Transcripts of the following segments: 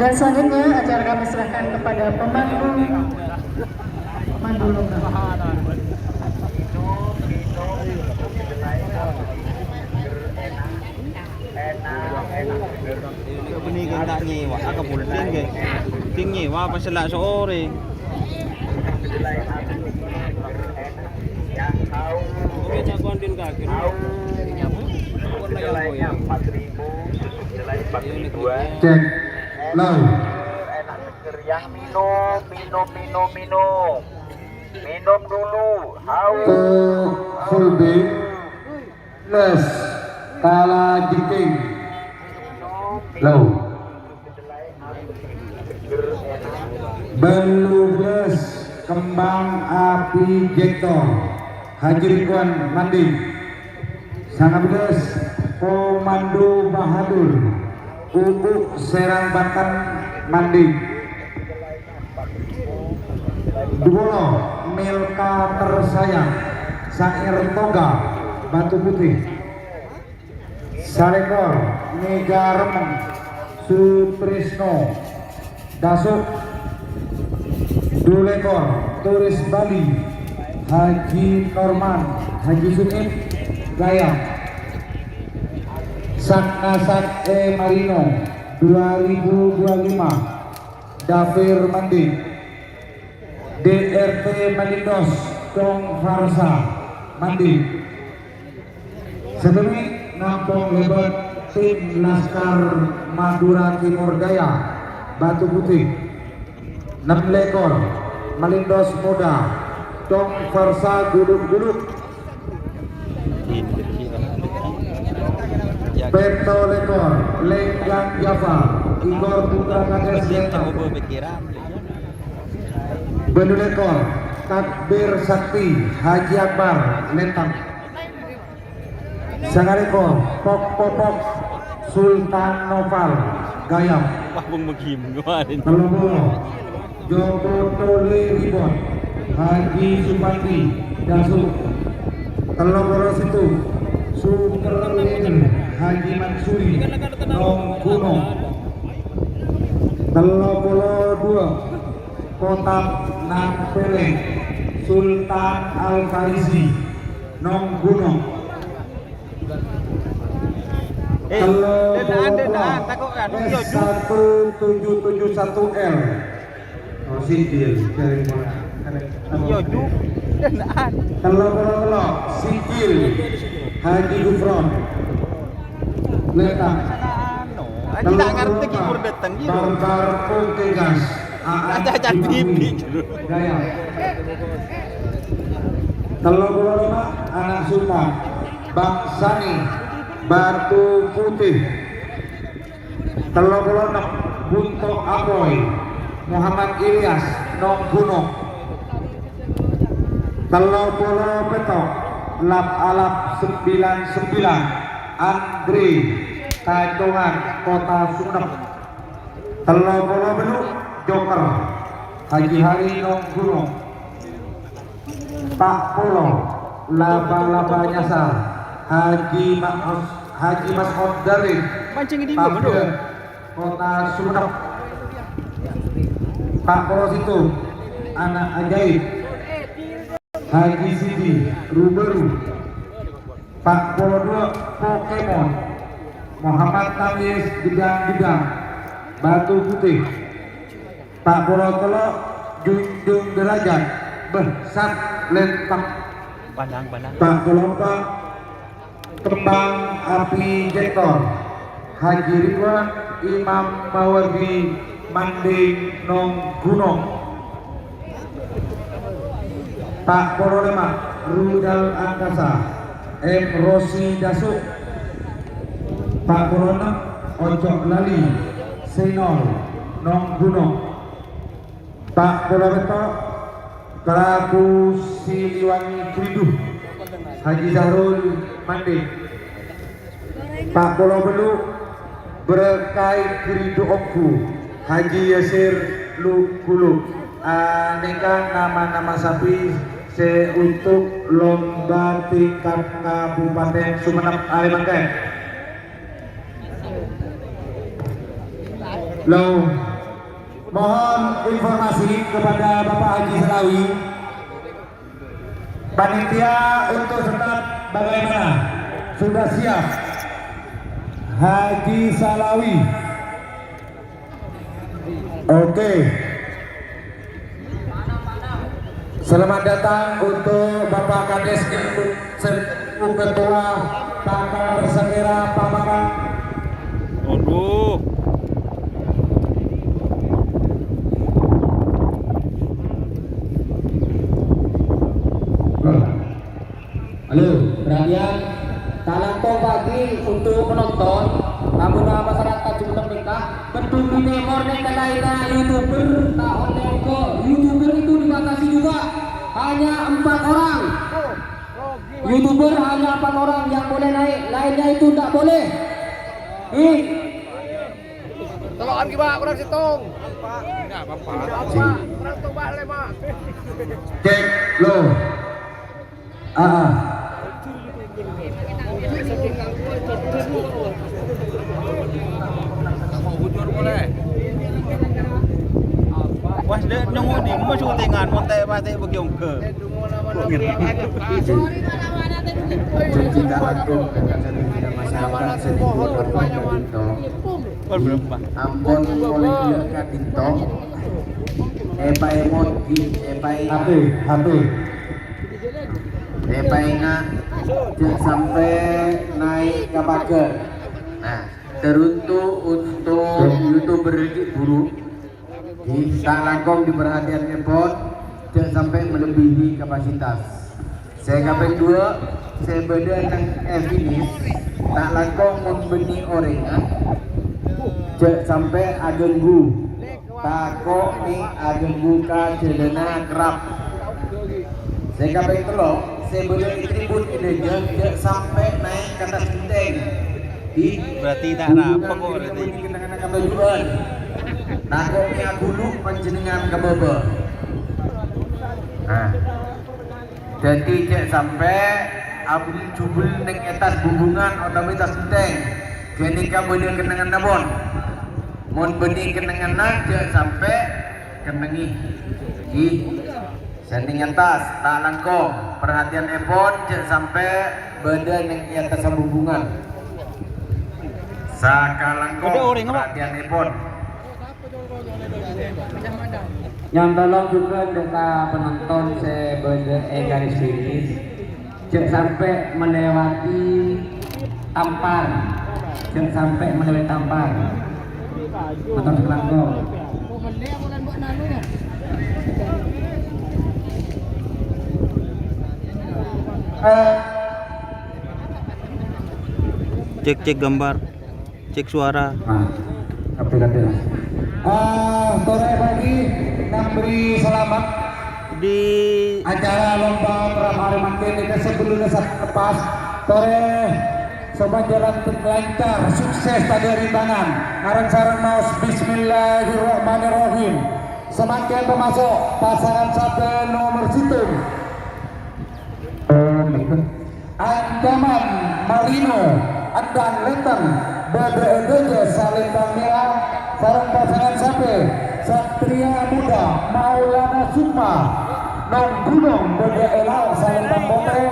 Dan selanjutnya acara kami serahkan kepada pemandu lomba. Penigan tak nyewa, aku boleh tinggi. Tinggi, wah pas selak sore. Kita kontin kaki. Cek, low. Enak seger yang minum dulu. Ke full B plus kala jiting low belubles kembang api jektor Haji Ridwan Manding Sangabedes Komando Bahadur Ubuk Serang Banten Manding Duolo Milka Tersayang Sair Toga Batu Putih Sarekor Mega Remeng Sutrisno Dasuk Dulekor Turis Bali Haji Norman Haji Sunim Gayam Saknasak Marino 2025 Dafir Manding DRT Malindos Dong Farsa Manding sedemi Nampung Lebat Tim Laskar Madura Timur Daya Batu Putih 6 lekor Malindos Muda Dong Farsa Guluk-Guluk Peto lekor Lenggang Java Igor Putra Kades Lentang Benu lekor Takbir Sakti Haji Akbar Lentang Sangareko Pok Sultan Noval Gayam Telunggulo Joko Tole Ribon Haji Supandi Dasuk Telunggulo Situ Super Legend Haji Mansuri Nong Gunung Telunggulo 2 Kotak Nampele Sultan Al-Farisi Nong Gunung S1771L oh Sidil dari Telok Sidil Haji Gufron Letang tidak ngerti kibur datang gitu Barbar Pontegas Cacat pipi Gaya Telok Anak Sultan Bang Sani Batu Putih Telok Bunto Apoy Muhammad Ilyas Nong Gunung Telok Petok Lap Alap 99 Andre Tanjungan Kota Sumenep Telok Beluk Joker Haji Hari Nong Gunung Pak Polo Laba-laba Nyasar Haji Mas'ud Darin Pampir Kota Sumenep Pak Polo Situ Anak Ajaib Haji Sidi Ruberu Pak Polo 2 Pokemon Muhammad Tamis Gedang-Gedang Batu Putih Pak Polo Telok Junjung Derajat Besat Lentang Pak Polo Kembang Api Jektor Haji Ridwan Imam Mawardi Manding Nong Gunung Pak Porolema Rudal Angkasa M. Rosi Dasuk Pak Porona Ojok Lali Senol Nong Gunung Pak Poloreto Prabu Siliwangi Kriduh Haji Zahrul Manding Pak Polo Belu Berkai Kridu Oku Haji Yasir Lukulu aneka nama-nama sapi untuk lomba tingkat Kabupaten Sumenep Arimangkai. Low Mohon informasi kepada Bapak Haji Salawi. Panitia untuk start bagaimana? Sudah siap? Haji Salawi. Oke. Selamat datang untuk Bapak Kades selaku Ketua Pakar Segera Pamangan. Aduh. Halo, perhatian. Talangkong pagi untuk penonton. Kamu masyarakat Jumlah Nikah. Betul di Nemor Nekalaina YouTuber. Tak oleh kok. YouTuber itu dibatasi juga. Hanya 4 orang. YouTuber hanya 4 orang yang boleh naik. Lainnya itu tak boleh. Tolongan gimana kurang situng. Cek lo. Wah, dia nunggu di mau syutingan, mau teh begitu ke. Janji Talangkong dengan masyarakat sedikit berapa Dintong. Berapa? Ampun boleh dilihat Dintong. Emot HP. Epaina sampai naik ke pagar. Nah, teruntuk untuk YouTuber buru di Talangkong diperhatikan Epon jangan sampai melebihi kapasitas. Saya kapan 2 saya beda dengan finish Talangkong membeni orengan jangan sampai agenggu takok nih agenggu ka jelena kerap. Saya kapan telok saya beda di tribun ini jangan sampai naik ke atas genteng. Berarti tak rapat kok berarti. Kenangan kebajuan. Takoknya dulu panjenengan kebebe. Nah, jadi cek sampai abu jubul neng etas bumbungan otomatis genteng. Jadi kamu dia kenangan nabon. Mon benih kenangan nak cek sampai kenangi. Sending atas Talangkong perhatian Epon cek sampai beda neng atas bumbungan. Sakalangkong perhatian Epon. Yang tolong juga dekat penonton garis finish jangan sampai melewati tampar, jangan sampai melewati tampar motor Selangkong. Cek gambar, cek suara. Sore pagi memberi selamat Di acara lomba Pramari Makin ini sebelumnya saat lepas sore sobat jalan lancar sukses tadi rintangan arang-sarang maus bismillahirrahmanirrahim. Semakin pemasok pasangan satu nomor situng Ancaman Marino Andan Leteng BBEDJ Salintang Merah sarang pasangan sampai Satria Muda Maulana Sukma Nong Gunung BDLA Salintang Bote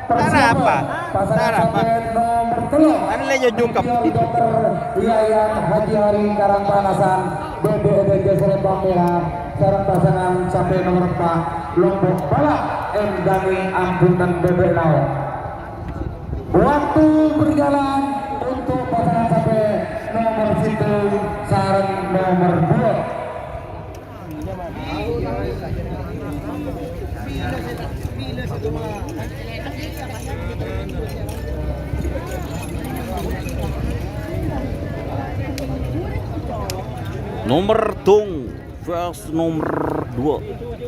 apa? pasangan sampai nomor telur Ano lang yung jungkap? Dr. Yayan Haji Hari Karangpanasan BBEDJ Salintang Merah sarang pasangan sampai nomor 4 Lombok Balak M. Dani Ampunan BBLA. Waktu berjalan untuk pasangan sampai nomor situ sarang nomor 2. Nomor tung versus nomor 2.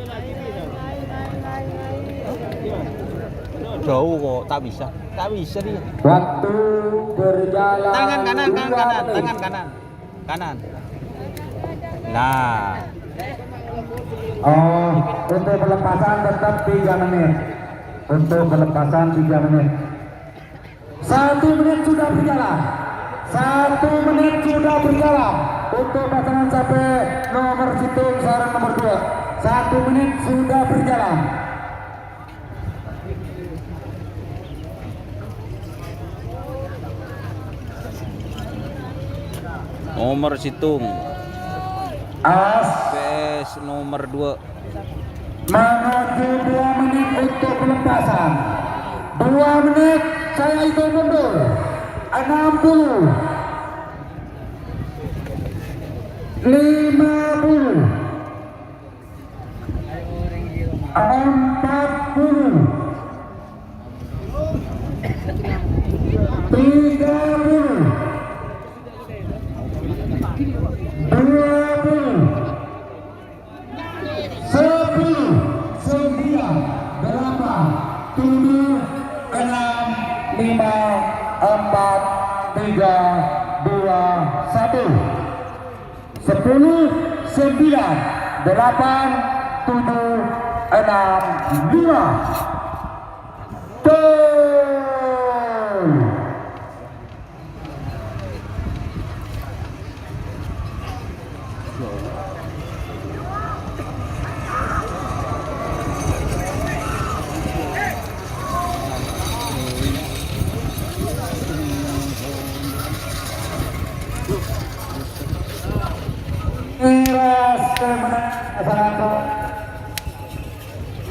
Jauh kok, tak bisa dia. Waktu berjalan Tangan kanan, 2 menit. tangan kanan. Nah, Oh, untuk pelepasan tetap 3 menit. Untuk pelepasan 3 menit. 1 menit sudah berjalan. 1 menit sudah berjalan. untuk pasangan sampai nomor Situng sarang nomor 2. 1 menit sudah berjalan. Nomor Situng Awas PS nomor 2. menuju 2 menit untuk pelepasan. 2 menit saya itu mundur. 60 50 40 30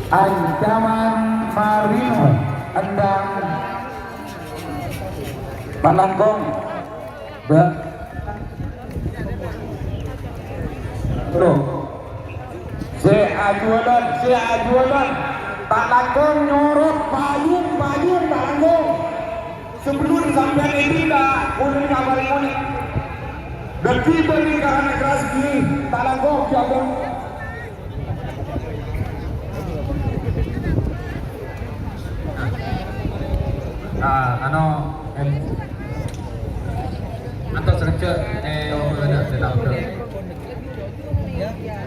Ancaman Marino endang Pak Langkong bro si ajualan Pak Langkong nyorot payung Pak Langkong sebelum sampai ini dah udah kabar ini dan tiba di karena keras gini Pak Langkong jago atau serce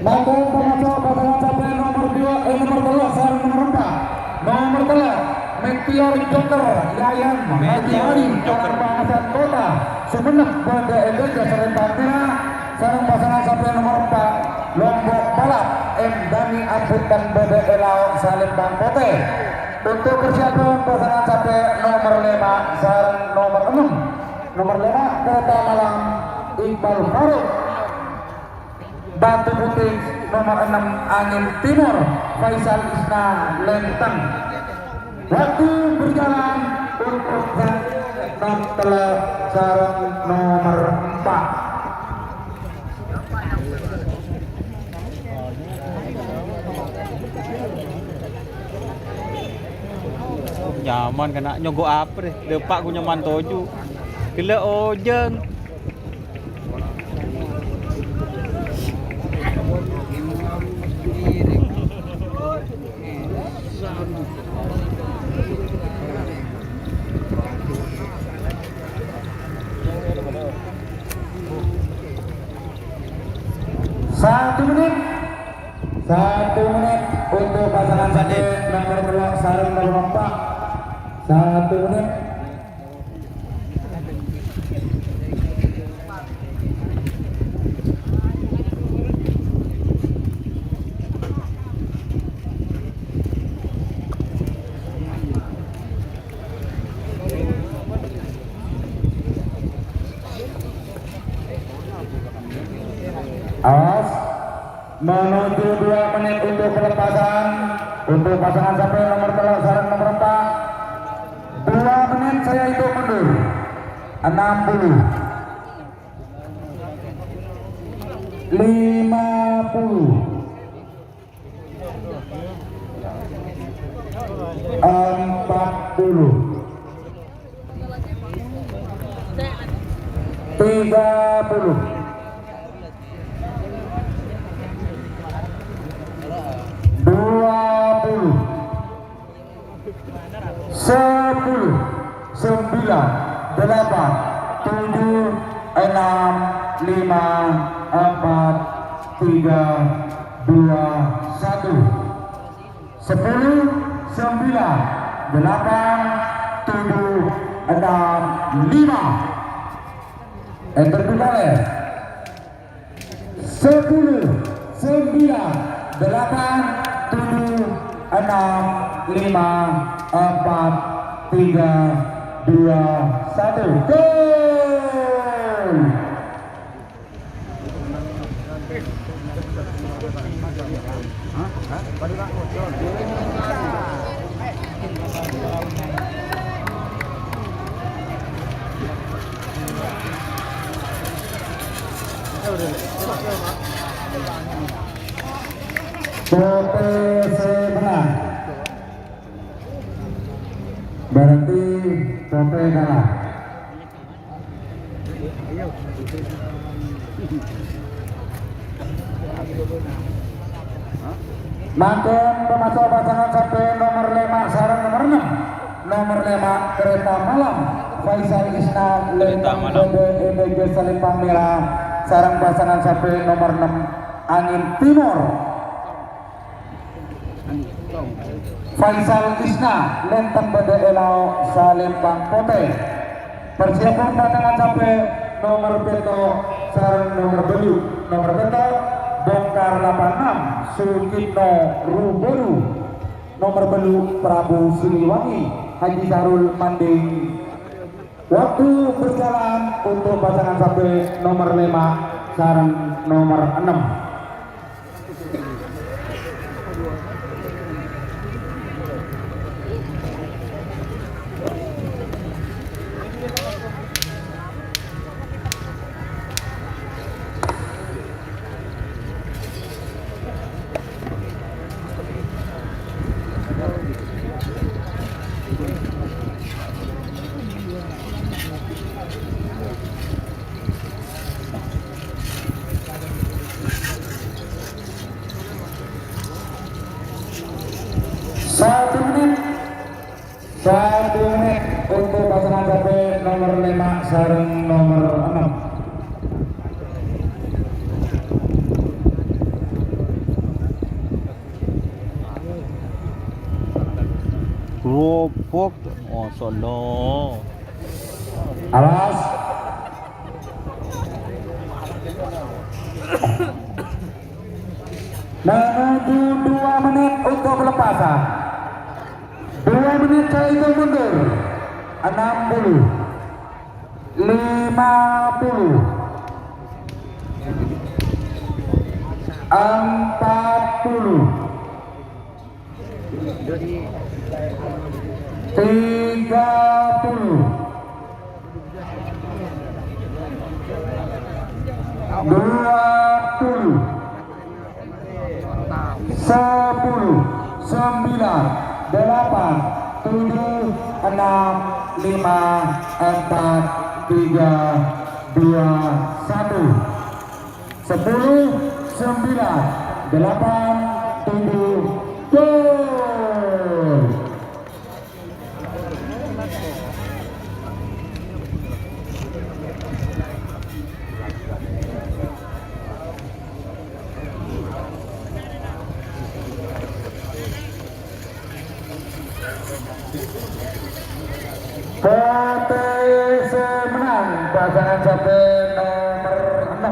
Mangkong pemasok pasangan sampai nomor 2 nomor 3 sarang nomor 4 nomor 3 Meteor Joker Yayan Hadi Joker Bahasan Kota Sumeneb Banda Indonesia Serempak Merah sarang pasangan sampai nomor 4 Lombok Balap M Dani Abud dan Banda Elau Salim Bangkote. Untuk persiapan pasangan sampai nomor 5 sarang nomor 6 nomor 5 Kota Malang Iqbal Faruk Batu Putih nomor 6 Angin Timur Faisal Isna Lenteng. Waktu berjalan untuk non telah sarang nomor 4. Nyaman kena nyogok apa deh. Depak ku nyaman toju. Gila ojeng. Satu menit untuk pasangan sampai nomor 2 sarang nomor 4. 1 menit. Awas menuju 2 menit untuk pelepasan untuk pasangan sampai nomor 3 sarang nomor 4. 2 menit saya itu mundur. 60 50 40 30 10 9 8 7 6 5 4 3 2 1 10 9 8 7 6 5 enter kembali 10, 9, 8, 7, 6, 5, 4, 3, 2, 1. Gol! Pote menang. Berarti Pote kalah. Makan pemasok pasangan sampai nomor 5 sarang nomor 6. Nomor 5 kereta malam Faisal Isna Lentang Bodo EBG Salempang Merah sarang pasangan sampai nomor 6 Angin Timur Faisal Isna Lentang Bodo Elau Salempang Pote. Persiapan pasangan sampai nomor beto sarang nomor belu nomor beto Bongkar 86 Sulkitno Ruboru nomor belu Prabu Siliwangi Haji Sarul Manding. Waktu berjalan untuk pasangan sampai nomor 5 sarang nomor 6. Satu menit untuk pasangan sampai nomor 5 sarang nomor 6. Kerupuk, oh solo. Awas. Menuju 2 menit untuk pelepasan. 2 menit kali itu mundur. 60, 50, 40, 30, 20, 10, 9, 8, 7, 6, 5, 4, 3, 2, 1. 10, 9, 8, 7, gol! PTC menang pasangan sampai nomor 6.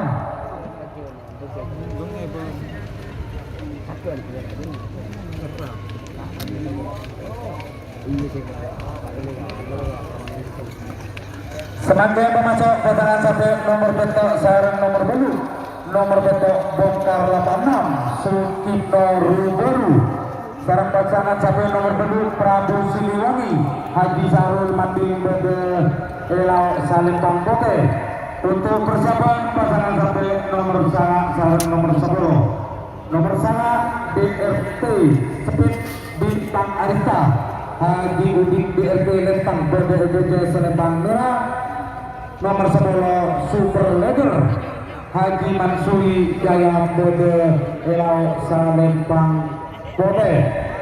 Sebagai pemasok pasangan sampai nomor bentok sarang nomor belu nomor bentok Bongkar 86 Sulkitno Ruboru sarang pasangan sampai nomor belu Prabu Siliwangi Haji Sarul Manding Bede Elau Salempang Pote. Untuk persiapan pasangan sampai nomor sarang nomor 10 nomor sangat DRT Speed Bintang Arista Haji Udin DRT Lentang Bede EBG Salempang Merah. Nomor 10 Super Leader Haji Mansuri Jaya Bede Elau Salempang Pote.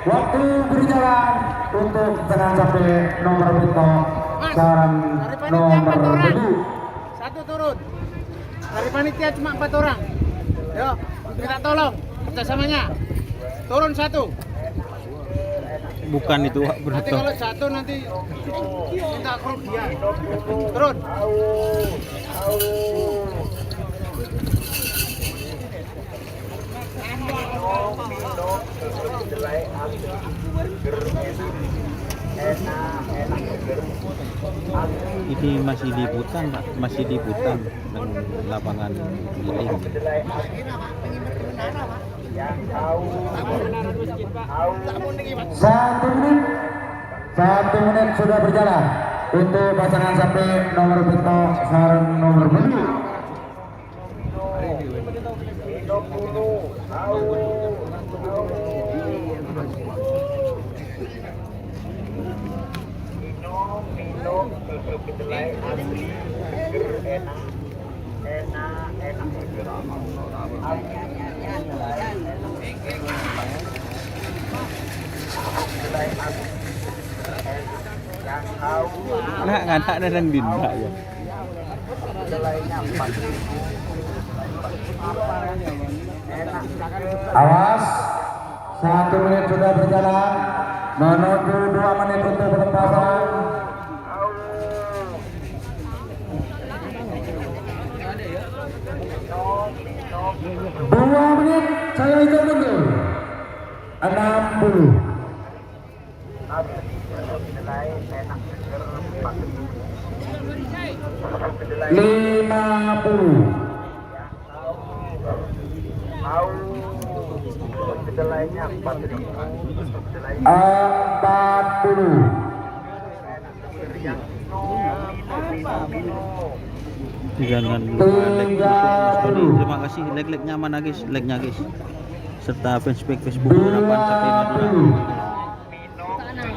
Waktu berjalan untuk jangan sampai nomor bentok sarang nomor 7. Satu turun. Dari panitia cuma 4 orang. Yo, minta tolong kerjasamanya. Turun 1. Bukan itu Nanti berarti. kalau 1 nanti minta kerugian. Turun. Ini masih liputan, Pak. Masih liputan dengan lapangan giling. Satu menit sudah berjalan untuk pasangan sapi nomor beto sareng nomor 7. Nah, nganak dan dinda ya. Awas, 1 menit sudah berjalan menuju 2 menit untuk pelepasan. 2 menit saya hitung mundur. 60. 50. 40. Jangan lupa like untuk story. Terima kasih like nyaman guys, like-nya guys. Serta fanspage Facebook Harapan Sapi Madura.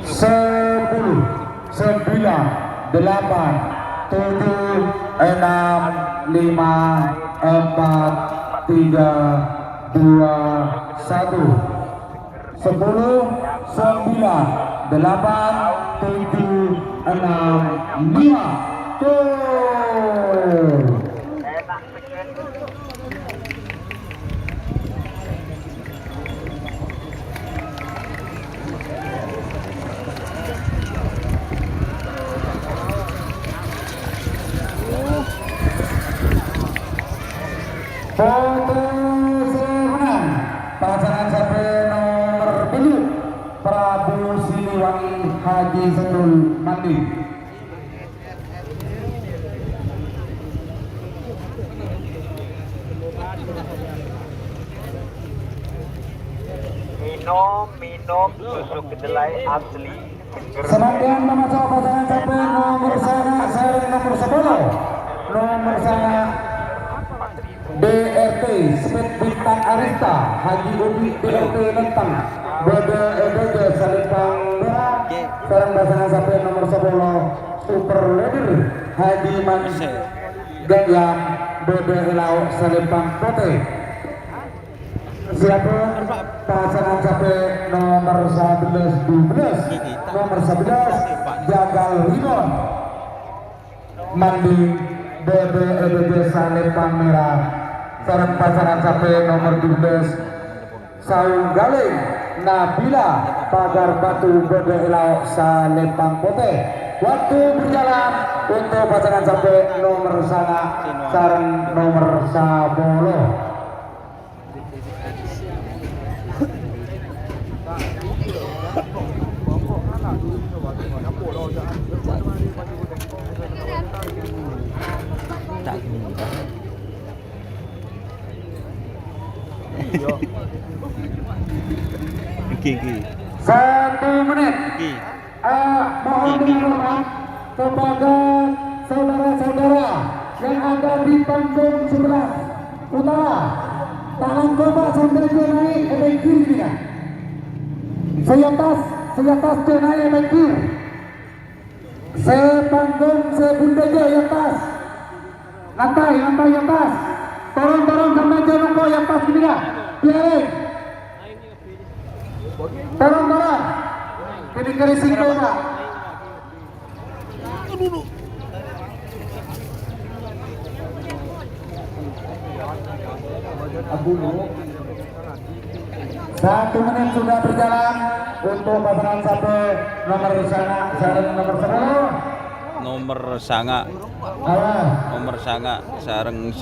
10, 9, 8, 7, 6, 5, 4, 3, 2, 1. 10, 9, 8, 7, 6, 5. Foto semenang pasangan sapi nomor 7 Prabu Siliwangi Haji Sentul Mati. Minum susu kedelai asli. Sebagian memasuk pasangan sapi nomor sana seri nomor 10 nomor sana DRT Speed Bintang Arista Haji Ubi DRT Lentang Bode Edojo Salipang Merah. Sekarang pasangan sapi nomor 10 Super Leader Haji Man Gayam Bode Elau Salipang Pote. Siapun pasangan sapi nomor 11 12 nomor 11 Jagal Rimon Mandi Bode Edojo Salipang Merah. Sekarang pasangan sapi nomor 12 Saung Galing Nabila Pagar Batu Bode Elau Salipang Pote. Waktu berjalan untuk pasangan sapi nomor sana sareng nomor 10. Oke. 1 menit. Oke. Mohon dihormat kepada saudara-saudara yang ada di panggung sebelah utara. Tangan coba sambil naik ke kiri tidak. Saya tas naik ke kiri. Sepanggung sebunda je yang tas. Lantai yang tas. Turun sampai jenoko yang tas ini dah. Biarin. Turun. Kini kerising kena. Satu menit sudah berjalan untuk pasangan sapi nomor sana sareng nomor 10. Nomor sanga sareng 10.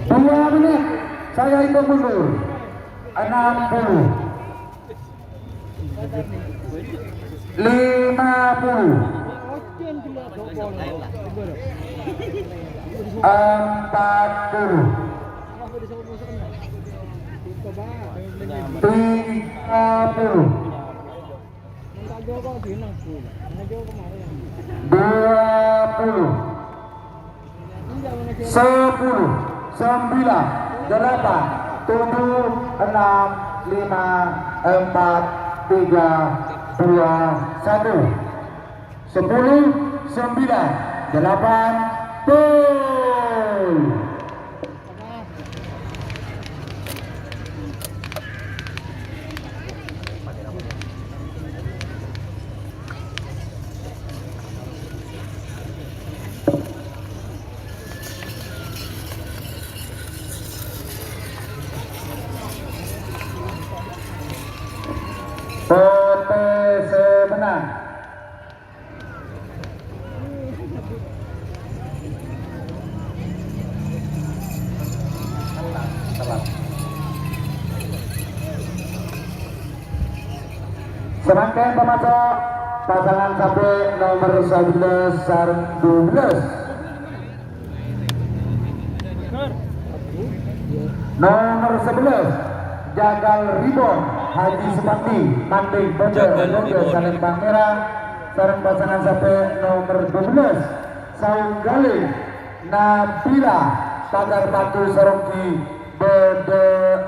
2 menit saya hitung mundur. 60. Serangkaian pemasok pasangan sampai nomor 11 sarung 12. Nomor 11 Jagal Ribon Haji Supandi Manding Bode Salembang Merah sarung pasangan sampai nomor 12 Saung Galing Nabila Pagar Batu Sorongki Bode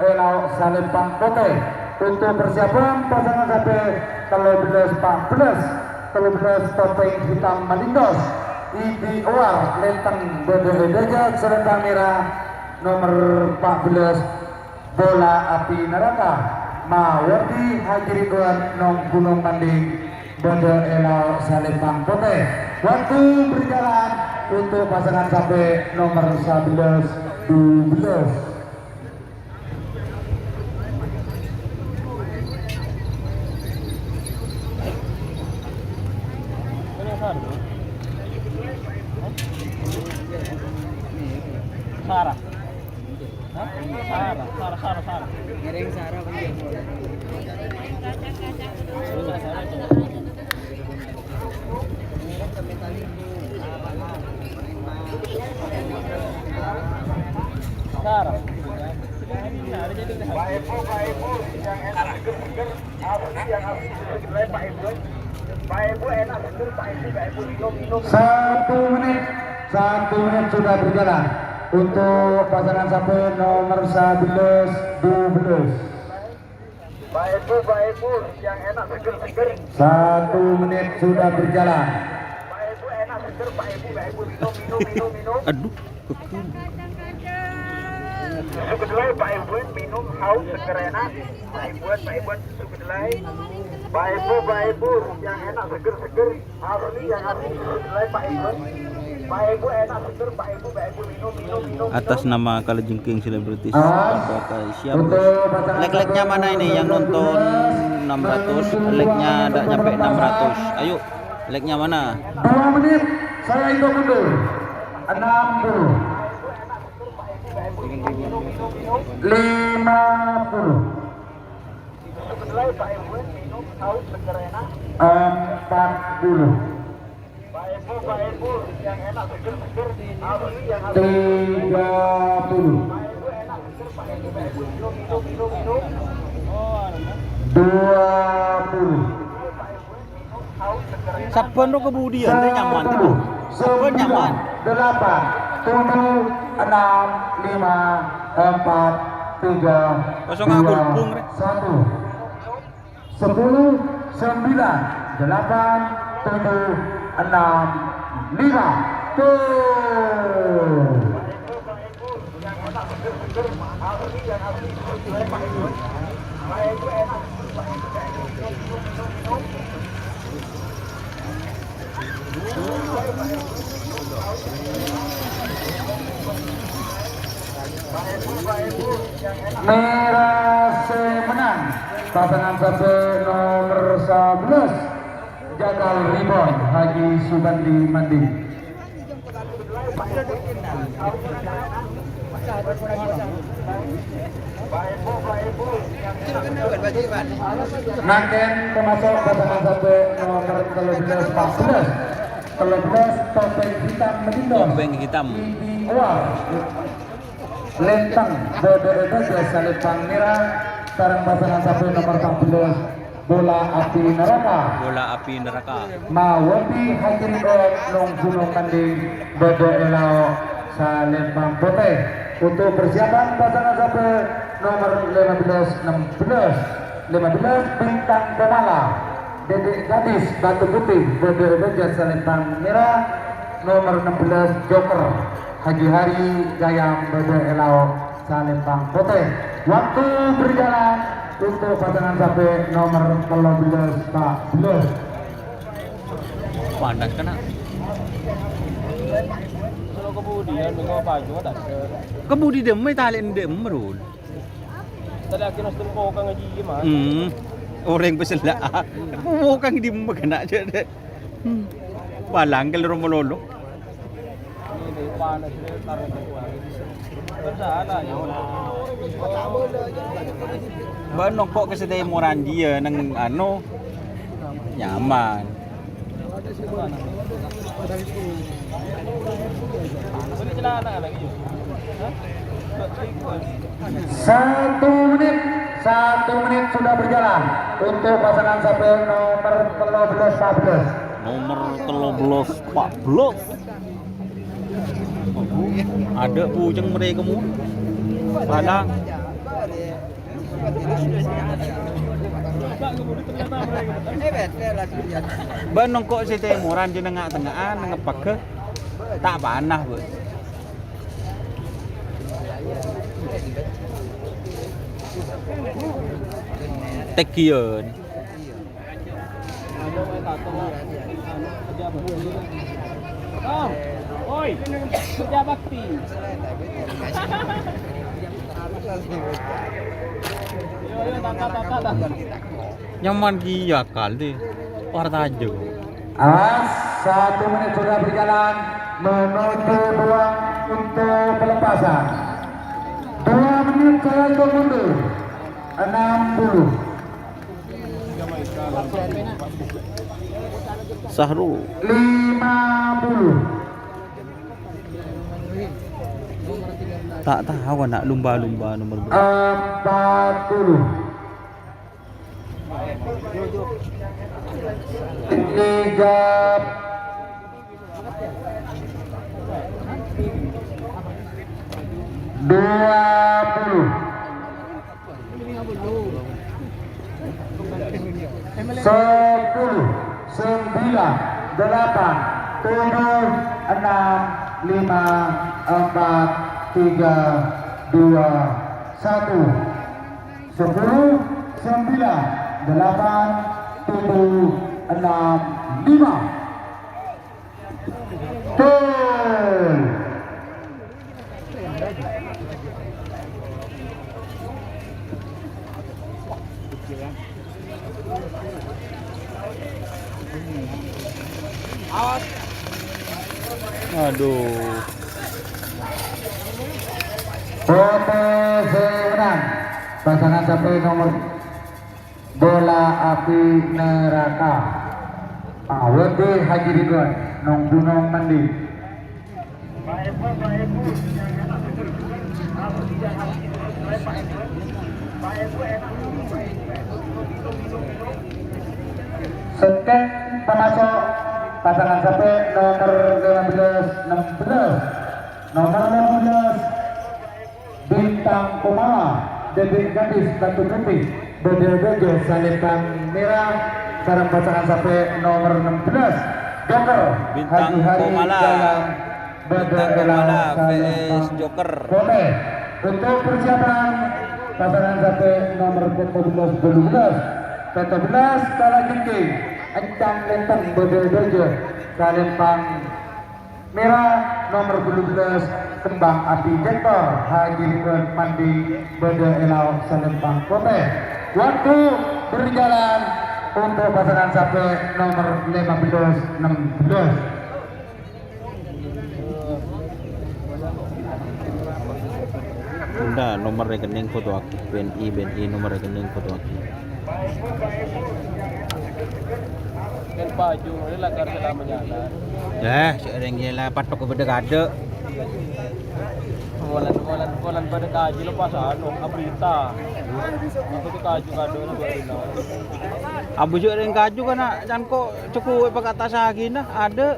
Elau Salembang Kote. Untuk persiapan pasangan sampai 13-14 topeng hitam Malindos Ibi Owar Lenteng Bode Dajat Salembang Merah nomor 14 Bola Api Neraka Mawardi Haji Ridwan Nong Gunung Manding Bode Elau Salembang Kote. Waktu berjalan untuk pasangan sampai nomor 11-12. Satu menit sudah berjalan untuk pasangan sampai nomor 11-12. Baik bu, yang enak seger-seger. 1 menit sudah berjalan. Baik bu, enak seger, baik bu, minum. Aduh, kekun. Susu kedelai, baik bu, minum, haus, seger enak. Baik buat susu kedelai. Baik bu, yang enak seger-seger. Asli yang asli susu kedelai, baik bu. Baik bu, enak seger, baik bu, minum. Atas nama Kalajengking Selebritis pakai siapa? Leg-legnya mana ini yang nonton 600, legnya tidak nyampe 600. Ayo, legnya mana? 2 menit saya hitung mundur. 60 50 Susu kedelai, baik bu, minum, haus, seger enak. 40 Baik bu, yang enak seger-seger. Asli yang asli. 30 Minum. 20 Saben ro kemudian dia nyaman tuh. Saben nyaman. 8 7 6 5 4 3 Kosong ngabur bung rek. 1 10 9 8 7 6 5 tuh. Merah menang pasangan sampai nomor 11 Jagal Ribon Haji Subandi Manding. Naken pemasok pasangan sampai nomor 13 topeng hitam Medindo. Topeng hitam. Awal Lentang Bodo Jasa Lentang Merah sekarang pasangan sampai nomor 14 Bola Api Neraka. Bola api neraka. Mawati Hakim Road Nong Gunung Kanding Bodo Elao Salembang Putih. Untuk persiapan pasangan sampai nomor 15 Bintang Pemala Dedek Gadis Batu Putih Bodo Jasa Lentang Merah. Nomor 16 Joker Haji Hari Gayam Bodo Elao Salembang Putih. Waktu berjalan untuk pasangan sampai nomor 13 14. Panas kena. Kebudi dem mai talen dem merun. Orang pesela. Mau kang di kena aja deh. Palang kalau romololo. Banok kok kesedai moran dia nang ano nyaman. Satu menit sudah berjalan untuk pasangan sampai nomor 13 14. Nomor 13 14. Ada ujung mereka mu. Palang. Banong kok si temuran di tengah-tengahan ngepak ke tak panah bu. Tekion. Oi, kerja bakti. Nyaman kia kali. Warta aja. Awas, 1 menit sudah berjalan menuju ruang untuk pelepasan. 2 menit saya mundur. 60. Sahrul 50. tak tahu nak lumba-lumba nomor 40. Aduh. Menang pasangan sampai nomor Bola Api Neraka AWD Haji Ridwan Nong Gunung Mandi. Seken pemasok pasangan sampai nomor 16 nomor 15 Bintang Pemala Dedek Gadis Batu Putih Bodo Salembang Merah. Sekarang pasangan sampai nomor 16 Joker Bintang Pemala. Bintang Pemala vs Joker. Boleh untuk persiapan pasangan sampai nomor 14 kalah tinggi Encang Lentang Bodo Salembang Merah. Nomor 12 Kembang Api Jektor Haji Ridwan Mandi Bodo Elao Salembang Putih. Waktu berjalan untuk pasangan sampai nomor 15-16. Anda nomor rekening foto aku. BNI nomor rekening foto aku. Kan baju ini lah karena selama jalan. Ya, seorang gila patok kepada kade. Bulan pada kaji lepas anu berita. Aku tuh kaju kado na baru. Abu juga yang kaju kan jangan kok cukup pakai atas lagi nah ada.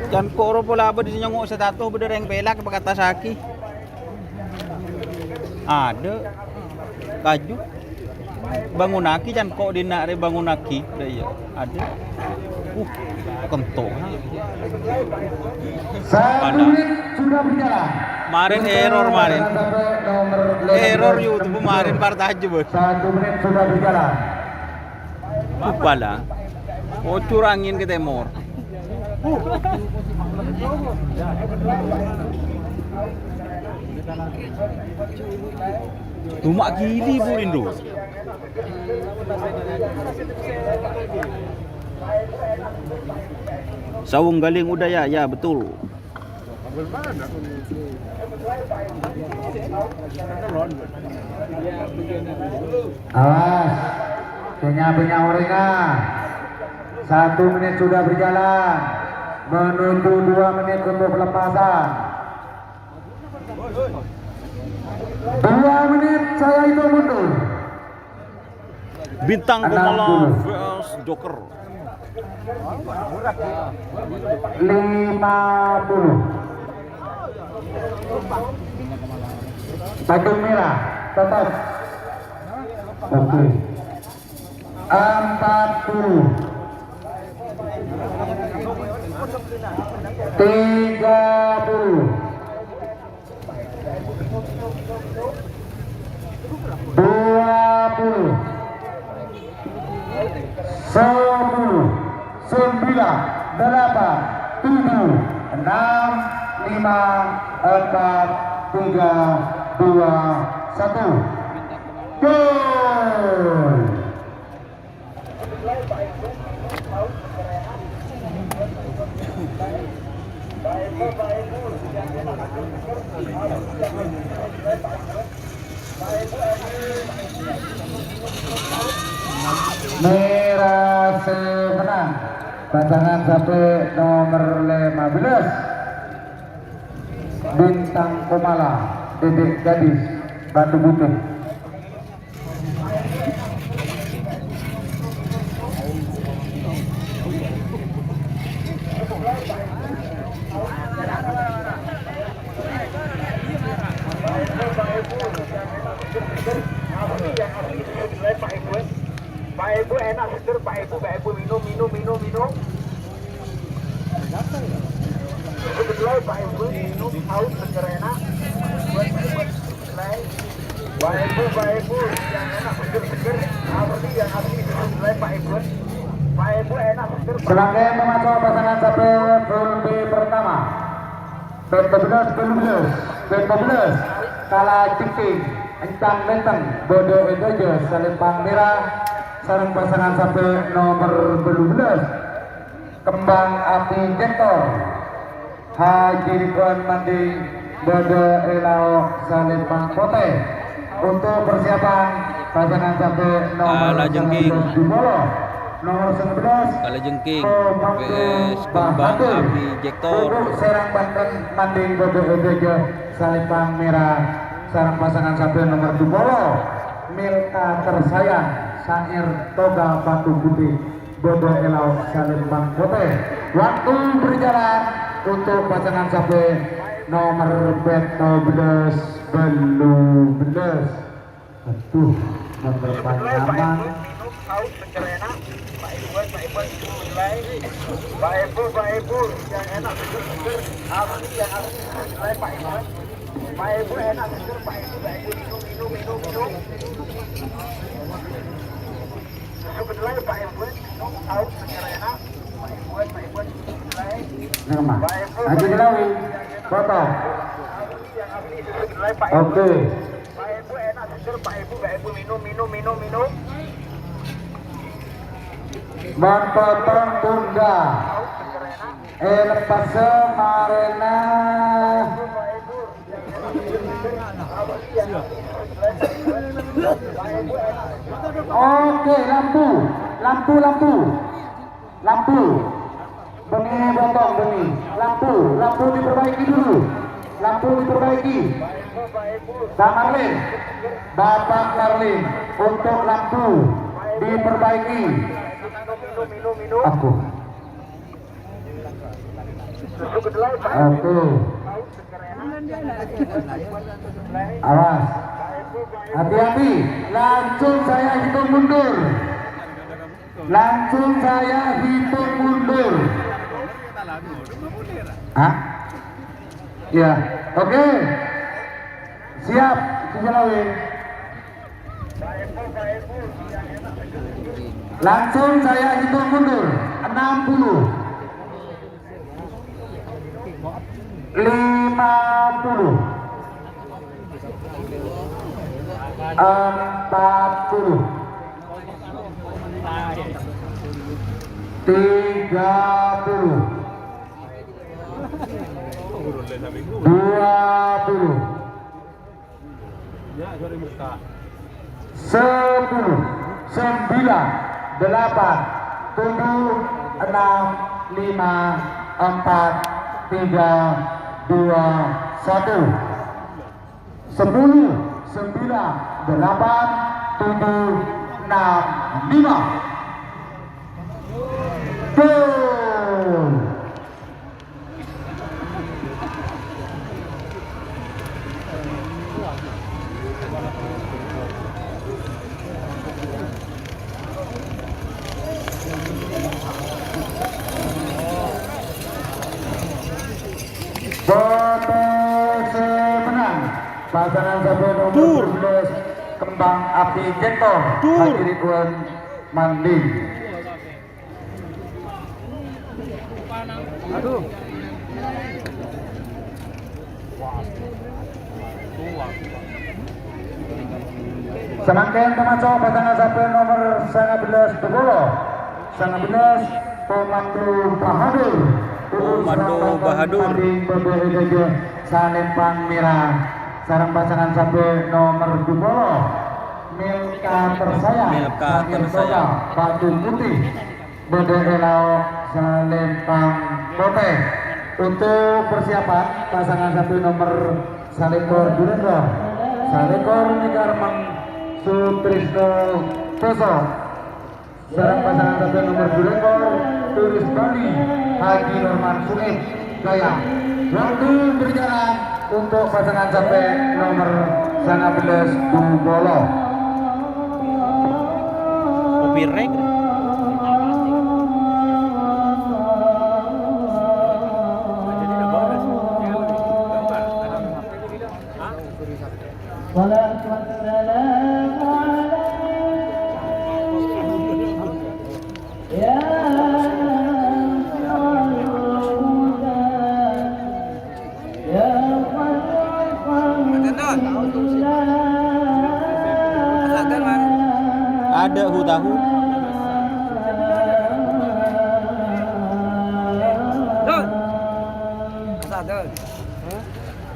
Jangan kok orang pola apa di sini ngok setato beda yang pelak pakai atas lagi. Ada kaju. Bangunaki jangan kok dinare bangunaki ya ada. Kentok. 1 menit sudah berjalan. Kemarin error kemarin. Error YouTube kemarin partaju bos. 1 menit sudah berjalan. Lupa lah. Oh curangin ke Timur. Cuma gini Bu Indo. Sawung Galing Udaya, ya betul. Awas, benya orangnya. 1 menit sudah berjalan, menuju 2 menit untuk pelepasan. 2 menit saya itu mundur. Bintang Komala vs Joker. 50. Baju merah tetap. Oke. 40. 30. 20. 10, 9, 8, 7, 6, 5, 4, 3, 2, 1. Gol. Merah semenang pasangan sampai nomor 15 Bintang Komala Dedek Gadis Batu Putih. Pak Ibu enak seger, Pak Ibu minum. Sebelah Pak Ibu minum haus seger enak. Pak Ibu yang enak seger, asli yang asli sebelah Pak Ibu. Pak Ibu enak seger. Serangkaian memasuki pasangan sampai full B pertama. B12 kalah ciping encang benteng bodo edojo Salipang merah sarang pasangan sampai nomor 12 Kembang Api Jektor Haji Ridwan Mandi bodo elao Salipang Kote. Untuk persiapan pasangan sampai nomor 19 Dumolo, nomor 11 Kalajengking vs Kembang Api Jektor. untuk Serang Banten Manding bodo edojo Salipang merah sarang pasangan sampai nomor 20 Milka Tersayang Sair Toga Batu Putih bodo elau Salipang Kote. Waktu berjalan untuk pasangan sampai nomor 12 belum belas. Aduh, nomor panjangan. Haus seger enak. Pak Ibu mulai. Pak Ibu yang enak seger, asli yang asli mulai Pak Ibu. Pak Ibu enak seger, Pak Ibu minum. Sebenarnya Pak Ibu minum haus seger enak. Pak Ibu mulai. Nama Haji Dilawi foto. Oke. Pak Ibu enak seger, Pak Ibu minum. Berpotong tunda. Lepas Marena. Oke, lampu. Benih potong benih. Lampu diperbaiki dulu. Marlin, Bapak Marlin, untuk lampu diperbaiki. Aku. Oke. Awas. Hati-hati. Langsung saya hitung mundur. Hah? Ya, oke. Siap, Kijalawi. Langsung saya hitung mundur. 60, 50, 40, 30, 20, 10, 9, 8, 7, 6, 5, 4, 3, 2, 1. 10, 9, 8, 7, 6, 5. Gol. Menang pasangan sampai nomor 12 Kembang Api Jektor Haji Ridwan Manding. Aduh. Semangkaian termasuk pasangan sampai nomor 19 Tegolo 19 Komando Bahadur. Salempang Merah. Sarang pasangan sampai nomor 20 Milka Tersayang. Batu Putih Bedelau Salempang Pote. Untuk persiapan pasangan sampai nomor Salekor Durendra Salekor Nikarmang Sutrisno Toso. Sarang pasangan sampai nomor Durendra Turis Bali Haji Norman Suib Gaya. Waktu berjalan untuk pasangan sampai nomor 19 Dubolo. Opirek. Ada tahu.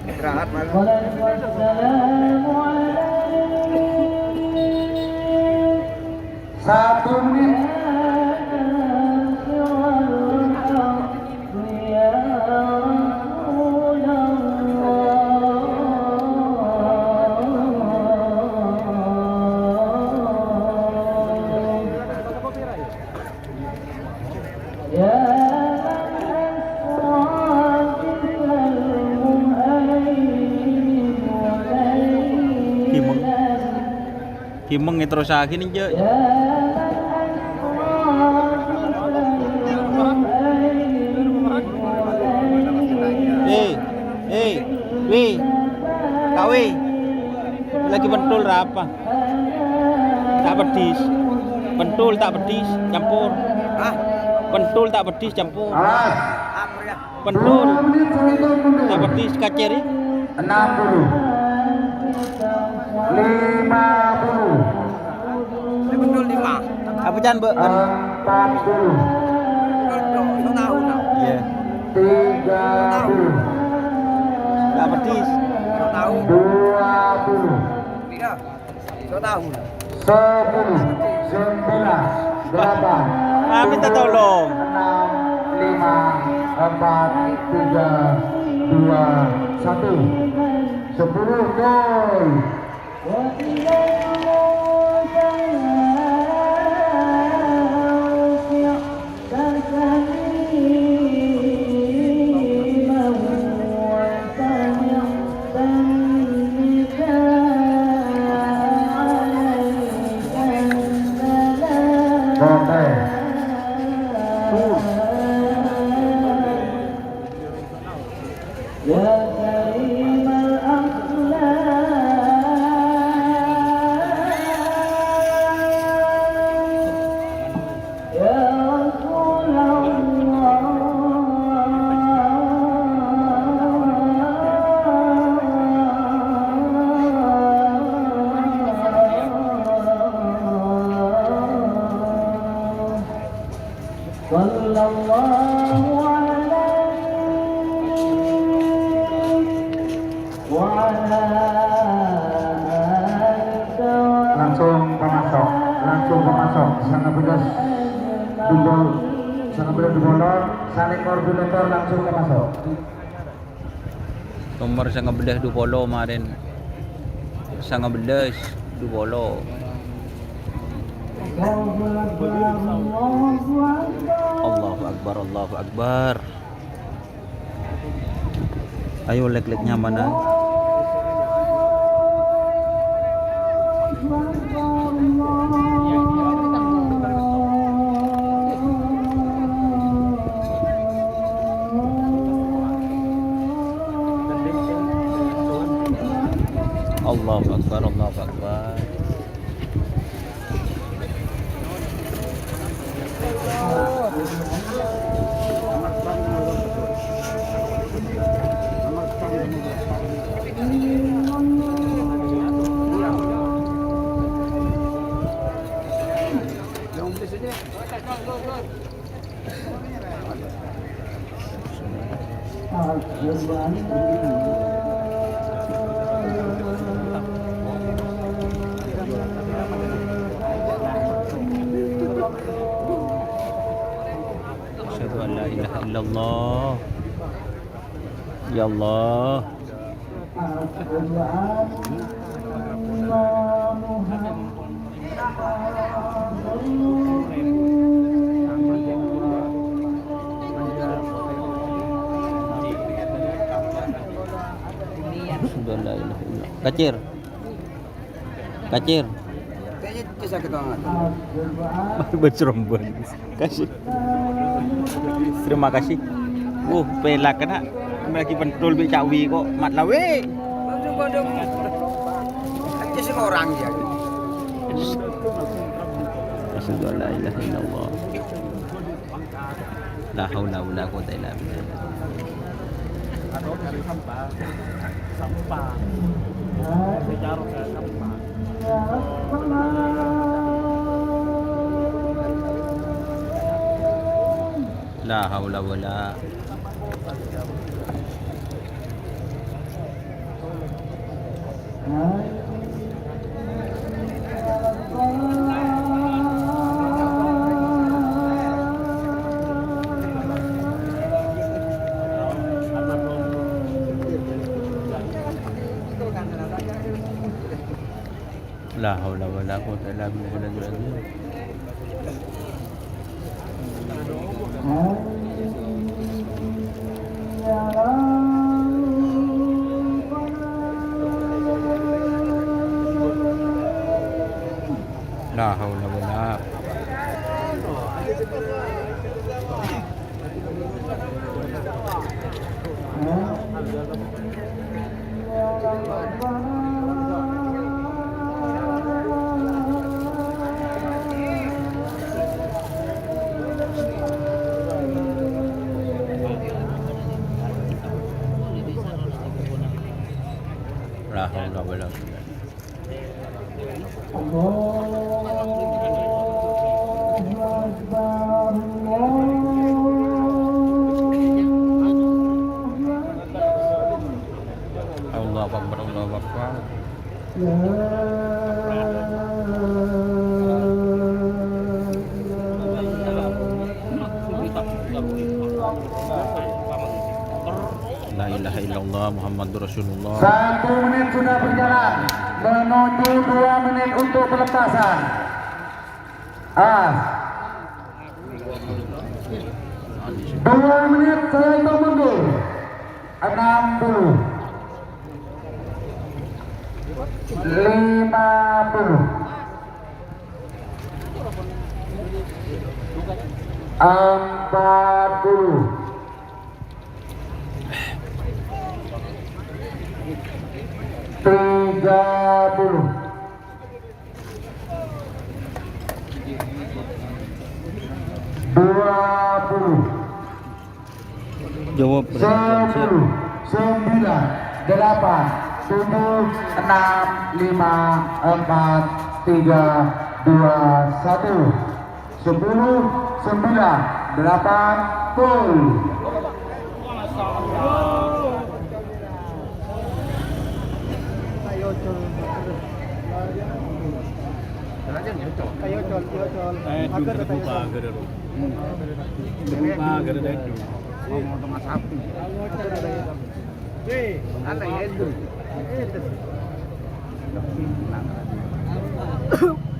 Istirahat malam. 1 menit. Kimeng terus akhir aja. Wih, Kak Wih, lagi pentul apa? Tak pedis, pentul tak pedis, campur. Pentul tak pedis campur. Pentul tak pedis kaceri. 60, 50. Apa jangan Iya. 30. Enggak pedis. 20. 10, 9, 8, Ah, minta tolong. 6, 5, 4, 3, 2, 1. 10 gol. Oke. Langsung pemasok sangat bedas dubol saling koordinator langsung pemasok. Nomor sangat bedah du polo kemarin. Sangat bedas du polo. Allahu Akbar, Allahu Akbar. Ayo lek-leknya mana? Allahu Akbar, Allahu Akbar. Asyhadu an la ilaha illallah. Ya Allah. Sudah la ilaha illallah. Kacir. Kacir. Berceromboh. Kasih. Terima kasih. Pelak kena. Lagi pentul bi cawi kok mat lawe. Orang ya. Asyhadu an la ilaha illallah. La haula wala quwwata illa billah. La haula wala. La haula wala quwwata illa billah. La haula wala. La haula wala. Allahu Akbar. illallah Muhammadur Rasulullah. 1 menit sudah berjalan menuju 2 menit untuk pelepasan. 2 menit salto mundur. 60 50 40 30 20 Jawab perhatian siap. 10 9 8 7 6 5 4 3 2 1 10 9 8 full.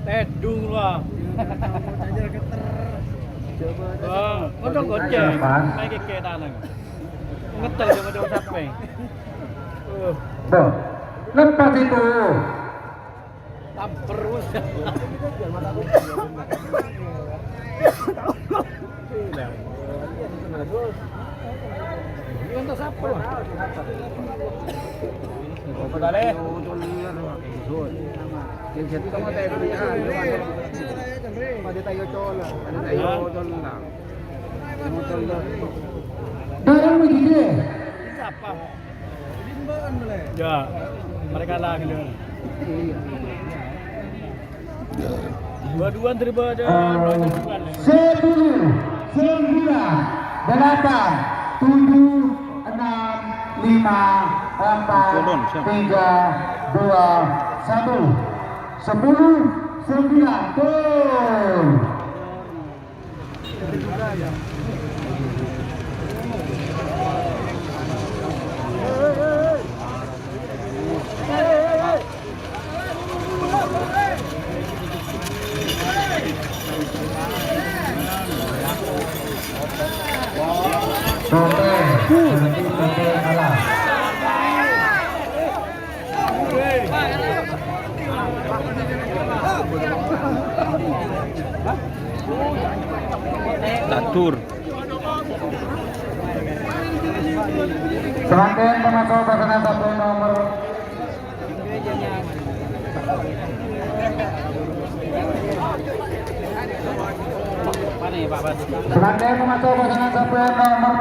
Tedung lah. Udah goceng. Main kekedan. Ngetel sama dong sampai. Tuh, lepas itu. Tamper wes. Ini untuk siapa? Dale. Dorong begini. Siapa? Ya, mereka lagi dia. Dua-duaan daripada 10 9 8 7 6 5 4 3 2 1 10 9 gol. Sote kalah. Tatur. Serangkaian pemasok pasangan satu nomor Serangkaian pemasok pasangan satu nomor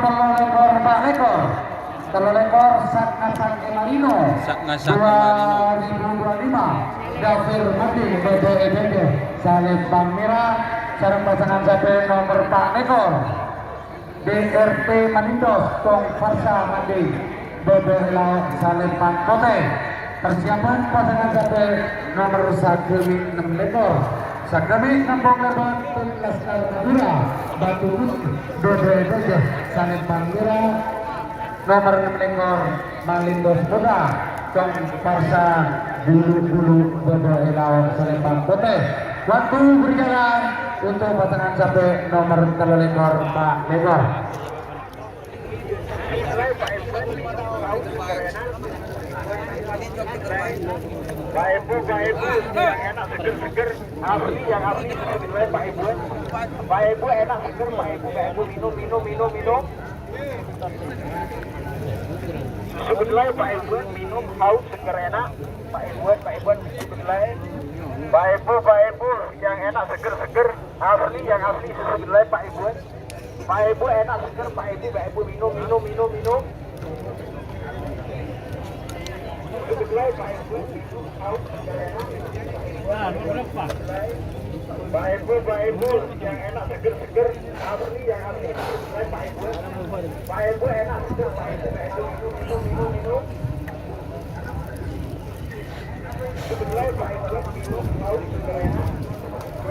telur ekor Sak Ngasak Emarino Sak Ngasak Emarino 2025 Dafir Mati BDEDD Salib Bangmira sareng pasangan satu nomor Pak Ekor DRT Manindos Tong Farsa Mandi Bebela Salib Pangkote. Persiapan pasangan satu nomor Sagemi 6 lekor Sagemi Kampung Lebon Tunas Madura Batu BDEDD Salib Bangmira nomor 6 lekor Malindos Muda Tong Farsa Bulu-bulu Bebela Salib Pangkote. Waktu berjalan untuk pasangan sampai nomor telur Pak Negor. Pak Ibu yang enak seger-seger asli yang asli sesuai Pak Ibu. Pak Ibu enak seger Pak Ibu minum. Sebelah Pak Ibu minum haus seger enak Pak Ibu sebelah. Pak Ibu yang enak seger-seger asli yang asli sesuai Pak Ibu. Pak Ibu enak seger Pak Ibu minum. Sebelah Pak Ibu minum haus seger enak. Pak Ibu yang enak seger-seger asli yang asli sesuai Pak Ibu. Pak Ibu enak seger Pak Ibu minum. Sebelah Pak Ibu minum haus seger enak. 1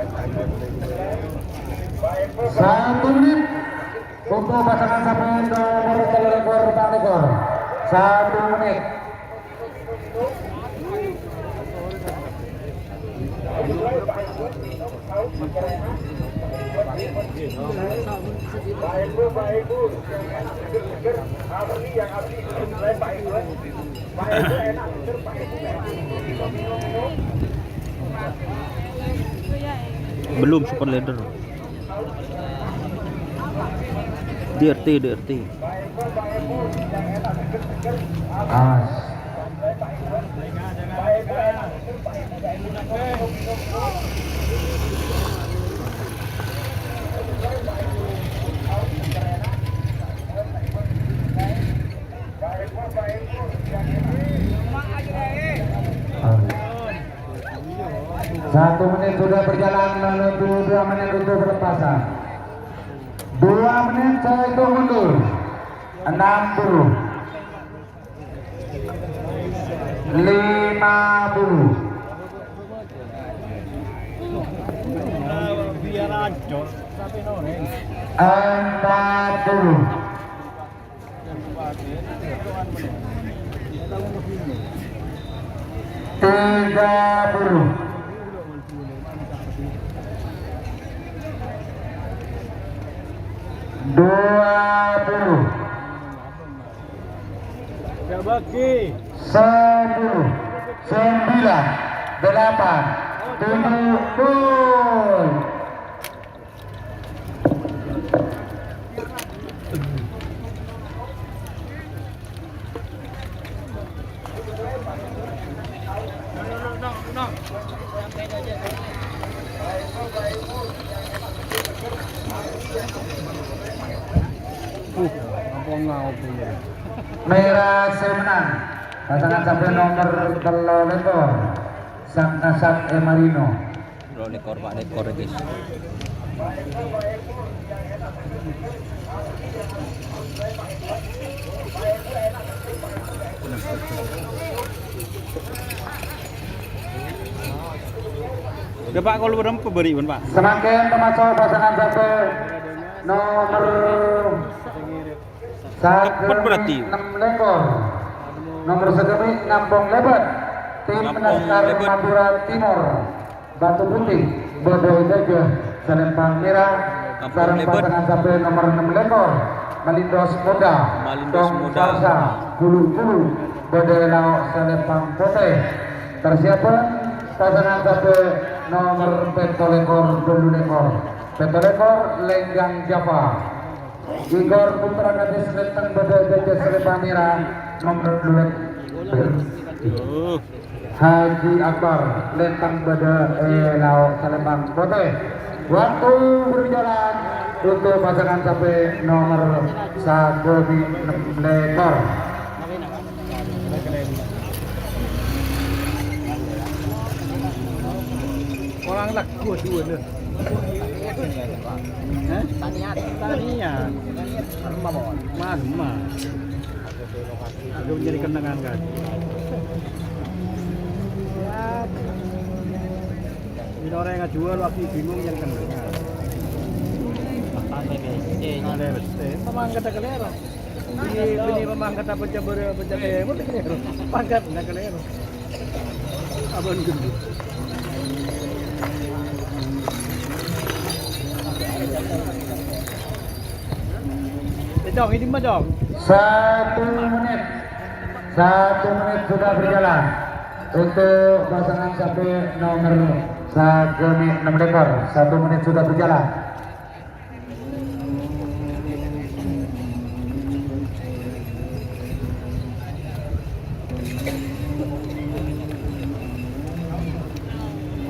menit untuk pasangan sampai nomor telur ekor Pak Negor. 1 menit. Pak Ibu yang enak seger-seger, asli yang asli kedelai Pak Ibu. Pak Ibu enak seger, Pak Ibu minum. Belum super leader. DRT. As. Satu menit sudah berjalan menuju 2 menit untuk berlepasan. 2 menit saya hitung mundur. 60, 50, 40, 30, 20, 10, 9, 8, 7, full. Merah semenang pasangan sampai nomor 3 lekor Sang Nasab Emarino. Lekor Pak, lekor guys. Udah Pak, kalau berapa beri Pak? Semakin termasuk pasangan sampai nomor Cepet berarti. 6 lekor. Nomor segemi Ngambong Lebat. Tim Naskar Madura Timur. Batu Putih. Bodoh Gajah. Selempang Merah. Sarang pasangan sampai nomor 6 lekor. Malindos Muda. Dong Salsa. Bulu-bulu. Bodoh Lauk Selempang Putih. Persiapan pasangan sampai nomor Petolekor 2 lekor. Petolekor Lenggang Java. Igor Putra Gadis Lentang Badai Gajah Selempang Merah nomor 2. Haji Akbar Lentang Badai Lauk Selempang Putih. Waktu berjalan untuk pasangan sampai nomor 1 di 6 lekor. Orang lak dua nih. Tanian. Mah. Aduh jadi kenangan kan. Ini orang yang jual waktu bingung yang kenangan. Ada betul. Pemangkat kelero. Ini pemangkat apa cabar kelero. Pangkat nak kelero. Abang gendut. Jong, ini mah Jong. 1 menit. 1 menit sudah berjalan untuk pasangan sampai nomor 6 lekor. 1 menit sudah berjalan.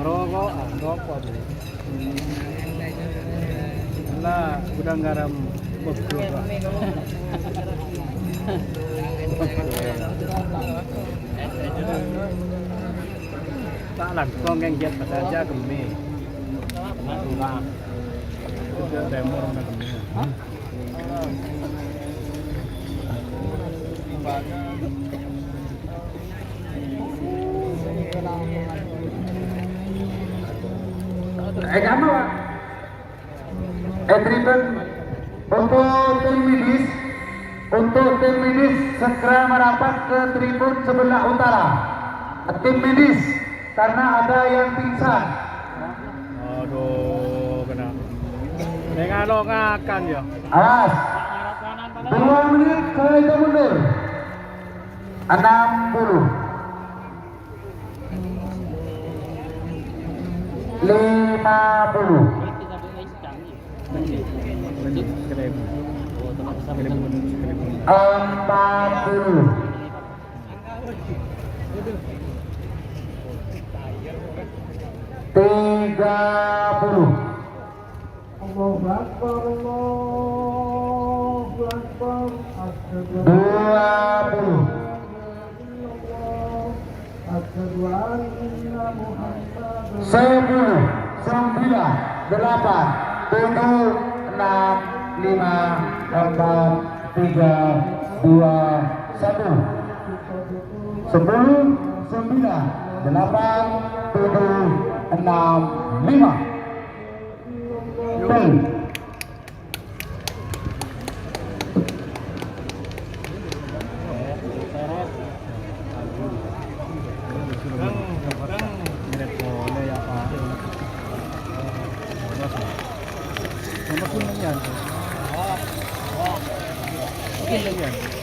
Rokok. Lah, gudang garam. Tak langsung yang jet saja kami. Sudah demo orang kami. Kamu Pak? Triton untuk tim medis Untuk tim medis segera merapat ke tribun sebelah utara. Tim medis karena ada yang pingsan. Aduh, kena. Dengan ngakan ya. Awas. 2 menit kereta mundur. 60. 50. 40. 30. 20. 10, 9, 8, 7, 6, 5, 4, 3, 2, 1. Sepuluh, 9, 8, 7, 6, 5. Play.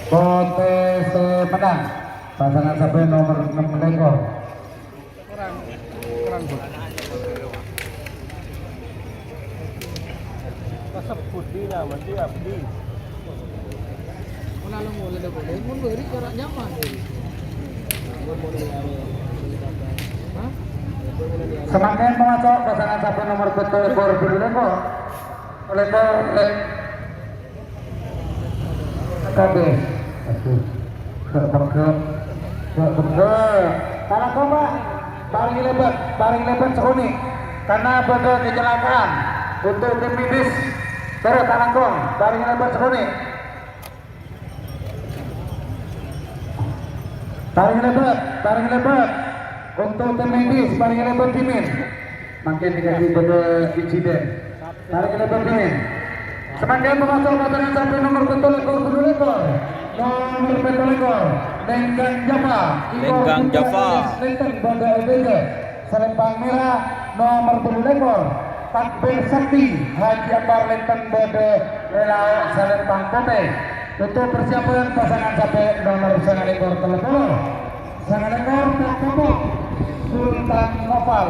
Kontes menang pasangan sampai nomor 6 ekor. Kurang sebut dia mesti abdi. Menalung mulai dah boleh, mun beri jarak nyaman. Semakin mengacau pasangan sampai nomor 7 ekor berlekor. Oleh kabeh. Para kompak paling lebat sehuni karena pada kecelakaan untuk tim medis terus Talangkong paling lebat sehuni paling lebat untuk tim medis paling lebat timin makin dikasih pada insiden paling lebat timin. Semakin mengasal pasangan sampai nomor betul ekor kedua ekor. Nomor betul ekor Lenggang Java. Lenggang Java. Lenggang Banda LBG. Selempang merah nomor 7 ekor. Takbir Sakti Haji Akbar Lenggang Banda Relao Selempang Putih. Untuk persiapan pasangan sampai nomor 9 ekor telepon. 9 ekor Takbir Sultan Noval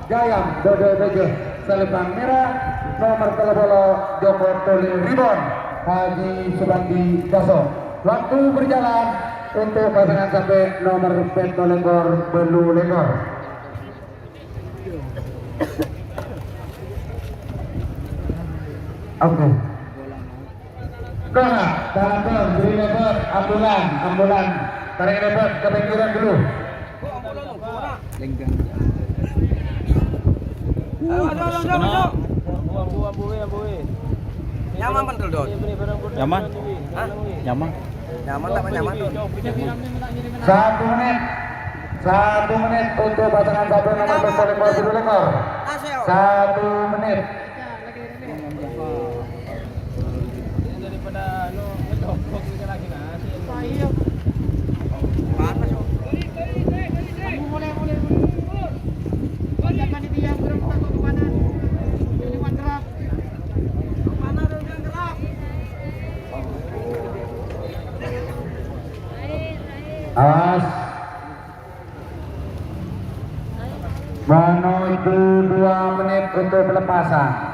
Gayam Dodo Dojo Selempang merah nomor telepon Joko Toli Ribon Haji Subandi Daso. Waktu berjalan untuk pasangan sampai nomor betul ekor Belu Lekor. Oke. Kona, tahan beri lebar, ambulan, tarik lebar ke pinggiran dulu. Nyaman betul dong. Nyaman? Hah? Nyaman. Nyaman tak nyaman? 1 menit untuk pasangan satu nomor betul ekor Belu Lekor. 1 menit. Awas menuju 2 menit untuk pelepasan.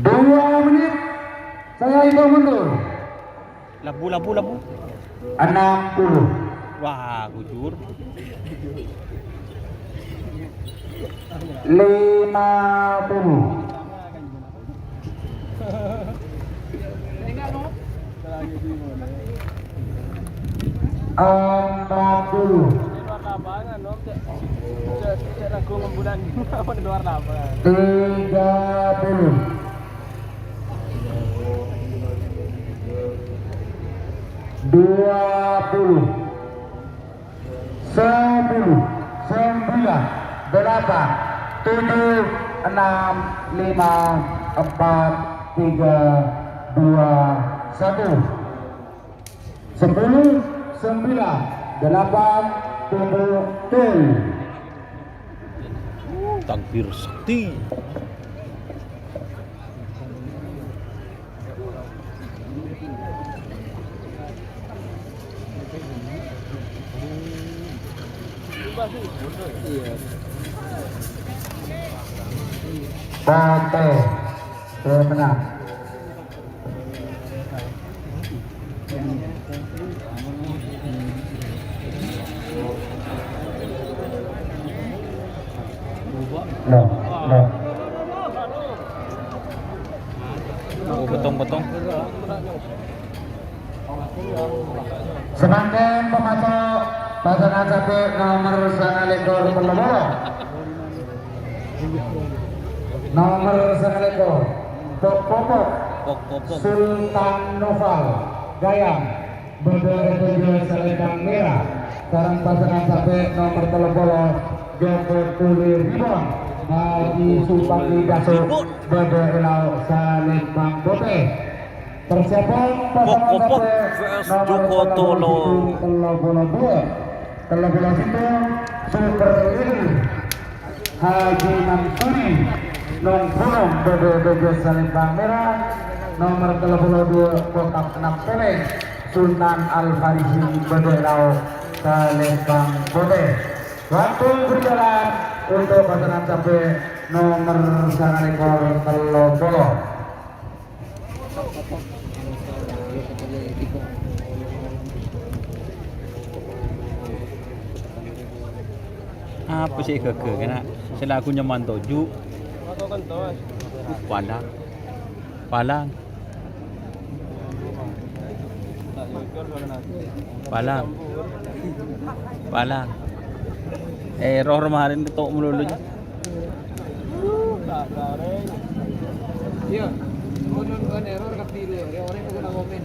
Dua menit saya hitung mundur. Labu. 60. Wah, gujur. 50. 40. 30. 20. 10. 8 7 6 5 4 3 2 1 10 9 8 7 Takbir sakti. Pote menang. No. Oh, potong-potong. Semakin pemasok pasangan sapi nomor 9 Telobolo. Nomor 9 Pokok Pok. Sultan Noval Gayam Berdiri Selendang Merah. Sekarang pasangan sapi nomor Telobolo Joko Tulir Ribon Haji Supandi Daso Berdiri Selendang Bote. Persiapan pasangan Pok sapi Joko Tolo. Telobolo 2 Telobolo 1 Super Lili Haji Mansuri Nongkrong Berdiri Selendang Merah. Nomor 32 kotak 6 Peleng Sultan Al-Farisi Bederau Selendang Bote. Waktu berjalan untuk pasangan sapi nomor 9 Telobolo. Apa sih keke kena selaku nyaman toju. Palang. Error kemarin ketok melulu. Iya. Kon error ketiru, orang itu kena komen.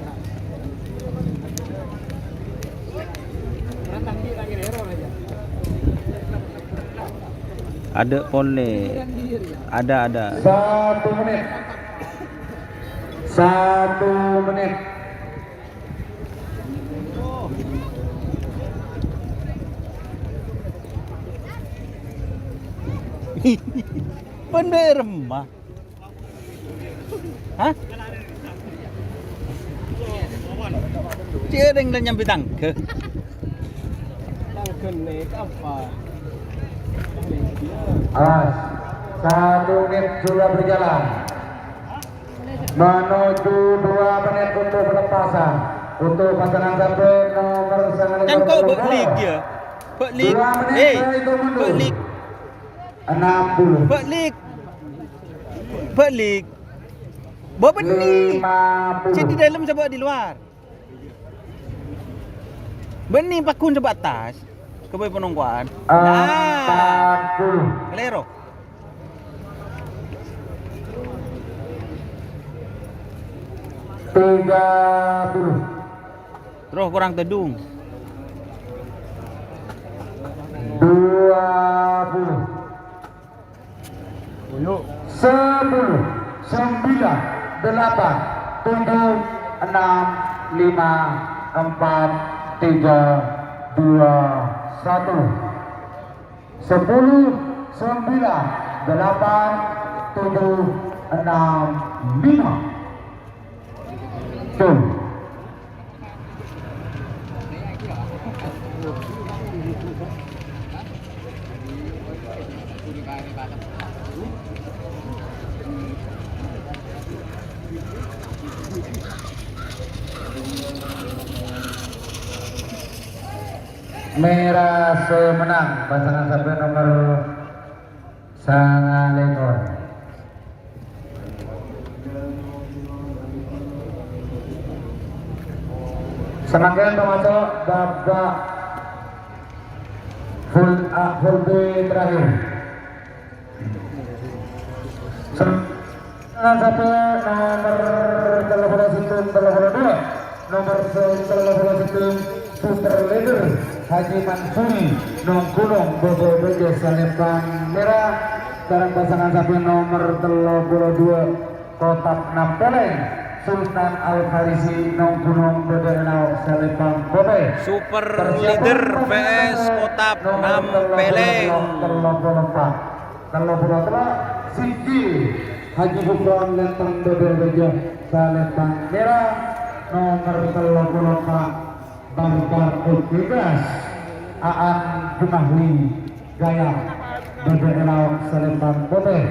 Nanti lagi error aja. Ada pole. Ada. 1 menit. 1 menit. Bener mah. Hah? Dia ada yang nyampe tangke. Awas, 1 menit sudah berjalan. Menuju 2 menit untuk pelepasan. Untuk pasangan sapi nomor 9 Yang kau berlik dia. Berlik. 2 menit itu mundur. Berlik. 60 Berlik. Bawa benih. 50 Jadi dalam sebab di luar. Benih pakun sebab atas. Kebai penungguan. 40 Kelero. Terus kurang tedung. 20 10 9 8 7 6 5 4 3 2 1 10 9 8 7 6 5 4 3 2 1 Merah semenang pasangan sapi nomor 9. Semakin termasuk babak full B terakhir. Pasangan sapi nomor 2 nomor 11 Super Leader Haji Mansuri Nongkulong Bobo Bejo Salembang merah sekarang pasangan sapi nomor 32 kotak 6 peleng Sultan Al-Farisi Nong Gunung Bedenau Selipang Kobe Super Leader vs Kotab 6 Peleng. Kalau Siki Haji Bukron Lenteng Bebejo Selipang merah nomor 34 Bangkar Utbebas Aan Jumahli Gaya Bedenau Selipang Kobe.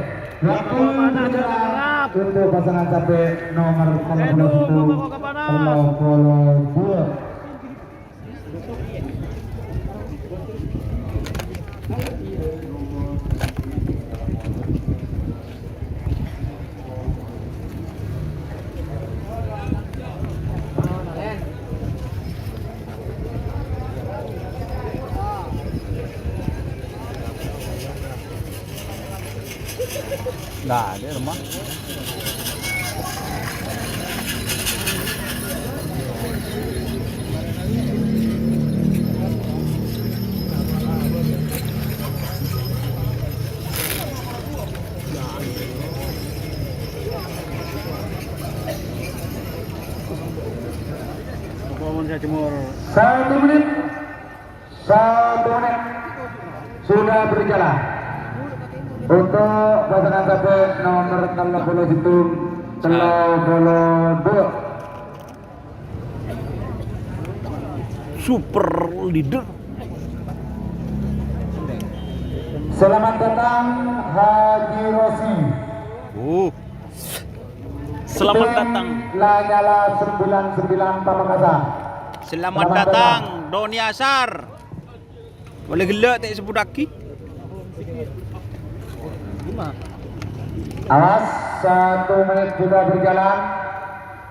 Waktu berjalan untuk pasangan sapi nomor 31 32. Nggak ada rumah. Satu menit sudah berjalan untuk pasangan sapi nomor 30 itu 32 Super Leader. Selamat datang Haji Rosi. Selamat datang. Lanyala 99 Pamekasan. Selamat datang Doni Asar. Boleh gelak tak sebut lagi? Awas 1 menit sudah berjalan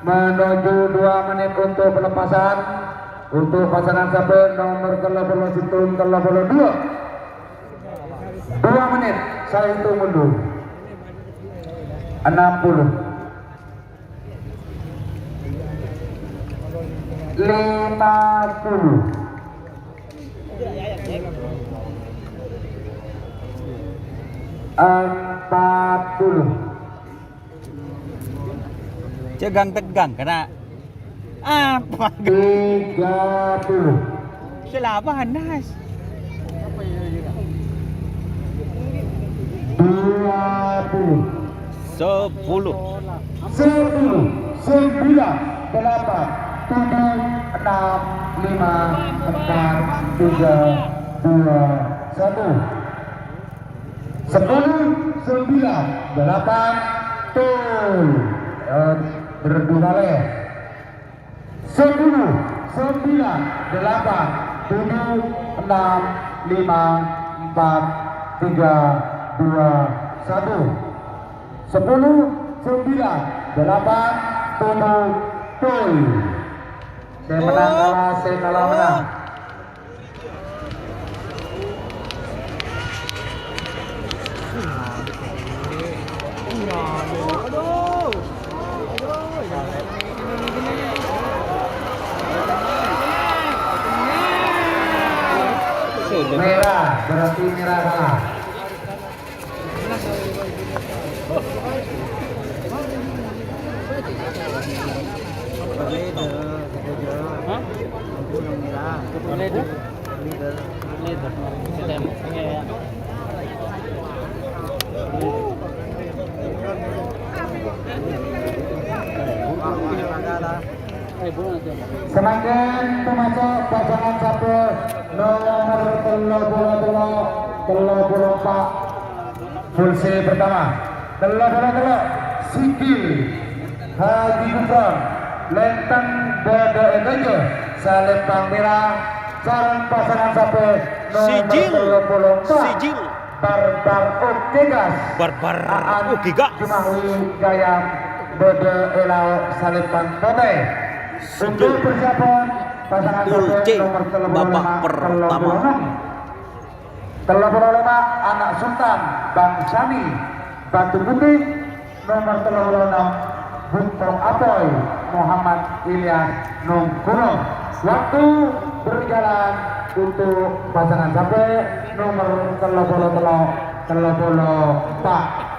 menuju 2 menit untuk pelepasan untuk pasangan sapi nomor 30 Situn 32 2 menit saya hitung mundur 60 50 40 Cegang tegang kena apa? 30 Selapa Hanas. 20 10 10 9 8 7 6 5 4 3 2 1 10 9 8 tuh berdurale 10 9 8 7 6 5 4 3 2 1 10 9 8 7 tuh saya menang kalah saya kalah menang. Merah berarti merah kalah. Semakin termasuk pasangan satu nomor 34 Pulsi pertama 33 Siki Haji Gufron Lenteng Bodo Etejo Selipang Merah Sarang pasangan satu nomor 34 Sijil Barbar Ukigas Barbar Ukigas Jumahwi Gayam Bodo Elau Selipang Kobe. Untuk persiapan pasangan Dulce nomor babak pertama 35 anak Sultan Bang Sani Batu Putih nomor 36 Buntong Apoy Muhammad Ilyas Nongkuno. Waktu berjalan untuk pasangan sampai nomor 33 34.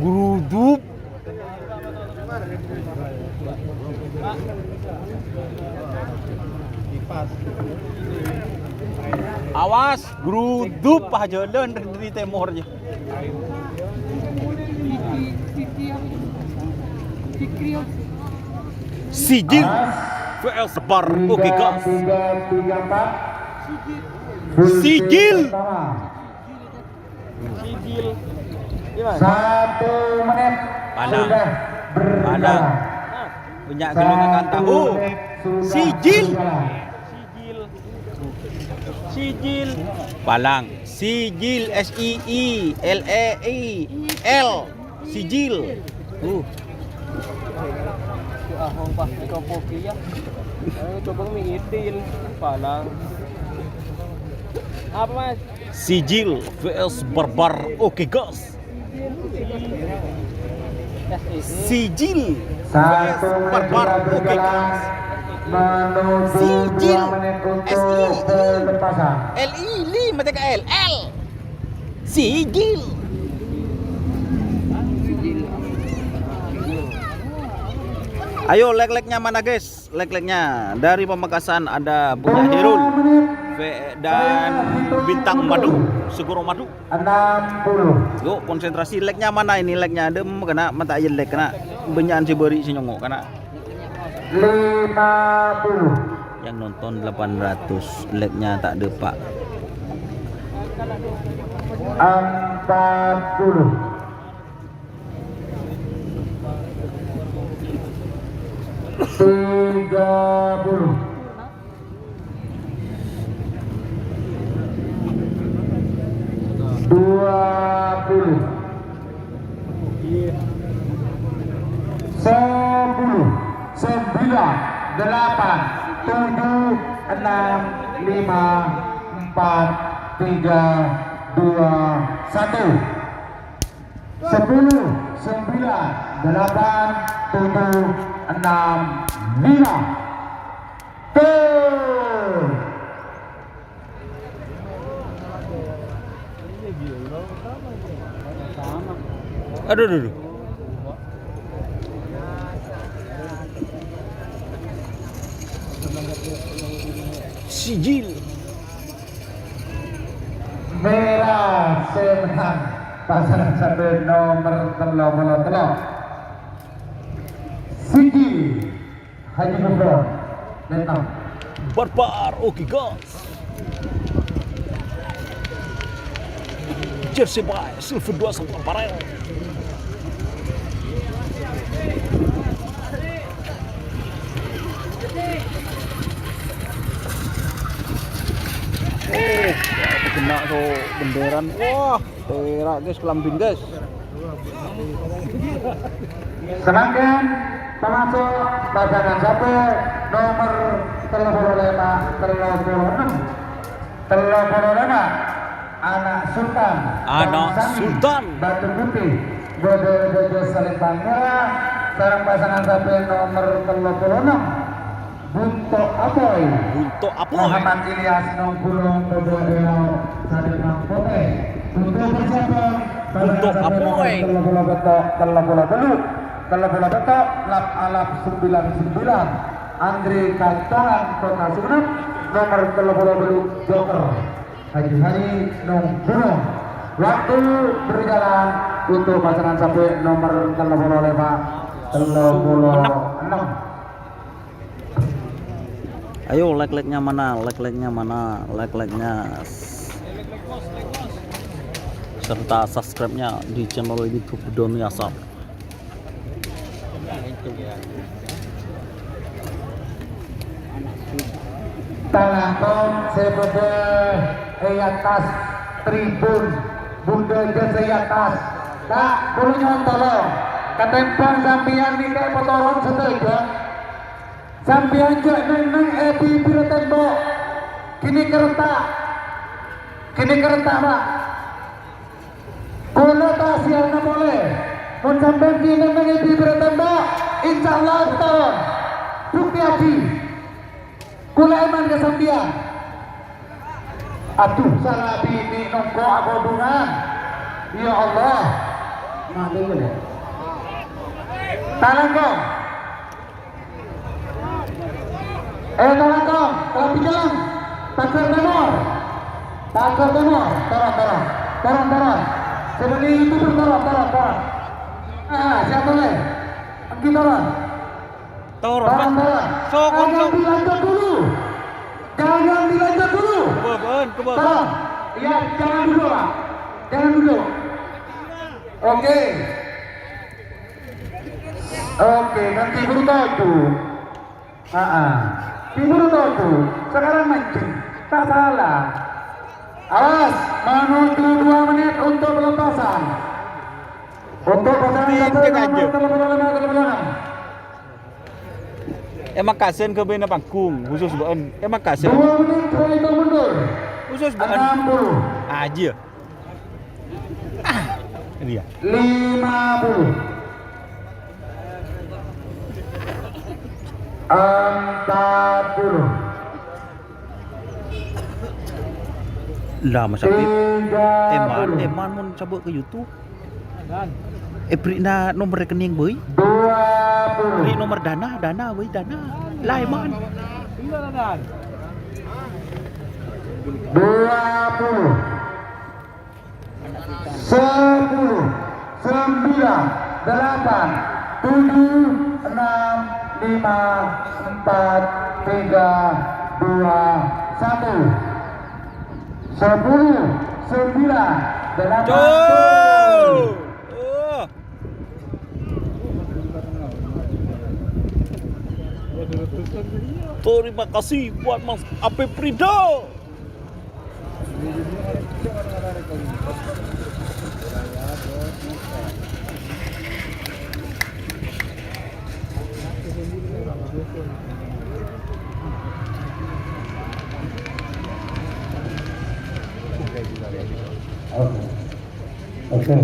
Grudup. Awas, grudup Pak jalan dari timur aja. Sijil VS Bar oke gas. 3, 3, 4. Sijil. Sijil. 1 menit Padang. sudah berjalan. Padang. Punya gelungan tahu. Sijil. Sijil. Palang. Sijil SIILEIL. Sijil. Ahong pa, ikaw po kiya. Ay, coba mengitil. Palang. Apa mas? Sijil VS Barbar oke gas. Sijil VS 1 menit Barbar sudah oke berjalan gas. menuju Sijil 2 menit untuk SI pelepasan. LI mata ke L. Sijil. Ayo leg-legnya mana guys? Leg-legnya dari Pamekasan ada Bunya Herul dan Bintang Madu, Segoro Madu. 60. Yuk konsentrasi legnya mana ini legnya adem kena mata aja leg kena benyaan si beri si nyongok kena 50. yang nonton 800 legnya tak ada pak 40. 30. 20. 10. 9. 8. 7. 6. 5. 4. 3. 2. 1. 10. 9. 8. 7. 6. 5. Tuh. aduh. Sijil Merah semenang pasangan satu nomor 33 Sijil Haji Gufron Vietnam. Barbar oke gas. Jersey by Silver 2 Parel. Kena so benderan. Wah, perak guys, kelambing guys. Sedangkan termasuk pasangan satu nomor 35 anak Sultan Batu Putih Bodo Selipang Merah. Sekarang pasangan satu nomor 36 Bunto Apoy Muhammad Ilyas Nongkulung Bodo Selipang Putih. Untuk persiapan Bunto Apoy Telah betok lap alap 99 Andri Kantongan Kota Sumenep nomor 30 Joker Haji Hari Nung Gunung. Waktu berjalan untuk pasangan sampai nomor 36. Ayo like-like-nya mana? Serta subscribe-nya di channel YouTube Doni Asap. Talangkong sebebe atas tribun bunda jasa atas tak boleh nyontolong katempang sampian ni kayak potoron setelah sampian juga neng ebi bila tembok kini kereta pak Kula siang na boleh. Mun sampean kini mengisi bertembak, insyaallah tahun. Bukti hati. Kula iman kesambian. Aduh, salah bini nongko abodungan. Ya Allah. Mati boleh. Talangkong. Talangkong, kalau jalan. Takar Timur. Torong. Sebagai itu bertorong. Siapa boleh? Pergi torong. Torong. Sokon. Jangan dilanjut dulu. Kebon. Torong. Iya, jangan dulu lah. Jangan dulu. Oke, nanti buru tahu. Buru tahu. Sekarang mancing. Tak salah. Awas, menuju 2 menit untuk pelepasan. Untuk pasangan Makasen ke bena panggung khusus beun. Makasen. 2 menit itu mundur. Khusus beun. 60. Aja. Dia. 50. 40. Lah masa Eman mun cabut ke YouTube. Beri na nomor rekening boy. 20. Beri nomor dana boy, dana. Lah Eman. 20. 10. 9. 8. 7. 6. 5. 4. 3. 2. 1. 10, 9, 8. Terima kasih buat Mas Ape Prido. Oke.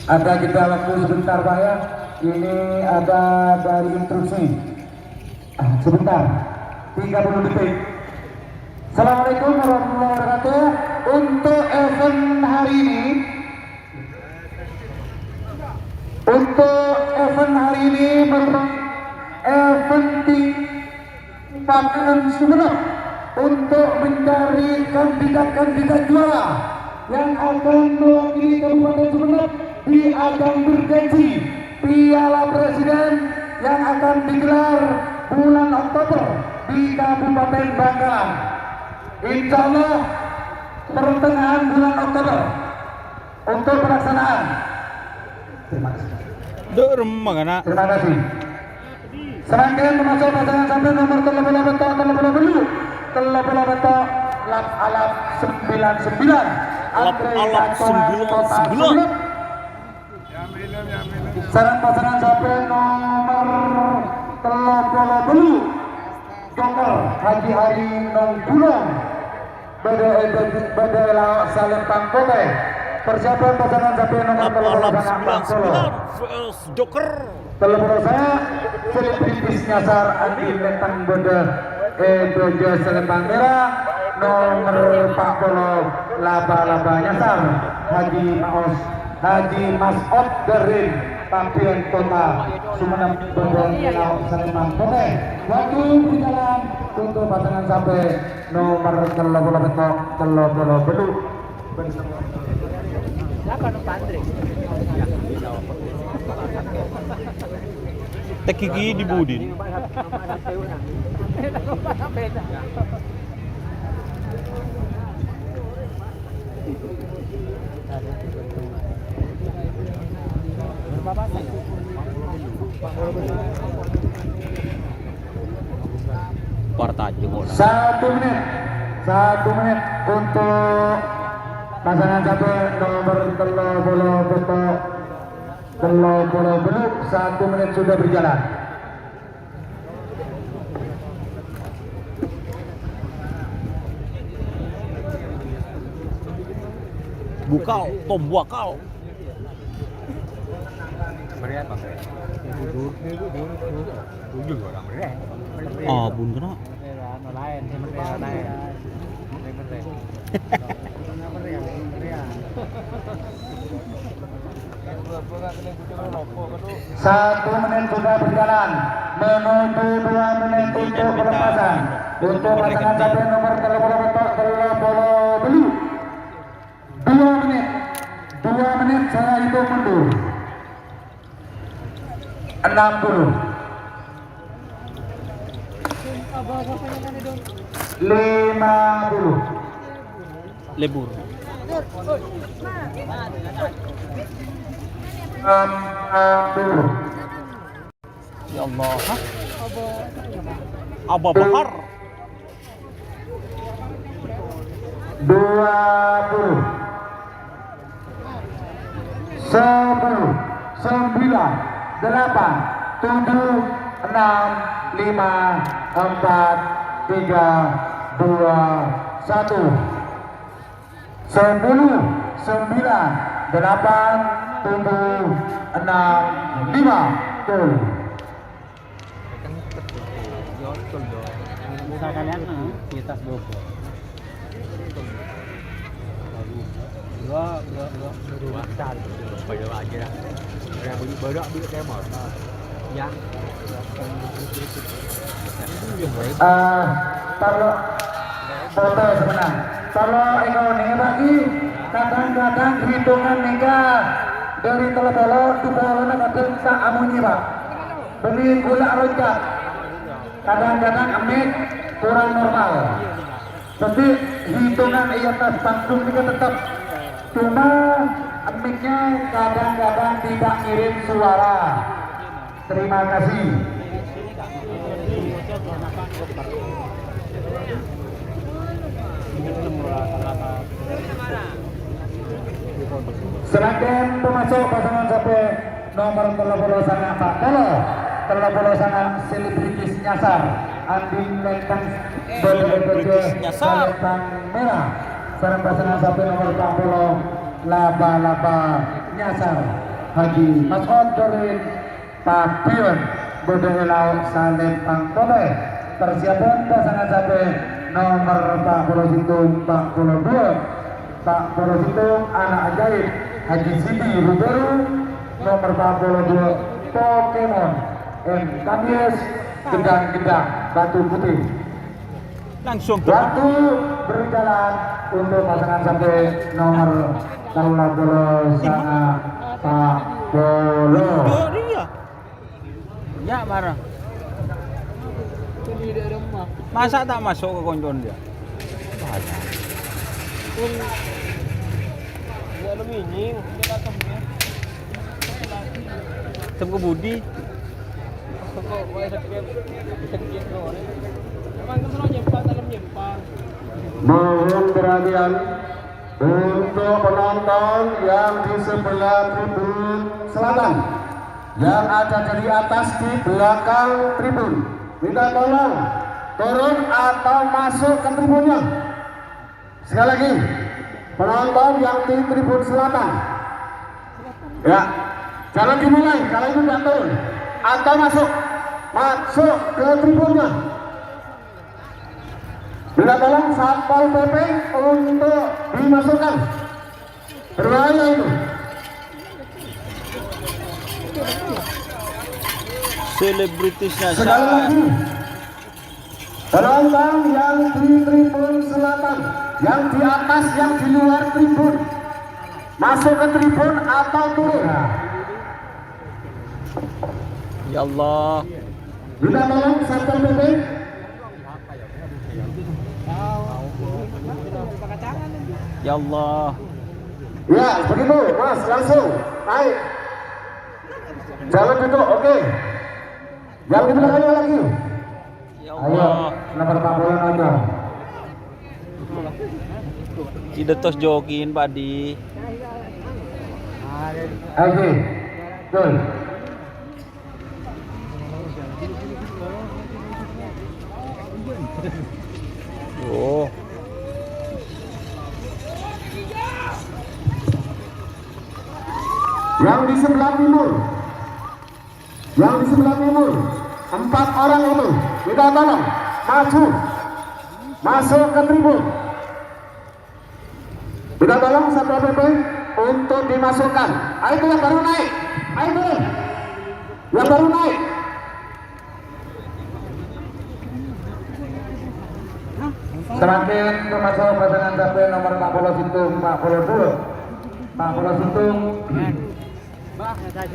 Ada kita waktu sebentar Pak ya. Ini ada dari instruksi. Sebentar. 30 detik. Assalamualaikum warahmatullahi wabarakatuh. Untuk event hari ini, merupakan event di Pangkalan Sumeneb untuk mencari kandidat juara yang akan mewakili Kabupaten Sumeneb di ajang bergengsi Piala Presiden yang akan digelar bulan Oktober di Kabupaten Bangkalan. Insya Allah pertengahan bulan Oktober untuk pelaksanaan. Terima kasih. Terima kasih. Serangkaian termasuk pasangan sampai nomor 30 lap alap 99 alap 99. Sarang pasangan sampai nomor 30 Joker Haji Hari Nongkulong Badai Laok Salempang Kote. Persiapan pasangan sampai nomor 99 Joker. Telepon saya selebritis nyasar Andi Lentang Bode Dojo Selempang Merah nomor 40 laba-laba nyasar Haji Mas'ud Gerin Pampian Kota Sumeneb Bogor Laok Selempang Kote. Waktu berjalan untuk pasangan sampai nomor 30 belum. Tek gigi di Budin. Partai bola. 1 menit untuk pasangan satu nomor 30 belum. 1 menit sudah berjalan. Bukau, Tom Buakau. Oh, bun kena. Satu menit sudah berjalan menuju 2 menit untuk pelepasan untuk pasangan captain nomor 30 beli 2 menit saya hitung mundur 60 50 Lebur. 60 Ya Allah. Hah? Aba Bahar. 20 10 9 8 7 6 5 4 3 2 1 10 9 8 7 6 5 tuh. Kalian di atas 20. Dua cari. Pada aja dah. Yang bunyi badak bila kemar. Ya. Kalau foto sebenarnya kalau ekonomi bagi kadang-kadang hitungan nikah dari telepon tu bolanya kadang tak amunyi pak beli gula loncat kadang-kadang amik kurang normal tapi hitungan ia atas langsung juga tetap cuma amiknya kadang-kadang tidak kirim suara. Terima kasih. Serangkaian pemasok pasangan sampai nomor 30 sana Pak Polo 30 sana selebritis nyasar Andin Lentang Lentang merah sarang pasangan sampai nomor 40 laba-laba nyasar Haji Mas'ud Dorin Papion Bodohelau Salentang Kobe persiapan pasangan sampai nomor 40 itu 42 Pak Porositung anak ajaib Haji Sidi Ruberu nomor 42 Pokemon M. Kabies Gedang-gedang Batu Putih Langsung waktu berjalan untuk pasangan sampai nomor 30 sana Pak Bolo ya marah masa tak masuk ke konjon dia Tem ke Budi. Mohon perhatian untuk penonton yang di sebelah tribun selatan yang ada di atas di belakang tribun. Minta tolong turun atau masuk ke tribunnya. Sekali lagi, penonton yang di tribun selatan, ya, jangan dimulai kalau itu tidak turun atau masuk ke tribunnya. Bila tolong Satpol PP untuk dimasukkan, berbahaya itu. Selebritisnya Sekali lagi, penonton yang di tribun selatan, yang di atas, yang di luar tribun, masuk ke tribun atau turun. Ya Allah. Minta tolong Satpol PP. Ya Allah. Ya, begitu, Mas, langsung naik. Jangan duduk, oke. Jangan di belakangnya lagi. Ya Ayo, Allah. nomor 40 aja. Tidak tos jokin padi. Oke, betul. Oh. Yang di sebelah timur. Yang di sebelah timur. 4 orang itu kita tolong maju. Masuk ke tribun. Kita tolong Satpol PP untuk dimasukkan. Ayo yang baru naik. Ayo yang baru naik. Terakhir termasuk pasangan capres nomor 40 Situng 42. 40 Situng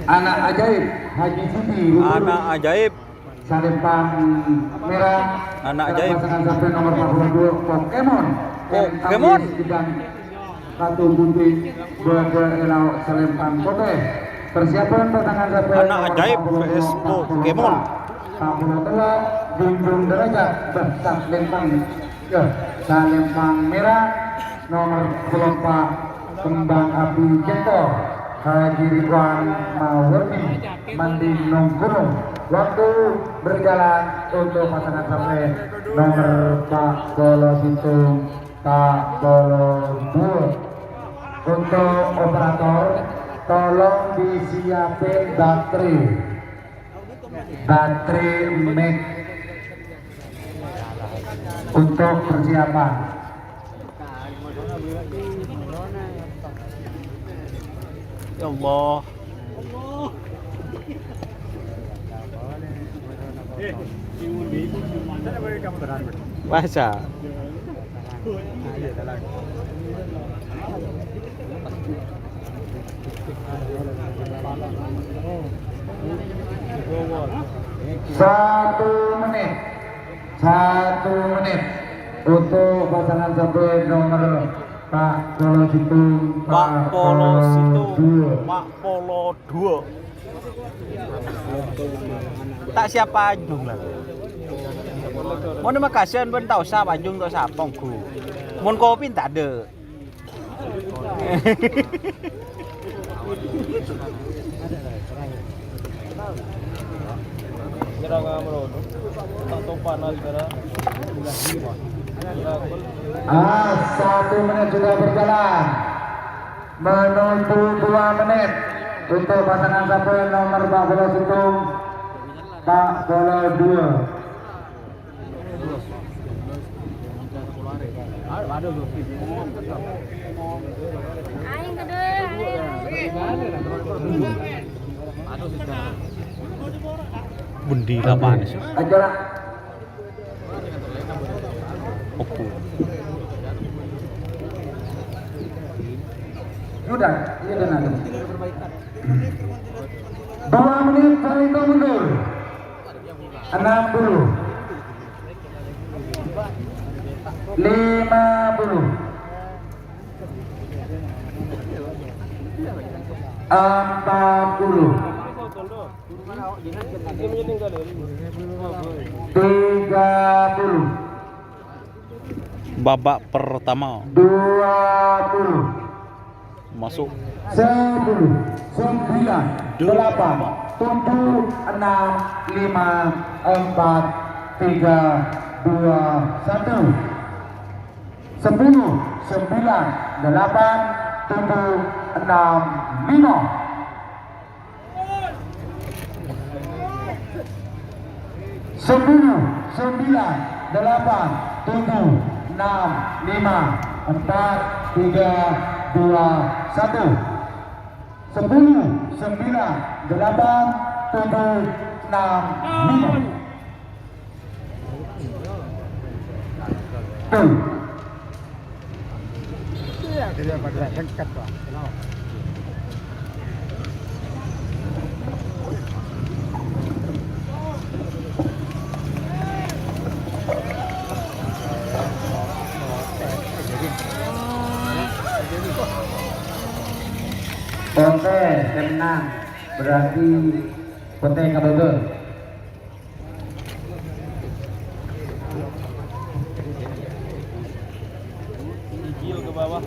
anak ajaib Haji Siti. Anak ajaib. Salempang merah. Anak ajaib. Pasangan capres nomor 42 Pokemon. Pokemon. Dan Katung Putih Bode Elau Salempang Kote. Persiapan pasangan capres Anak ajaib vs Pokemon. Pablo Telok Junjung Derajat Berkat Lempang ya, Salempang merah nomor 24 Kembang Api Jengkol Haji Ridwan Mawardi Mandi Nonggunung. Waktu berjalan untuk pasangan capres nomor 40 Situng 42. Untuk operator tolong disiapin baterai mic untuk persiapan. Ya Allah. Masa? Satu menit untuk pasangan capres nomor Pak Polo Situng Pak Polo Situng Pak Polo 2. Tak siapa Ajung lah. Mau nama kasihan pun tahu siapa Ajung tak siapa ku. Mau kopi tak ada. Satu menit sudah berjalan menuju 2 menit untuk pasangan capres nomor Pak Polo Situng Pak Polo 2. Bundi lapan. Acara Oku. sudah, iya dan ada. 2 menit dari itu mundur. 60 50 40 30 Babak pertama 20 masuk 10 9 8 7 6 5 4 3 2 1 10 9 8 7 6 5 4 3 2 1 Oke, tenang. Berarti Pote Kabel. ke bawah.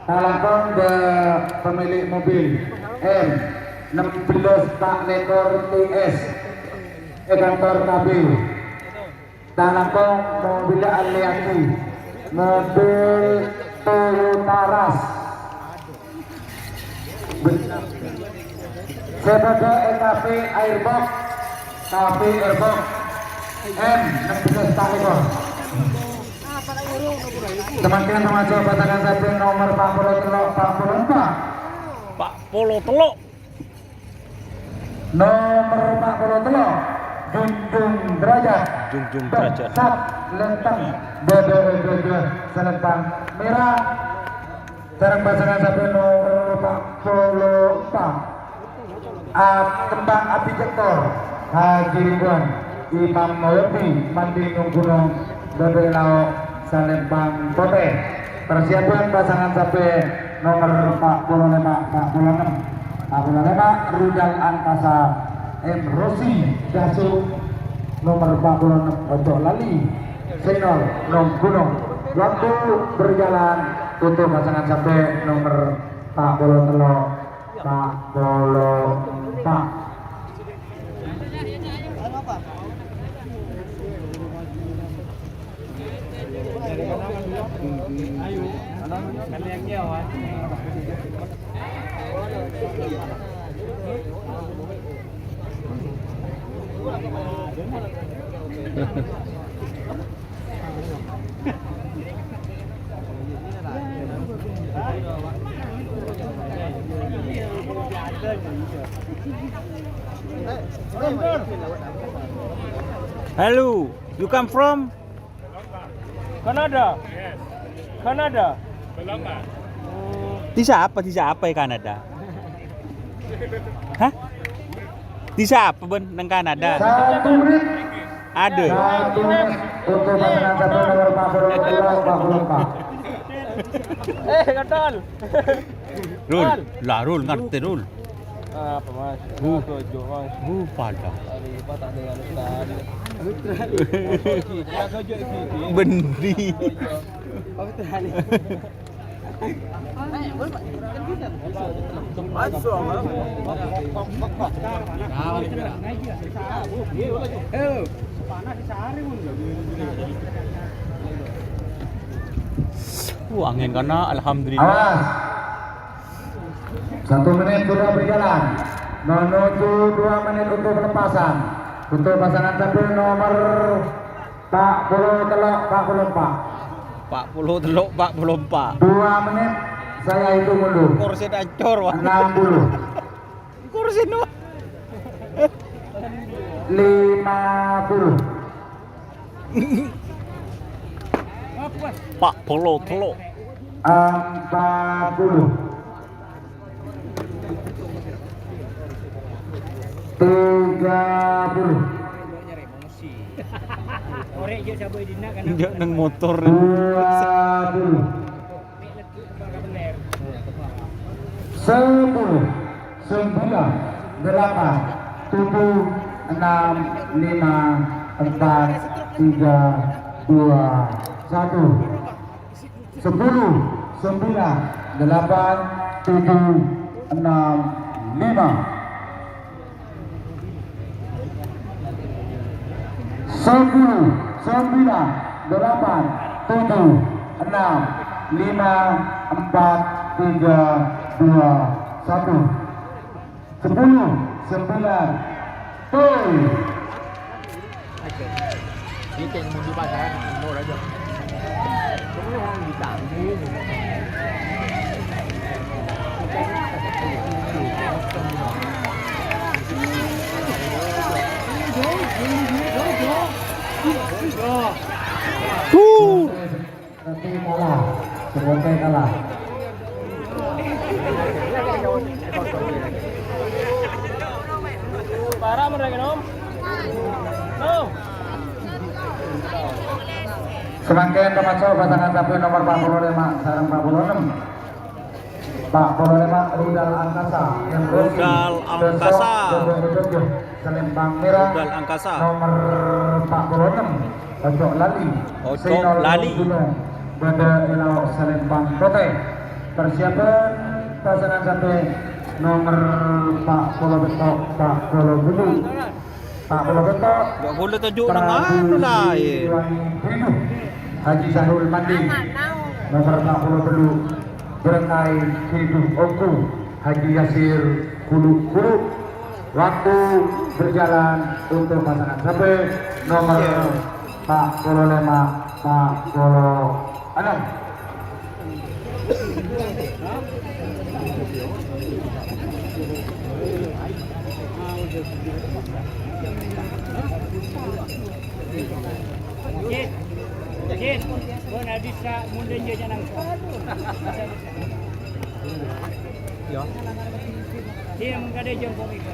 Telepon ke pemilik mobil M16 Pak Lekor TS kantor KB. Telepon mobil Aliansi, mobil Toyota Ras sebagai EKP Airbox, KB Airbox M16 Pak Lekor. Semakin maju pasangan sapi nomor 44 Pak Polo Telok. nomor 43 Junjung Derajat Sat Lentang Dede Selentang Merah. Sarang pasangan sapi nomor 44 Kembang Api Jektor Haji Ridwan Imam Mawardi Mandinung Gunung Dede Laok Salembang Pote. Persiapan pasangan sapi nomor 46 Rudal Angkasa M. Rosi Dasuk nomor 46 Ojo Lali Senol Nom Gunung. Waktu berjalan untuk pasangan sapi nomor 43 Hello, you come from Kanada. Kanada. Di siapa ya Kanada? Hah? Di siapa ben nang Kanada? 1 menit. Ada. 1 menit untuk pasangan sapi nomor 44. Gatal. Rul, lah Rul ngerti Rul. Apa Mas? Tujuh Mas. Pada. Apa tak dengan Ustaz? Bendi. Angin karena alhamdulillah. Awas. 1 menit sudah berjalan menuju 2 menit untuk pelepasan untuk pasangan sapi nomor 44. 2 menit saya hitung mundur. Kursi dacor wah. 60 Kursi nu. 50 Pak Polo Telok. 40 30 Dia nang motor. 20 10 9 8 7 6 5 4 3 2 1 10 9 8 7 6 5 10 9 8 7 6 5 4 3 2 1 10 9 tuh. Tapi kalah, semuanya kalah. Parah mereka nom. No. Semangkin termasuk pasangan sapi nomor 45 sarang 46. 45 Rudal Angkasa yang Rudal Angkasa. Selembang merah Rudal Angkasa. nomor 46 Ojok Lali Ojok Lali. Bada Elau Selembang Putih. Persiapan pasangan sampai nomor 40 betok 40 bulu 40 betok Gak boleh tunjuk dengan anu lain. Haji Sahrul Mandi nomor 40 bulu Berenai Hidup Oku Haji Yasir Kulu. Waktu berjalan untuk pasangan sampai nomor 45 46. Jin, kau nak bisa mundur je jangan. Ya. Dia mengkade jempol itu.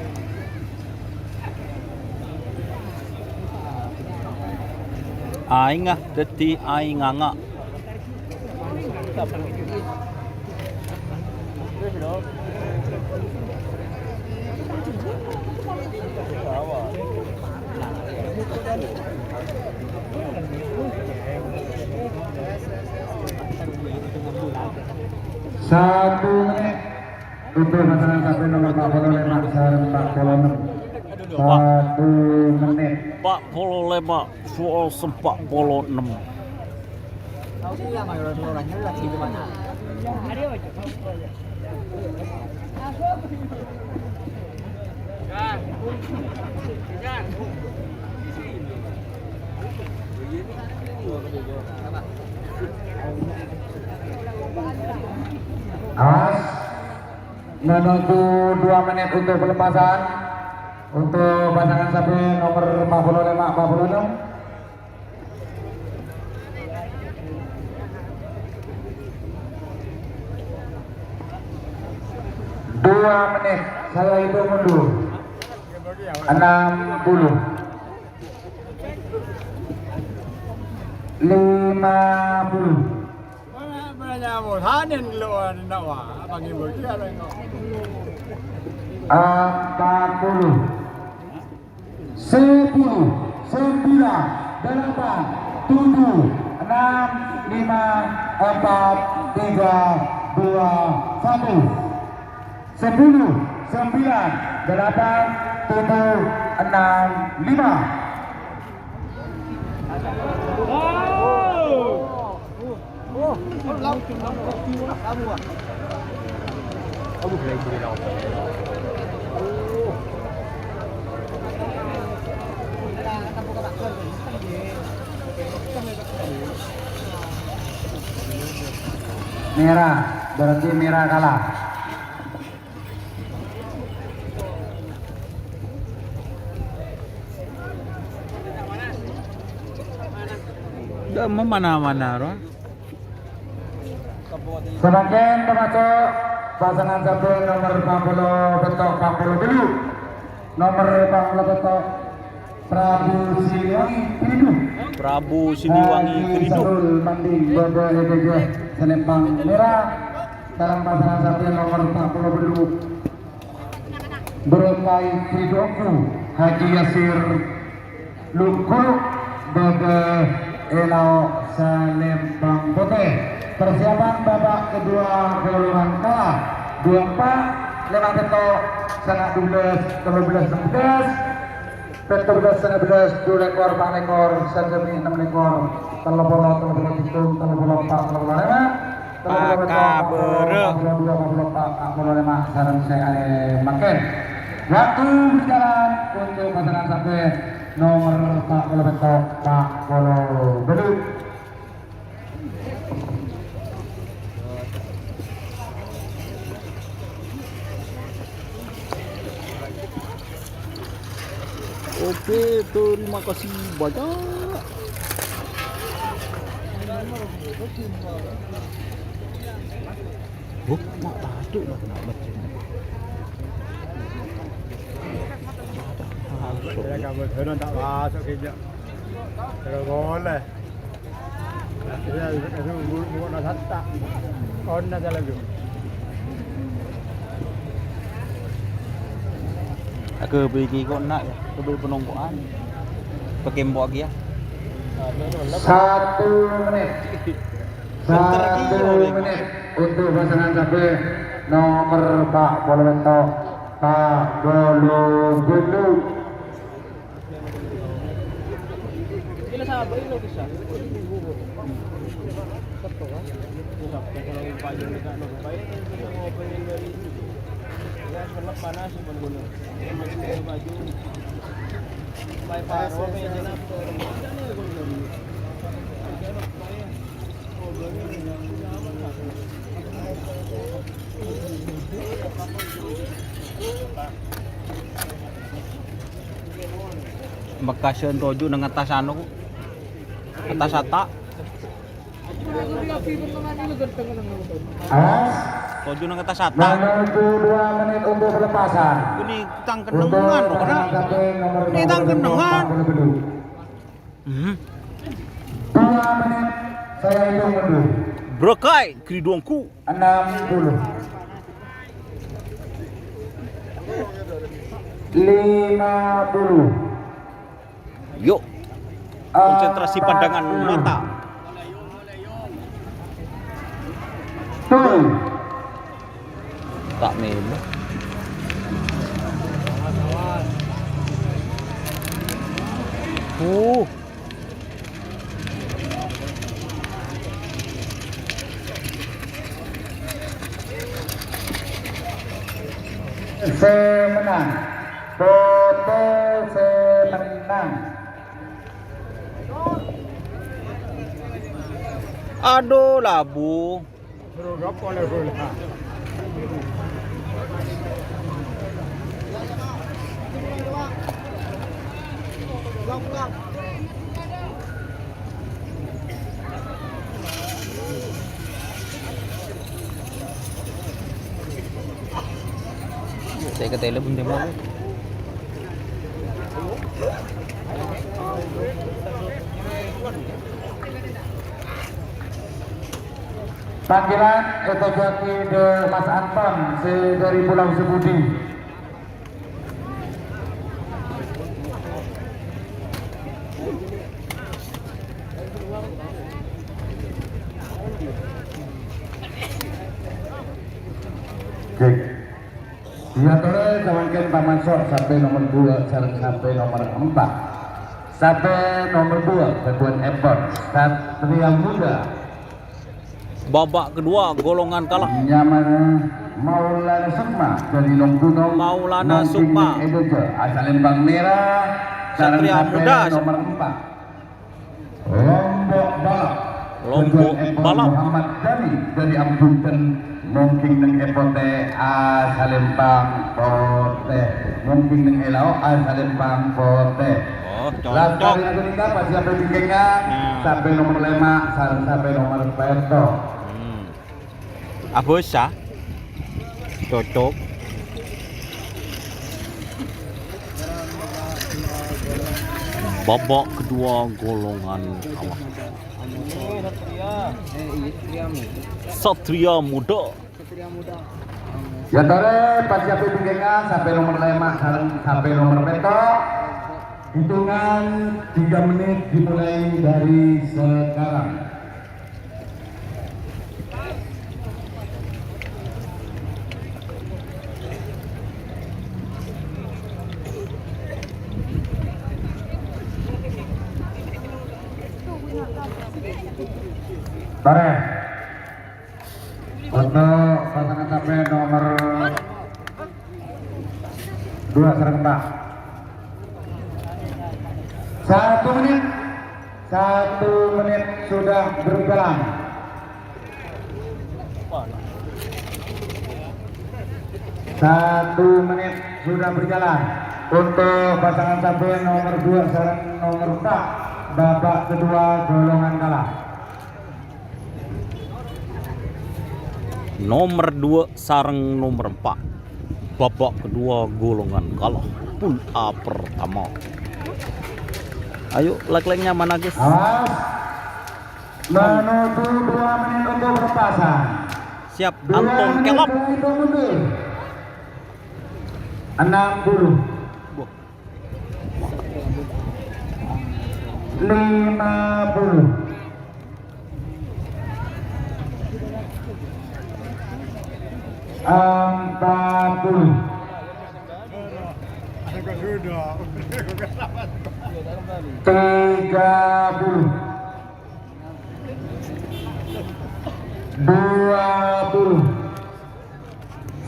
Aing ah deti aing nganga. Satu menit untuk pasangan sampai nomor 45 dan 46. 1 menit. 45 soal 46. Awas menuju 2 menit untuk pelepasan untuk pasangan sapi nomor 45-46. Dua menit saya hitung mundur 60 50 Nyamuk hanin luar nak wah, abang ibu dia lah. 40 10 9 8 7 6 5 4 3 2 1 10 9 8 7 6 5 merah, berarti merah kalah. Udah mau mana-mana roh. Semakin termasuk pasangan satu nomor 40 betok 40 dulu. Nomor 40 betok Prabu Siliwangi hidup. Prabu Siliwangi hidup. Sarul Mandi Bodo EDG Selembang merah dalam pasangan satu nomor 40 dulu. Berokai Kridoku Haji Yasir Lukuru Bodo Elau Selembang Putih. Persiapan babak kedua keluluhan kalah 24 5 betok sangat 12 13 2 ekor 4 ekor 1 6 ekor telur hitung telur 4 telur 5 sarang saya makan waktu berjalan untuk pasangan sampai nomor 40 betok 40 beduk. Oke, terima kasih banyak. Oh, mak tajuk lah nak baca. Saya kamu turun tak masuk kejap. Terus boleh. Saya itu buat nak tak. Kau nak jalan dulu. Ke bagi kok nak ya, ke bagi penungguan. Pakai mbok lagi ya. 1 menit. 1 menit untuk pasangan sapi nomor Pak Bolwento Pak Bolu Gulu. Ini sahabat ini bisa. Panas Bekasian toju dengan atas anu. Atas ata. Awas. Toju dengan atas ata. Menuju 2 menit untuk pelepasan. Ini tang kenengan Untuk kena. pasangan sapi nomor Ini tang kenengan. 2 menit saya hitung mundur. Berkai kridongku. 60 50 Yuk, konsentrasi pandangan mata. Tuh. Tak melo. Semenang. Foto semenang. Aduh labu. Saya ke telepon demo. Panggilan itu joki de Mas Anton dari Pulau Sebudi. Cek. Dia terus kawankan Pak Mansur sampai nomor 2 sampai nomor 4. Sampai nomor 2 Kebuan Epon Satria Muda. Babak kedua golongan kalah. Nyaman Maulana Sukma dari Longgunong. Maulana Sukma. Asal Lembang Merah. Satria Muda nomor 4. Lombok Balap. Lombok Balap. Muhammad Dani dari Ambunten. Mungkin neng epote asal Lembang Pote. Mungkin neng Elau asal Lembang Pote. Oh, Last cocok. kali aku nikah pas sampai bikingan sampai nomor 5 sampai nomor peto. Apa sah? Cocok. Babak kedua golongan kalah. Satria Muda. Ya tore pas sampai bikingan sampai nomor 5 sampai nomor peto. Hitungan 3 menit dimulai dari sekarang. Tore untuk pasangan sampai nomor 2 serang Pak. 1 menit. 1 menit sudah berjalan. Satu menit sudah berjalan untuk pasangan sampai nomor 2 serang nomor 4 babak kedua golongan kalah. Nomor 2 sarang nomor 4. Babak kedua golongan kalah. Pool A pertama. Ayo, like-like-nya mana guys? Awas. Menuju 2 menit untuk berpasan. Siap, 2 Anton menit Kelop. untuk mundur. 60. 50. Empat puluh. 30. 20.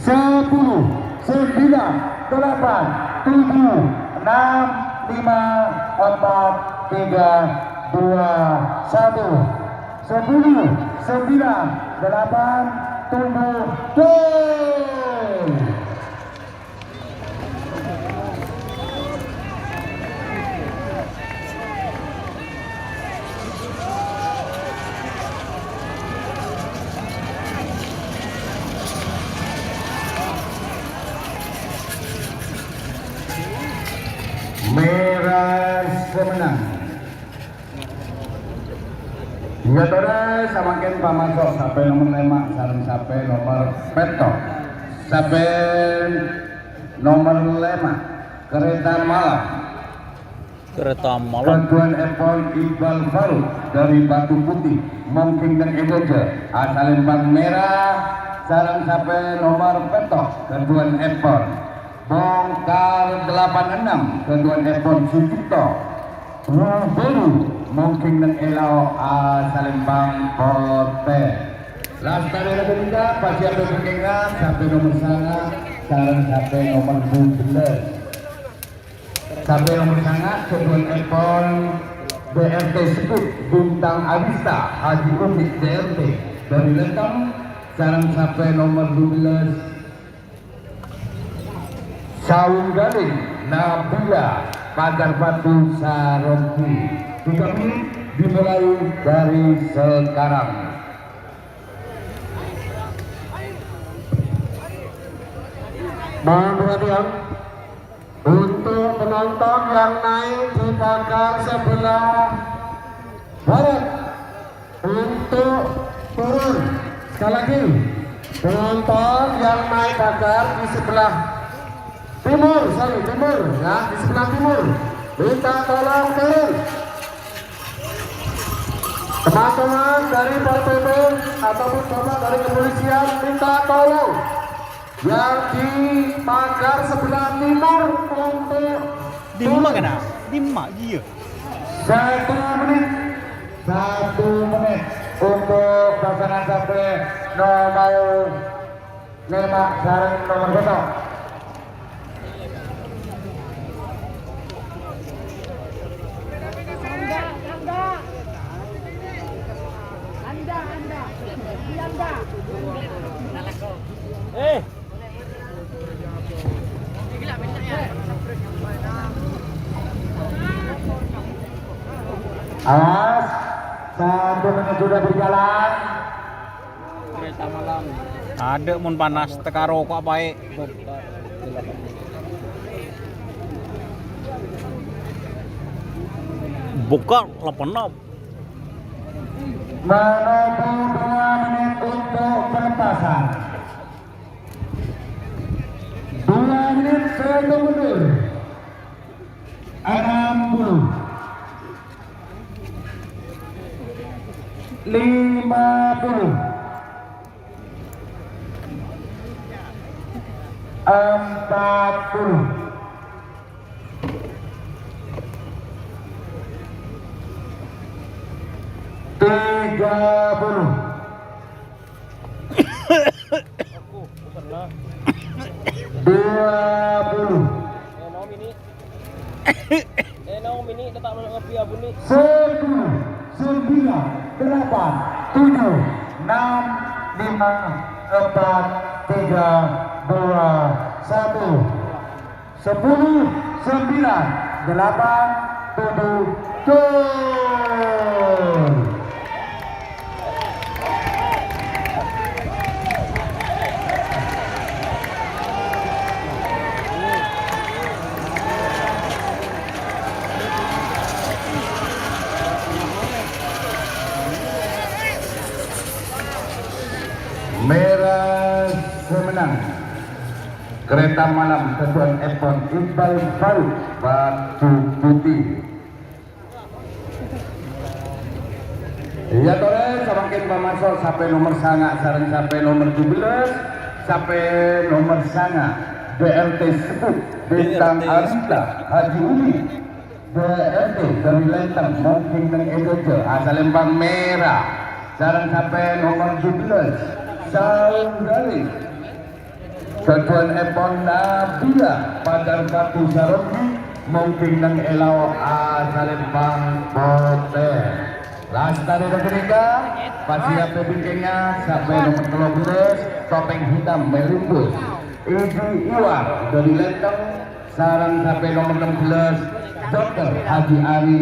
10. 9. 8. 7. 6. 5. 4. 3. 2. 1. 10. 9. 8. 7. Gol. Merah semenang. Ya tore samakin pamasok sampai nomor 5 sareng sampai nomor peto sampai nomor 5 kereta malam. Kereta malam. Bantuan Epon Iqbal Faruk dari Batu Putih Mongking dan Eboja asal Lembang Merah sareng sampai nomor peto bantuan Epon bongkar 86 bantuan Epon Sucipto baru Mongking dan Elau asal Lembang Hotel. Lastari Republika Pasir Republika sampai nomor sana sareng sampai nomor 12 sampai nomor sangat kedua Epon BRT Sekut Buntang Abista Haji Unik DRT dari Letang sarang sampai nomor 12 Saung Galing Nabila Pagar Batu Sarongki. 3 menit dimulai dari sekarang. Mohon perhatian untuk penonton yang naik di pagar sebelah barat untuk turun. Sekali lagi, penonton yang naik pagar di sebelah timur, timur ya, di sebelah timur, minta tolong turun. Teman-teman dari PPP ataupun bapak dari kepolisian minta tolong yang di pagar sebelah timur untuk Dimma kana? Dimma iya. 1 menit. 1 menit untuk pasangan sampai nomor 5 sareng nomor 1. Awas, 1 menit sudah berjalan. Kereta malam. Ada mun panas teka rokok baik. Buka 86. Menuju 2 menit untuk pentasan. 2 menit sebelum mundur. 60. 50. 40. 30. 20. Mini letak ngopi abun ni. 10, 9, 8, 7, 6, 5, 4, 3, 2, 1. 10, 9, 8, 7, gol. Merah semenang. Kereta malam Ketuan Epon Iqbal Faruk Batu Putih. Iya tore semakin pamasok sampai nomor sangat sareng sampai nomor 17 sampai nomor sangat BRT sebut bintang Arista Haji Uli BRT dari Lenteng mungkin dengan Edojo asal Lembang Merah sareng sampai nomor 17 Saudari Ketuan Epon Nabila Padar Batu Saroki mungkin dengan Elau asal Lembang Pote Lastari Regerika pasti apa bingkingnya sampai nomor 13 topeng hitam melipus Ibu Iwar dari Lenteng sarang sampai nomor 16 Dr. Haji Ari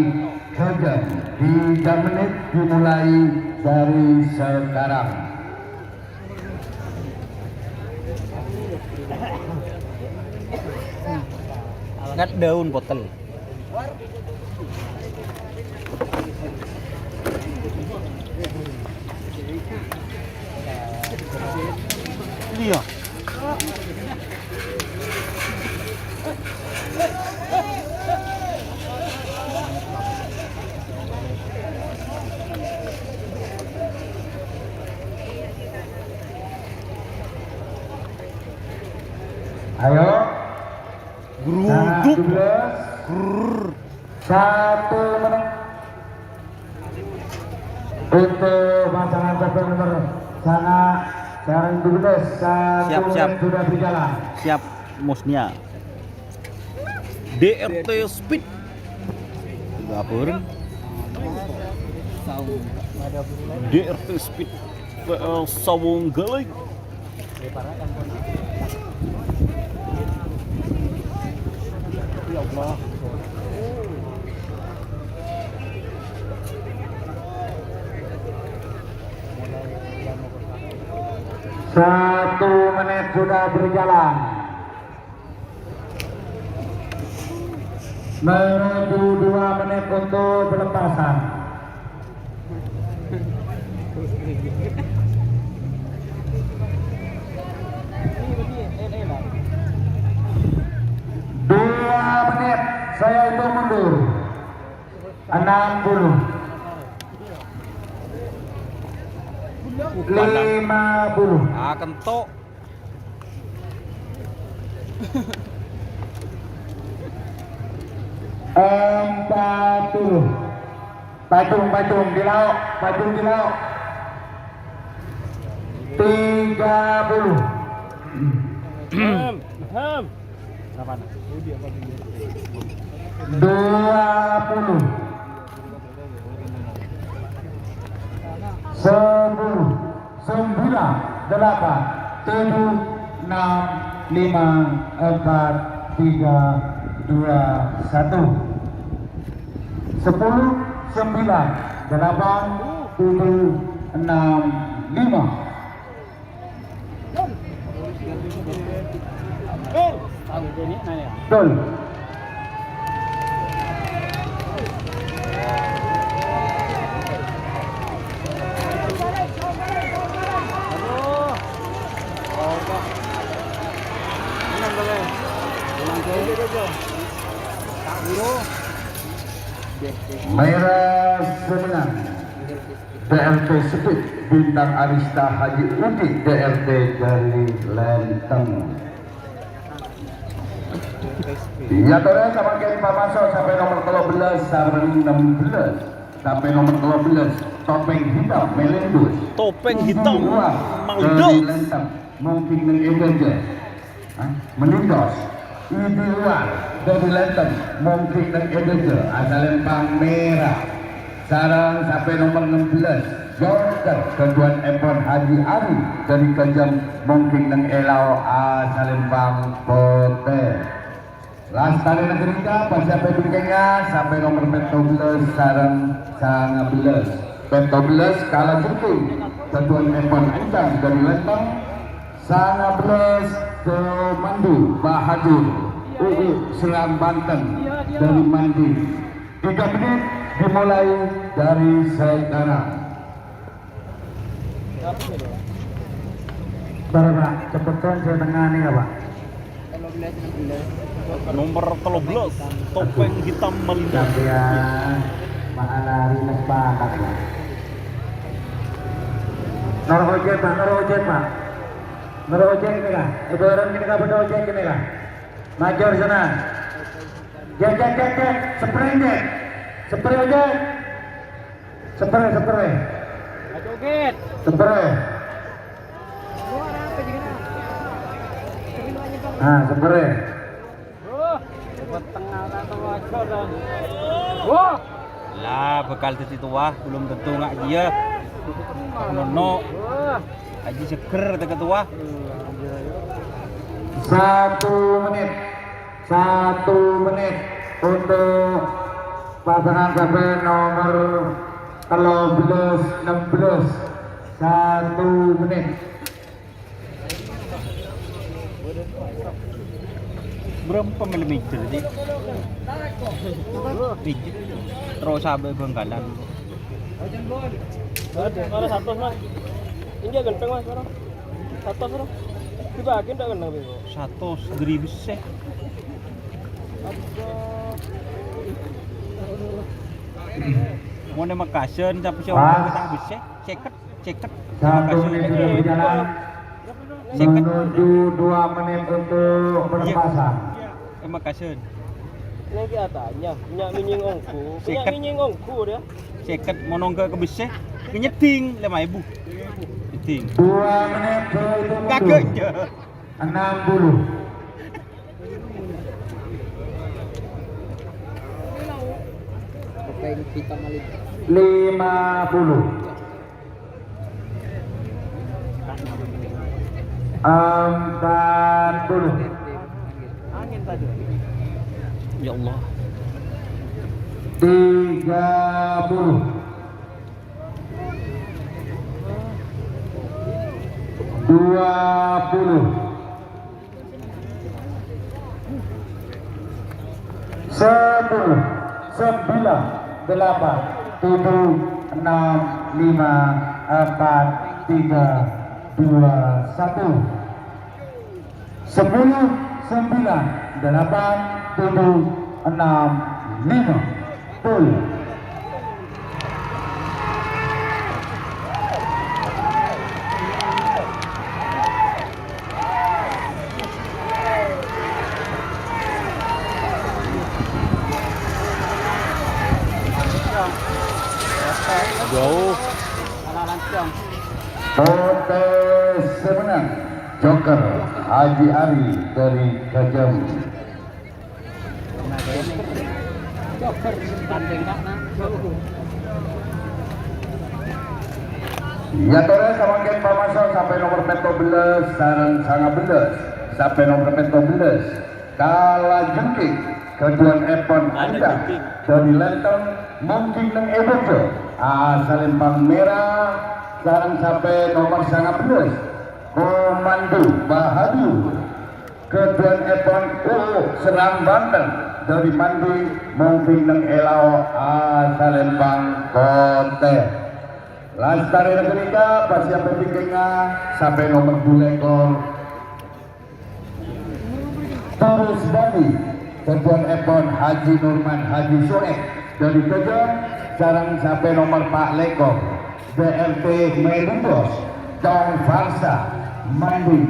Hogan 3 menit dimulai dari sekarang. Angkat daun botol. Iya. Ayo. Geruduk. 1 menit untuk pasangan sampai nomor sangat sekarang 12 Siap, siap. sudah berjalan. Siap musnya. DRT Speed. Gapur. DRT Speed VL Sawung Galeng. Ya Allah. Satu menit sudah berjalan menuju 2 menit untuk pelepasan. Dua menit saya hitung mundur 60 50 Ah kentok. 40 Pacung di lauk 30 20 10 9 8 7 6 5 4 3 2 1 10 9 8 7 6 5 betul. Merah Semenang DRT Speed bintang Arista Haji Udi DRT dari Lenteng. Ya tore sama kayak Pak Masuk sampai nomor 13 sampai 16 sampai nomor 12 topeng hitam Melendus. Topeng hitam dari Maldos. Lenteng mungkin dengan menindos Ibu Iwar dari Lenteng mungkin dengan Edojo asal Lembang Merah sarang sampai nomor 16 Joker Ketuan Epon Haji Ari dari Kejam mungkin dengan Elau asal Lembang Pote. Lastari Negerika pas sampai bingkingnya sampai nomor 14 sarang 19 14 kalah jemput Ketuan Epon Ancang dari Lenteng 19 ke Mandu Bahadur Selang Banten dari Mandi 3 menit dimulai dari sekarang. Pak, cepetan saya tengah nih ya Pak. Nomor 13 topeng hitam Melinda. Ya, mahalari nagbanak lah. Ojek Pak, Nor ojek ini kah? Ibu orang ini kah pada ojek ini kah? Major sana. Cek, spray ojek. Spray. Joget. Spray. Nah, spray. Buat tengah atau aja dan. Wah. Lah bekal titi tua belum tentu nggak dia. Nono. Aji seger teka tua. 1 menit untuk pasangan sampai nomor 16 1 menit. Berapa milimeter sih? Pijit. Terus sampai Bengkalan. Ada satu mas. Ini ganteng mas sekarang. Satu sekarang. Dibagiin tak kena bego. 100.000 sih. Mau nama kasen tapi siapa kita habis sih? Ceket. 1 menit sudah berjalan. Menuju 2 menit untuk berpasang. Emang kasen. Ini katanya punya minying ongku dia. Ceket mau nongke ke bis nyeting 5.000. Nyeting. 2 menit itu Kagak aja. 60. Pakai kita malik. 50. 40. Angin tadi. Ya Allah. 30. 20. 10. 9. 8. 7. 6. 5. 4. 3. 2. 1. 10. 9. 8. 7. 6. 5. Full. Jauh. Kontes semenang Joker Haji Ari dari Kajam. Ya Torres sama Gen Pamasol sampai nomor 14 sarang sangat belas sampai nomor 14 kalah jengking keduan Epon Anda dari Lentong mungkin neng Ebojo Salempang merah sarang sampai nomor sangat belas Komando Bahadur keduan Epon Serang Banten dari Mandi mungkin neng Elao Salempang Kote. Lastari Regerika pasti sampai pikirnya sampai nomor 2 ekor terus dari keduan Epon Haji Nurman Haji Soek dari Kejong sarang sampai nomor 4 lekor BRT Medundos Dong Farsa Mandi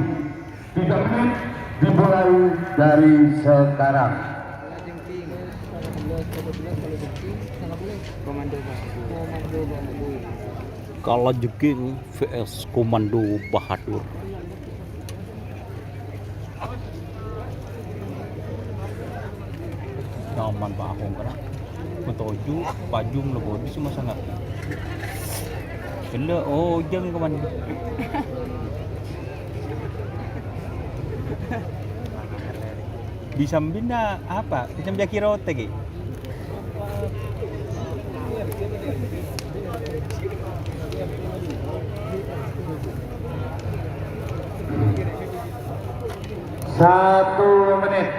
3 menit dimulai dari sekarang. Kalah jengking vs Komando Bahadur. Nyaman Pak Akong kena. Menuju pajung lebih di semua sangat. Kena jeng kemana? Bisa bina apa? Bisa menjaki rote ki. Satu menit.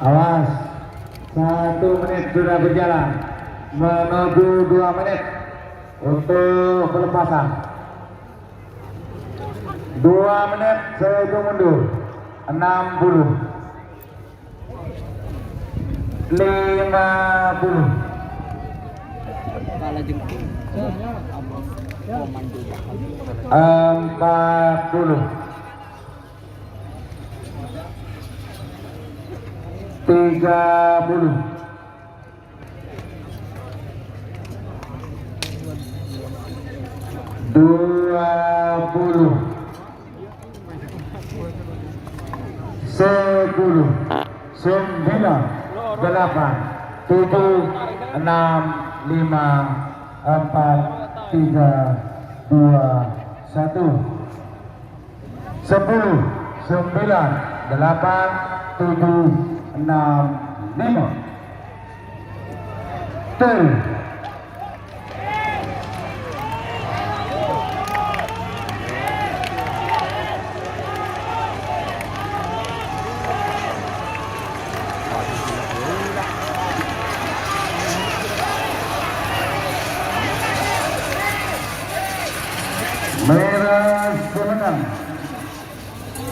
Awas. 1 menit sudah berjalan. Menuju 2 menit untuk pelepasan. 2 menit sehitung mundur. 60. 50. Kepala jengking. 40. 30. 20. 10. 9. 8. 7. 6. 5. 4. 3. 2. 1. 10. 9. 8. 7. 6. 5. Turn. Merah pemenang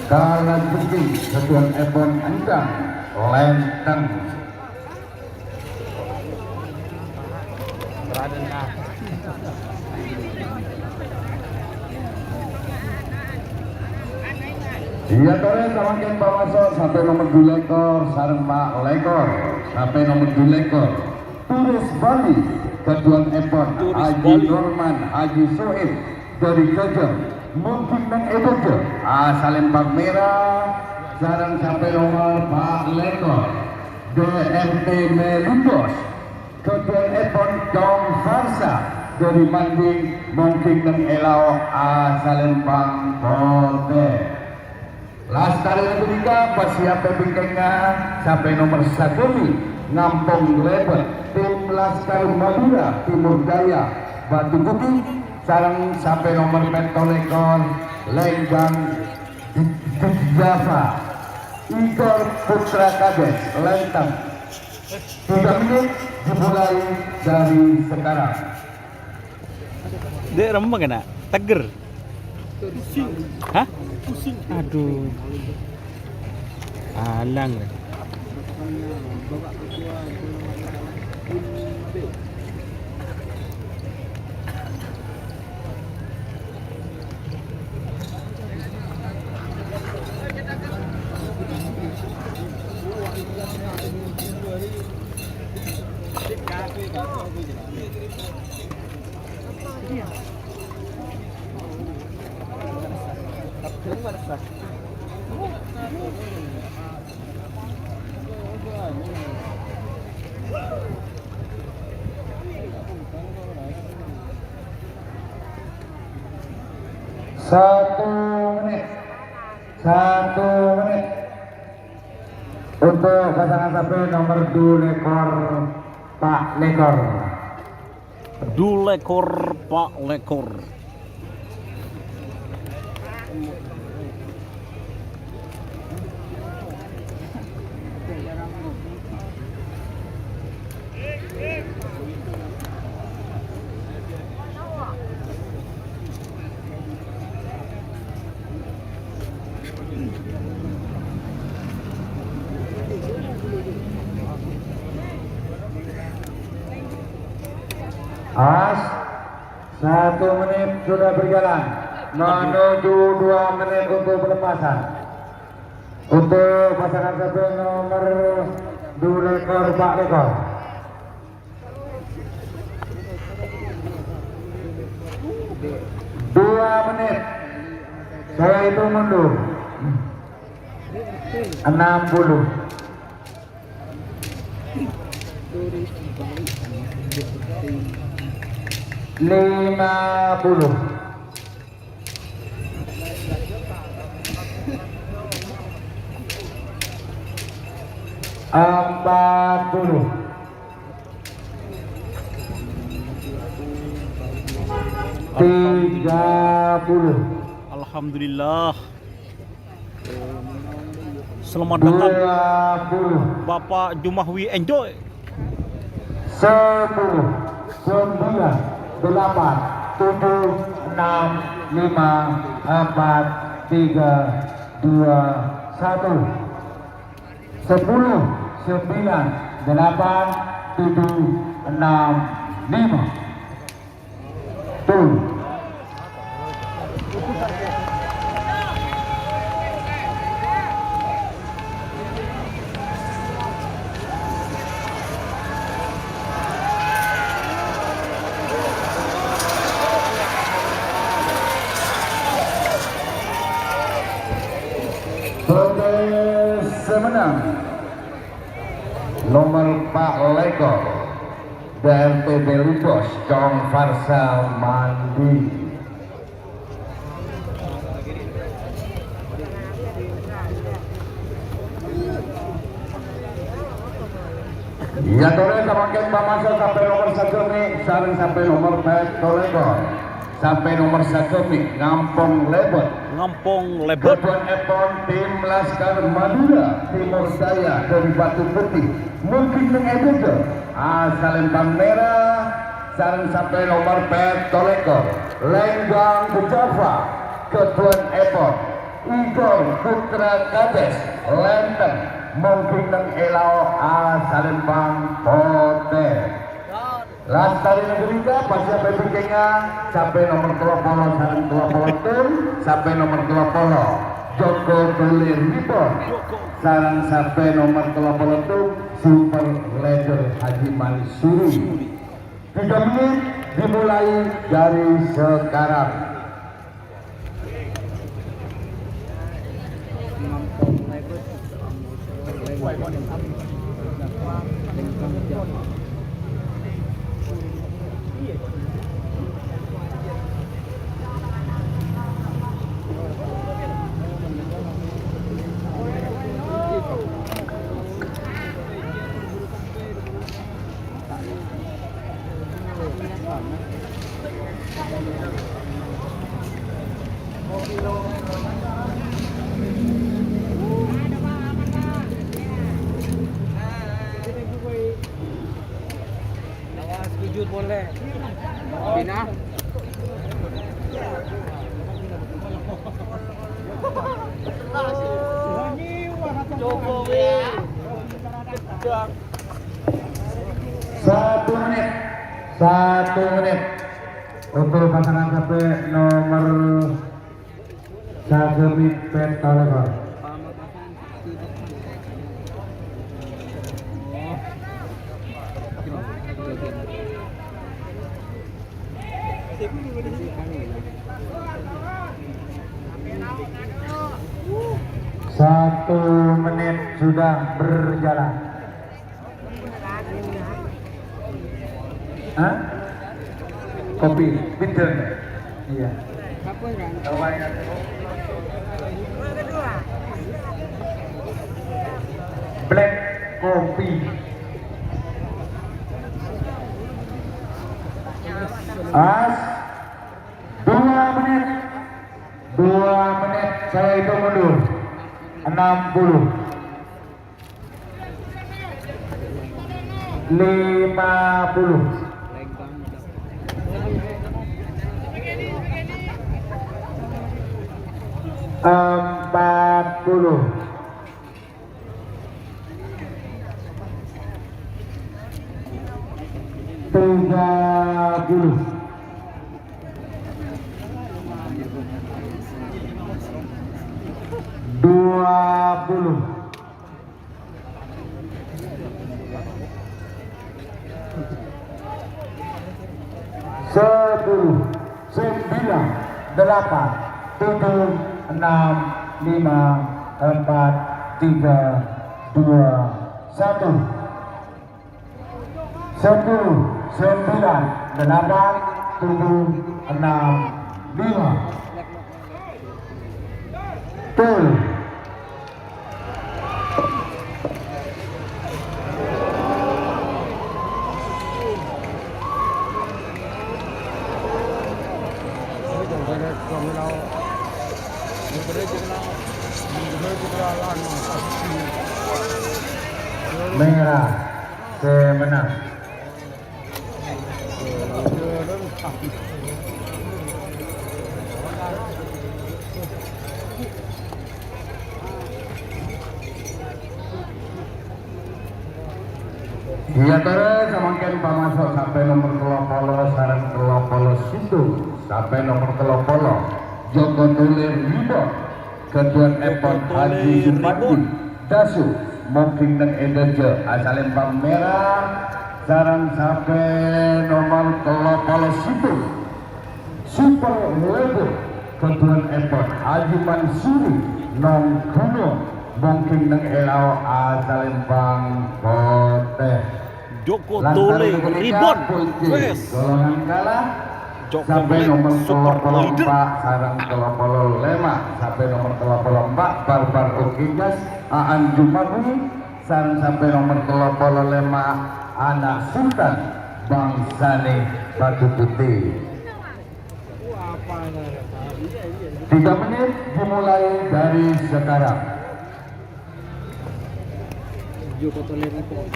kalah jengking Satuan Ebon Ancang Lenteng. Iya tore samakin Pak Masuk sampai nomor 2 lekor sareng Pak Lekor sampai nomor 2 lekor Turis Bali Ketuan Ebon Haji Norman Haji Sohib dari Gajah mungkin dan Edojo Salim Pak Merah sareng sampai nomor Pak Lekor DMT Melundos Ketuan Ebon Dong Farsa dari Manding mungkin dan Elao Salim Pak Bote. Laskar yang ketiga persiapan bingkainya sampai nomor 1 Ngampong Lebar tim Laskar Madura Timur Jaya Batu Putih sarang sampai nomor Mentolekon Lenggang Java Igor Putra Kades Lenteng. 3 menit dimulai dari sekarang. Dek rembang kena teger. Hah? Aduh. Alang. Satu menit untuk pasangan sapi nomor 2 lekor Pak Lekor. 2 lekor Pak Lekor. As 1 menit sudah berjalan menuju 2 menit untuk pelepasan. Untuk pasangan sapi nomor 2 lekor Pak Lekor. 2 menit. Saya hitung mundur. 60. 50. 40. 30. Alhamdulillah. Selamat datang 20, Bapak Jumahwi Enjoy. 10, 9, 8, 7, 6, 5, 4, 3, 2, 1. 10, 9, 8, 7, 6, 5. Tuh. Semenang nomor Pak Leko DLPB Lubos Cong Farsa Mandi. Ya tolong semakin masuk sampai nomor 1 nih, saling sampai nomor Pak Leko sampai nomor 1 nih, Ngampong Lebot. Ngampong Lebot. Kebun Epon tim Laskar Madura Timur Jaya dari Batu Putih mungkin mengeduke saling merah saling sampai nomor pet Tolekor Lenggang Java Kebun Epon Igor Putra Kades Lenteng mungkin mengelau saling hotel Lastari Negeriga pasti sampai bikinnya sampai nomor 20 saling 20 tim sampai nomor 20 Joko Tulir Nipon saling sampai nomor 20 tim Super Leader Haji Mansuri. 3 menit dimulai dari sekarang. Jujur boleh. Bina. Jokowi. 1 menit. 1 menit untuk pasangan sampai nomor 1 menit Petolekor. Satu menit sudah berjalan. Hah? Kopi, bitter. Iya. Black kopi. As 2 menit. 2 menit saya hitung mundur. 60 50 40 30 20 10 9 8 7 6 5 4 3 2 1 10 9 8 7 6 5 Betul. Ini Merah semenang. Iya terus semakin pamasok sampai nomor kelopolo sarang kelopolo situ sampai nomor kelopolo Joko Tulir Ribo Ketuan Epon Haji Supandi Dasu Moking dan Edejo asal lempang merah sarang sampai nomor kelopolo situ Super Lebo Ketuan Epon Haji Mansuri Nong Kuno Moking dan Elao asal lempang Kote Joko Tulir Ribon. Wes. Golongan kalah Joko sampai Tulir nomor Super kelopolo Leader. 4 sarang kelopolo 5 sampai nomor kelopolo 4 Barbar Okigas Aan Jumabu sarang sampai nomor kelopolo 5 Anak Sultan Bangsane Batu Putih. 3 menit dimulai dari sekarang. Joko Tulir Ribon.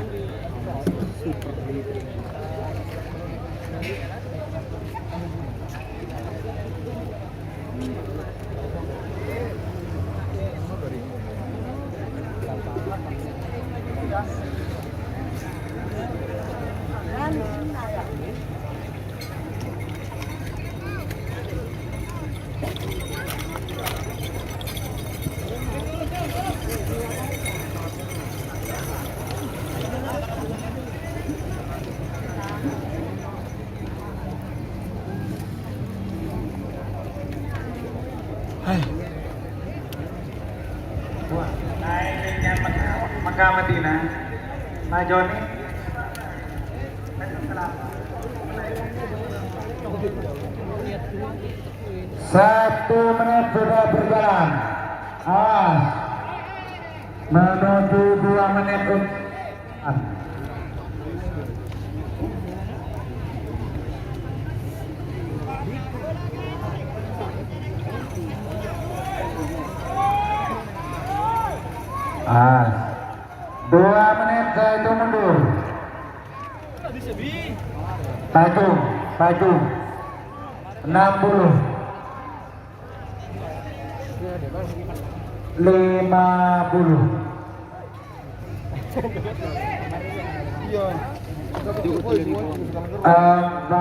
Mekah Madinah, Pak Joni. Satu menit sudah berjalan. Menuju 2 menit. Ah, 2 menit saya itu mundur. Paju 60 50 40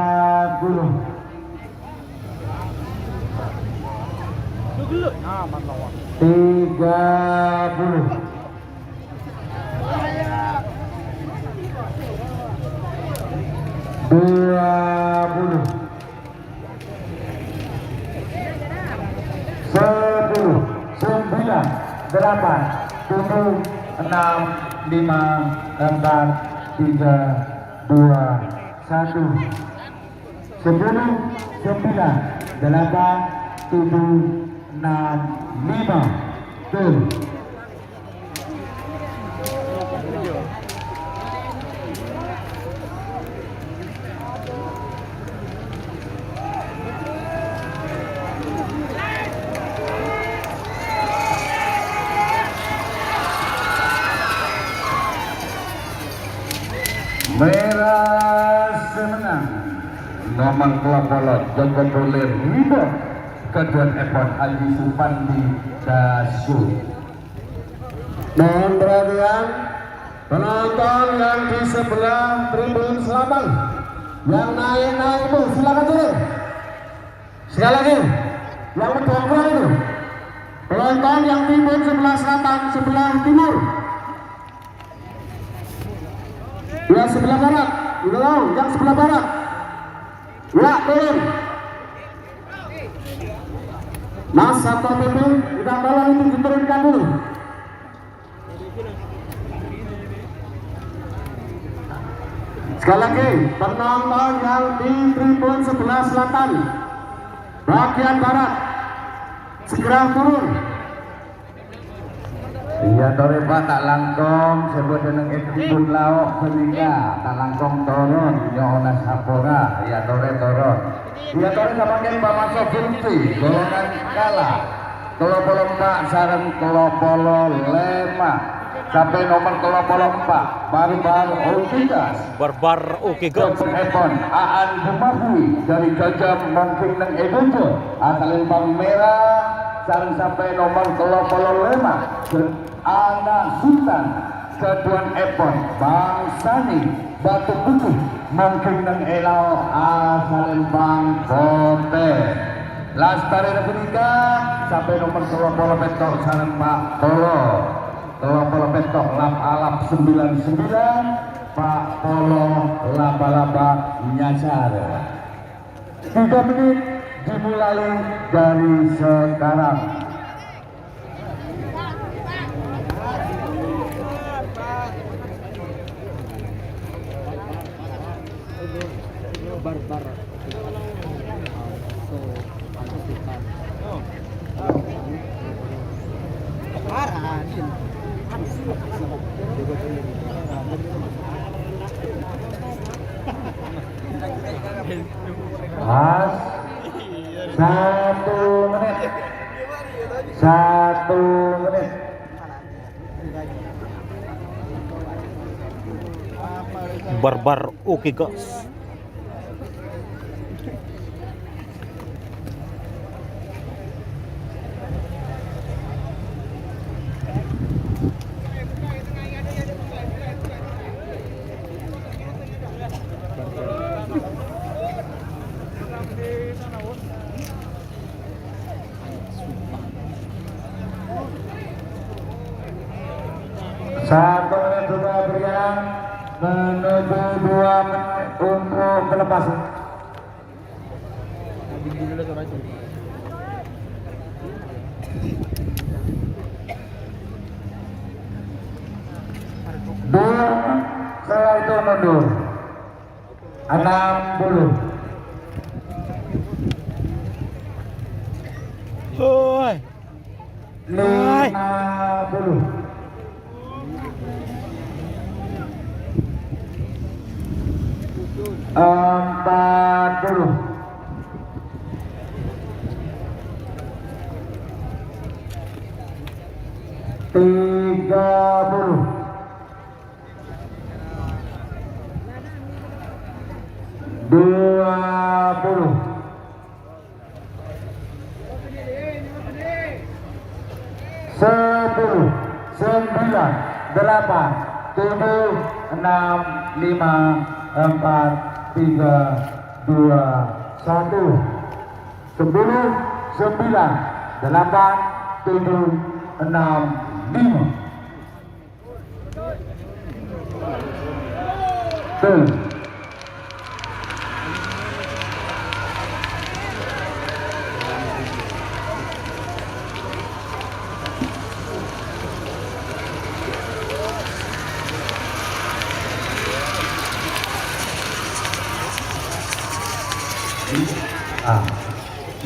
30 20 10 9 8 7 6 5 4 3 2 1 10 9 8 7 6 5 tuh. Merah semenang nomor kelopolo Joko Tulir Ribo Ketuan Epon Haji Supandi Dasu. Mohon perhatian penonton yang di sebelah tribun selatan yang naik itu silakan turun. Sekali lagi yang berdua itu penonton yang tribun sebelah selatan sebelah timur. Ya sebelah barat, yang sebelah barat. Ya turun. Mas Satpol PP, kita tolong itu diturunkan dulu. Sekali lagi, penonton yang di tribun sebelah selatan, bagian barat, segera turun. Iya tore Pak tak langkong sebut dengan tribun lauk sehingga tak langkong turun nyona sapora iya tore turun iya tore sama kan Pak Masuk Fungsi golongan kalah kelopolo 4 sareng kelopolo 5 sampai nomor kelopolo 4 Barbar Okigas Barbar oke guys. Epon Aan Bumahui dari Gajah Mungkin Neng Edojo asalin Bang Merah sareng sampai nomor kelopolo 5 Anak Sultan Keduan Epon Bang Sani Batu Putih Mungkin Neng Elau asalin Bang Bote Lastari Republika sampai nomor kelopolo petok sareng Pak Polo kelopolo petok lap alap 99 Pak Polo laba-laba nyasar 3 menit dimulai dari sekarang. Mas 1 menit 1 menit Barbar oke guys. Satu menit sudah berian menuju 2 menit untuk pelepasan. Dua setelah itu mundur 60 Hoi. 50 40 30 20 10 9 8 7 6 5 4 3 2 1 10 9 8 7 6 5 tuh.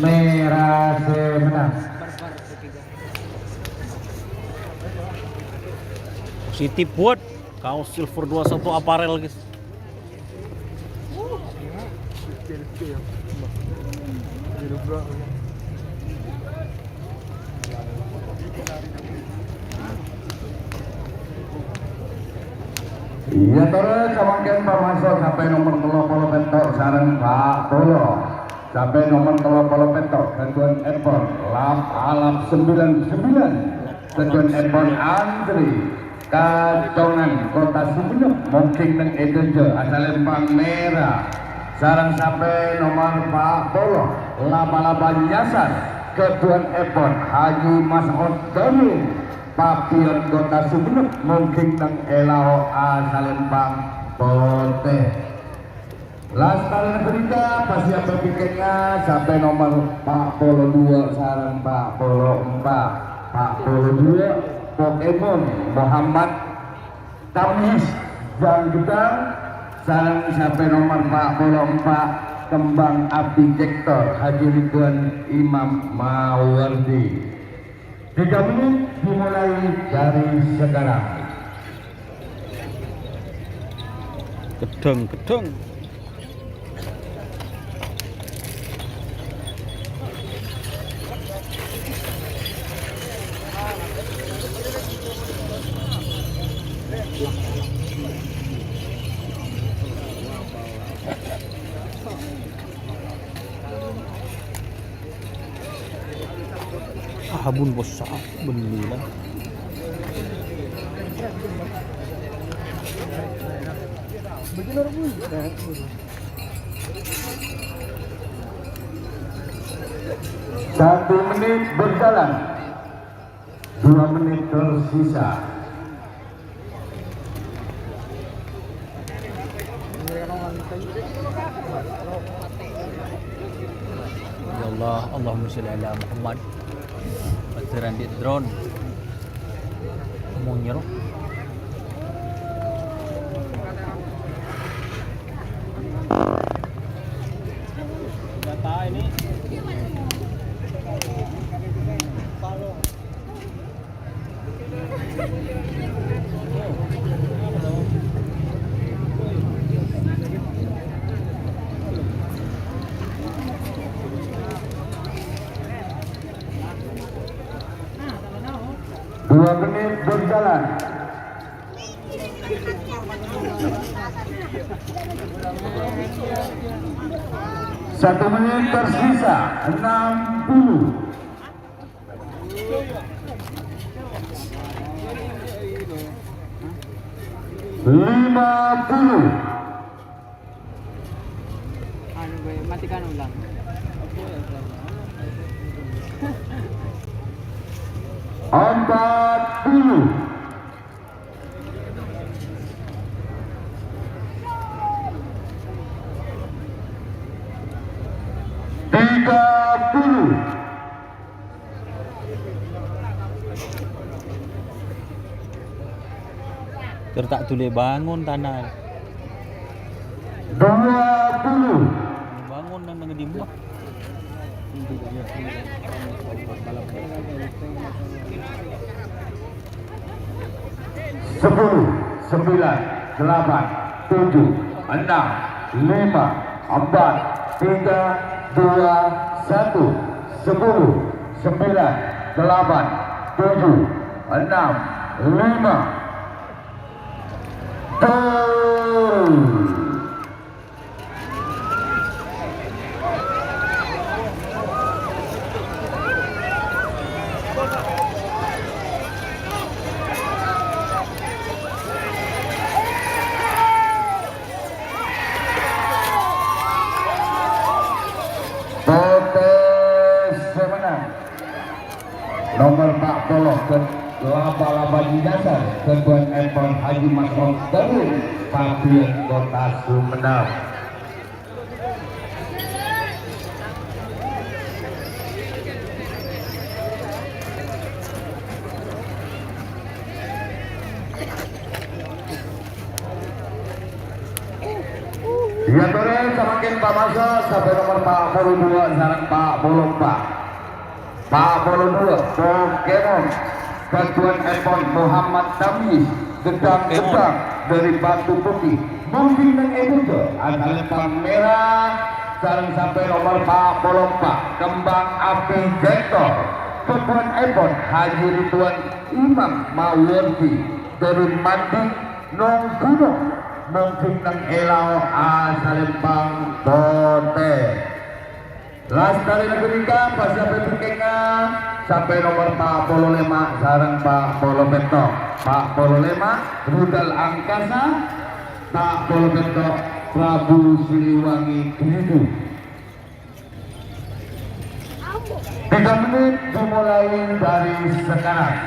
Merah semenang. Positif buat kaos silver 21 aparel guys. Iya terus kemungkinan pemasok sampai nomor polo petok sareng Pak Polo sampai nomor polo petok Keduan Epon lap alap 99 Keduan Epon Andri Kacongan Kota Sumenep Mungkin Neng Edojo asal Lempang Merah sareng sampai nomor Pak Polo laba-laba nyasar Keduan Epon Haji Mas Otoni Papion Kota Sumenep Mungkin Neng Elao Asalempang Pote Lastari Berita pasti apa pikirnya sampai nomor Pak Polo 2 sarang Pak Polo 4 Pak Polo 2 Pokemon Muhammad Kamis Bang Gedang sarang sampai nomor Pak Polo 4 Kembang Abdi Jektor Haji Ridwan Imam Mawardi 3 menit dimulai dari sekarang. Gedeng. Habun bos beli lah. Satu menit berjalan, 2 menit tersisa. Ya Allah, Allahumma sholli ala Muhammad. Batiran di drone. Mau nyeruh. Data ini. Dua menit berjalan. Satu menit tersisa, 60. 50. Matikan ulang. 40. 30. 'Tak tule bangun tanah. 20. Bangun nang nangedimu. 10, 9, 8, 7, 6, 5, 4, 3, 2, 1. 10, 9, 8, 7, 6, 5. Nomor 40 ke laba-laba di dasar Ketuan Epon Haji Masron Terun Papian Kota Sumedang. Ya turun semakin Pak masuk sampai nomor 42 sarang 44. 42 Pokemon Ketuan Epon Muhammad Tamis gedang-gedang dari Batu Putih mungkin dan Ebujo asal Lempang Merah sarang sampai nomor 44 Kembang Api Gentor Ketuan Epon Haji Ridwan Imam Mawardi dari Mandi Nong Gunung mungkin dan Elau asal Lempang Bote. Lastari Negerikan pas sampai Bukenya sampai nomor 45 sarang Pak Polometo Pak 45 Rudal Angkasa Pak Polometo Prabu Siliwangi Kridu. 3 menit dimulai dari sekarang.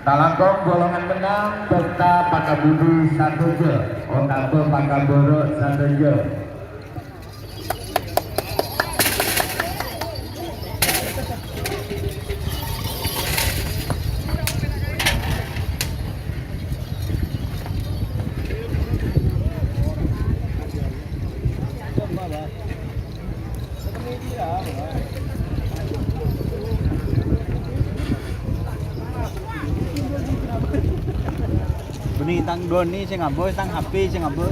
Talangkong golongan menang Peta Pakabudi 1 je Otato Pakaboro 1 je. Beni tang doni sing ngaboy tang HP sing ngaboy.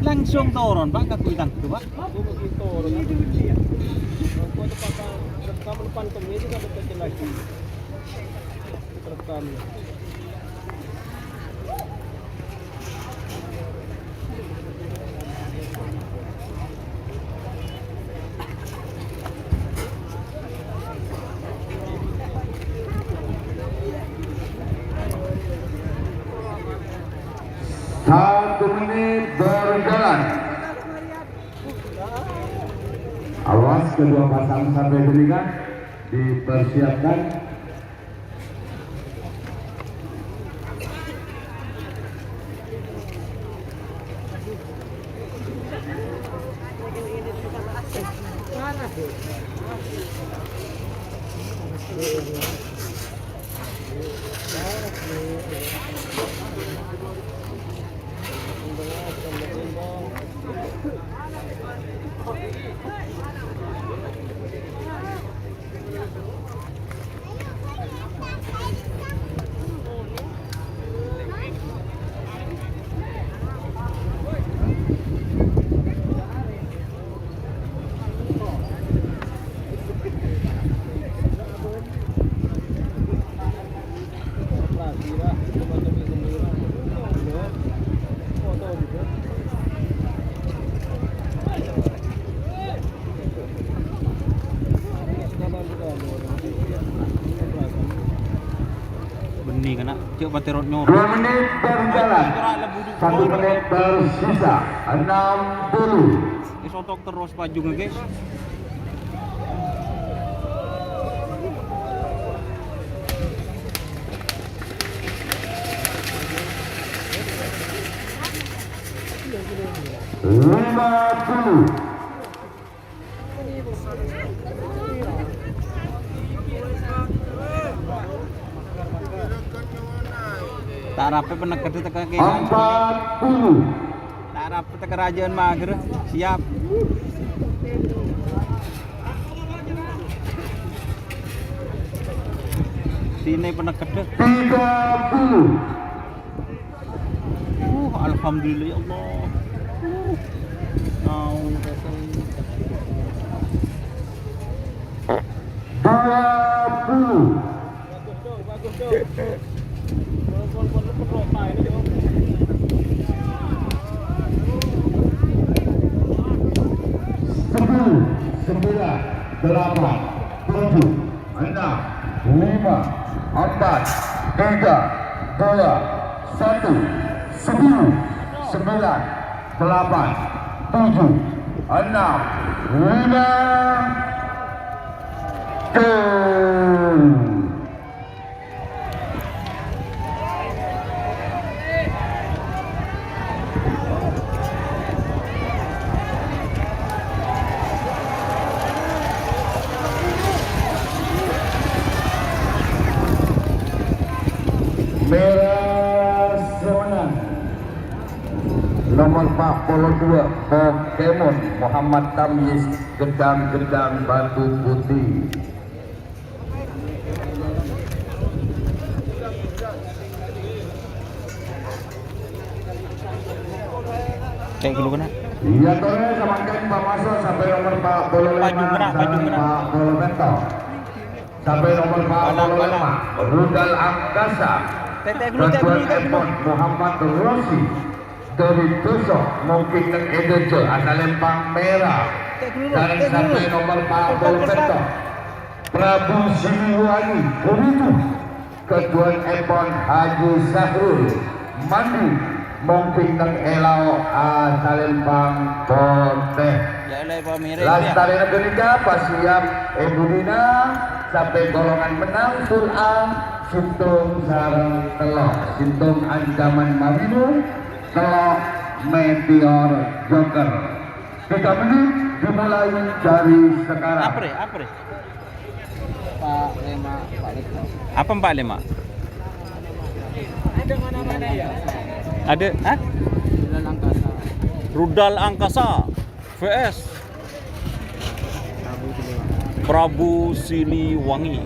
Langsung turun Pak ke kuitang itu Pak. Kamu depan kami juga betul lagi. Rekam. Awas kedua pasang sampai berikan dipersiapkan. Benih kena cek paterot nyor. 2 menit berjalan. 1 menit tersisa. 60. Isotok terus pajung guys. Tak rapi penekat itu kaki. 40. Tak rapi te kerajaan mager siap. Sini penekat deh. 30. Alhamdulillah ya Allah. Au 20. Bagus dong. Sembilan, 8, 7, 6, 5, 4, 3, 2, 1, 10, 9, 8, 7, 6, 5, tuh. Merah semenang nomor 42 Pokemon Muhammad Tamyiz Gedang-Gedang Batu Putih. kayak dulu kena. Iya tore samakan Pak Masuk sampai nomor 45 sampai 40 sampai nomor 45 Rudal Angkasa Ketuan Epon Muhammad Rossi dari Tusok mungkin neng Edojo asal Lempang Merah dan sampai nomor 40 Prabu Siliwangi Kuritu Ketuan Epon Haji Sahrul Mandi mungkin neng Elau asal Lempang Poteh. Lastari Negeri Pasiap Ibu Dina sampai golongan menang full A Sintung sarang telok Sintung ancaman Mabinu telok Meteor Joker. 3 menit dimulai dari sekarang. Apa? Apa 45? Ada mana-mana ya? Ada, Rudal Angkasa vs Prabu Siliwangi.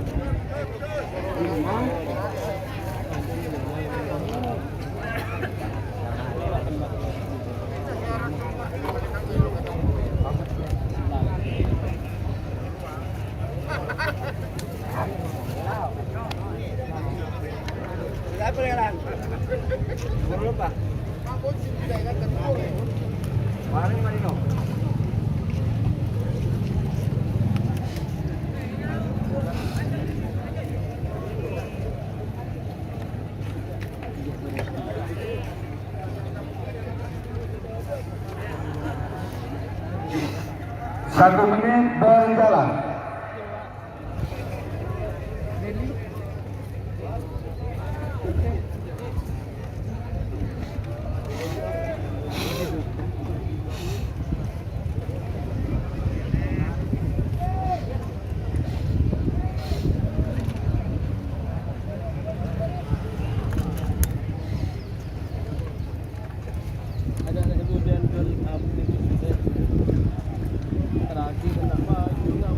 1 menit berjalan. Ada kemudian terakhir kenapa juga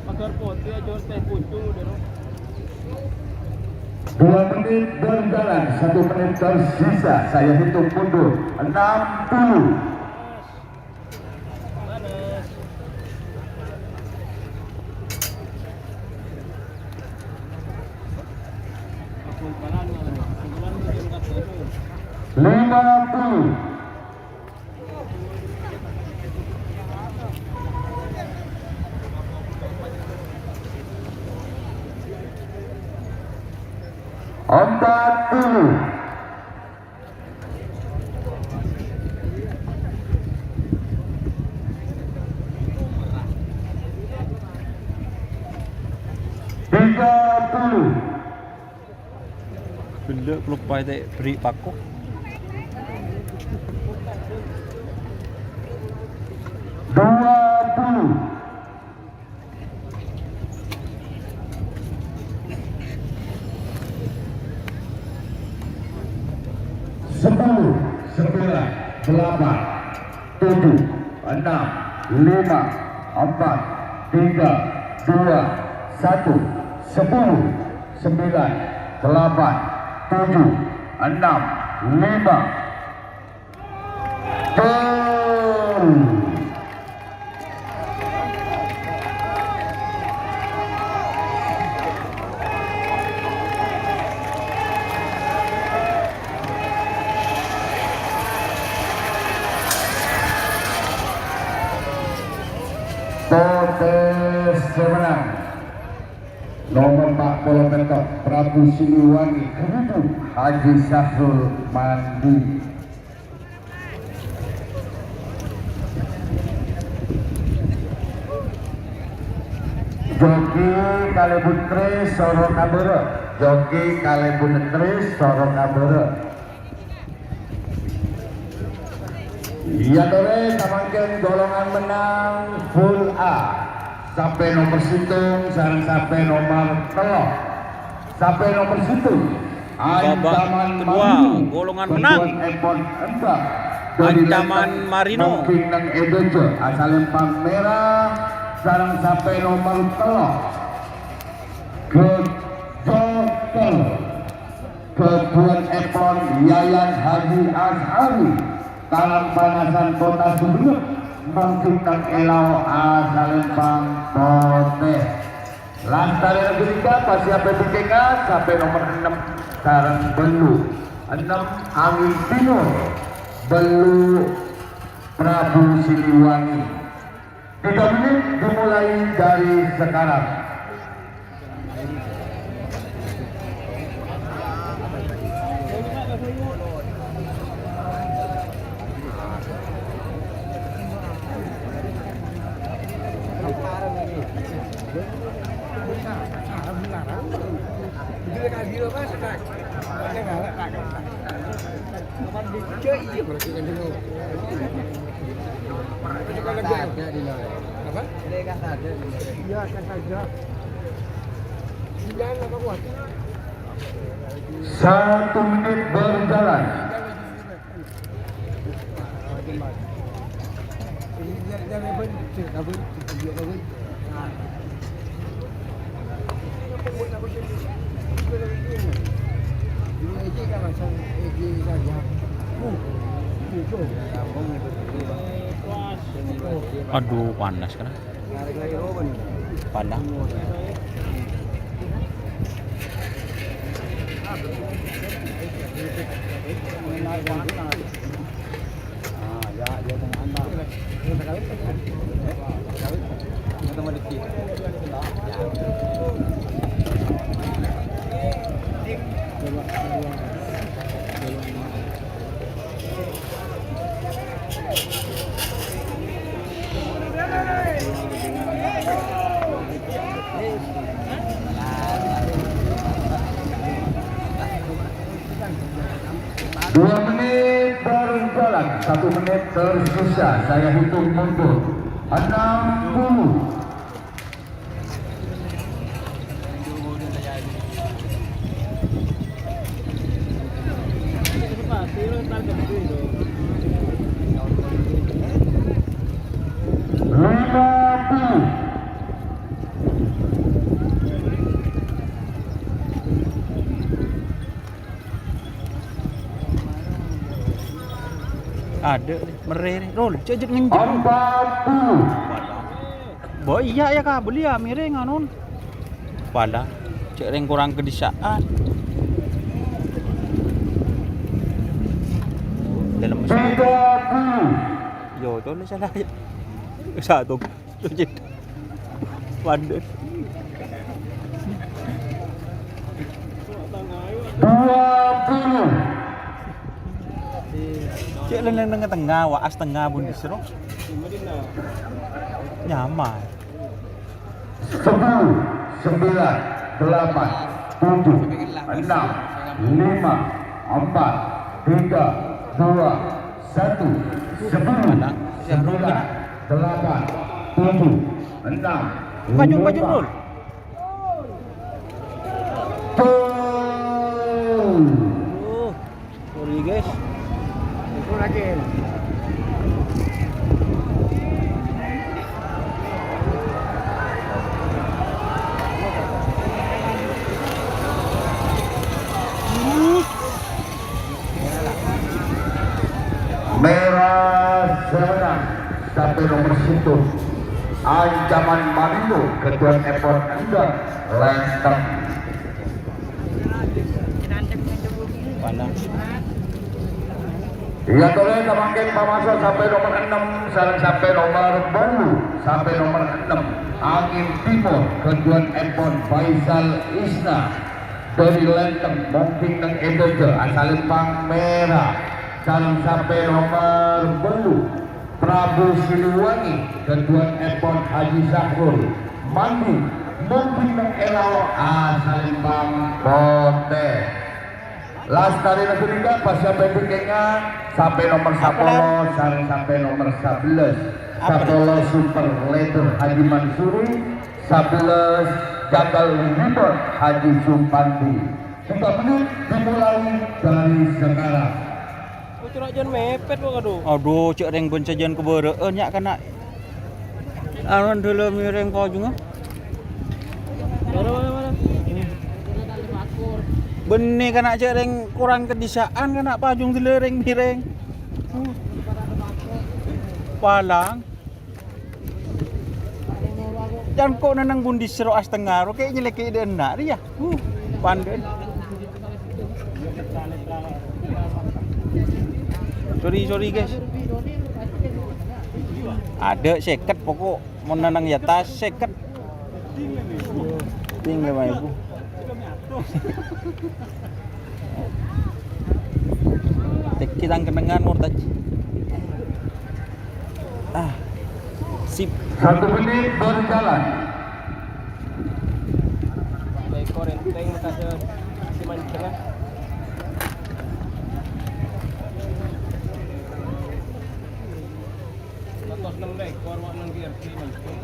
pagar putih aja teh pucung deh. 2 menit berjalan, 1 menit tersisa. Saya hitung mundur. 60. Aku kalah nih, sebulan mungkin kata itu. 50. Empat puluh. Tiga puluh. Benda lupa itu beri paku. Dua puluh. Sepuluh, 9, 8, 7, 6, 5, 4, 3, 2, 1, 10, 9, 8, 7, 6, 5. Potes semenang nomor 40 meter Prabu Siliwangi Kebutu Haji Syahrul Mandi. Joki Kalebun Tres Soro Kabere, Joki Kalebun Tres Soro Kabere. Iya dore, tamangkeun golongan menang full A sampai nomor situng, sareng sampai nomor telok, sampai nomor situng. Babak kedua, golongan menang. Ancaman Marino. Nang Edojo, asal lempang merah, sareng sampai nomor telok. Kejokel, kebuan Epon Yayan Haji Ashari. Talang Panasan Kota Sumenep mungkin nang Elau Asalempang Pote Lantari Negeriga pasti apa BKK sampai nomor 6 sarang Belu 6 Angin Timur Belu Prabu Siliwangi. 3 menit dimulai dari sekarang. Satu menit berjalan. Aduh, panas kan? Padang. 1 menit tersisa. Saya hitung mundur. 60. Ada merere roll cejek ngenjek. 40. Boy iya ya kah beli ya miring anon. Pada cek reng kurang kedisaan. Dalam mesin. 30. Yo tuh salah. Satu. Cejek. Pandai. 20. Cek leng tengah waas tengah bun disro. Nyaman. 10, 9, 8, 7, 6, 5, 4, 3, 2, 1, 10, 9, 8, 7, 6, Baju roll. Sorry guys. Itu lagi. Merah Semarang sampai nomor 1. Ancaman Marindo ketua Epon Anda lenteng. Pandang. Iya tolong kemangkin Pamasa sampai nomor 6, sarang sampai nomor 10 sampai nomor 6. Angin Timur ketua Epon Faisal Isna dari lenteng mungkin nang Edojo asal Pang Merah. Salam sampai nomor 10 Prabu Siliwangi ketua Epon Haji Sahrul Mandi mungkin nang Elao asal Pang Bote. Lastari Nasrullah pas sampai pikirnya sampai nomor 10 sampai nomor 11 Sapolo Super Leader Haji Mansuri 11 Jagal Ribon Haji Sumpandi. 3 menit dimulai dari sekarang. Curah jangan mepet lo aduh. Aduh cek reng pun sajian kebereen nya kana. Aron dulu miring kau juga. Mana. Benih kana cek reng kurang kedisaan kana pajung dilereng miring. Palang. Jangan kok nenang bundi sero as tengah ro kayak nyeleki ide enak dia. Pandai. Sorry guys. Ada seket pokok mau nanang di atas seket. Tinggal mah ibu. Kita kenangan mortaj. Sip. 1 menit berjalan. Ekor enteng makasih si mancing lah. Lepas 6 ekor wak nang biar si mancing.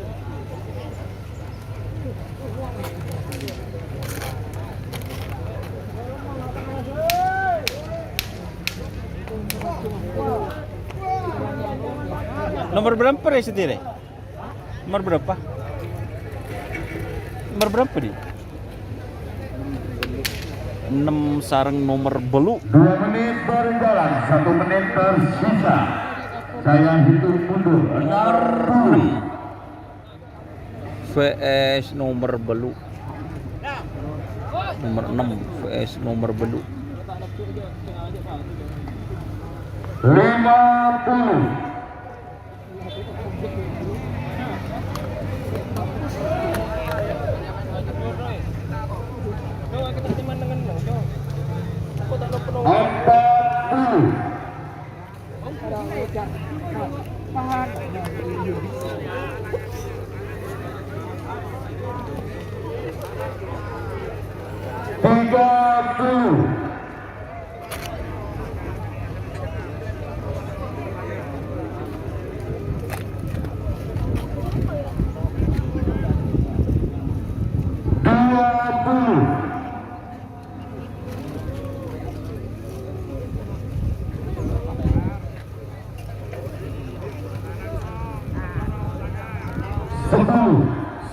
Nomor berapa ya sendiri? Nomor berapa? Nomor berapa nih? 6 sarang nomor belu. 2 menit berjalan, 1 menit tersisa. Saya hitung mundur. Nomor 6 VS nomor belu. Nomor 6 VS nomor belu. 50. Kita timan dengan nang jo. Aku tak lupa dong. 30.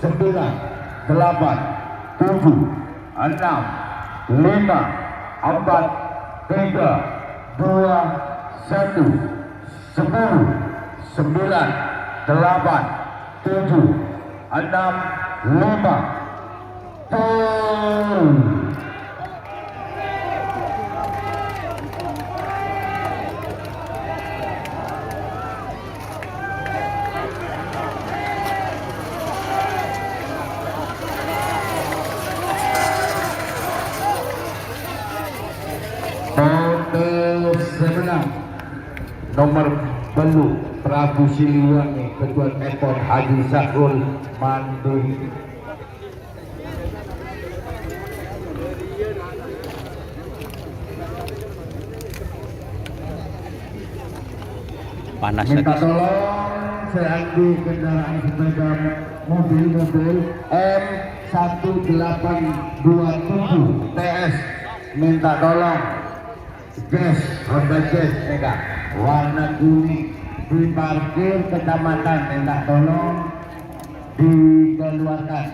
9, 8, 7, 6, 5, 4, 3, 2, 1, 10, 9, 8, 7, 6, 5, turun. Semenang nomor belu Prabu Siliwangi Ketua Epon Haji Sahrul Mandiri. Panas Minta lagi. tolong seandi kendaraan sepeda mobil-mobil M1827 TS, minta tolong gas, roda gas mereka warna kuning di parkir kecamatan, minta tolong dikeluarkan.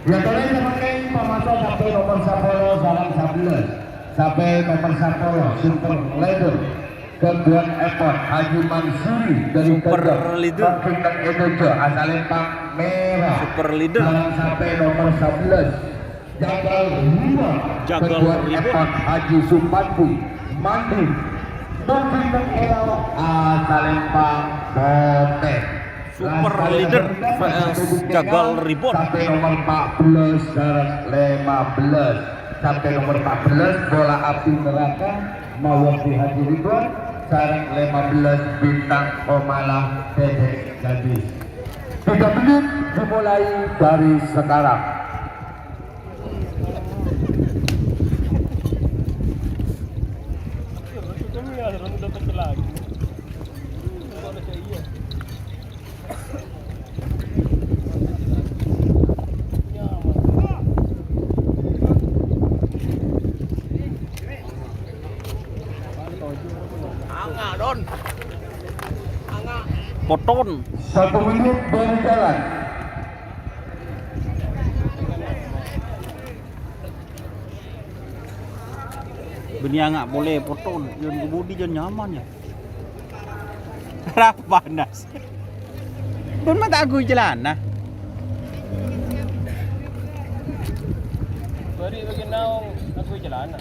Ya tolong semakin pemasok sampai nomor 10 salam 11 sampai nomor 10 super leader Kebuan Epon Haji Mansuri dari Super leader. Bintang Indonesia asal Lempang merah. Super leader. Salam sampai nomor 11 Jagal Riba Jagal Kebuan Riba. Epon Haji Supandi Mandi Bintang Elawak asal Lempang Botek. Super leader VS Jagal Ribon. Sampai nomor 14 dan 15 sampai nomor 14 bola api neraka Mawati Haji Ridwan sarang 15 bintang Komala Dedek Gadis. 3 menit dimulai dari sekarang. Kami ada orang dapat lagi. Kok ada kayak iya. Poton. 1 menit berjalan. Dunia nggak boleh poton. Jangan kebudi jangan nyaman ya. Rap panas. Pun mata aku jalan nah. Bari bagi naong aku jalan.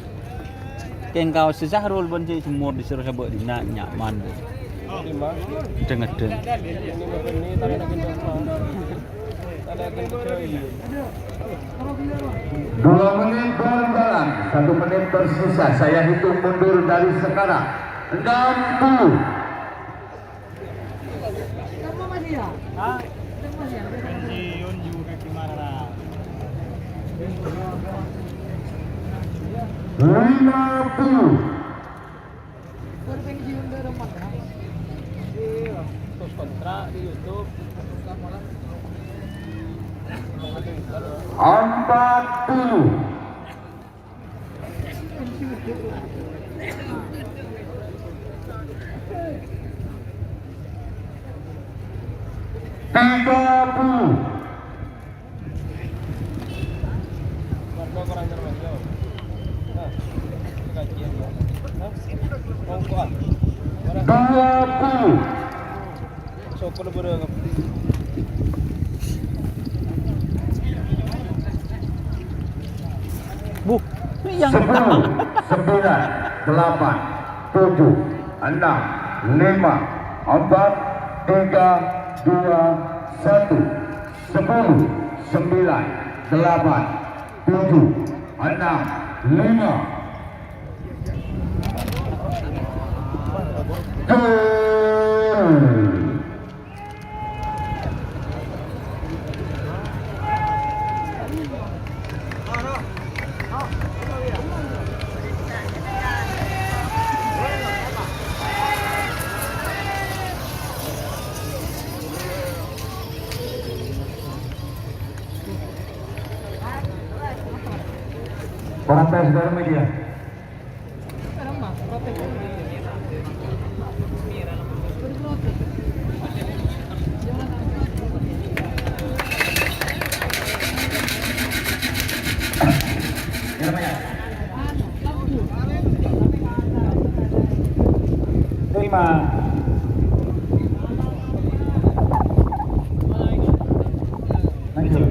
Keng kau Sahrul benci semua disuruh sebut di nak nyaman. Lima. Deng-deng. Ini begini tadi lagi rumah. Tadi lagi kecil. 2 menit berjalan, 1 menit tersisa. Saya hitung mundur dari sekarang. 60. Lima puluh. Terus kontrak di YouTube. 40. Tiga puluh. Warga kurang terbanyak. Nah, kajian ya. Ongkoan. 20. Sokol berapa? Bu, ini yang 10, 9, 8, 7, 6, 5, 4, 3, 2, 1, 10, 9, 8, 7, 6, 5. Protes dari media. Lanjut.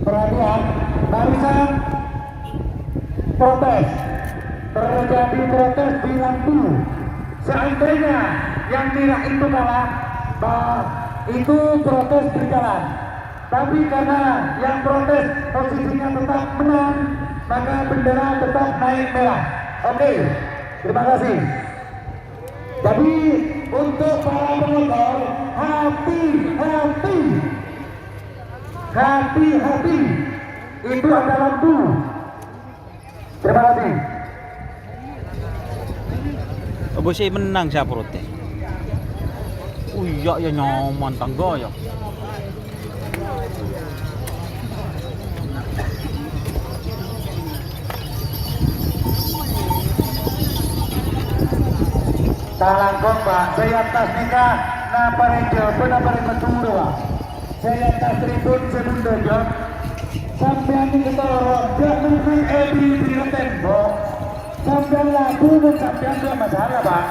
Perhatian, barisan protes. Terjadi protes di lampu. Seandainya yang tidak itu kalah, itu protes berjalan. Tapi karena yang protes posisinya tetap menang, maka bendera tetap naik merah. Oke, terima kasih. Jadi untuk para penonton, hati-hati, hati-hati, itu ada lampu. Terima kasih. Bosnya menang siapa protes? Iya ya nyaman tangga ya. Talangkong Pak, saya atas nikah, napa rejo, napa rejo Pak. Saya atas tribun sebundojo, sampai ini ketoro, dia mungkin di tembok. Sampai lagu dan sampai dia masalah Pak.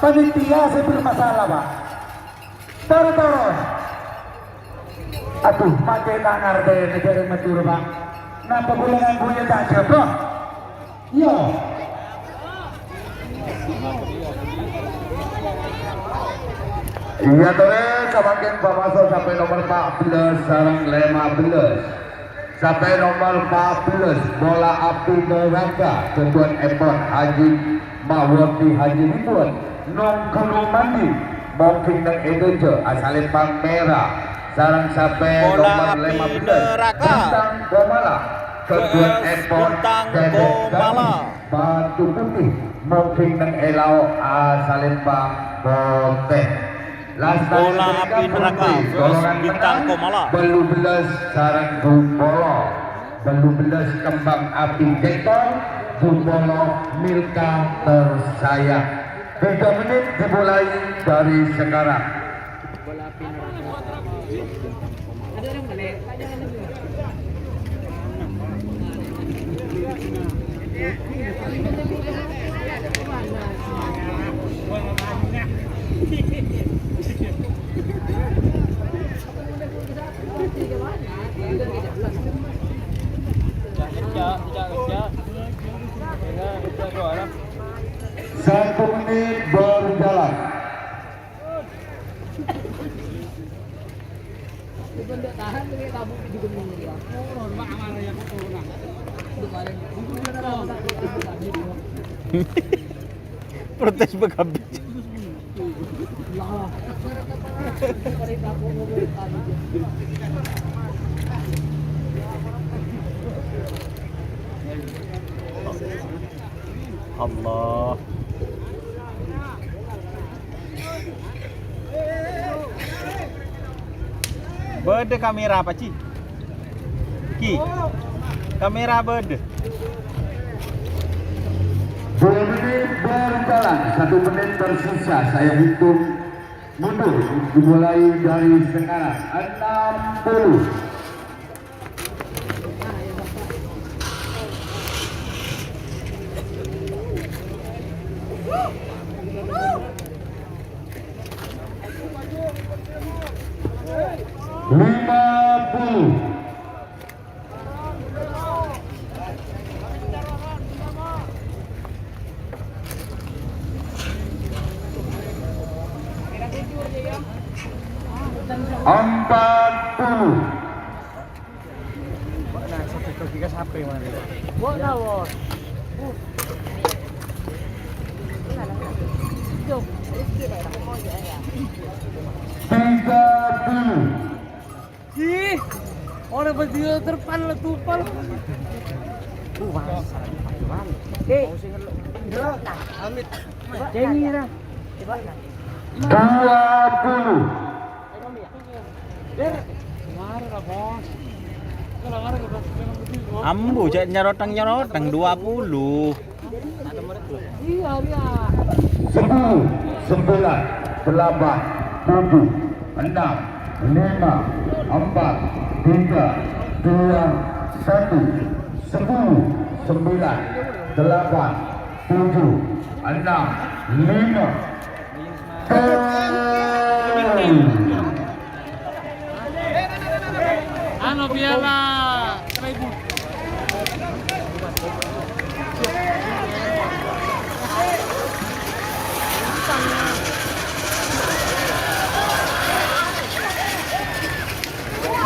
Panitia saya bermasalah Pak. Terus. Aduh, pakai tangar deh negara Madura Pak. Napa bulangan punya tak jatuh? Yo. Iya terus semakin masuk sampai nomor 14 sarang 15 sampai nomor 14 bola api neraka Ketuan Epon Haji Mawardi Haji Ridwan Nongkulu Mandi mungkin nang Edojo asalin pang merah sarang sampai Bola nomor api 15 neraka. Bintang Gomala Ketuan Epon Bintang Dedek Gomala. Batu Putih mungkin nang Elau asalin pang Bonteh. Bola api neraka versus Bintang Gomala. Belu belas sarang Gumbolo, belu belas kembang api Dektor, Gumbolo Milka tersayang. 3 menit dimulai dari sekarang. Satu menit berjalan. Protes bekabit. Allah. Bede kamera apa Ci? Ki. Kamera bede. 2 menit berjalan, 1 menit tersisa. Saya hitung mundur dimulai dari sekarang. 60. Orang berdua terpan letupal. Amit. Jengi lah. 20. Ambu cek nyarotang 20. 10, 9, 8, 7, 6, 5, 4, 3, 2, 1, 10, 9, 8, enam, lima. Ano piala 1000.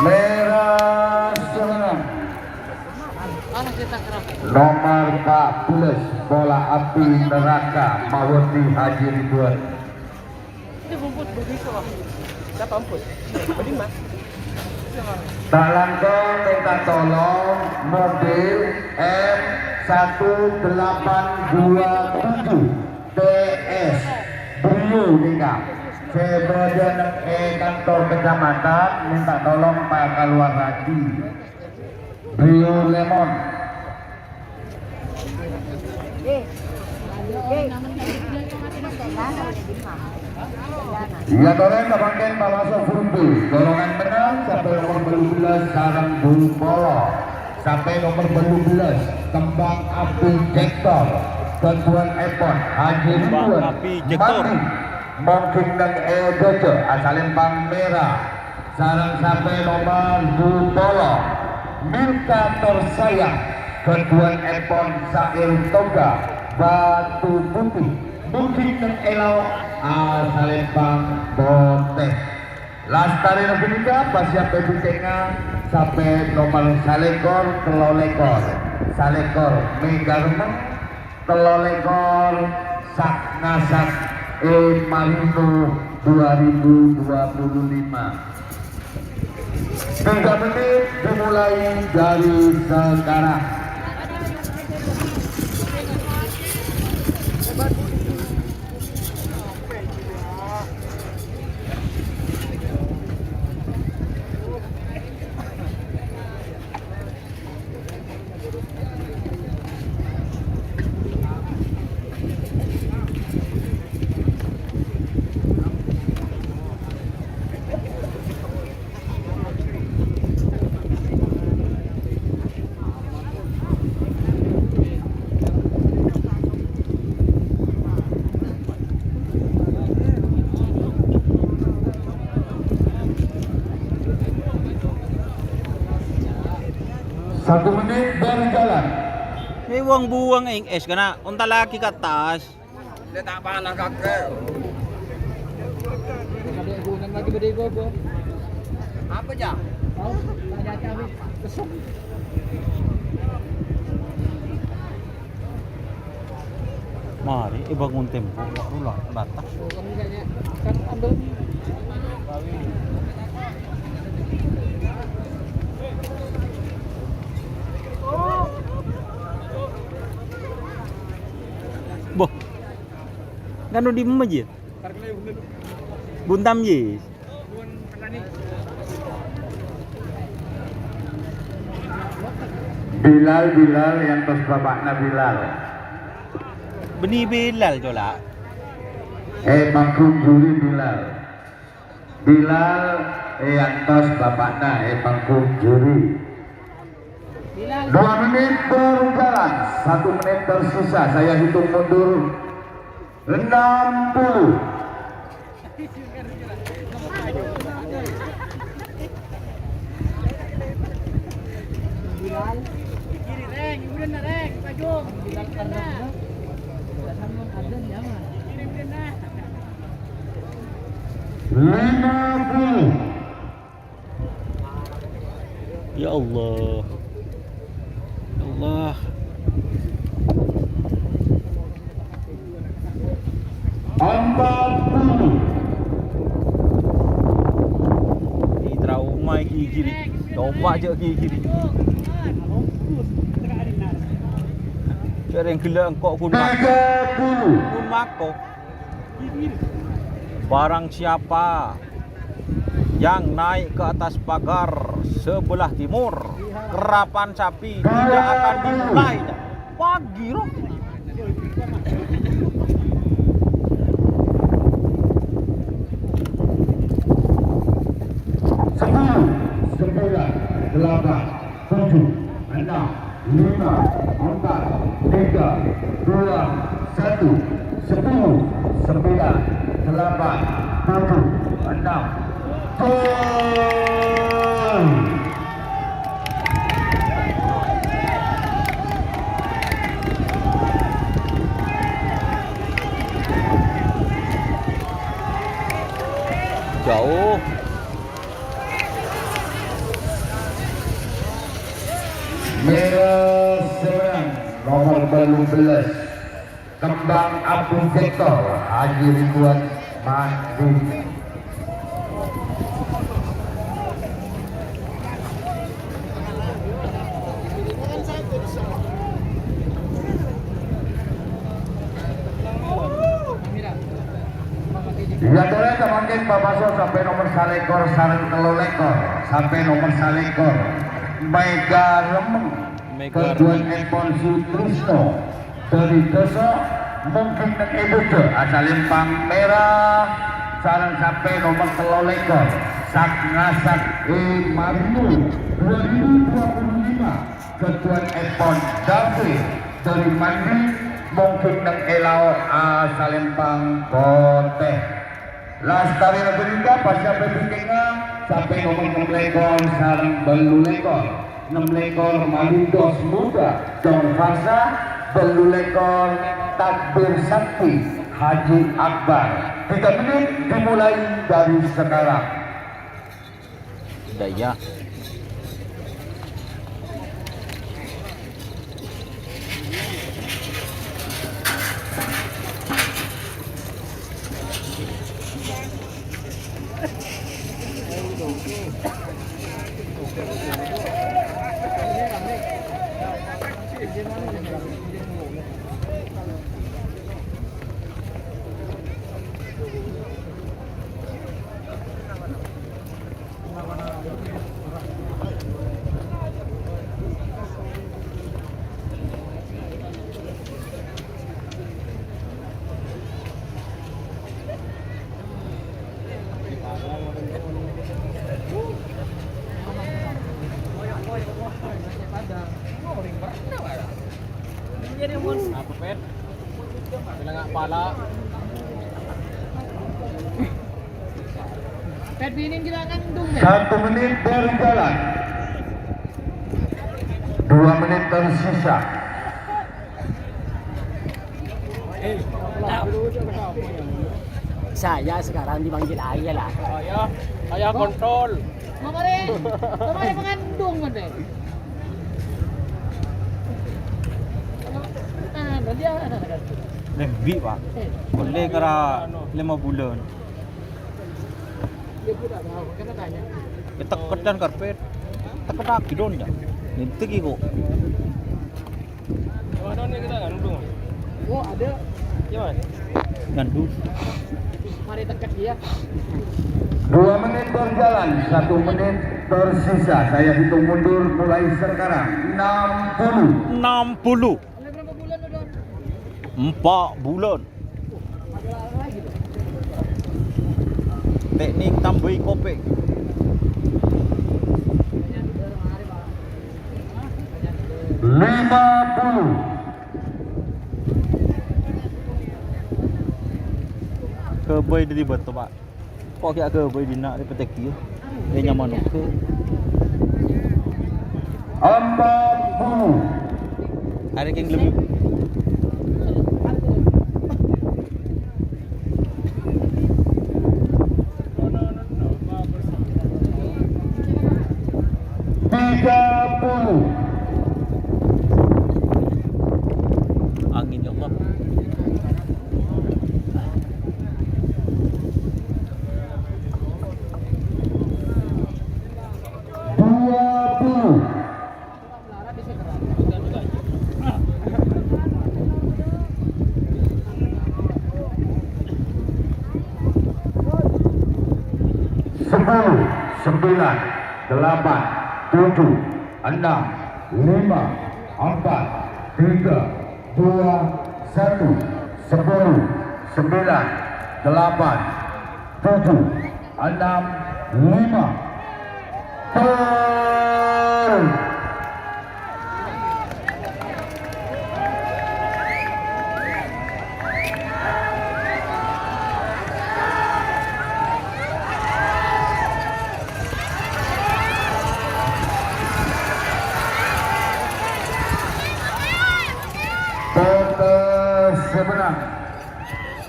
Merah Semarang. Nomor 14 bola api neraka Mawati Haji Ridwan. Ini rumput begitu. Siapa rumput? Berlima. Tak langkah minta tolong mobil M1827 TS Brio Nika. Sebagian kantor kecamatan minta tolong Pak Keluar Haji Brio Lemon. Ya dorong kebangkitan Pak Masuk Furbi. Dorongan menang sampai nomor 12 Sarang Bulu Polo. Sampai nomor 12 Kembang Api Jektor. Ketuan Epon Haji Ridwan Mati Mungkin dan Gojo Asalempang Merah. Sarang sampai nomor 2 Polo Milka Tersayang. Ketuan Epon Sair Toga Batu Putih. Mungkin dan Elau Asalempang Bonteh. Lastari Novinika Pasya Pedu Tengah sampai nomor Salekor Telolekor Salekor Megarmen Telolekor Sak Nasak Malino 2025. 3 menit dimulai dari sekarang. Satu menit dari jalan. May buwang ing es kana unta laki ka taas. Dia tak pernah kakek. Apa aja? Mari ibangun tempo ulah batas. Boh. Gano di mo je? Buntam je. Bilal yang tos bapakna Bilal. Beni Bilal jola. Mangkung juri Bilal. Bilal yang tos bapakna mangkung juri. 2 menit berjalan, 1 menit tersisa. Saya hitung mundur 60. Kiri reng, ibu na reng, pajong. Bilang karena. Kiri na. 50. Ya Allah. Allah. Ini trauma kiri. Coba je kiri. Cara yang gila engkau kun mako. Barang siapa yang naik ke atas pagar sebelah timur, kerapan sapi tidak akan dimulai. Pagi roh. Sembilan, 8, 7, 6, 5, 4, 3, 2, 9, 8, 7, 6, gol. Jauh. Merah Semarang nomor 12 Kembang Abu Victor Haji Ridwan Mahdi. Ya boleh mungkin Bapak So sampai nomor salekor sarang telolekor sampai nomor salekor Mega Remeng keduan Epon Sutrisno dari desa mungkin dan ibu ke asal lempang merah sarang sampai nomor telolekor sak ngasak Mario 2025 keduan Epon David dari Mandi mungkin dan Elau asal lempang Koteh. Lastari Berita pasca berbikinga sampai nomor 6 lekor sarang belu lekor 6 lekor Malindos Muda Don Fasa belu lekor Takbir Sakti Haji Akbar. 3 menit dimulai dari sekarang. Daya. Apa pet? Bilang nggak pala. Pet binin kita kan dung 1 menit berjalan 2 menit tersisa. Saya sekarang dipanggil ayah lah. Ayah kontrol. Kemarin mengandung kan deh. Dia Lebih pak. Boleh kira 5 bulan. dia pun tak tahu, kena tanya. Kita kedan karpet. Kita lagi dong ya. Nanti kok. Mana nih kita ngandung? Oh ada, Gimana? Ngandung. mari tekat dia. 2 menit berjalan 1 menit tersisa. Saya hitung mundur mulai sekarang 60. 60. Ada berapa bulan udah? 4 bulan. Ada lagi tuh. Teknik tambahi kopek. Lima puluh. Kebay dari betul pak. Kok kayak kebay di nak di peteki. Dia nyaman ke. 40. Ada yang lebih. Angin ya Allah. Sepuluh, 9, 8, 7, 6, 5, 4, 3, 2, 1, 10, 9, 8, 7, 6, 5. Gol!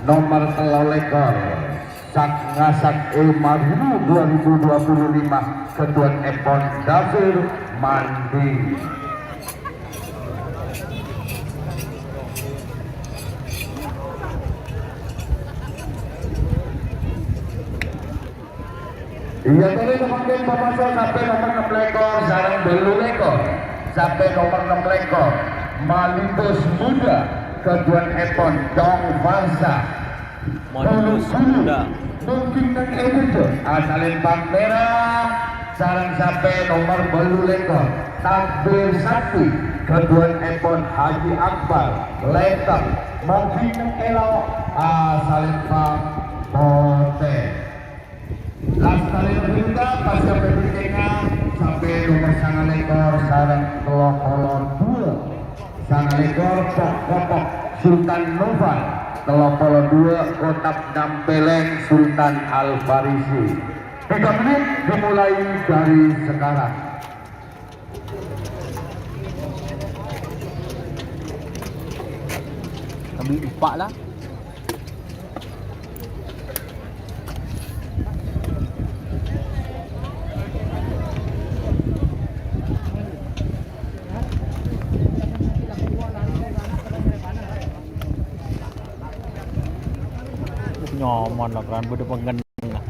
nomor 3 lekor Sak Ngasak Marudu 2025 Ketuan Epon Dafir Mandi. Iya tadi semakin memasuk sampai nomor 6 lekor sarang belu lekor sampai nomor 6 lekor Malimbus Muda Ketuan Epon Dong Farsa Malimbus Muda mungkin dan itu asalin bang merah sarang sampai nomor belu lekor Takbir Sakti Ketuan Epon Haji Akbar Letak mungkin dan elok asalin bang Bote. Lastari berita pasca PPTK sampai nomor 9 lekor sarang telok-telok 2 9 lekor pok-pok Sultan Novan telok-telok 2 kotak Dampeleng Sultan Al-Farisi. 3 menit dimulai dari sekarang. Kami empat lah. Nyaman lah kan, beda pengen lah.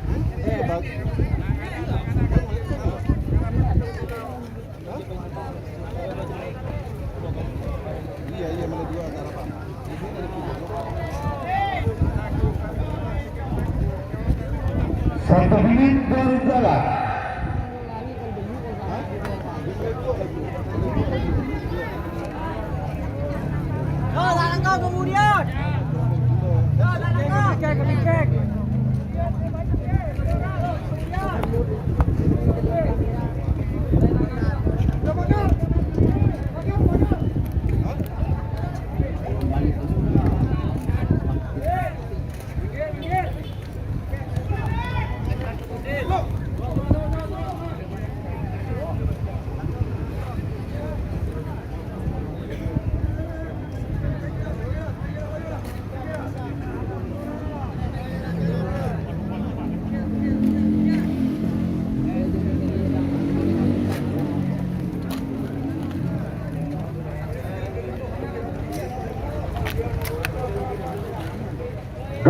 Satu menit berjalan. Tangan kau kemudian. Kek.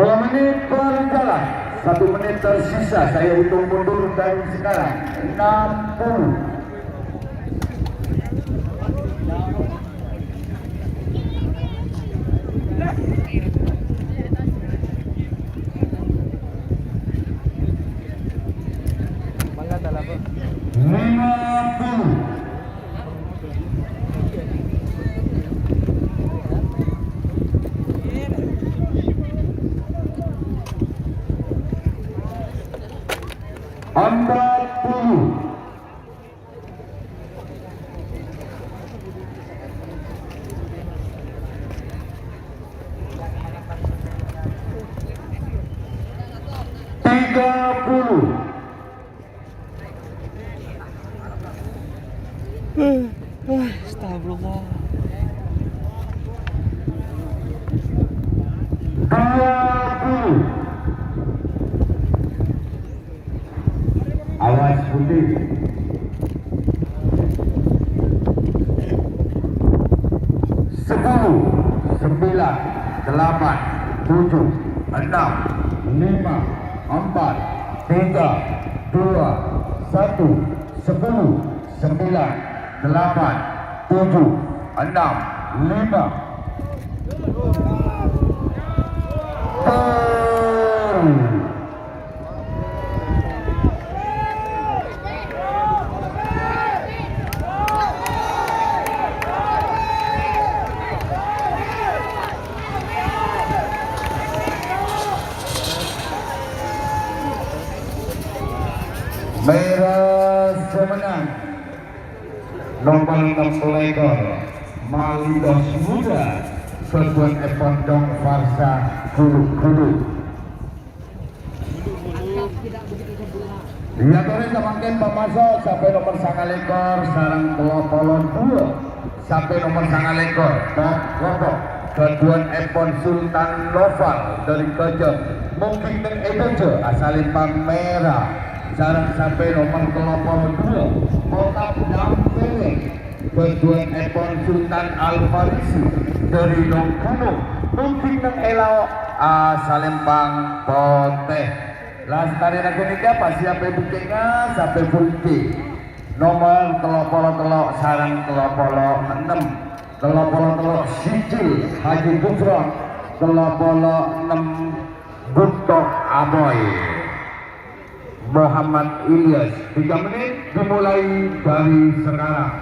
Menit berjalan, 1 menit tersisa. Saya hitung mundur dari sekarang 60. Mangga dalam 50. Astagfirullah. 20. Awas putih. 10, 9, 8, 7, 6, 5, 4, 3, 2, 1, 10, 9, 8, 7, 6, 5. Merah semenang nomor 6 lekor Malimbus Muda Ketuan Epon Dong Farsa Gulu. Dia terus semakin memasuk sampai nomor 9 lekor sarang telok-telok 2 sampai nomor 9 lekor pok Kedua Epon Sultan Noval dari Gajah mungkin dengan Edojo asalin merah jarang sampai nomor kelopor 2 Kota Dampele. Kedua Epon Sultan Al-Farisi dari Nongkuno mungkin dengan Elao asalin Poteh. Lastari nakunika pasti sampai buktinya sampai bukti nomor telok sarang telok 6 telok sijil Haji Gufron telok 6 Guntok Aboy Muhammad Ilyas. 3 menit dimulai dari sekarang.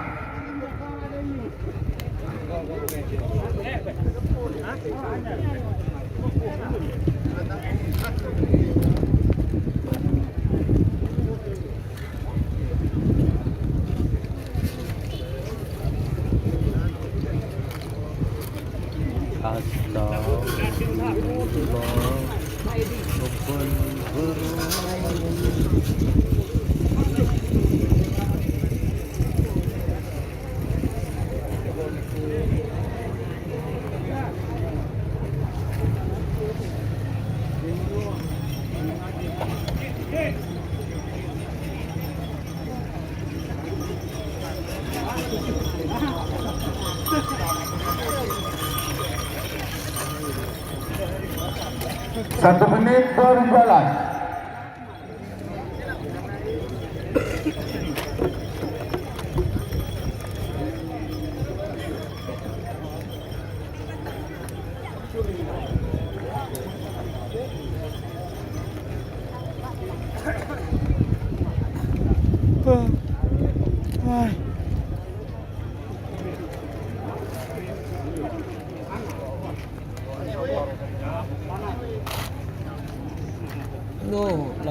Satu menit berjalan.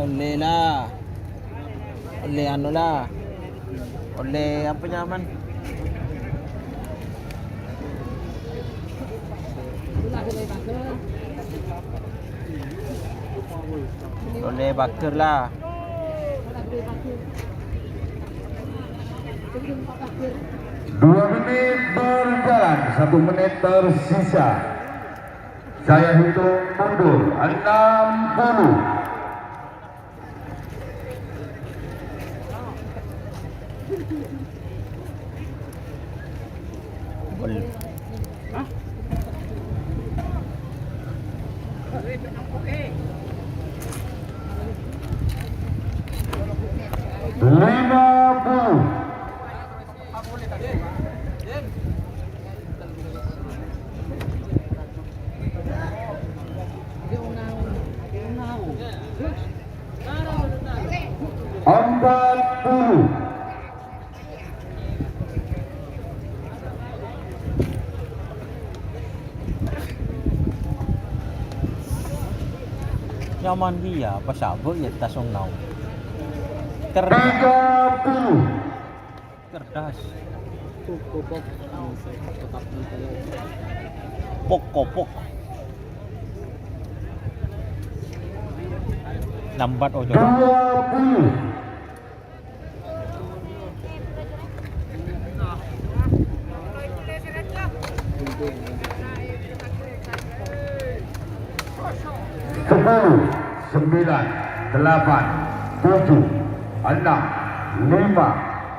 Oleh lah, oleh anu lah, oleh apa nyaman? Oleh bakar lah. 2 menit berjalan, 1 menit tersisa. Saya hitung mundur 60. Nyaman dia, apa sabuk ya tasong nau. 30. Cerdas. Pok. Lambat ojo. 20. Sepuluh, 9, 8, 7, 6, 5,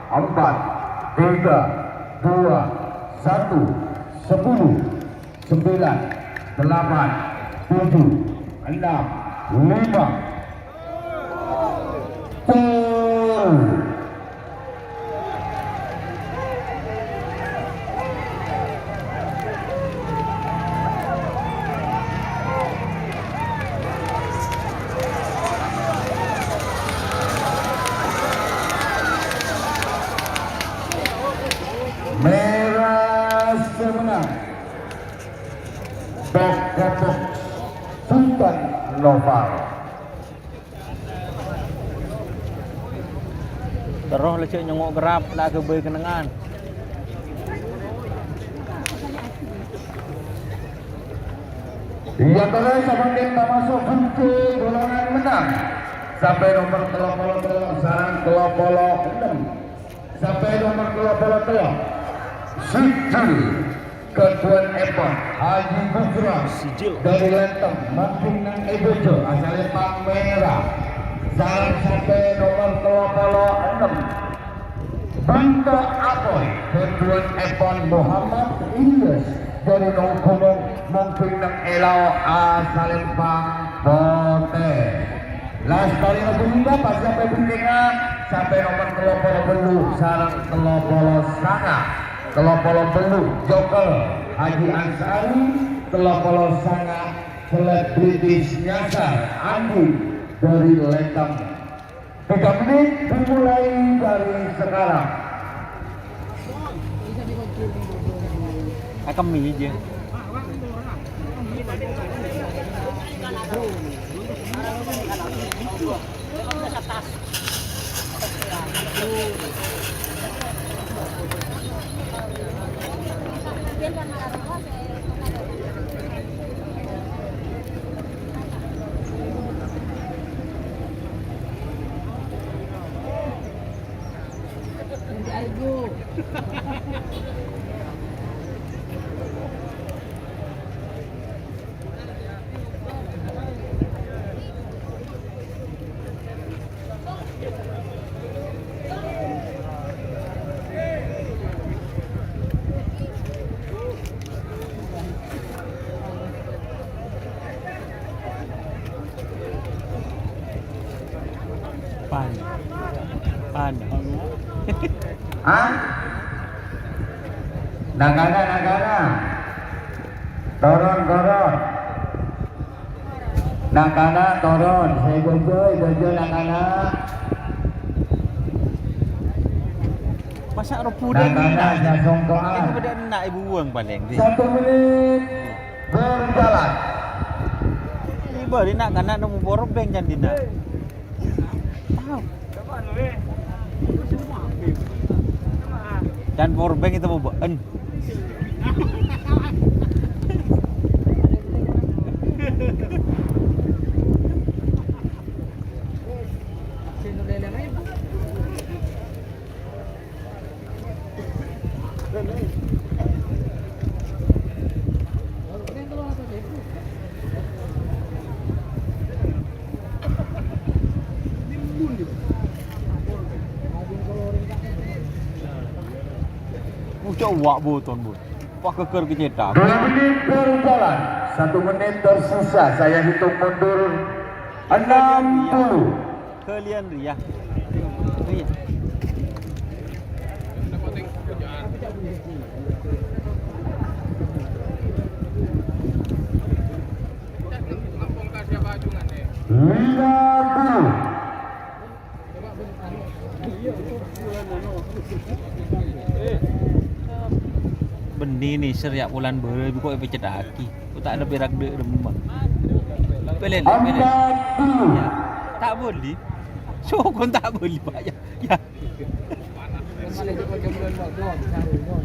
4, 3, 2, 1, 10, 9, 8, 7, 6, 5, Merah semenang Bok Sultan Noval. Terus lecek nyongok gerap lah ke beri kenangan. Yang kedua sama kita masuk kunci golongan menang sampai nomor telok sarang telok 6 sampai nomor telok sijil Ketuan Epon Haji Bukra dari Lenteng makin nang Ebojo asalnya Pak Merah jalan sampai nomor 26 Bangka Apoy. Ketuan Epon Muhammad Ilyas dari Nongkonong mungkin nang Elau asalnya Pak Pote. Las kali kedua pas sampai buntingan sampai nomor 30 sarang 30 sanga 30 belu Joker Haji Ansari 30 sanga selebritis nyasar Andi dari Lenteng. 3 menit dimulai dari sekarang. Akan mie aja. Pan. Ah? Nagana. Toron. Nagana toron. Saya gojo nagana. Masa ro pudeng Nagana jasongkoan. Itu pada enak ibu buang paling sih. 1 menit berjalan. Ini baru nak kana nemu powerbank kan dina. Dan powerbank itu mau baen. Coba boton bu, pak keker kecetak. 2 menit berjalan, 1 menit tersisa. Saya hitung mundur 60. Kalian Ria. Ria. Benih nih seriak bulan baru kok pecedaki. Kok tak ada perak de remah. Pelele. Ya. Tak boleh. So kon tak boleh Pak ya. Ya.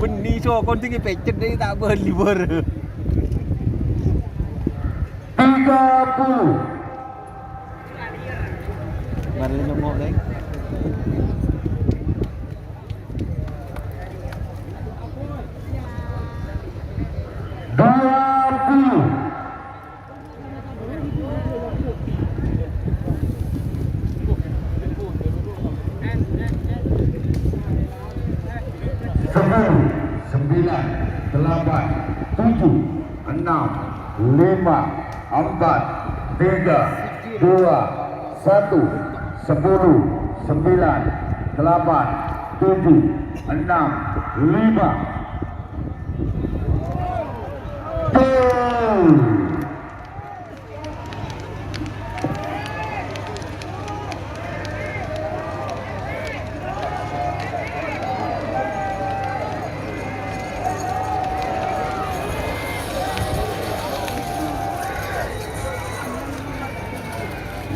Benih so kon tinggi pecet ni tak boleh baru. 30. Mari nyomok lagi. Sembilan, 8, 7, 6, 5, 4, 3, 2, 1, 10, 9, 8, 7, 6, 5.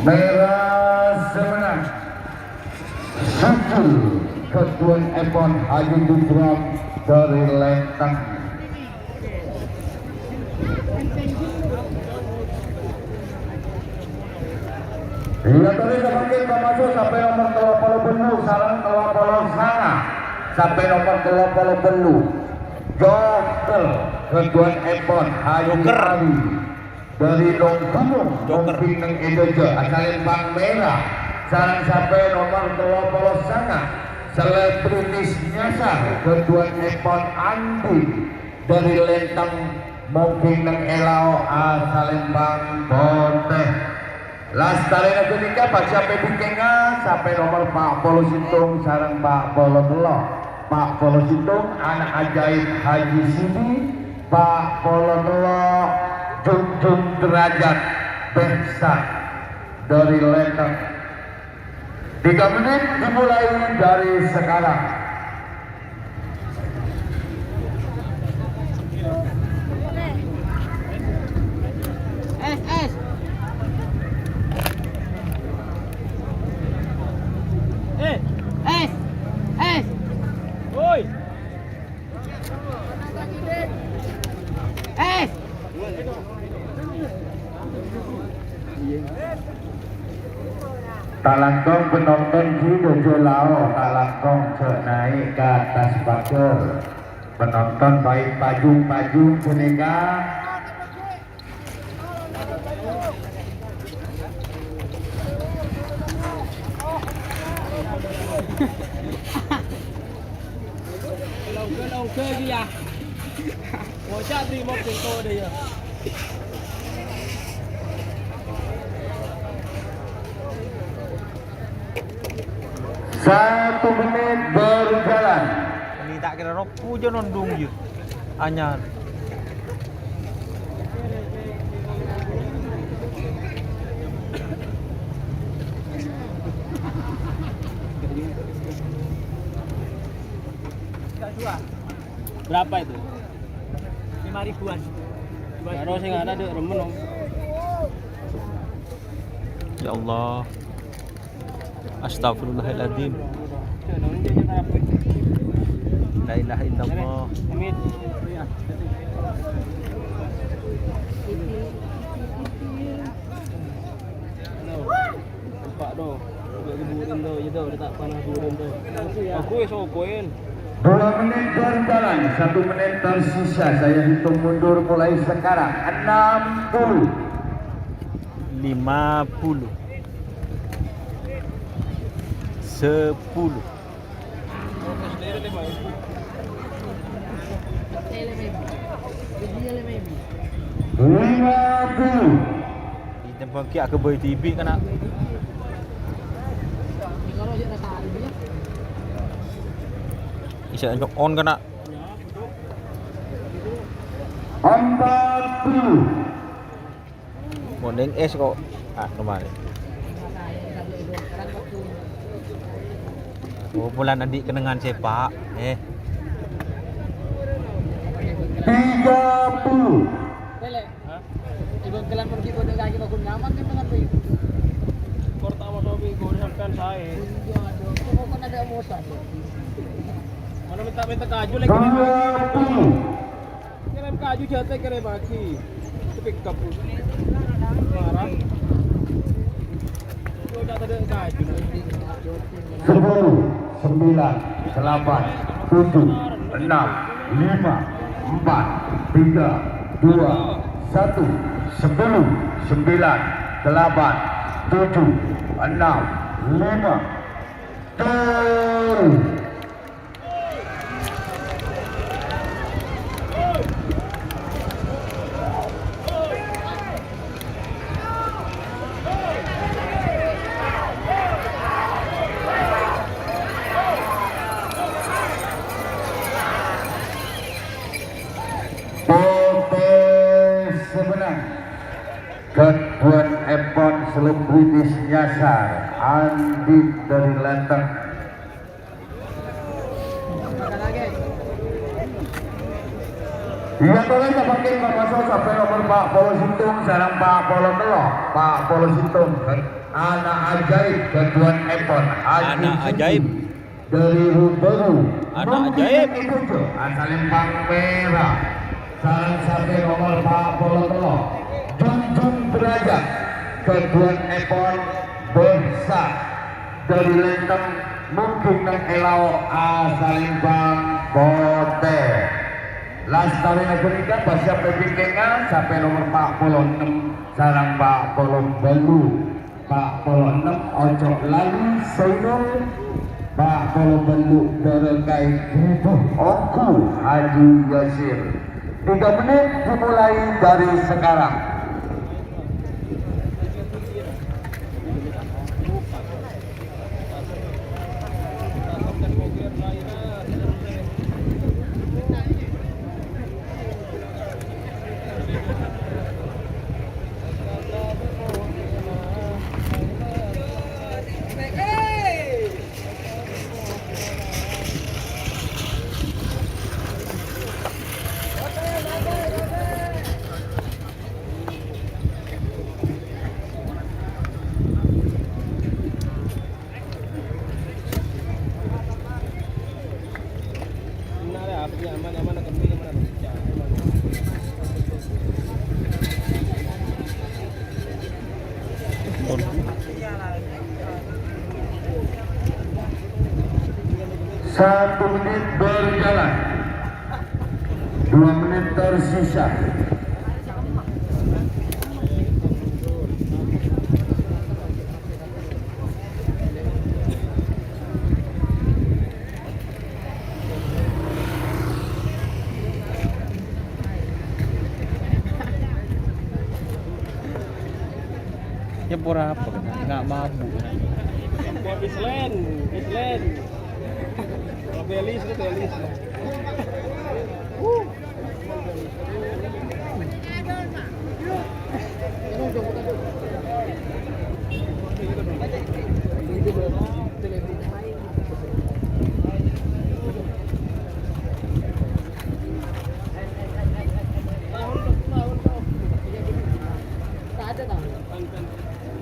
Merah semenang 1 Ketuan Epon Haji Bukram dari Lenteng. Iya tadi semakin masuk sampai nomor 30 penuh, sarang 30 sana sampai nomor 30 penuh. Joker Ketuan Epon Haji Ali dari Longkung Mungkin Neng Edojo asalin Bang Merah sarang sampai nomor 20 sana selebritis nyasar Ketuan Epon Andi dari Lentang Mungkin Neng Elau asalin Bang Bonteh Lastarena ketika Pak sampai Bukenga sampai nomor Pak Polo Sintung sarang Pak Polo Telo Pak Polo Sintung anak ajaib Haji Sidi Pak Polo Telo Junjung Derajat Behsan dari Lenteng 3 menit dimulai dari sekarang. Woi. Talangkong penonton di Dojo Lao, talangkong naik ke atas pagar. Penonton baik pajung-pajung punika. Lâu chơi gì à? Ngồi chat đi một tiếng tôi đây à? 1 menit berjalan. Ini tak kira roku je nondung je. Anyar. Berapa itu? 5 ribuan. Baru sing ada dek remen om. Ya Allah. Astagfirullahaladzim. La ilaha illallah. Amin. Pak do. Burin do, itu udah tak panas burin do. Aku sokoin. 2 menit berjalan, 1 menit tersisa. Saya hitung mundur mulai sekarang. 60 50 10 50 di tempat kia ke boy TV kan nak. Isa anjok on kan nak. 40 Mondeng es kok. Ah, kemarin. Oh, bulan adik kenangan sepak. 30 Ibu kelan pergi bodoh kaki bakun nyaman kan mengerti. Pertama sobi gue sampean saya. Iya dong. Kok kan ada emosi. Mana minta kaju lagi. 20 Kirim kaju jatuh kirim lagi. Itu pick up. Marah. Gue jatuh ada kaju. 10 9 8 7 6 5 4 3 2 1 10 9 8 7 6 5 turun. Ketuan Epon selebritis nyasar Andi dari Lenteng. Iya boleh pakai masuk sampai nomor Pak Polo Sintung sarang Pak Polo Telo. Pak Polo Sintung anak ajaib Ketuan Epon Anak ajaib dari Ruberu. Anak ajaib asalin Bang Merah sarang sampai nomor Pak Polo Telo. Junjung Derajat Ketuan Epon Behsan dari Lenteng Mungkin Neng Elau asalin Bang Bote Lastari Negeri Pasya Pebingengan sampai nomor 46 sarang Pak Polong Belu Pak Polong 6 Ocok Lalu Sainul Pak Polong Belu Berekai Gribuh Oku Haji Yasir 3 menit dimulai dari sekarang. Satu menit berjalan, 2 menit tersisa. Ya pura apa? Nggak mabuk. Buat Island. Kalau belis itu belis.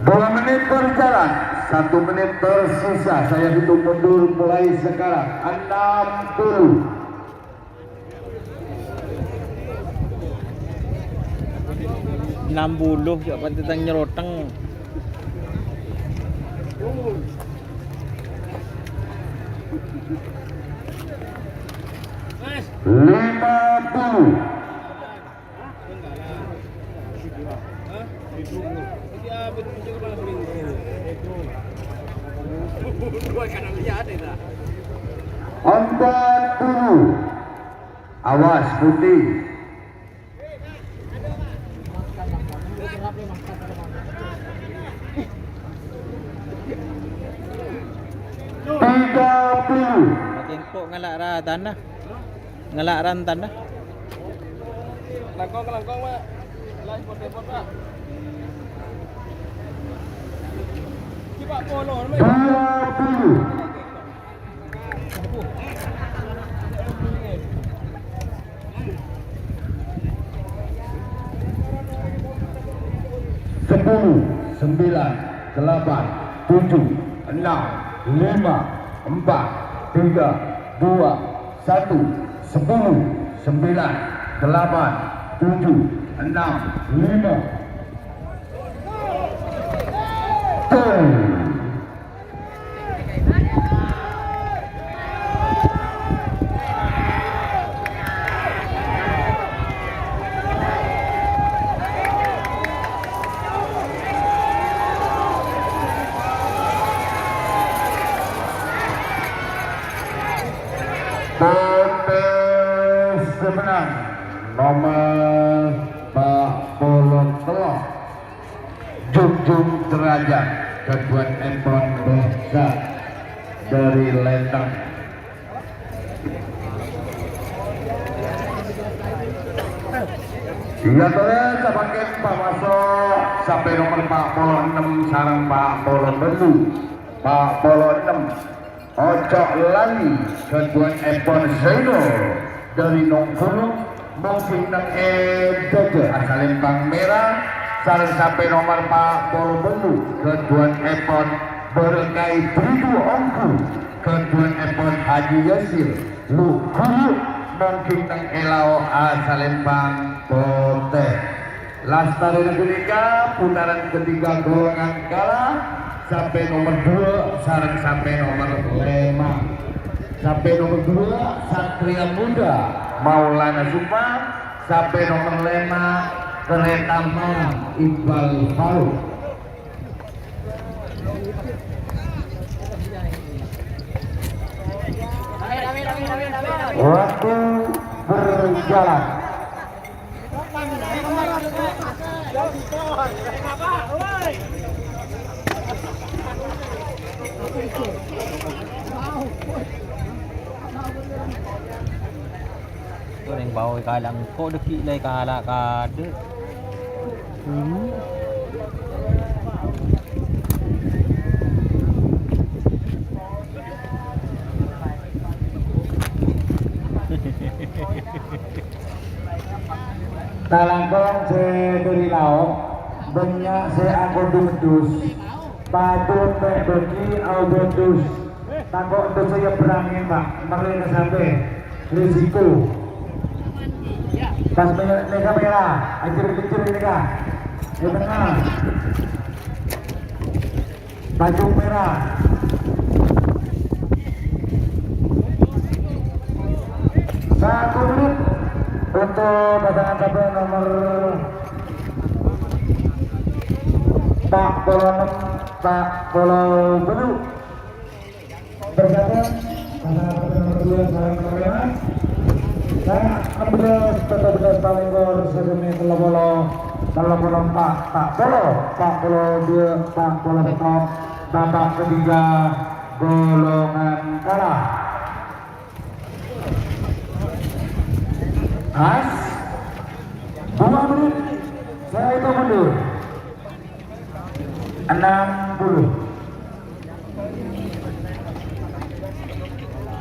Dua menit berjalan, 1 menit tersisa. Saya hitung mundur mulai sekarang. 60. Siapa tentang nyeroteng. Mas, 50. Empat puluh. Awas putih. 30. Makin kok ngelak tanah. Ngelak tanah. Langkong Pak. Lain pot-pot Pak. Ki Pak Polo. 20. Sepuluh, 9, 8, 7, 6, 5, 4, 3, 2, 1, 10, 9, 8, 7, 6, 5. Pemenang nomor Pak Polong Telok Junjung Derajat Kedua Empon Desa dari Lentang. Hingga terus sebagai Pak masuk sampai nomor Pak Polong 6 sarang Pak Polong Belu Pak Polong 6 Ocok Lali Kedua Empon Zaino dari Nongkulung mungkin nang Dojo asal Lembang Merah sarang sampai nomor Pak Polo Belu Kedua Empon Berkai Bridu Ongku Kedua Empon Haji Yasir Lu Guru mungkin nang Elao asal Lembang Pote. Lastari Negeri putaran ketiga golongan kalah sampai nomor 2 sarang sampai nomor 5. Sampai nomor 2 Satria Muda Maulana Sukma sampai nomor 5 Kereta Malam Iqbal Farouk. Waktu berjalan. Tôi đang bảo cái là cô được kỹ đây cả là cả đứa. Talangkong se dari laut, banyak se angkot dumedus, patut bagi audendus, takut untuk saya berangin pak, mereka sampai risiko. Pas mereka merah, ajar kecil mereka, di tengah, baju merah. Satu menit untuk pasangan capek nomor 46 Pak Polo Bedu bergabung pasangan capek nomor 2 Sarang Korea dan ambil betul-betul paling gol sebelumnya kalau Polo Pak Polo 2 Pak Polo Stop babak ketiga golongan kalah. As 2 menit saya itu mundur 60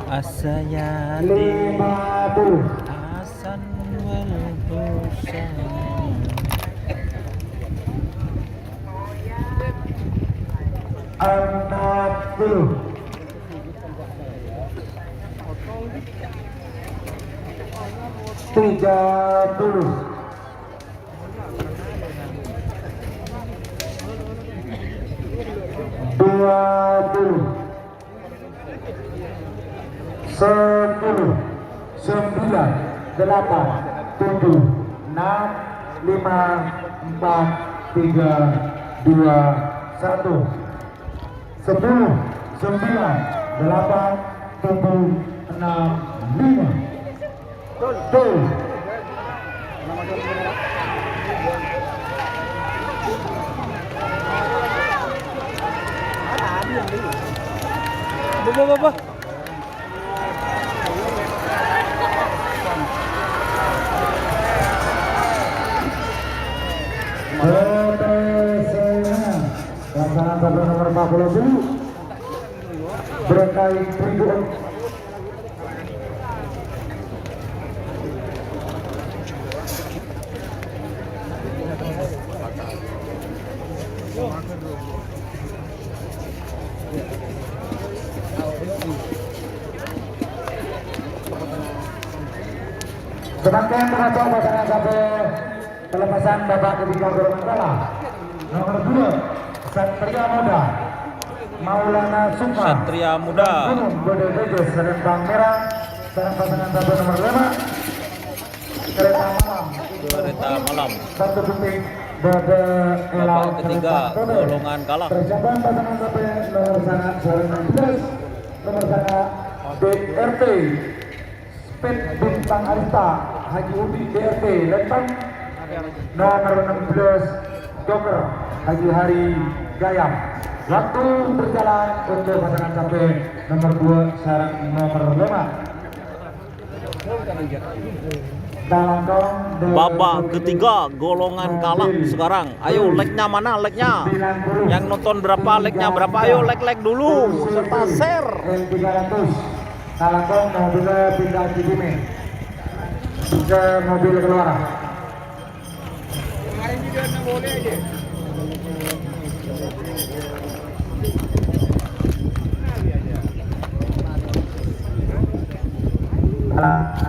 Asayati 50 Asan wal Husain 60 30 20 10 9 8 7 6 5 4 3 2 1 10 9 8 7 6 5 Tuh. Bah. Pasangan capek nomor 40 dulu berkait tribun. Semakin meracau pasangan sampai pelepasan babak ketiga golongan kalah. Nomor 2 Satria Muda Maulana Sukma Satria Muda Gunung Gede Bejes Serempang Merah. Sekarang pasangan sampai nomor 5 Kereta Malam satu titik Bode Elau babak ketiga golongan kalah. Persiapan pasangan sampai nomor sana Sarang 16 nomor sana DRT Sped Bintang Arista Haji Udi DRT Lempang nomor 16 Joker Haji Hari Gayam. Waktu berjalan untuk pasangan sampai nomor 2 Sarang nomor 5 Babak ketiga golongan kalah sekarang. Ayo like-nya mana like-nya? Yang nonton berapa like-nya berapa? Ayo like dulu serta share. 300 Talangkong mobilnya pindah Cibime ke mobil keluar. Kemarin juga nggak boleh aja.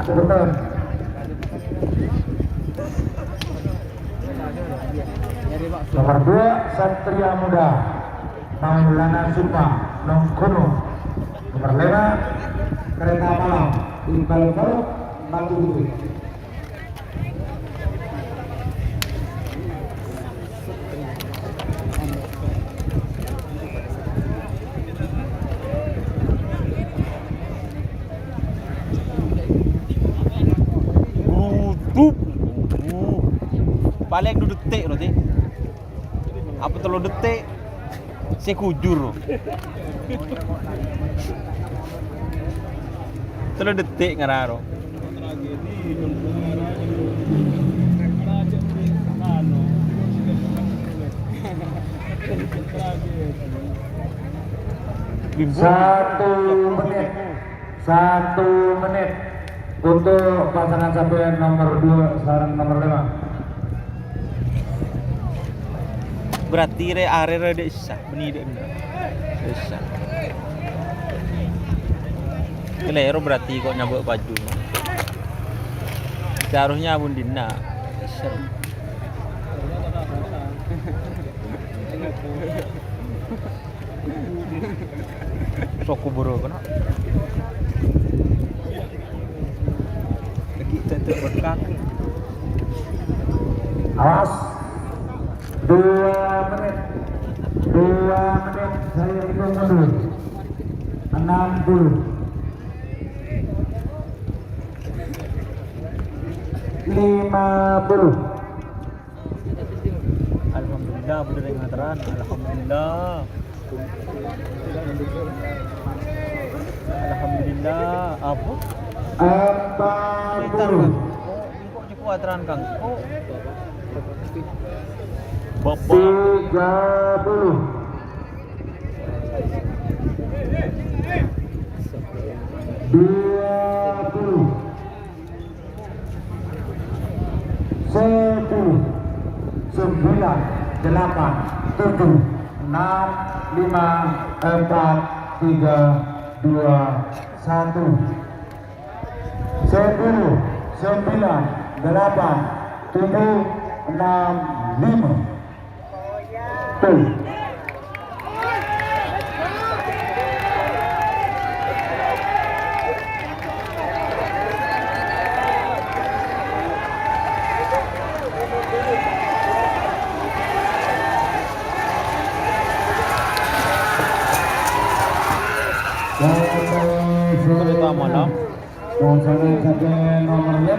Betul. Nomor 2 Satria Muda Maulana Sukma Nongkono. Nomor 5 Kereta Malam Iqbal Farouk maju dulu. Paling 2 detik nanti. Apa 3 detik? Sekujur. 3 detik ngararo. Satu menit untuk pasangan capaian nomor 2 sarang nomor 5. Berarti area desa beni dek bener. Desa. Kelero berarti kok nyabuk baju. Seharusnya Bun Dina. Sok buru kena. Lagi cantik berkaki. Awas 2 menit saya hitung mundur 60 50. Alhamdulillah bener yang nganteran. Alhamdulillah. Alhamdulillah. Apa? 40. Kok kuatran Kang? Oh. Bapak 30. 20. 10. 9. 8. 7. 6. 5. 4. 3. 2. 1. 10. 9. 8. 7. 6. 5. Tuh. Kereta malam. Pasangan capaian nomor 5.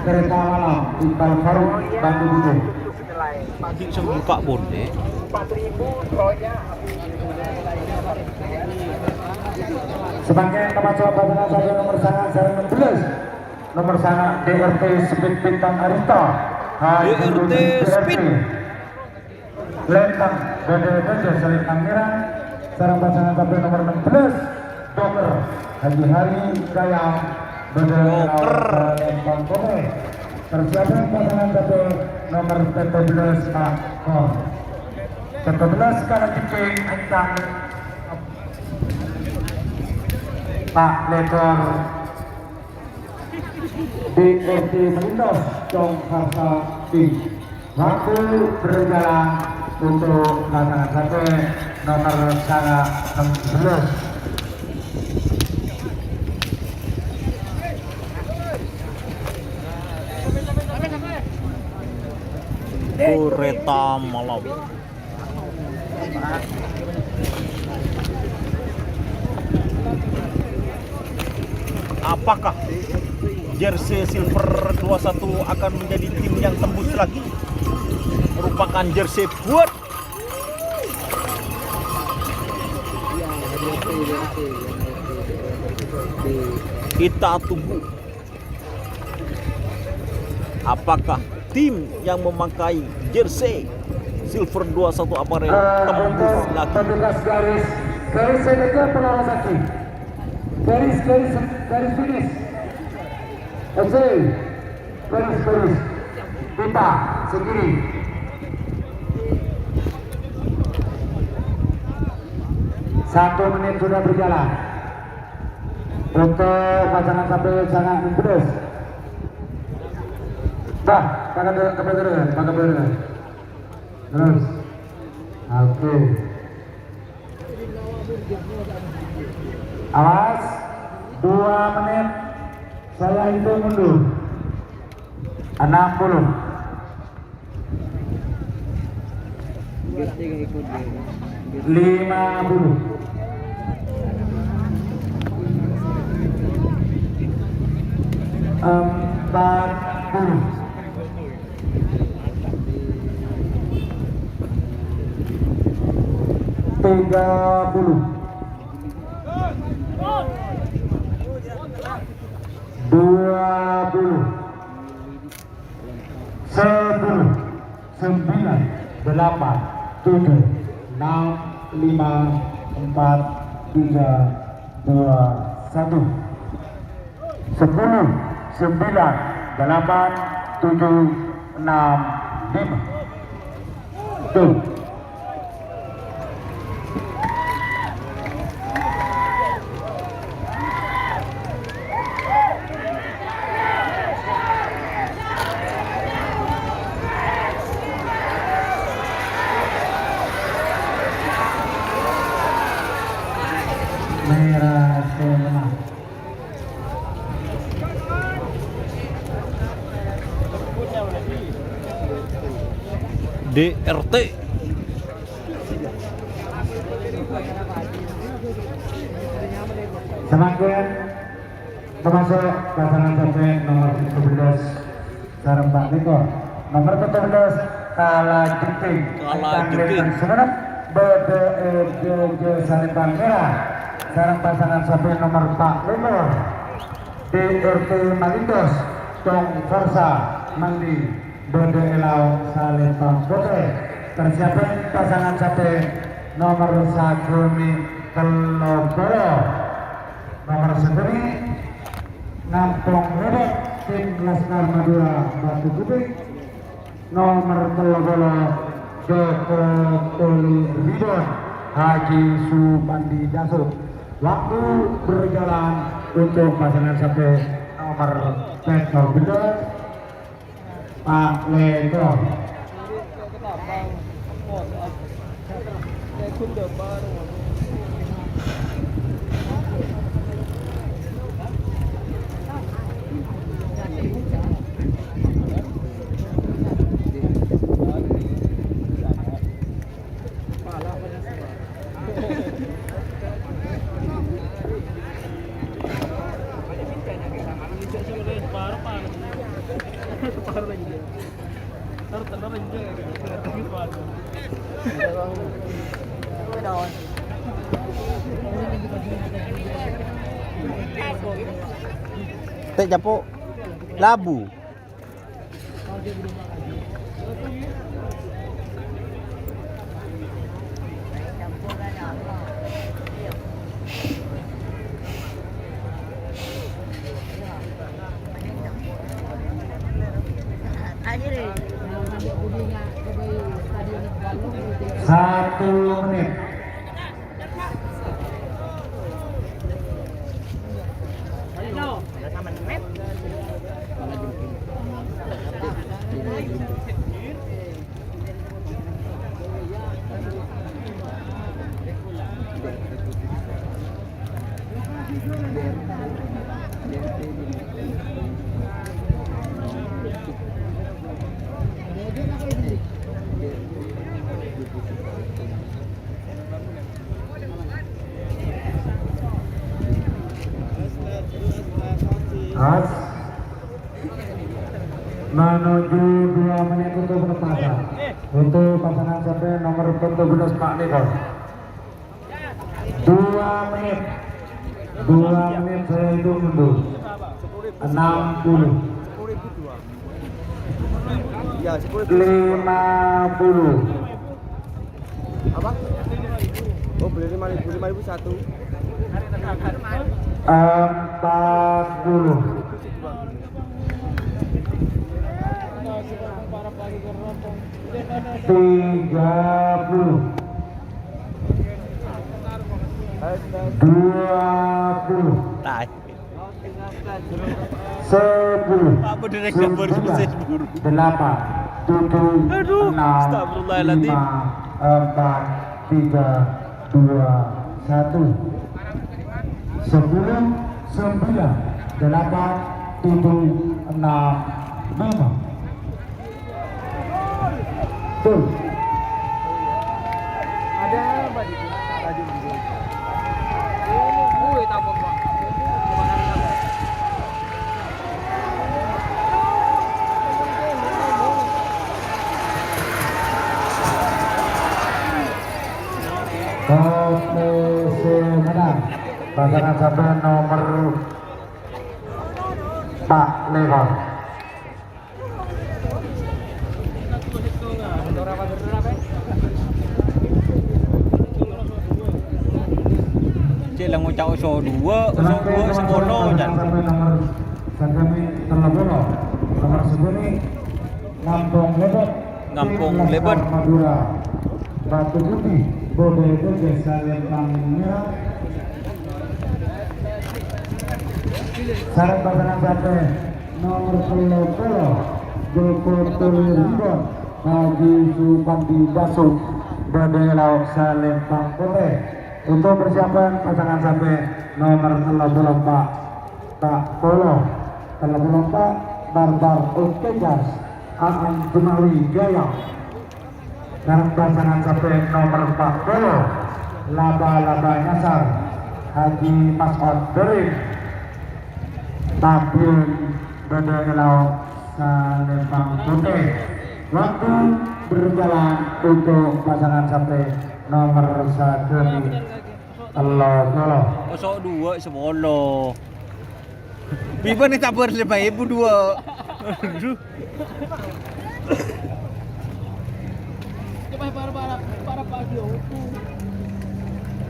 Kereta malam Iqbal Faruk Batu Butuh. Pagi sebelum buka bonde. 4.000 soalnya Sebagai tempat coba pasangan capaian nomor sangat sarang 16. Nomor sangat DRT Speed Bintang Arista. DRT Speed. Lentang Gede Selintang Merah. Sarang pasangan capaian nomor 16. Dokter Haji Hari Gayam Bedel Lempang Kome. Persiapan pasangan capaian nomor 14 Pak Kor. 14 kalah jeping Entang Pak Lekor DRT Melindos Jong Harsa Tim. Waktu berjalan untuk pasangan capaian nomor sangat 16. Kereta malam. Apakah jersey Silver 21 akan menjadi tim yang tembus lagi? Merupakan jersey buat kita tunggu. Apakah tim yang memakai jersey Silver 21 Apparel tembus lagi? Petugas garis sedekat pengawas kaki. Garis finish. FC garis kita segini. Satu menit sudah berjalan untuk pasangan sampai sangat memberes. Bah, pakai dulu. Terus, oke. Awas, 2 menit Saya itu mundur. 60. Lima puluh. 40. 30. 20. 10. 9. 8. 7. 6. 5. 4. 3. 2. 1. 10. 9. 8. 7. 6. 5. Tuh. Merah semua. DRT. Semakin termasuk pasangan sampai nomor 17 sarang Pak Niko, nomor 17 Kala Jeping, sebenarnya BDEGJ Saripan Merah, sarang pasangan sampai nomor 45 DRT Malindos, Tong Forsa Mandi BDELAU Salimpang Bote, persiapan pasangan sampai nomor 1 Keloboro, nomor 9 Ngampong Ledek tim Laskar Madura Batu Putih, nomor 13 Joko Toli Ridwan Haji Supandi Dasuk. Waktu berjalan untuk pasangan sampai nomor Petro Benda Pak Lego. Teh japo labu. Satu menit. As menuju 2 menit untuk berpasangan untuk pasangan sampai nomor 14 Pak Niko. 2 menit. 2 menit saya hitung mundur. 60. 50. Apa? Oh, beli 5.000 satu. 40. 30. 20. Tai. 10. Apa direk gambar sukses buru. 8. 7. Aduh, 6. astagfirullahaladzim. 4. 3. 2. 1. 10. 9. 8. 765. Tuh. Ada apa di tadi dulu? Ini gue tabok Pak. Komisi menang pasangan sampai nomor Pak Lewat. Cik lang ngucap usul dua sekolah jan. Sampai nomor sampai terlalu nomor 9 Ngampung Lebet. Ngampung Lebet. Madura. Batu Putih. Bode Dege Salempang Merah. Syarat pasangan sampai nomor 10 Joko Tulir Ribon Haji Supandi Basuk Bode Lauk Salempang Kote. Untuk persiapan pasangan sampai nomor 34 Tak Polo 34 Barbar Utegas Aan Jumawi Jaya. Dan pasangan sampai nomor 40 Laba-Laba Nyasar Haji Mas'ud Berin Tabiun Bedelau Salempang Putih. Waktu berjalan untuk pasangan sampai nomor 1 Allah. Usuk dua sekolah. Biba ni tak berlebai ibu dua.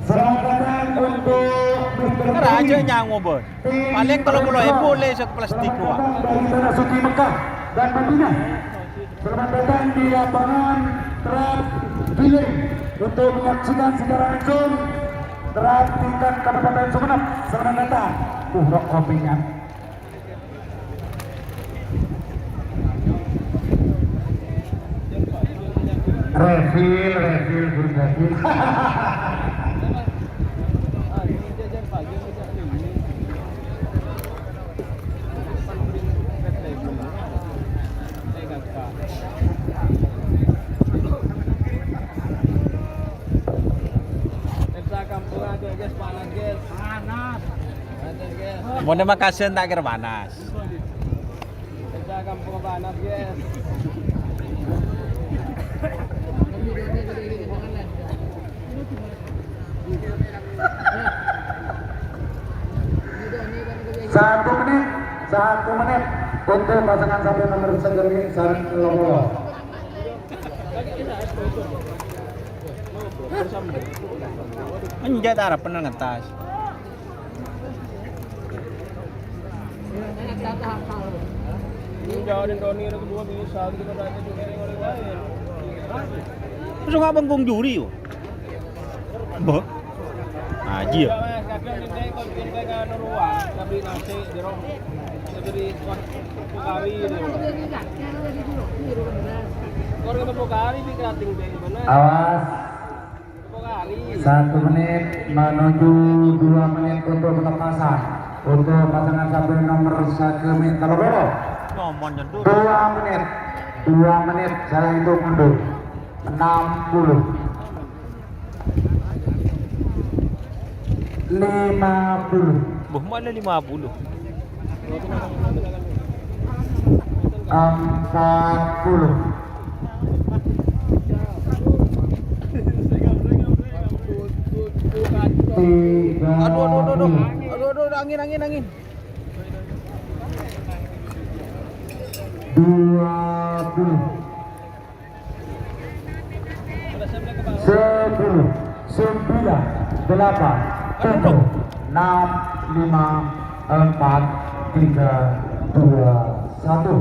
Serahkan untuk Mr. Raja nyango ber. Paling kalau boleh satu plastik dua. Dari Tanah Suci Mekah dan Madinah. Selamat datang di lapangan Terat Giling untuk menyaksikan secara langsung Terat tingkat Kabupaten Sumeneb. Selamat datang. Rok kopinya. Refill Bung Refill. Mau Makassar tak kira panas. Kampung panas, guys. Satu menit untuk pasangan sampai nomor segeri Sarang Lomo. Anjay tak harap pernah ngetas. Jauh dan Doni itu kedua bisa kita tanya juga yang lain. Terus nggak bangkong juri yo? Boh? Aji ya? Kadang ini kalau kita kan ruang, tapi nasi jeruk, jadi pokari itu. Kalau kita pokari di kerating deh, benar? Awas. Pokari. 1 menit menuju 2 menit untuk pelepasan. Untuk pasangan sampai nomor 1 kalau boleh. Ngomong jendur. 2 menit. 2 menit saya hitung mundur. 60. 50. Boh mana 50? 40. Aduh, angin. 20. 10. 9. 8. 7. 6. 5. 4. 3. 2. 1.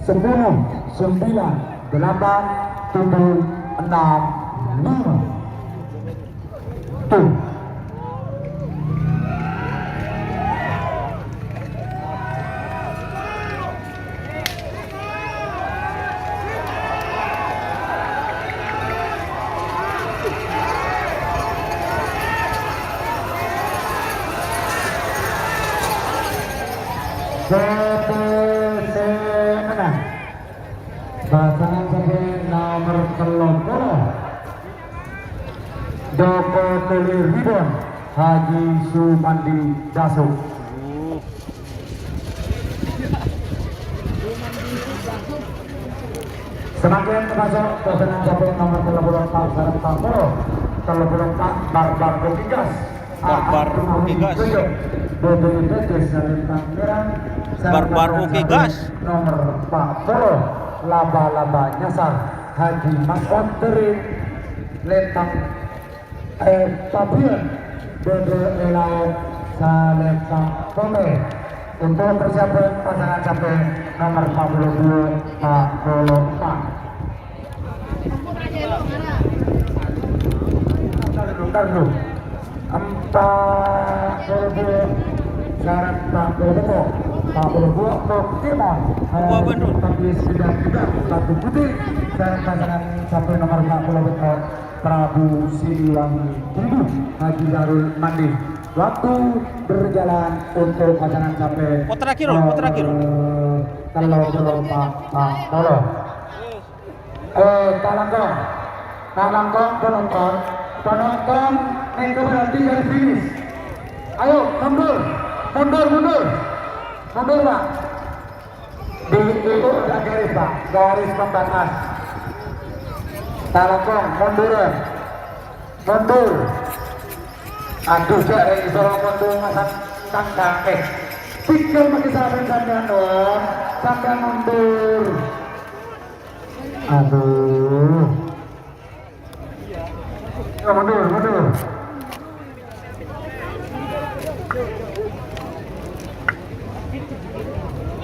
10. 9. 8. 7. 6. 5. Tuh. PTC menang. Pasangan sampai nomor 30 Joko Telir Ridwan Haji Sumandi Dasu. Semakin masuk pasangan sampai nomor 34 Sarap Tamporo 34 Barbar Ukigas Barbar Ukigas. Barbar Ukigas. Nomor 40 Laba-laba nyasar Haji Mas'ud Terin Lentang Pabrian Dodo Elau Salentang Pome. Untuk persiapan pasangan sampai nomor 42 44. Bentar dulu. 40 syarat 40 Pokemon. Tapi sudah juga satu putih. Syarat pasangan sampai nomor 40 betul Prabu Siliwangi Tubuh Haji Darul Mandi. Waktu berjalan untuk pasangan sampai Terakhir. kalau berlomba Polo. Talangkong penonton itu berarti dari finish. Ayo mundur Pak. Di itu ada garis Pak, garis pembatas. Talangkong mundur. Aduh jare iso mundur masak tangga pikir pakai saben sampean dong. Sampean mundur. Aduh. Ya, mundur.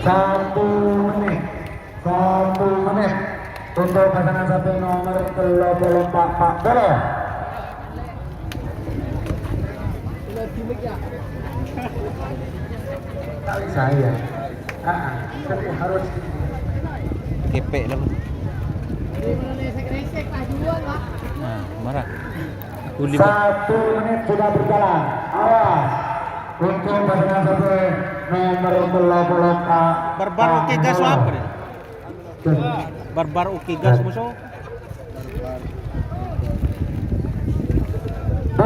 Satu menit untuk pasangan sampai nomor 34 Pak Bolo. Kali saya tapi harus Kepek lah. Nah, marah. 1 menit sudah berjalan. Awas untuk pasangan sampai nomor 34 Barbar Ukigas apa nih? Barbar Ukigas musuh. 2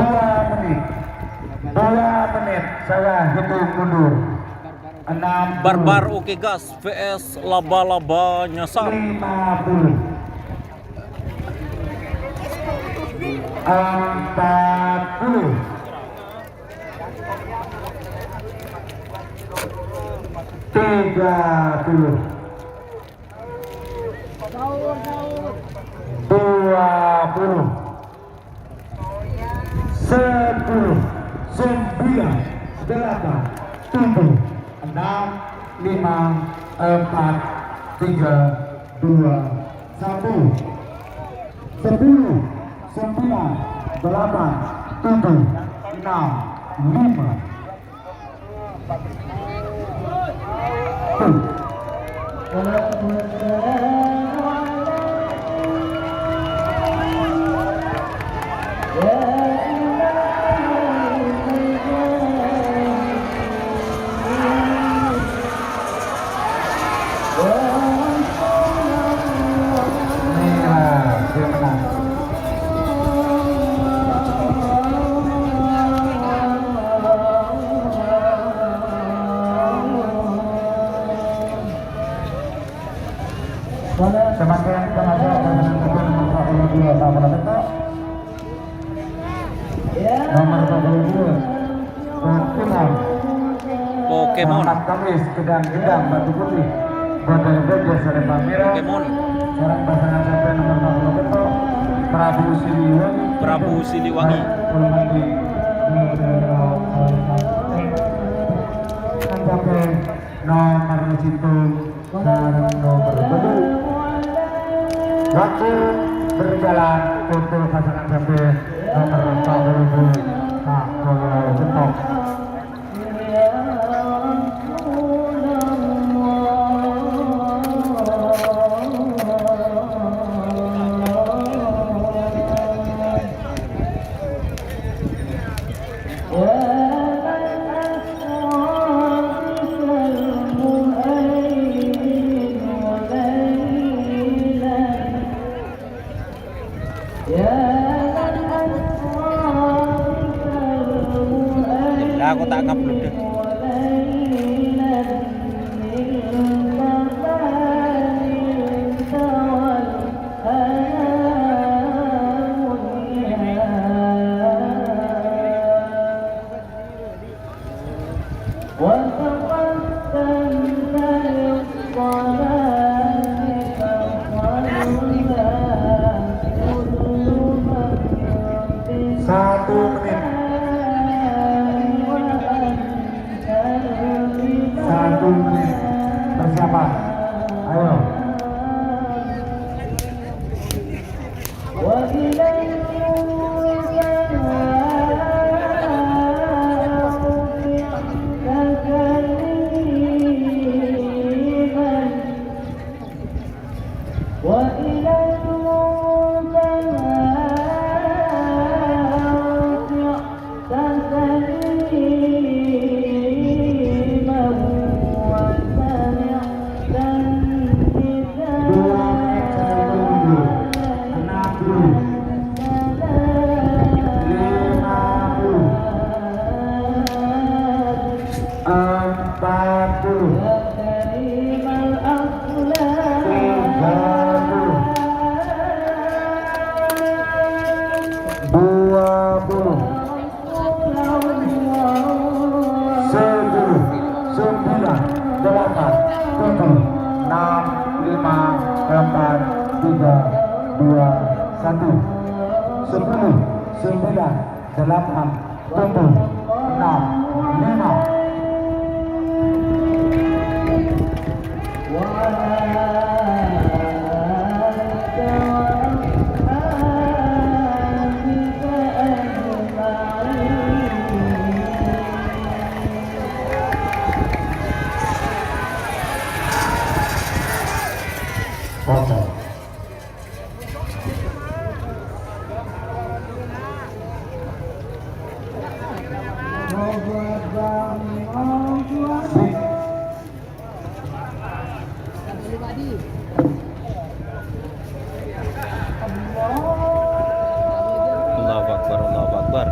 menit saya hitung mundur. 6 Barbar Ukigas vs Laba-laba nyasar. 50 40 30 20 10 9 8 7 6 5 4 3 2 1 10 9 8 7 6 5 Semakin tenaga dengan nomor 42 sama Beto. Nomor 42 Pokemon. Muhammad Kamis gedang Batu Putih. Bodol Bojo Sore Pamira. Pokemon. Seorang pasangan sampai nomor 40 Beto. Prabu Siliwangi. Sampai nomor situ dan nomor 2. Waktu berjalan untuk pasangan sampai nomor 40 Pak Kolo Bentok. aku tak upload deh. Satu menit. Satu menit. Persiapan. Ayo. Allahu Akbar, Allahu Akbar.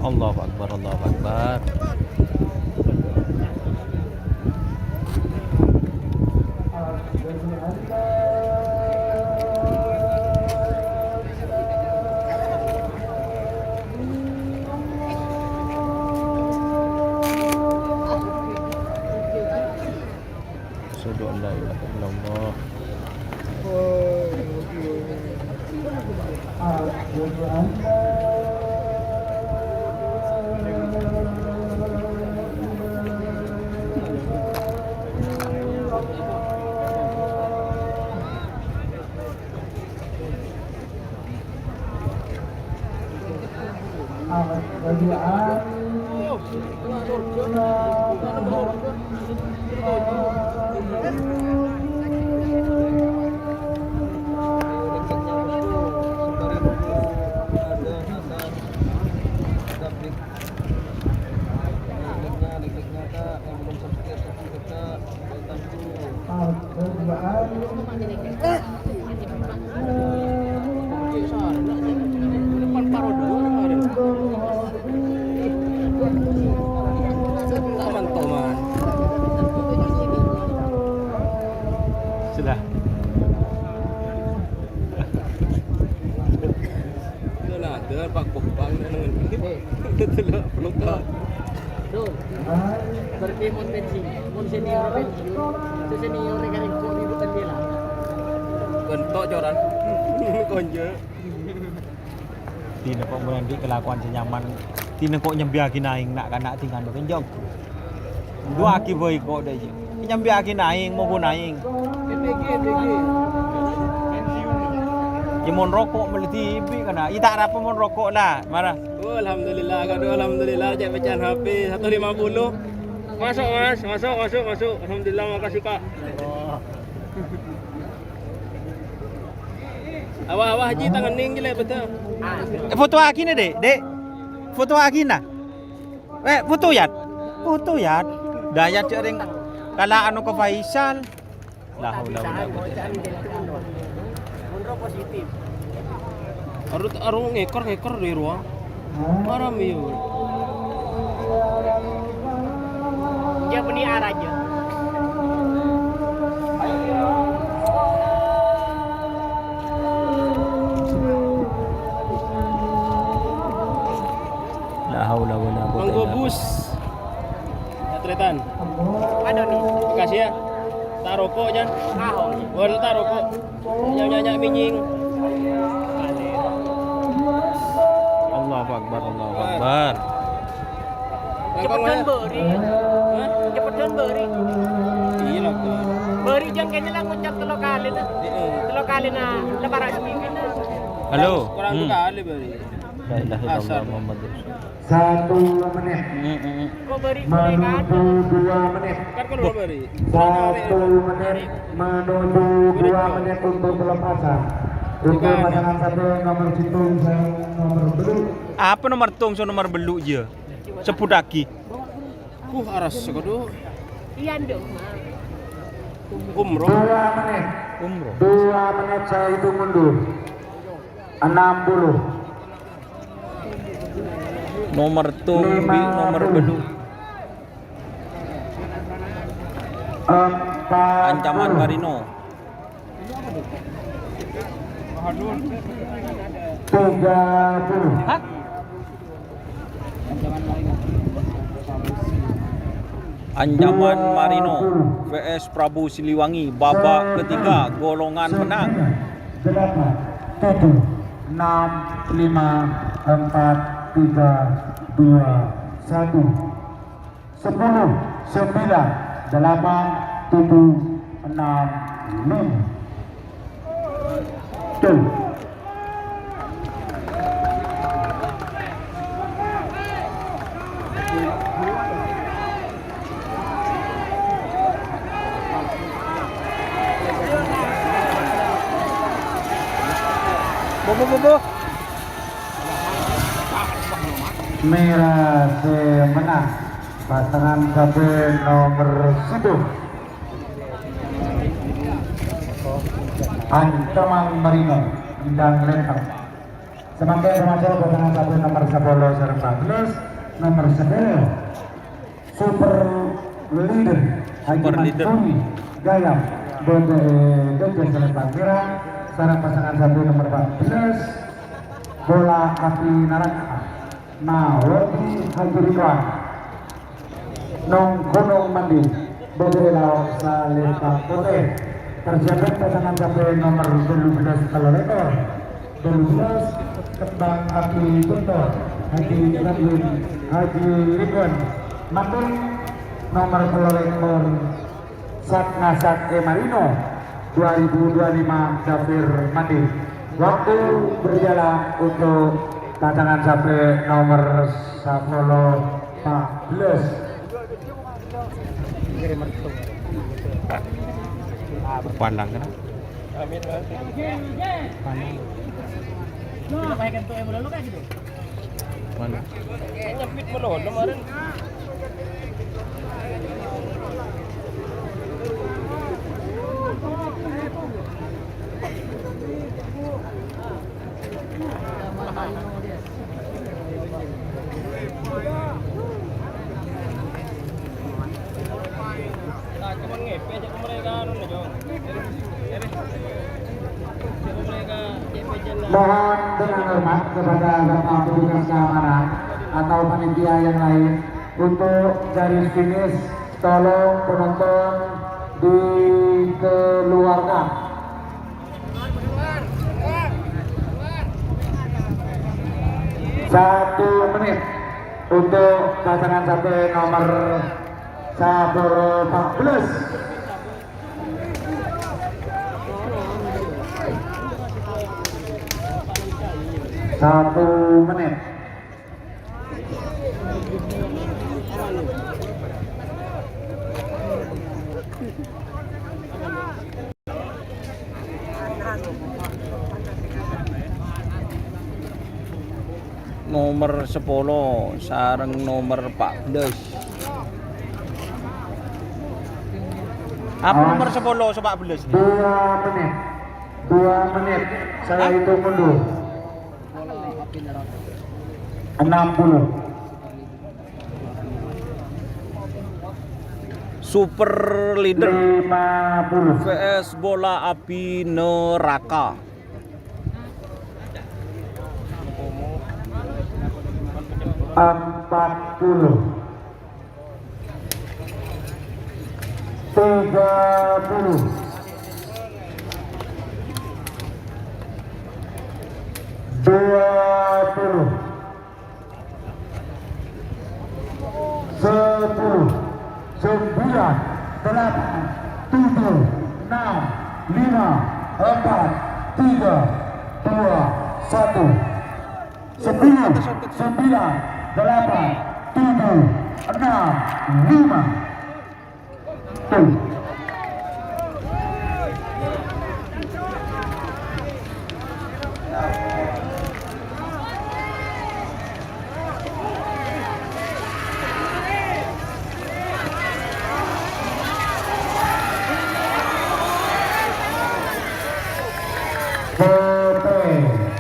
Allahu Akbar, Allahu Akbar. Asyhadu an la ilaha illallah. Sudah. Itulah, dengan Pak Bupang dengan itulah peluka. Seperti mon pensiun, mon senior pensiun, senior dengan ikut di bukan dia lah. Bentok joran. Konje. Tina kok merendi kelakuan senyaman. Tina kok nyembiakin aing nak kana tinggal kenjong. Dua aki boy kok deh. Nyembiakin aing mau pun aing. BG. Jemon rokok beli TV kana. Ita apa mon rokok lah. Marah. Oh, alhamdulillah, kado alhamdulillah cek pecahan HP 150. Masuk Mas, masuk. Alhamdulillah, makasih Pak. Awah haji tangan ning jelek betul. Foto aki ni dek. Foto aki nah. Foto yat. Dayat cek ring kala anu ke Faisal. La haula wala quwata. Munro positif. Aru ngekor di ruang. Marah miu. Dia peniar aja. La haula wala quwata. Manggo bus. Atletan. Ada nih. Kasih ya. Tak rokok jan. Boleh tak rokok. Nyanyi minying. Allahu akbar, Allahu akbar. Cepetan beri. Cepetan beri. Iya lah kak. Beri jam kayaknya lah ngucap telur kali tuh. Telur kali nah lebaran seminggu nah. Halo. Kurang tuh kali beri. La ilaha illallah Muhammadur Rasulullah. 1 menit Kok beri boleh kan? menuju 2 menit. Kan kalau beri. 1 menit menuju 2 menit untuk pelepasan. Untuk pasangan satu nomor Citung dan nomor Beluk. Apa nomor tung so nomor beluk je? Sepudaki. Aras sekodo. Iya dong. Umroh. 2 menit. Umroh. 2 menit saya hitung mundur. 60. Nomor tung bi nomor beluk. 4. Ancaman Marino. 30. Ancaman Marino vs Prabu Siliwangi babak ketiga golongan menang. 8, 7, 6, 5, 4, 3, 2, 1, 10, 9, 8, 7, 6, 5. Tuh. Bobo. Merah menang pasangan satu nomor 1 Ancaman Marino dan Lentang. Sebagai termasuk pasangan satu nomor 10 serta 14 nomor 10 Super Leader Haji Mansuri Gayam Dojo Selatan Merah. Sarang pasangan satu nomor 14 bola api neraka Nawati Haji Ridwan Nong Gunung Mandi Berelau Salita Putih. Terjabat pasangan satu nomor 12 Kaloreko 12 Kembang Api Kunto Haji Radwin Haji Ridwan Matung nomor Kaloreko Satnasat Marino 2025 Dapir Mandi. Waktu berjalan untuk pasangan sampai nomor 14. Pandang kan? Mana? Kayaknya fit melon kemarin. Mohon dengan hormat kepada Bapak petugas keamanan atau panitia yang lain untuk garis finish tolong penonton dikeluarkan. Satu menit untuk pasangan satu nomor 14. 1 menit. Nomor 10 sareng nomor 14 Apa nomor 10 11 nih? 2 menit. 2 menit. Saya hitung mundur. 60. Super Leader 50. VS Bola Api Neraka. Empat puluh, 30, 20, 10, 9, 8, 7, 6, 5, 4, 3, 2, 1, 10, 9, 8, 7, 6, 5. Tuh.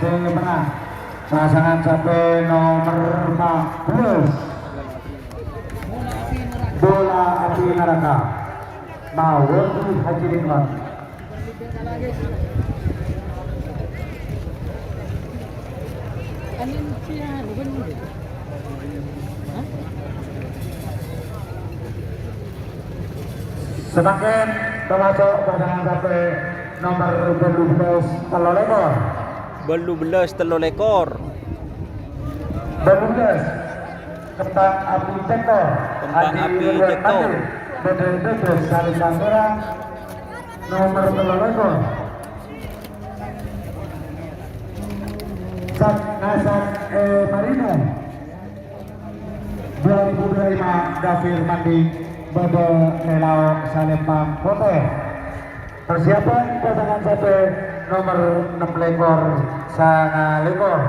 Menang pasangan sampai nomor 14 Bola Api Neraka Mawardi Haji Ridwan. Semakin termasuk pasangan sampai nomor 12 Telolekor. 12 telur lekor. 12 Kembang Api Cektor. Kembang Api Cektor. BDD Saling Kamera nomor Telolekor. Sak Nasan Marino 2025 Dafir Mandi Bado Nelau Salempang Hotel. Persiapan pasangan satu nomor 6 lekor Sana lekor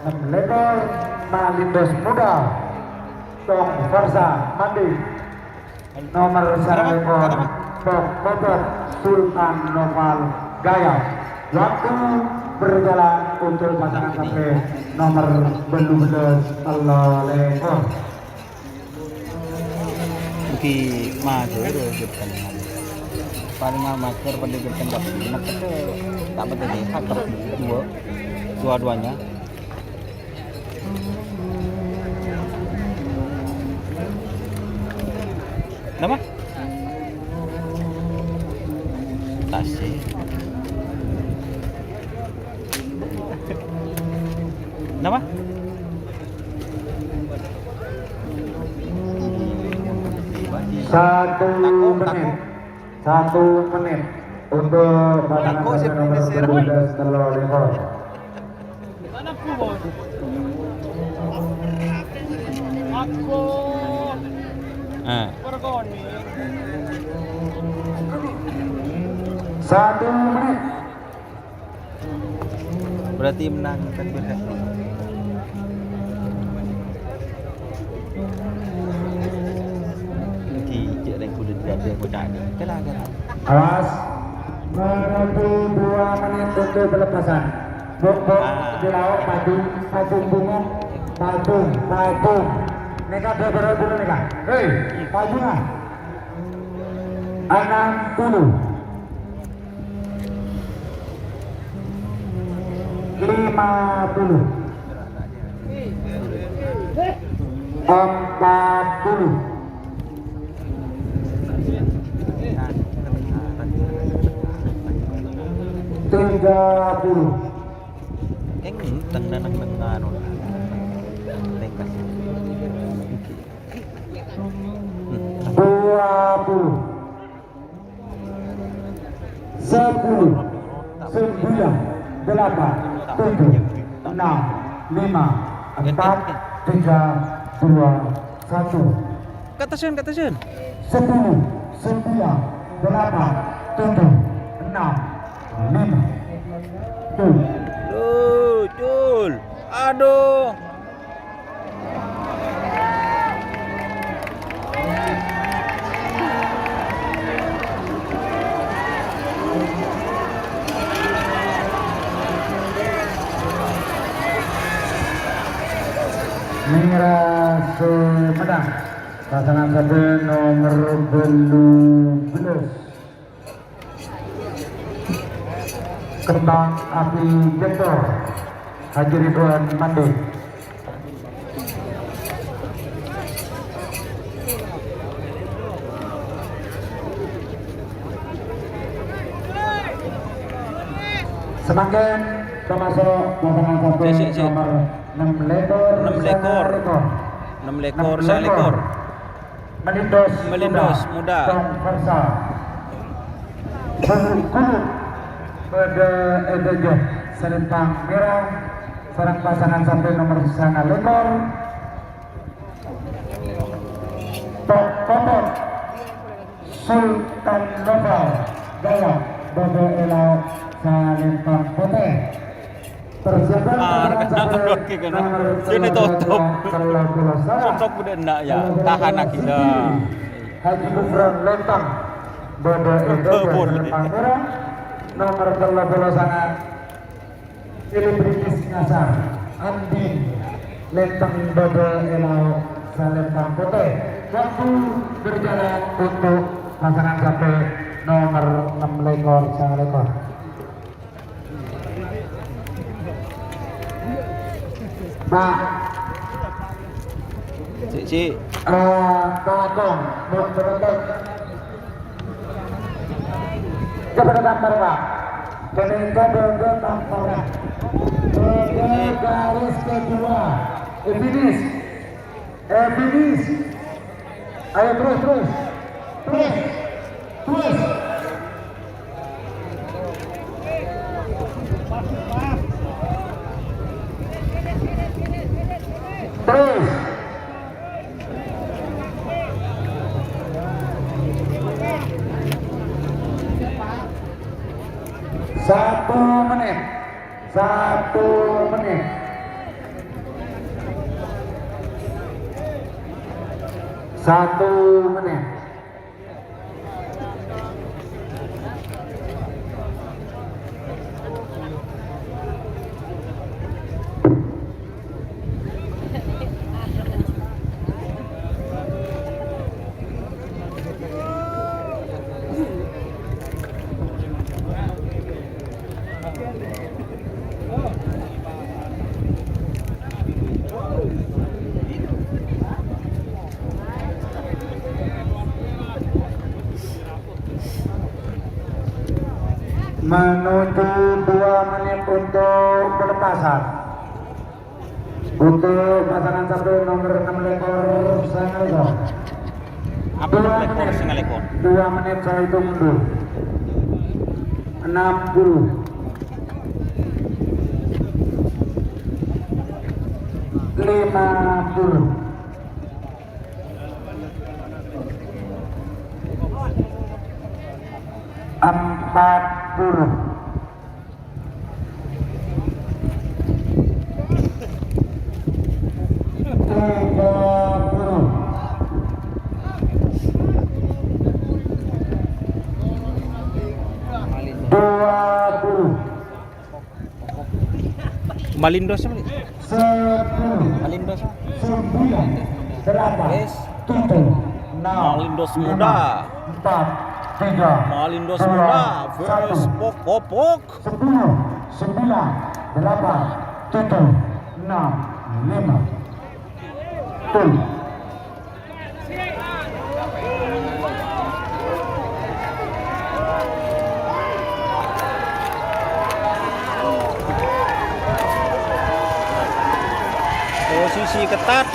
6 lekor Malindos Muda Tong Farsa Mandi nomor 1 lekor Tong Kotor Sultan Noval Gaya. Waktu berjalan untuk pasangan sampai nomor 12 lekor. Mungkin maju depan paling amatir pada depan tapi tak betul deh hakap dua-duanya. Nama? Tasik. Nama? Satu menit untuk pasangan nomor 12 telur lekor. Satu menit. Berarti menang kan berkat. Awas menuju 2 menit untuk pelepasan. Bok di laut patung bunga patung. Neka berapa dulu neka? Hei, patung ah. 60. 50. 40. 30. Tengah Tengkas 20. 10. 9. 8. 7. 6. 5. 4. 3. 2. 1. Katasun 10. 9. 8. 7. 6. 5. Jul. Aduh. menang pasangan satu nomor 12 Kembang Api Jengkol Haji Ridwan Mandi. Semakin termasuk pasangan satu nomor 6 lekor 6 lekor seekor Melindos Muda Versa Kulit pada edojo Selentang Merah serang pasangan satu nomor 9 lekor Tok Kotor Sultan Novel Gaya Bobo Elau Selentang Putih. Persiapan pasangan satu nomor sini tutup. Tutup Tutup udah enggak ya, tahan kita. Haji Gufron Lentang Bodo Edo Selentang Merah nomor 13 sangat Selebritis Ngasar Andin Lentang Bodo Elau Selentang Putih. Waktu berjalan untuk pasangan satu nomor 6 lekor sang lekor. Pak Si Kalakong berbentuk kepada tampar Pak ketika berbentuk tampar garis kedua Evidis ayo terus Satu menit. Menuju 2 menit untuk pelepasan untuk pasangan satu nomor 6 lekor sang lekor. apa 6 lekor setengah lekor? 2 menit saya hitung dulu. 60 50 40 Malindos apa? 10 Malindos. 9 8 Yes. 7 6 Malindos Muda. 4 3 Malindos Muda versus Pok. 10 9 8 7 6 5 tuh. Posisi ketat.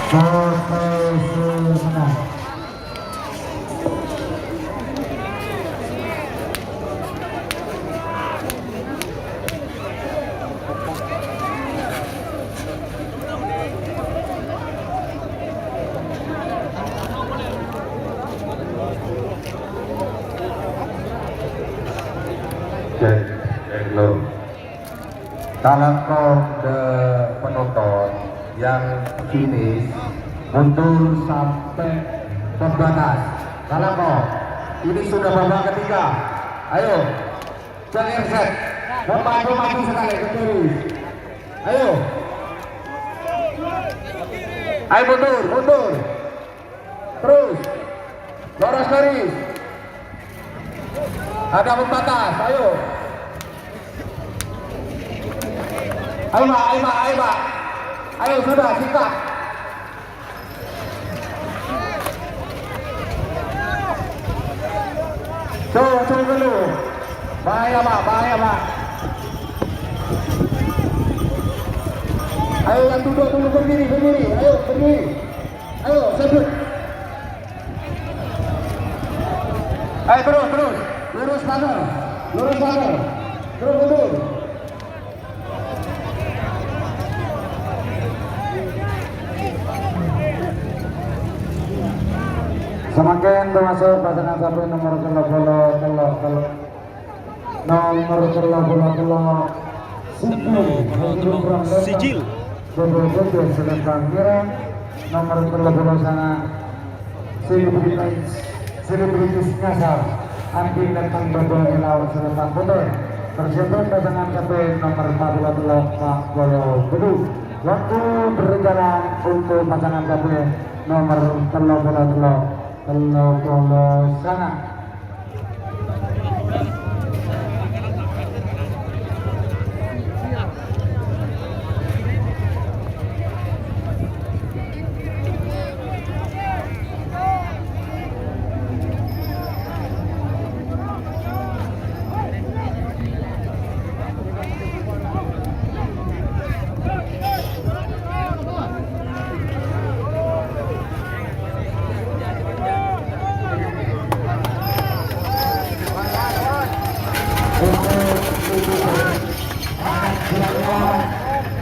Menang. Kalakong penonton yang finish mundur sampai pembatas. Kalakong ini sudah babak ketiga. Ayo Jangan set. Maju sekali ke kiri. Ayo. Ayo mundur. Terus. Loros garis. Ada pembatas. Ayo. Ayo Pak. Ayo sudah sikat. Coba dulu. Bahaya Pak. Ayo yang duduk berdiri. Ayo berdiri. Ayo sebut. Ayo terus. Lurus pagar. Terus mundur. Semakin termasuk pasangan sapi nomor 30 Sijil. Selatan kira nomor 30 sana selebritis nyasar Andi datang Bodo Elaw Selatan Bodo tersebut pasangan sapi nomor 40 Pak Bolo Bedu. Waktu berjalan untuk pasangan sapi nomor 30 sana.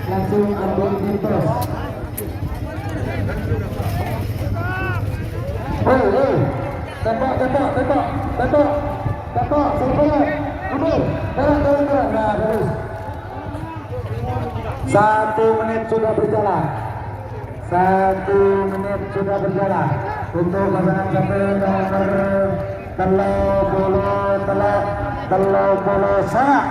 Langsung ambil pintas. Tembak, semuanya, mundur, terang, nah terus. 1 menit sudah berjalan. 1 menit sudah berjalan untuk pasangan sampai nomor 30 sana.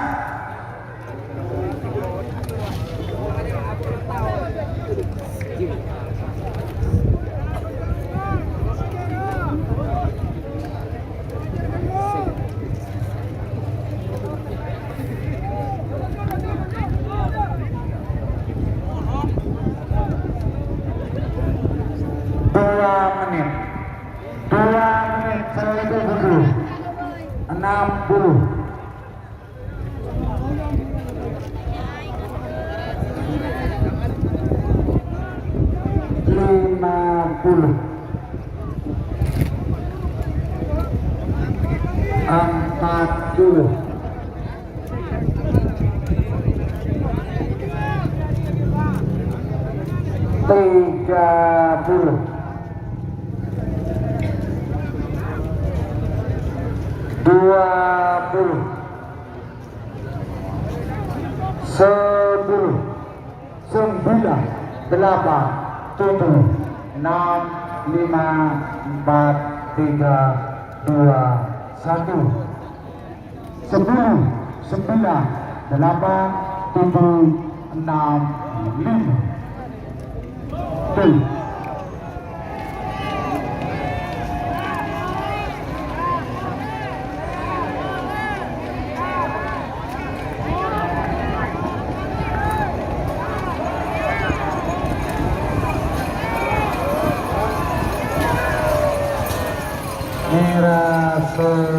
Dua menit 60. Delapan, 7, 6, 5, 4, 3, 2, 1. 10, 9, 8, 7, 6, 5.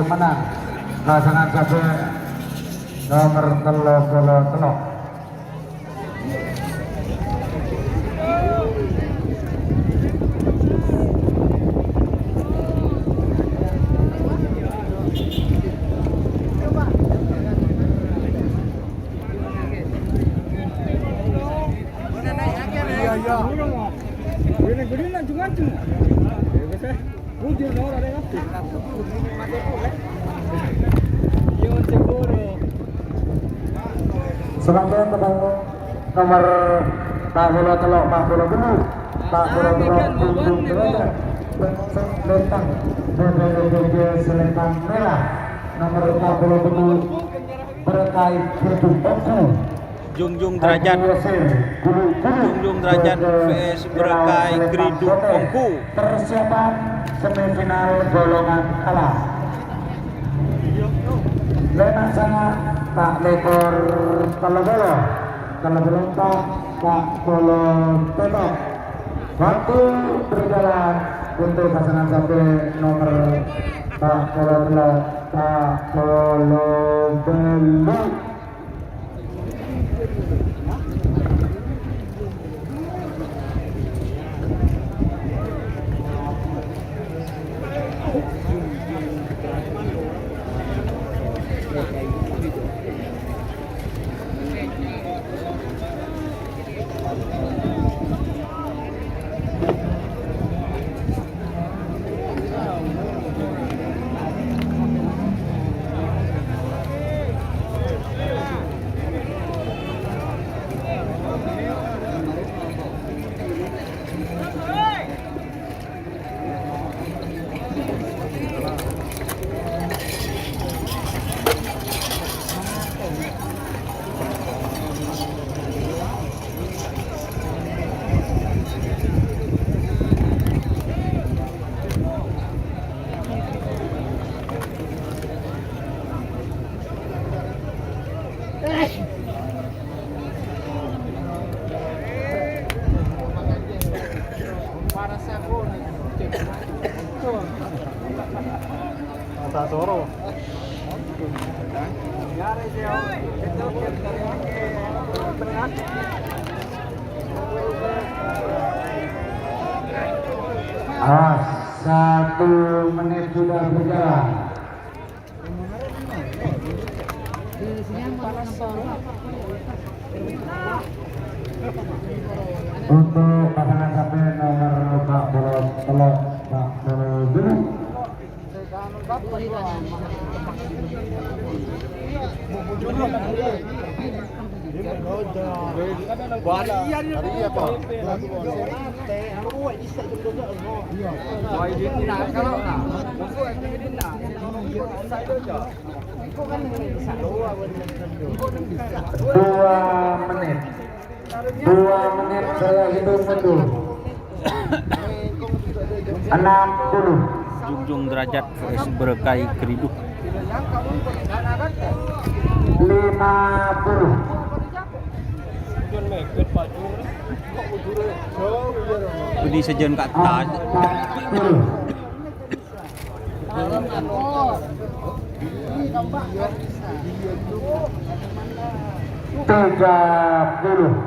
Menang pasangan sapi nomor 30. Selanjutnya ketemu nomor 40 derajat Selatan Selatan Merah nomor 40 berkait bertumpuk Jungjung Derajat Jungjung Derajat vs Berkai Kridu Ongku. persiapan semifinal golongan kalah. Lenak sana Pak Lekor Kalabolo Pak Polo Tetok. Waktu berjalan untuk pasangan sampai nomor Pak Polo Belu. Awas, 1 menit sudah berjalan. Untuk pasangan sampai nomor Pak Polo Telok Pak Polo Belu. Dua menit saya hitung mundur. 60. Jungjung Derajat vs Berkai Kridu. 50. Budi sejen kat tas. 40. 30.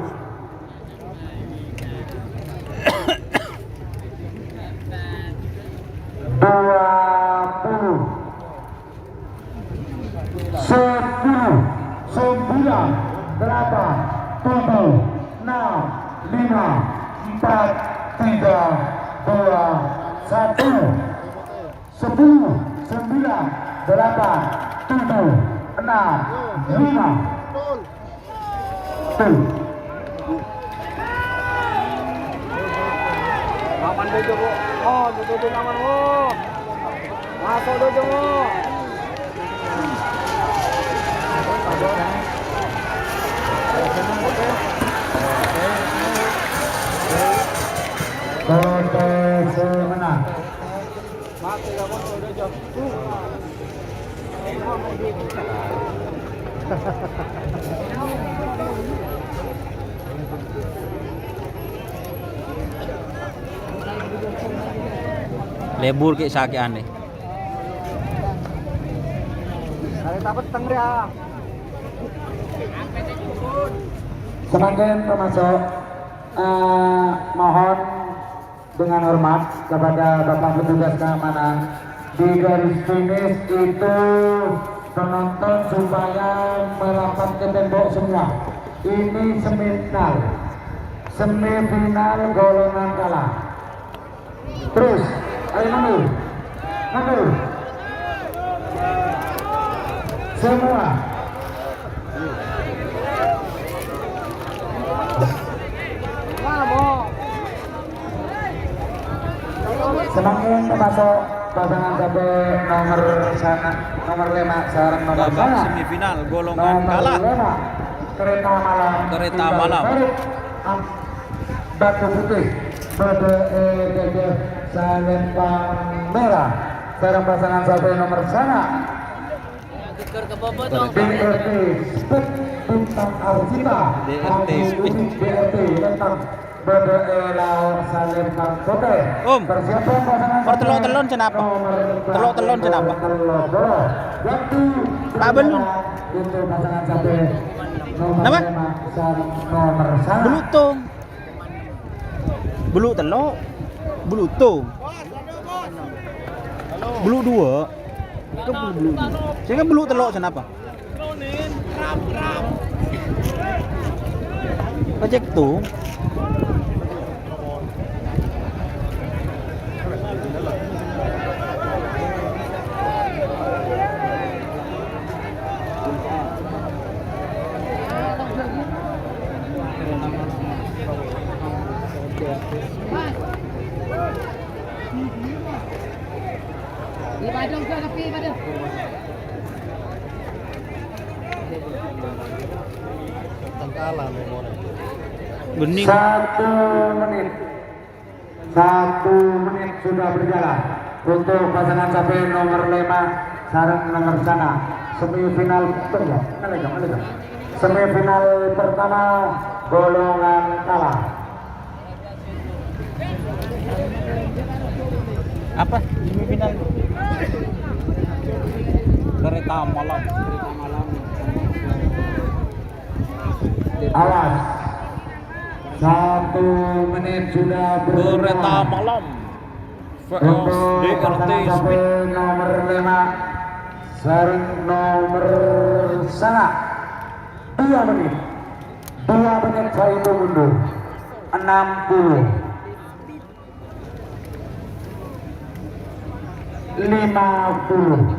menang. Lebur ke sakit aneh. Semakin termasuk mohon dengan hormat kepada Bapak petugas keamanan di garis finish itu penonton supaya merapat ke tembok semua. Ini semifinal golongan kalah. Terus, ayo mundur. Semua. Semakin termasuk pasangan sampai nomor 5 sarang nomor Babak sana. semifinal golongan Nomor kalah. 5, Kereta Malam. Kereta Malam. Batu Putih. BDEDD Salembang Merah. Sarang pasangan sampai nomor sana. DRT Spek Bintang Arcita. DRT Spek. DRT tentang BDE Lau Salembang Kote. Persiapan pasangan Pertelon cenapa? Telon cenapa? Waktu Pak Belum. untuk pasangan sampai nomor Nama? 5 sarang nomor sana. Belutong. Belu telok. Belutong. Belu 2. Itu belu. Saya kan belu telok cenapa? Ojek tuh. Bening. 1 menit sudah berjalan untuk pasangan sampai nomor 5 sarang nomor sana semifinal semifinal pertama golongan kalah. Apa? Semifinal. Kereta malam. Awas, 1 menit sudah berjalan. Kereta malam. Untuk DRT pasangan Speed. sampai nomor 5 sarang nomor sana 2 menit saya itu mundur 60 50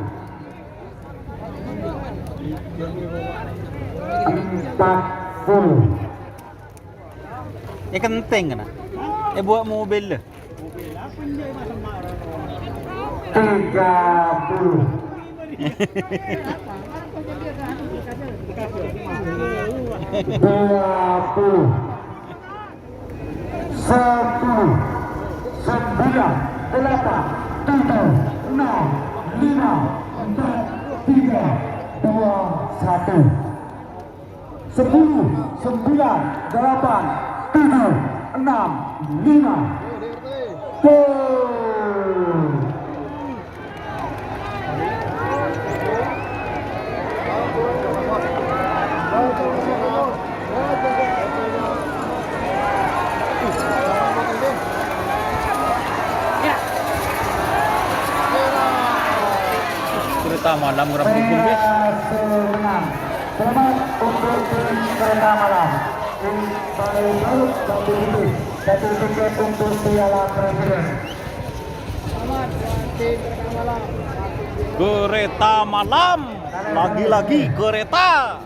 40 Ya kenting kan? Buat mobil lah. 30 20 10 9 8 7 6 5 4 3 2 1 10 9 8 7 6 5 Gol. Kereta malam ngerambut bis. Menang. Selamat untuk tim Kereta Malam. Tim paling baru satu ini satu tiket untuk Piala Presiden. Kereta malam. Lagi-lagi kereta.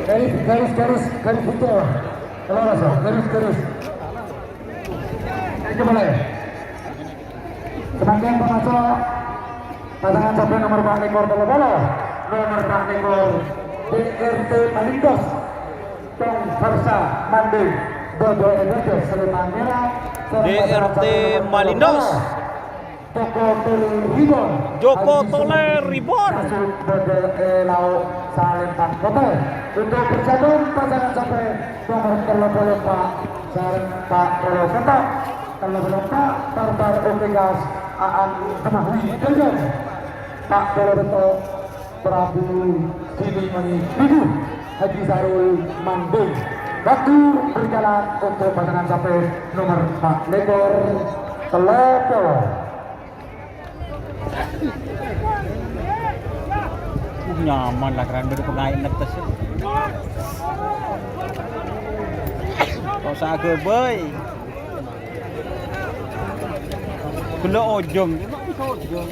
Garis itu. Kalau rasa garis. Ini boleh. Semakin pemasok pasangan sampai nomor Pak Nikor Telobolo, nomor Pak Nikor DRT Malindos, Tong Farsa Manding, Dodo Edodo Sleman Merah, DRT Malindos, Joko Tole Ribon, Dodo Elau Salempang Kota. Untuk bercabung pasangan sampai nomor Telobolo Pak Sareng Pak Tolo Kota, Telobolo Pak Barbar Omegas Aan Kemahui Jajan, Pak Tolo Prabu Silimani Bidu, Haji Sarul Mandung. Waktu berjalan untuk pasangan sampai nomor Pak Lekor Telopo. Nyaman lah keren beda pengait netes. Kau saga boy. Kena ojong, memang bisa ojong.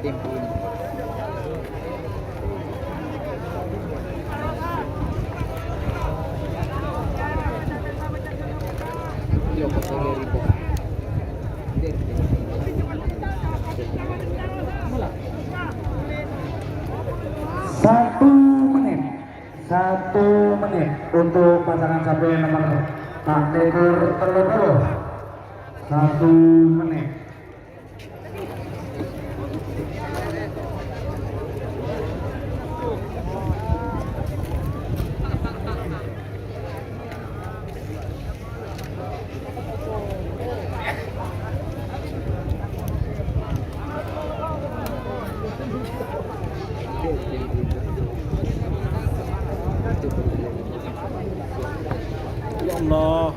tempo ini. Io posso ripo. 1 menit. 1 menit untuk pasangan sapi nomor Pak Tegur terlebih. 1 menit. Ya Allah.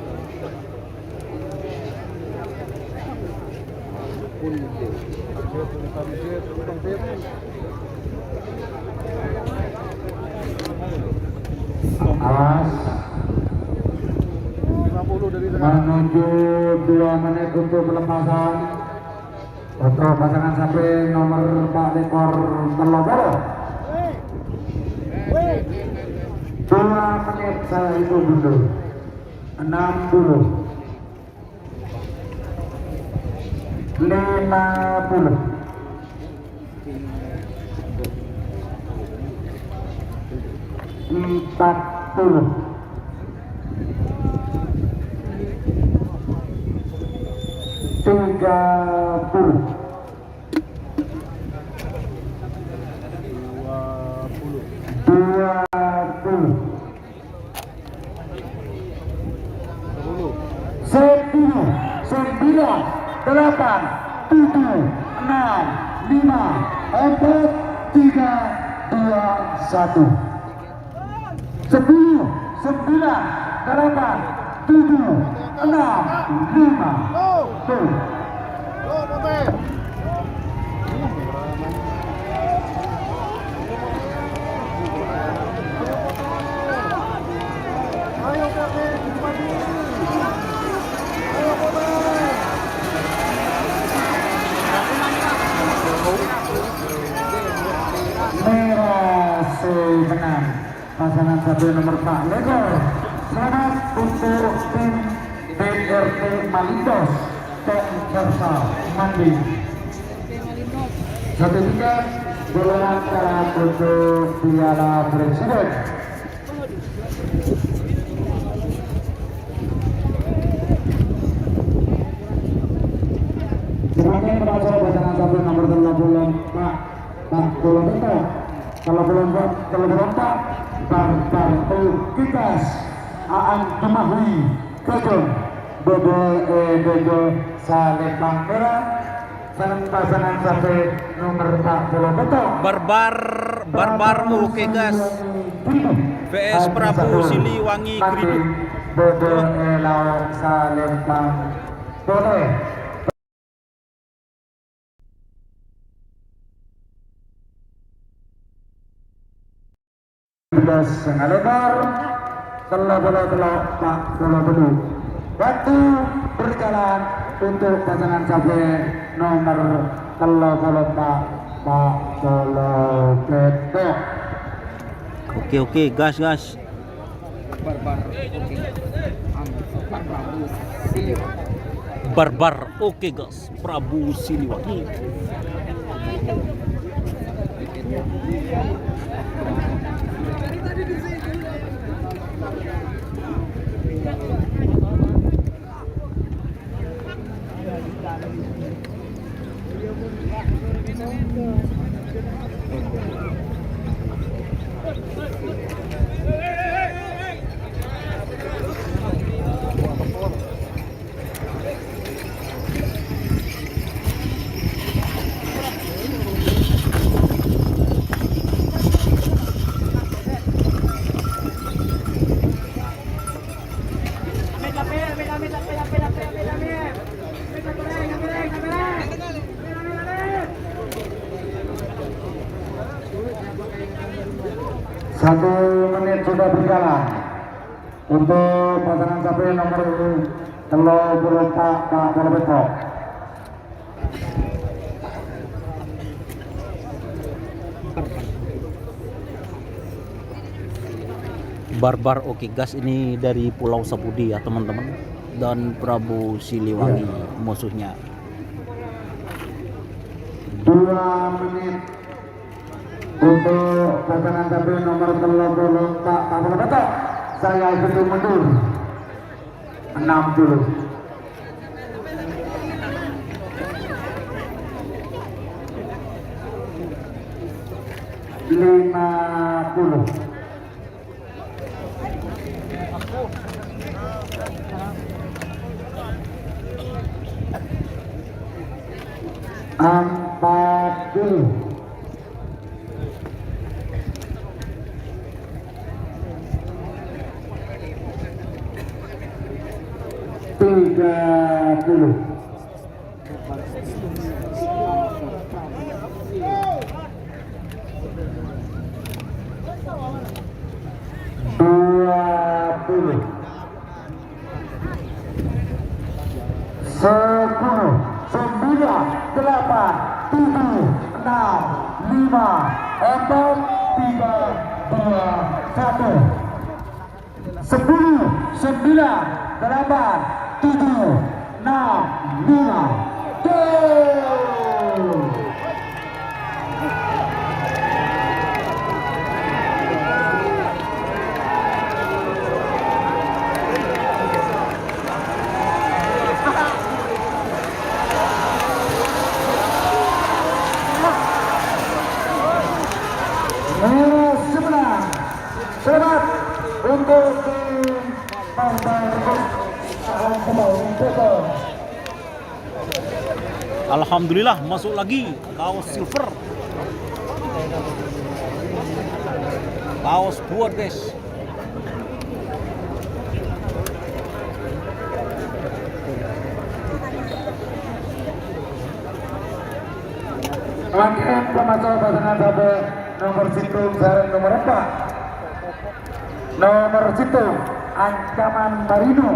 Awas. 50 dari Menuju 2 menit untuk pelepasan untuk pasangan sapi nomor Pak Tekor terlebih. 2 menit saya itu dulu. 60 50 40 30 20 10 9 8 7 6 5 4 3 2 1 10 9 8 7 6 5 4 3 2 1 merah semenang pasangan satu nomor Pak Legor. Selamat untuk tim BRT Malindos Tom Versa Mandi. 1 tiket bola kalah untuk Piala Presiden. Semakin berasal pasangan satu nomor 30 Pak Kolomito. Kalau belum Pak Barbar Kikas Aan Kemahui Kejong Dodo Salembang Merah dan pasangan sampai nomor 40 Barbar oke gas. VS Prabu Siliwangi Kridu. Dodo Lawan Salembang boleh. Setengah lebar telah Pak Bola waktu berjalan untuk pasangan sampai nomor Pak Bola Ketok. Oke, gas. Barbar oke gas. Prabu Siliwangi. Satu menit sudah berjalan untuk pasangan sapi nomor 30 Pak Bola. Barbar Oke Gas ini dari Pulau Sapudi ya teman-teman, dan Prabu Siliwangi musuhnya. 2 menit untuk pasangan sapi nomor 30 Pak Kapal Betok. Saya hitung mundur 60. 50. 40. 30. 20. 10. 9, 8, 7, 6, 5, 4, 3, 2, 1. 10, 9, 8, 7, 6, 5, go! Selamat untuk tim Partai Beton. Alhamdulillah masuk lagi kaos silver. Kaos buat guys. Langkah pemasok pasangan sapi nomor situng sarang nomor 4. Nomor situng Ancaman Marino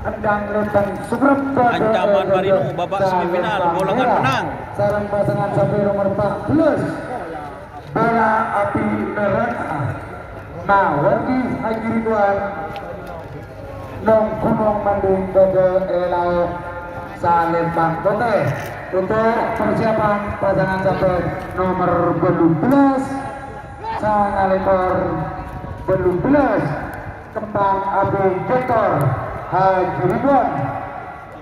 Endang Lentang Subrata. Ancaman Marino babak semifinal golongan menang. Sarang pasangan sapi nomor 14 Bola Api Neraka. Nah, Wardi Haji Ridwan Nong Gunung Manding Dogo Elau Salembang Kote. Untuk persiapan pasangan sapi nomor 12 sang lekor 12 Kembang Api Vektor Haji Ridwan.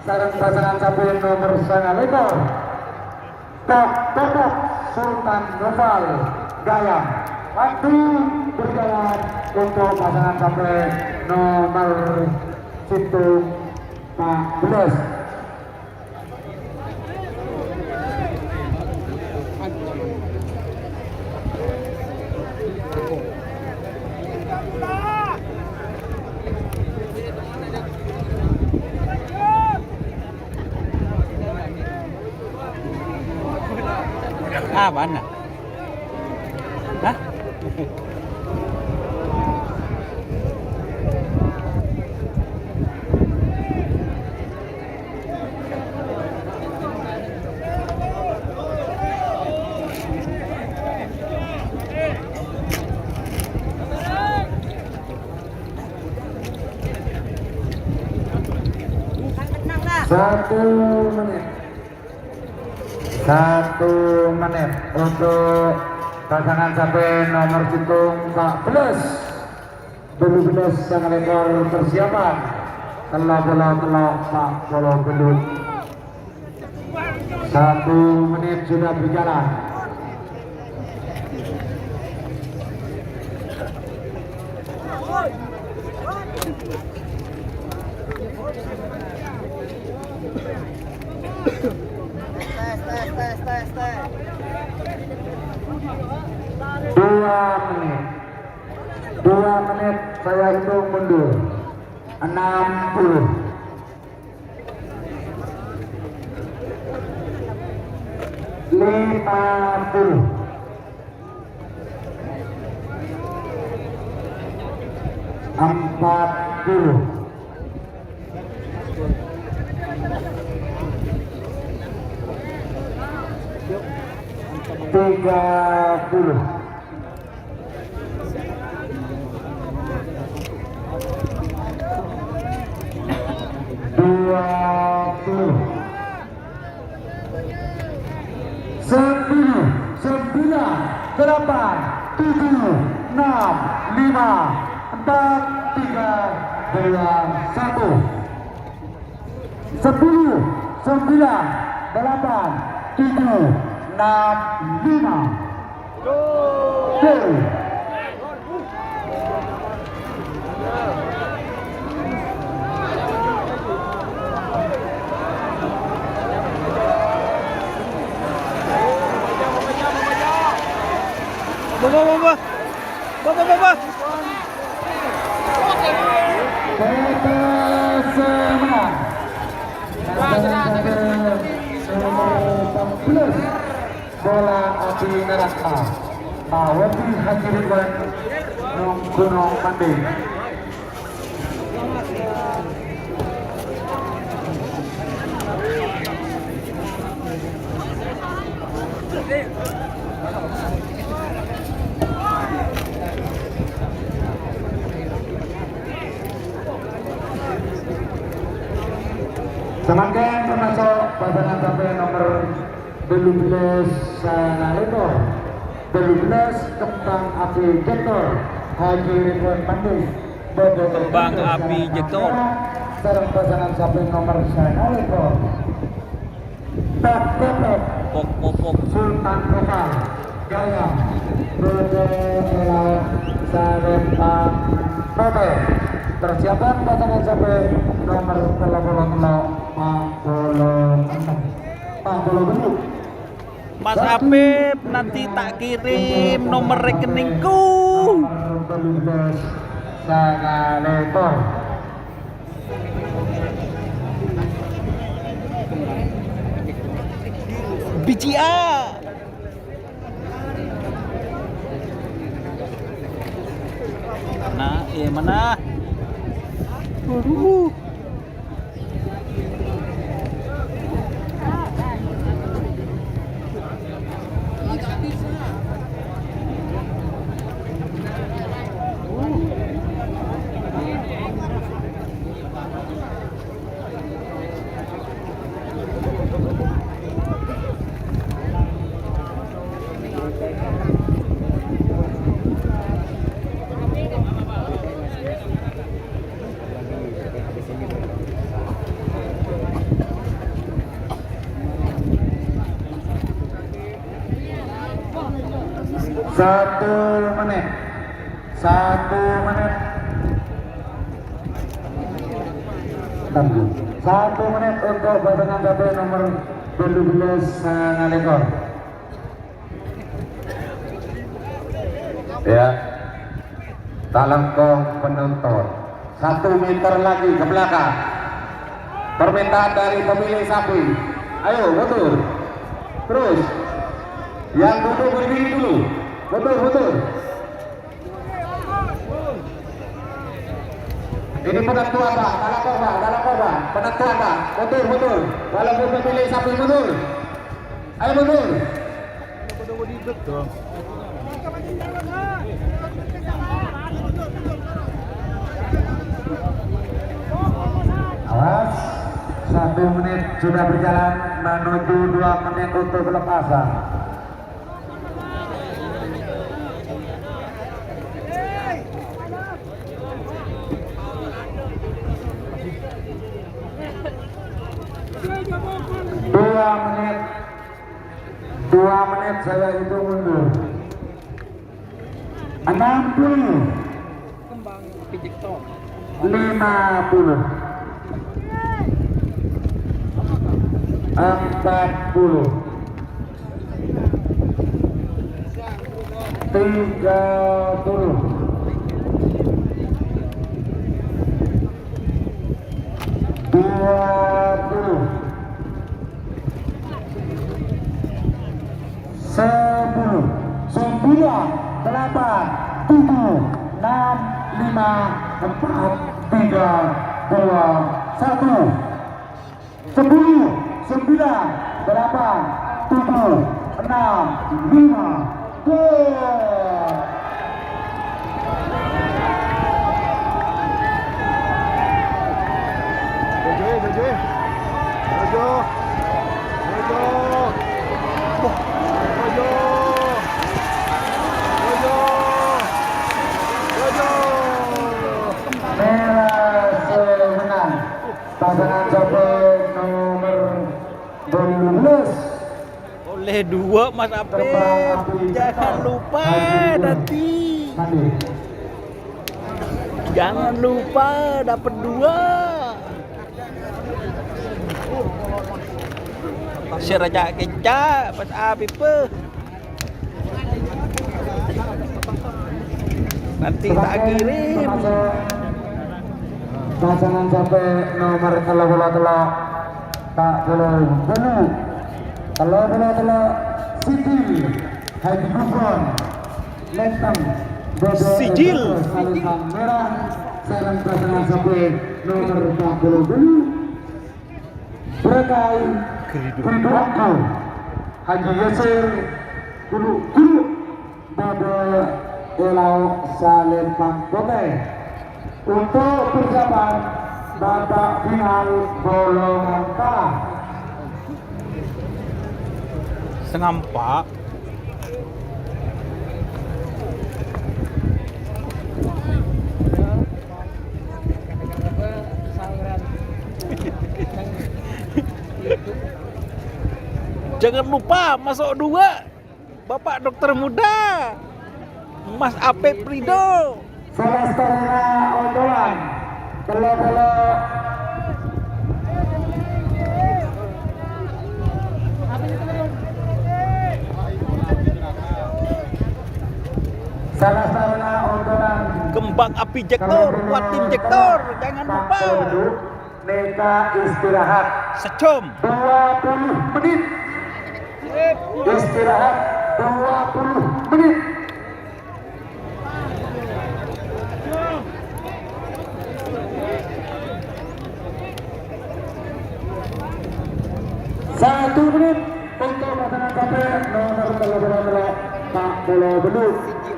Sarang pasangan sapi nomor 9 lekor Tok Sultan Noval Gayam. Waktu berjalan untuk pasangan sapi nomor 14. Ah, mana? Hah? Satu menit untuk pasangan sapi nomor situng 14 sang lekor persiapan telah Pak Polo Gendut. 1 menit sudah berjalan. Dua menit saya hitung mundur. 60. 50. 40. 30. 8, 7, 6, 5, 4, 3, 2, 1. 10, 9, 8, 7, 6, 5, 4, 3, 2, 1. Baba. PT Semarang. Nomor 14 bola api neraka. Mawati Haji Ridwan Gunung Manding. Semakin termasuk pasangan sampai nomor 12 Sanaleko, 12 Kembang Api Jektor Haji Ridwan Manding. Kembang Api Jektor. Sarang pasangan sampai nomor Sanaleko, Tak Kotok Pok. Sultan Kota Jaya Bode Elau Sarempang Kote. Persiapan pasangan sampai nomor 40 Mas Apip, nanti tak kirim nomor rekeningku. nomor 12 Sangaleko. Biji A. Mana? Waduh. Satu menit. 1 menit untuk pasangan sampai nomor 12 Sangaleko. Ya, talangkong penonton 1 meter lagi ke belakang. Permintaan dari pemilik sapi. Ayo, betul. Terus. Yang duduk berdiri dulu. Betul. Ini penentuan Pak, dalam korban, penentuan Pak, betul. Walaupun pemilik sapi betul. Ayo betul. Awas, 1 menit sudah berjalan menuju 2 menit untuk pelepasan. Dua menit saya hitung mundur. 60, 50, 40, 30, 20, 10, 9, 8, 7, 6, 5, 4, 3, 2, 1. 10, 9, 8, 7, 6, 5, go! Oleh 2 Mas Apip. Jangan lupa nanti. Jangan lupa dapat 2. Seraja kecap Mas Apip. Nanti tak kirim. Pasangan sampai nomor kalau tak boleh benar. Kalau Sijil Haji Gufron Lentang Sijil Salisan merah. Sekarang pasangan sampai nomor 40 Berkai Kriduanku Haji Yasir Kulu Bodo Elau Salim Pangkote. Untuk persiapan babak final golongan K. Sengampak. Jangan lupa masuk 2 Bapak dokter muda Mas Apip Rido. Selestarena ondolan Telo Selestarena ondolan Kembang api Jektor, buat tim Jektor, jangan lupa. Mereka istirahat Secom 20 menit. Istirahat 20 menit. Satu menit untuk pasangan sampai nomor 40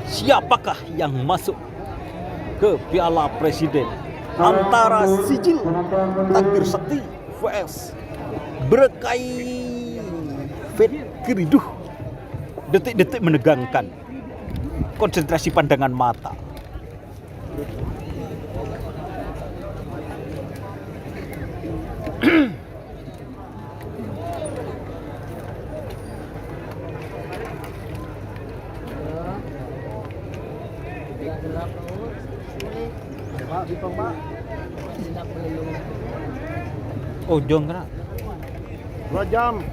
Siapakah yang masuk ke Piala Presiden antara Sijil Takbir Sakti vs Berkai Fit Keriduh. Detik-detik menegangkan, konsentrasi pandangan mata. Oh, jong kena 2 jam.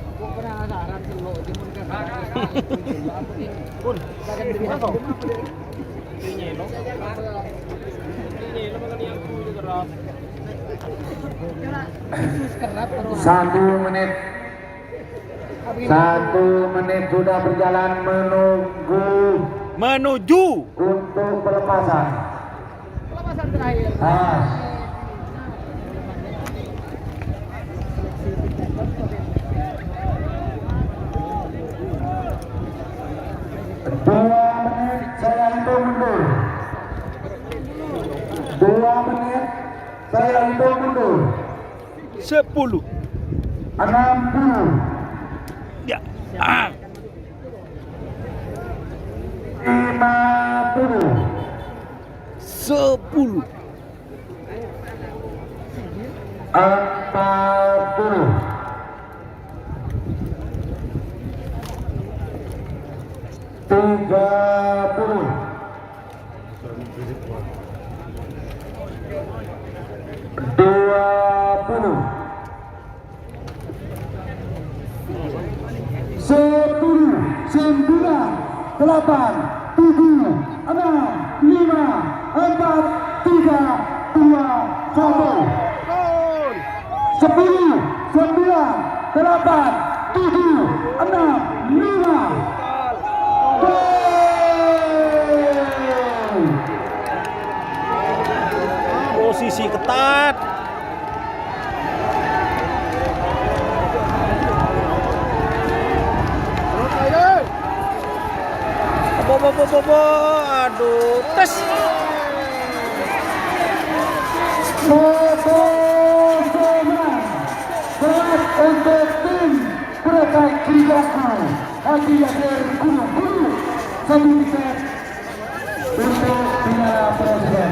Satu menit sudah berjalan menuju untuk pelepasan terakhir. 2 menit saya hitung mundur. 2 menit saya hitung mundur. 10. 60. Ya. 50. 10. 40. 30. 20. 10. 9. 8. 7. 6. 5. 4. 3. 2. 1. 10. 9. 8. 7. 6. 5. Posisi ketat. Aduh, tes. Berat untuk tim Berkai Kriduanku Haji Yasir Guru 1 tiket untuk Piala Presiden.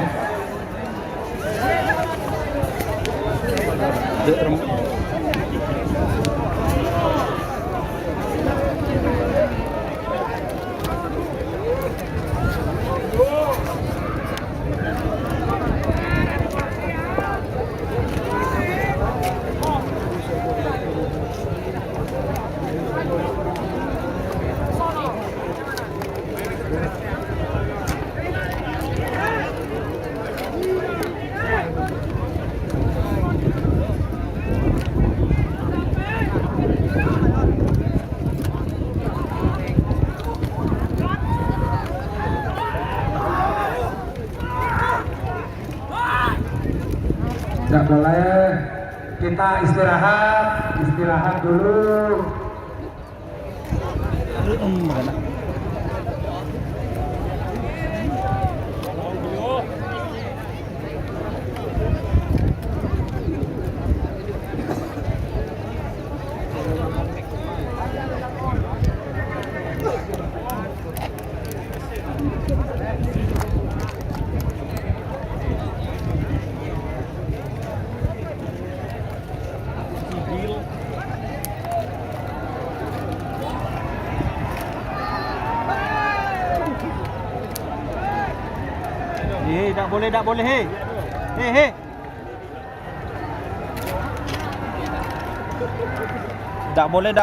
boleh kita istirahat dulu. Tak boleh, hei. Hei. Tak boleh.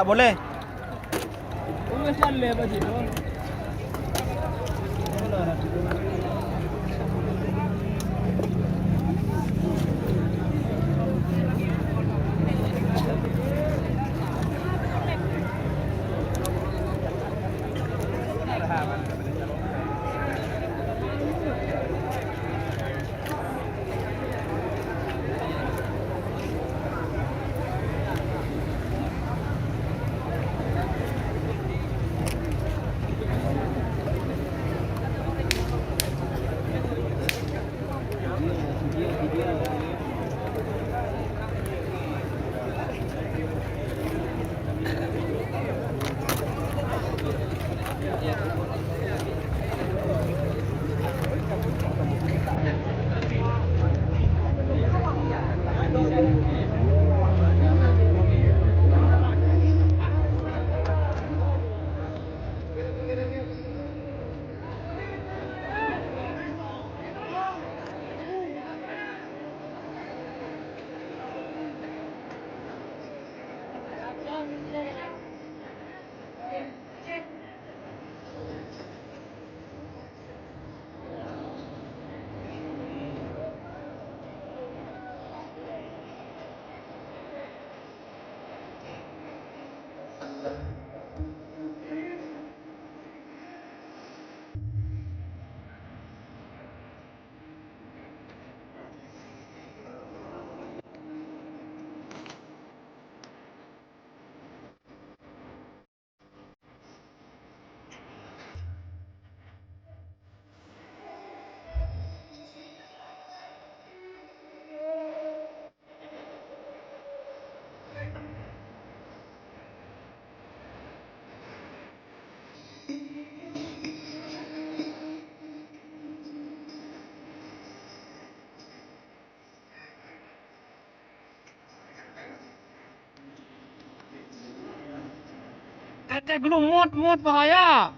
Tete belum muat bahaya.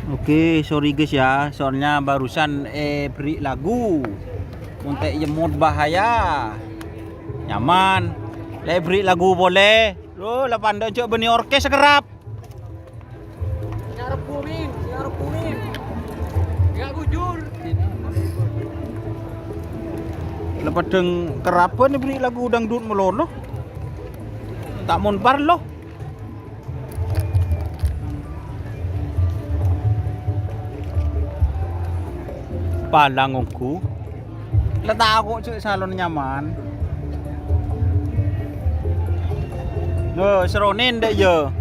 Oke, sorry guys ya, soalnya barusan beri lagu untuk jemut bahaya. Nyaman. Beri lagu boleh. Lo lah pandai cok beni orkes kerap. Nyarap kuning. Enggak bujur. Lepas deng kerapa nih beri lagu dangdut melono. Tak monpar loh. Palang aku. Letak aku cek salon nyaman. Loh, seronin dek ya.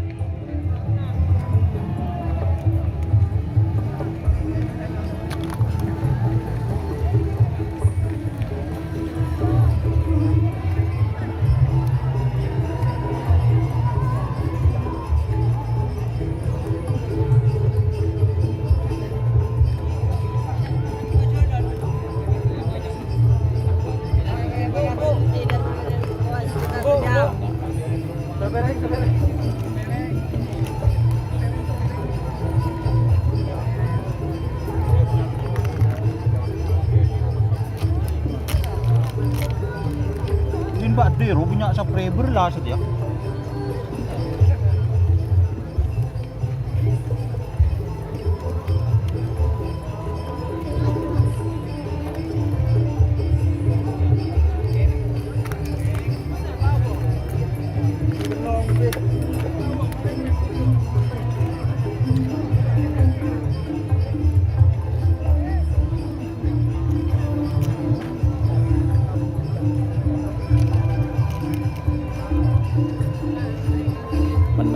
Mbak Dero punya subscriber lah ya.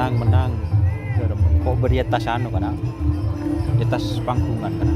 Menang kok beri atas anu kana di atas pangkungan kana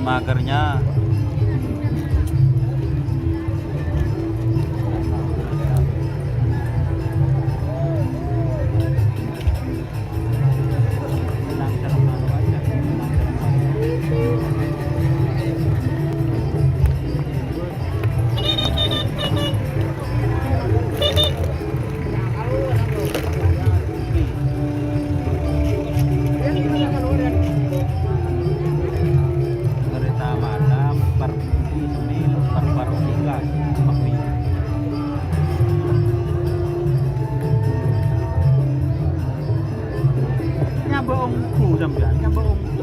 magernya. Kereta malam per Semil per Parokilas Makmi. Nyamba ongku sampean, nyamba ongku.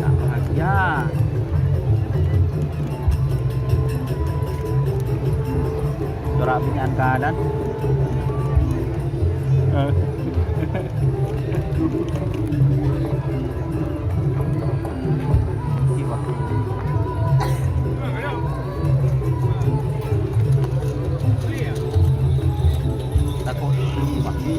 Bahagia. Corak pinyan kanan. Takut mati.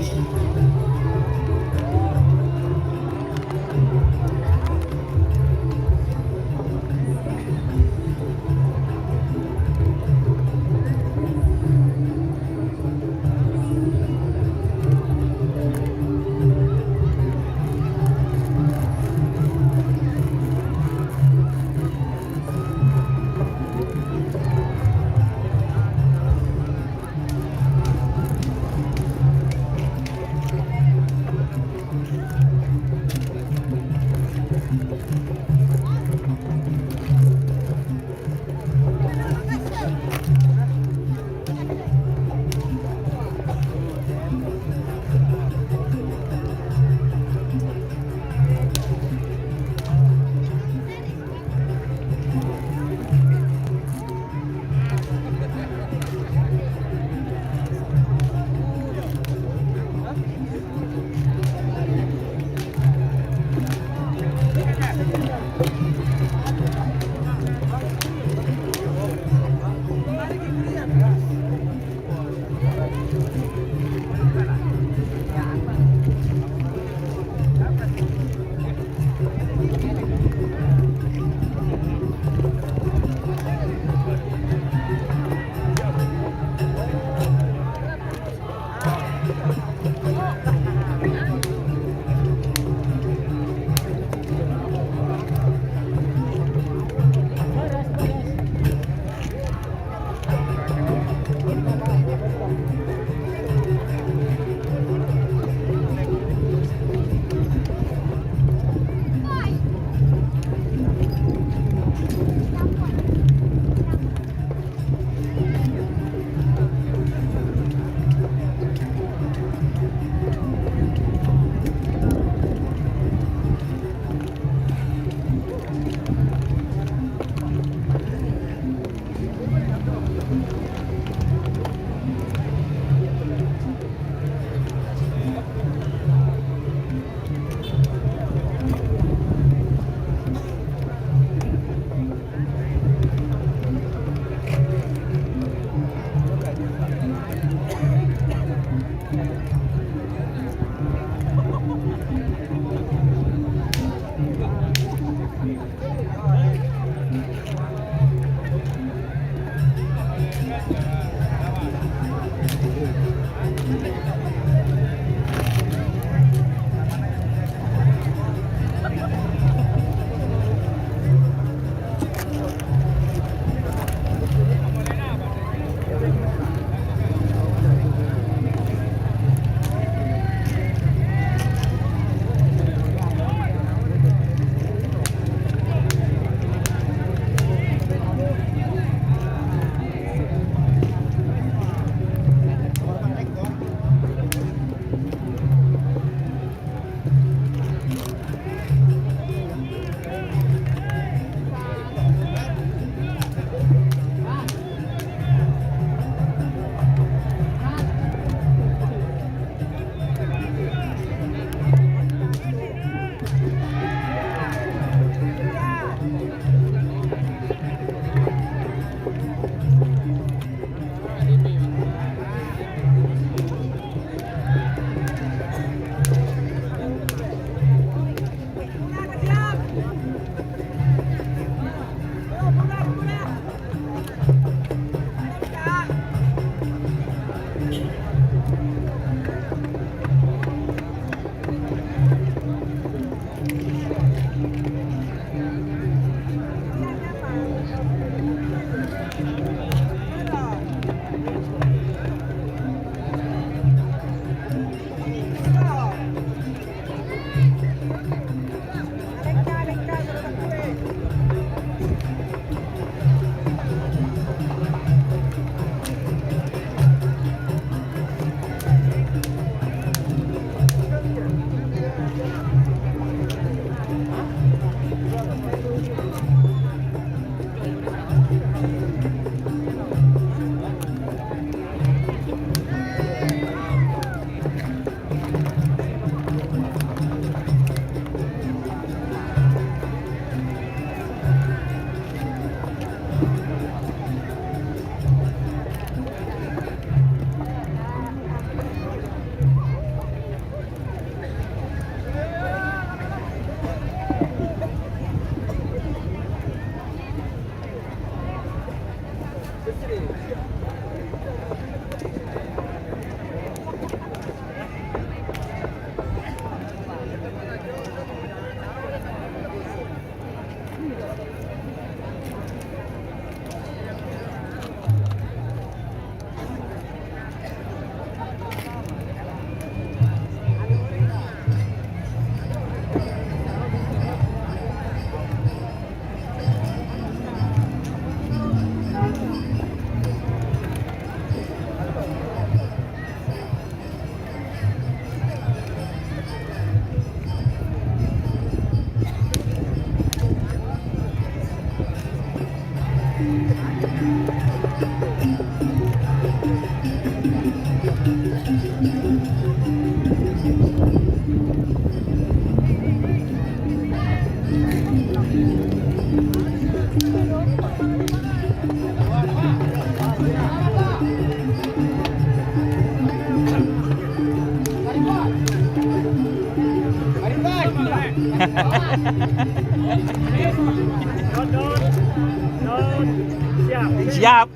Siap.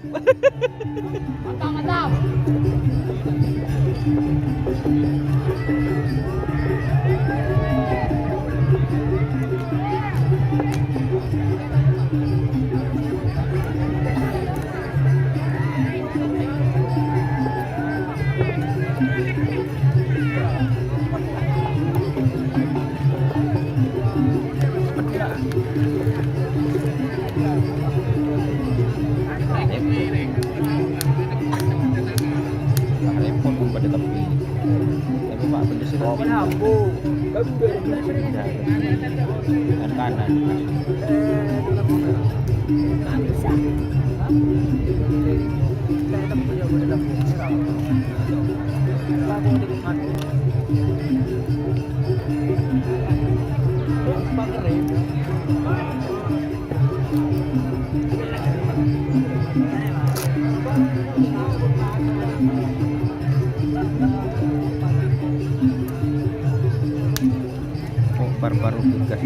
Dan kanan. Oh, baru-baru tugas.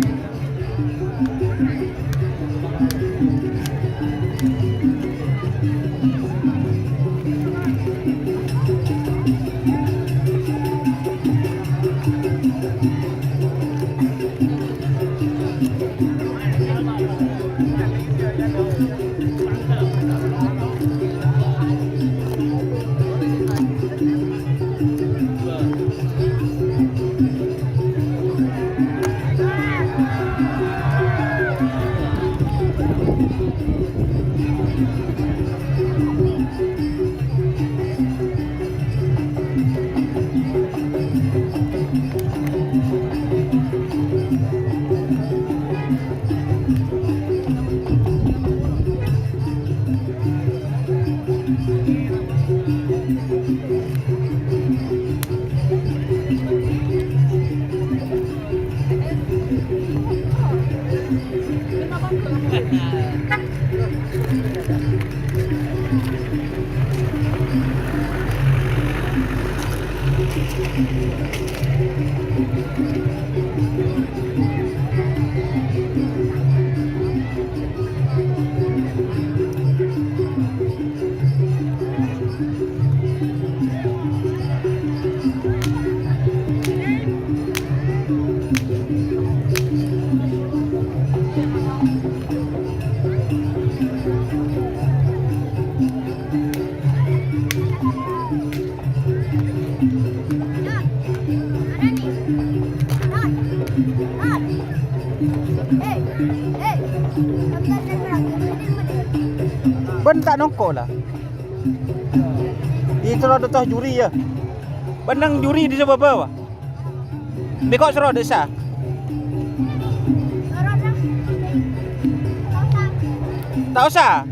Ben tak nongko lah. Itu ada toh juri ya. Benang juri di sebelah bawah. Bekok serot desa. Tak usah.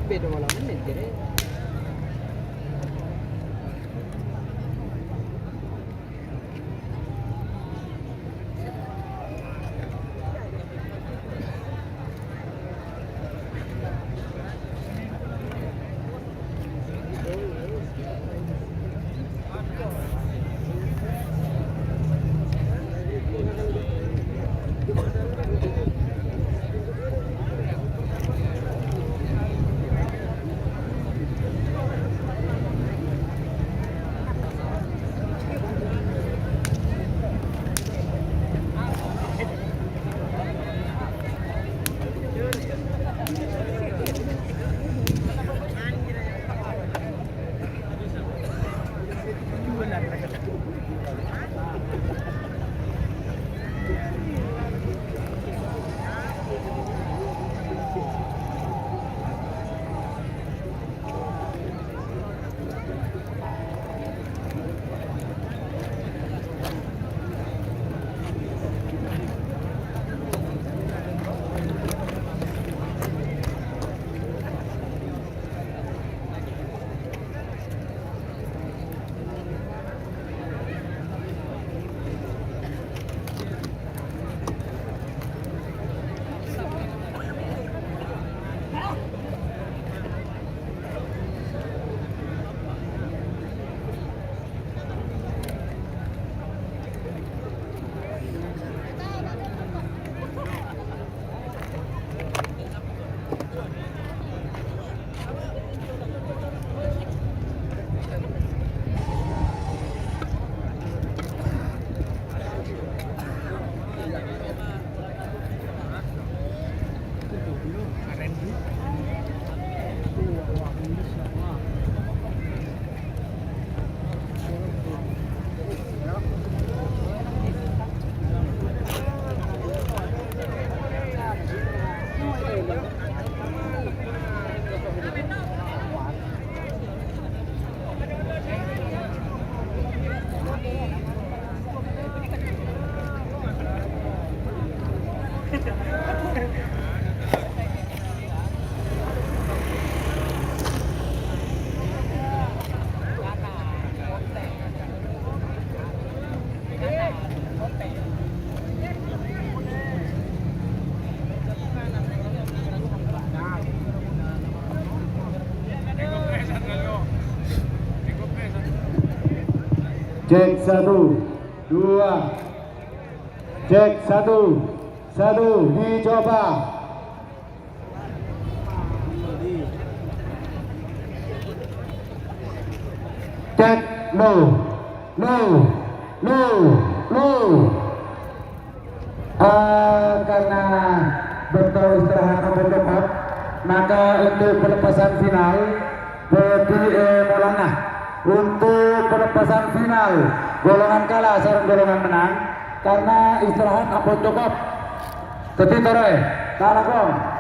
beda malam menit jadi. Cek 1, 2. Cek 1, 1 dicoba. Cek low. Karena betul istirahat tepat, maka untuk pelepasan final Maulana untuk pelepasan final golongan kalah sareng golongan menang karena istirahat ampun cukup. Jadi tore, tarakong.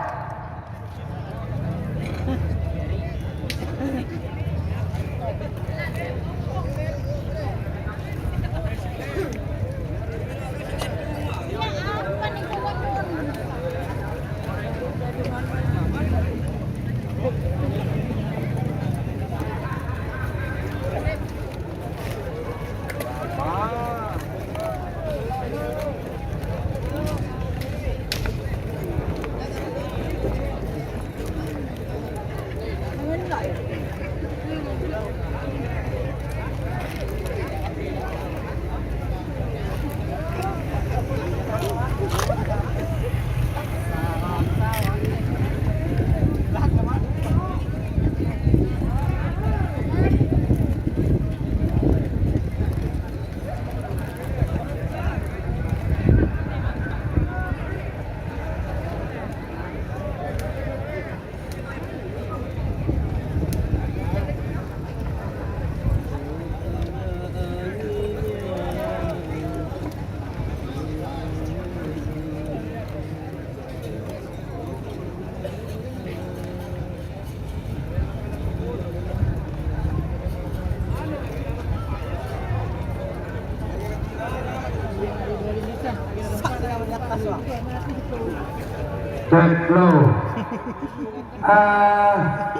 Cek low.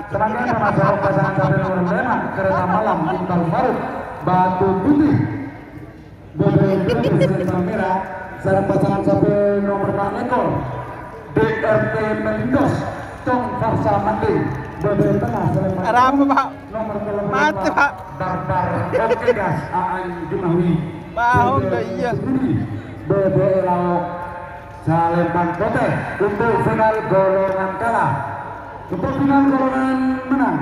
Selanjutnya masuk pasangan sampai nomor 5 kereta malam Intan Faruk Batu Putih BBB Selatan Merah. Sarang pasangan sampai nomor 4 ekor DRT Melindos Tong Farsa Manding BBB Tengah Selatan Ada apa, Pak? nomor Mati, Pak. Barbar Okegas Aan Jumawi Bau, iya. BBB Lauk Salemban Kote untuk final golongan kalah. Untuk final golongan menang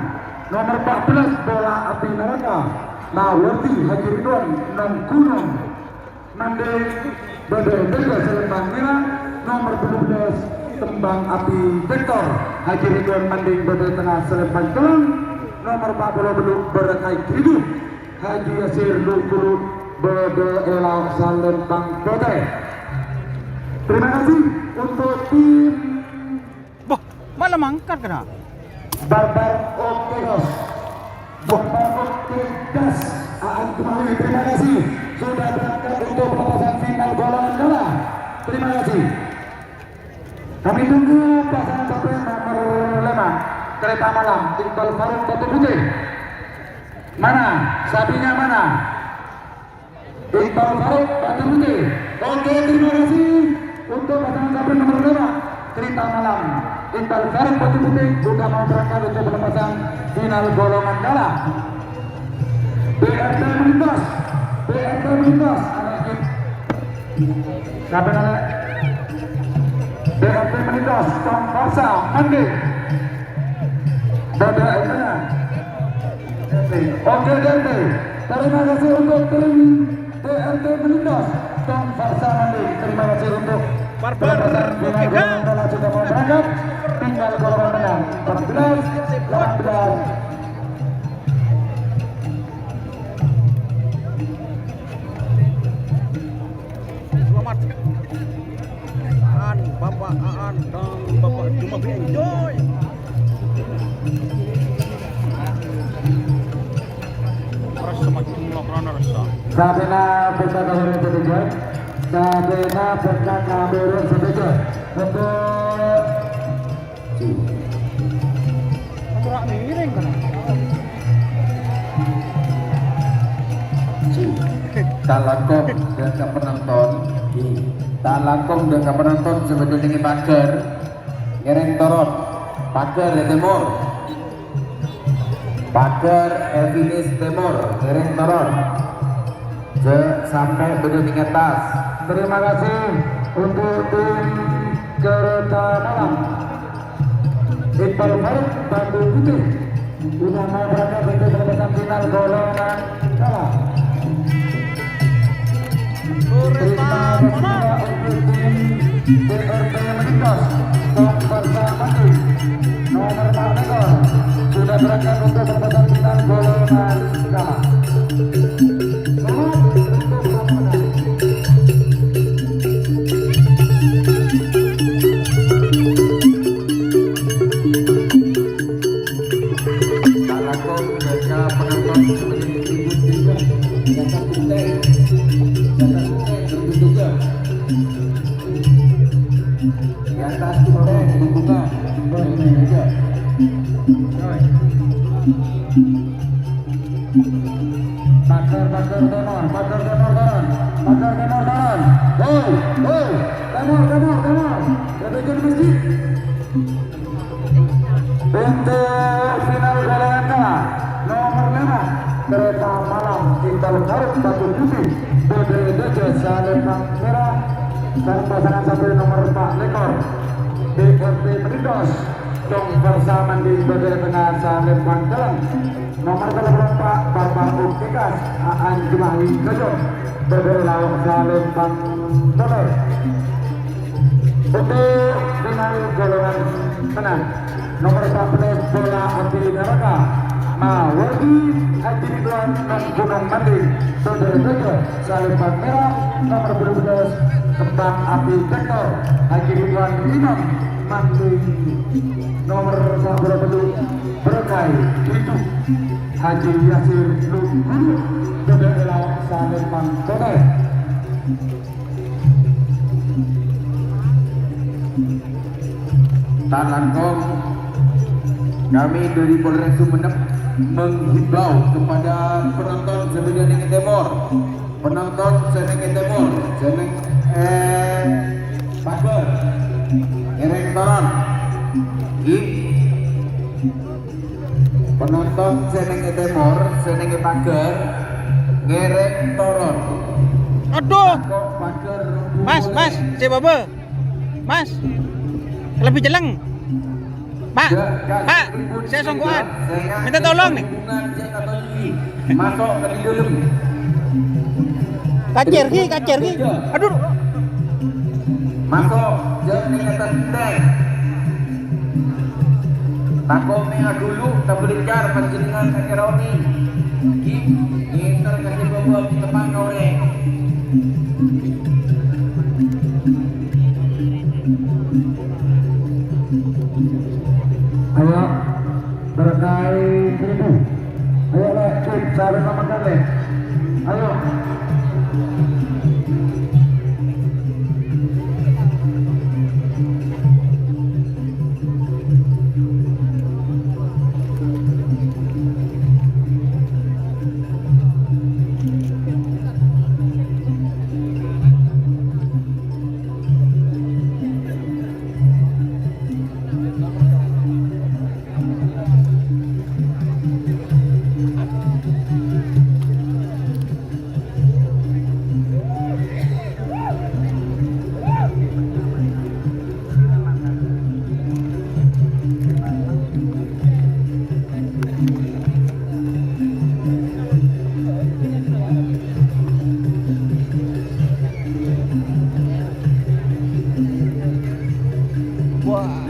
nomor 14 bola api neraka Mawarti Haji Ridwan non Gunung Mandeng BBB Selatan Merah nomor 12 tembang api Vektor Haji Ridwan Mandeng BBB Tengah Selatan Kelung nomor 40 belum berkait hidup Haji Yasir Lukulu BBB Lauk Salemban Kote. Terima kasih untuk tim Boh, malah mangkat kena. Barbar Okeros Barbar Okegas Aan Kemawi. Terima kasih sudah berangkat untuk pelepasan final golongan kalah. Terima kasih. Kami tunggu pasangan sampai nomor 5 kereta malam Iqbal Faruk Batu Putih. Mana? Sapinya mana? Iqbal Faruk Batu Putih. Oke, terima kasih untuk pasangan sampai nomor 5 kereta malam Iqbal Faruk Batu Putih sudah mau berangkat untuk pelepasan final golongan kalah. BRT Melindos anak siapa namanya? BRT Melindos Tong Farsa Manding BBM-nya. Oke, DRT. Terima kasih untuk tim BRT Melindos Tong Farsa Manding. Terima kasih untuk pelepasan final golongan kalah sudah mau berangkat. Tinggal golongan menang 14-18. Bapak Aan dan Bapak Jumawi enjoy. Rasa macam kerana rasa. Sabena peta kabar setuju. Sabena peta kabar setuju. Untuk Ora miring kan. Talangkong dengan penonton Talangkong dengan penonton sebetulnya pagar ngereng torot pagar di timur pagar Evinis Timur ngereng torot sampai betul tingkat atas. terima kasih untuk tim kereta malam Iqbal Faruk Batu Putih sudah mau berangkat untuk pelepasan final golongan kalah. Terima kasih untuk tim BRT Melindos Tong Farsa Manding nomor 4 ekor sudah berangkat untuk pelepasan final golongan kalah. Selamat untuk pemenang. Talangkong dengan penonton sebetulnya juga jatah kunteng juga di atas kunteng bunga juga. Pagar Temor turun. Hoi, Temor. Ketujuan masjid. Untuk final golongan kalah nomor 5 kereta malam Iqbal Faruk Batu Putih BBD Selatan Merah dan pasangan sampai nomor 4 ekor BRT Melindos Tong Farsa Manding BBD Tengah Selatan Keleng nomor 24 Barbar Okegas Aan Jumawi Gajong BBD Lauk Selatan Kote. Untuk final golongan menang nomor 14 bola api neraka Mawardi Haji Ridwan dan Gunung Manding BBD Selatan Merah nomor 12 kembang api Vektor Haji Ridwan Imam Manding nomor 40 berkait hidup Haji Yasir Lukulu BBD Lauk Selatan Kote. Talangkong Kami dari Polres Sumeneb menghimbau kepada penonton Seneng Timur, penonton Seneng Timur, Seneng Pager, Ngereng Toron, penonton Seneng Timur, Seneng Pager, Ngereng Toron. Aduh, Pager, Mas, coba be, Mas, lebih jeleng. Pak, saya songgoan, minta tolong nih. Masuk ke dalam. Kacer ki. Aduh. Masuk jangan di atas tank. Takut mea dulu tak bericar panjenengan kaki Roni. Ini kasih bawa tepang orang. Ayo berkait 1000. Ayo lah, cari nama kalian. Ayo.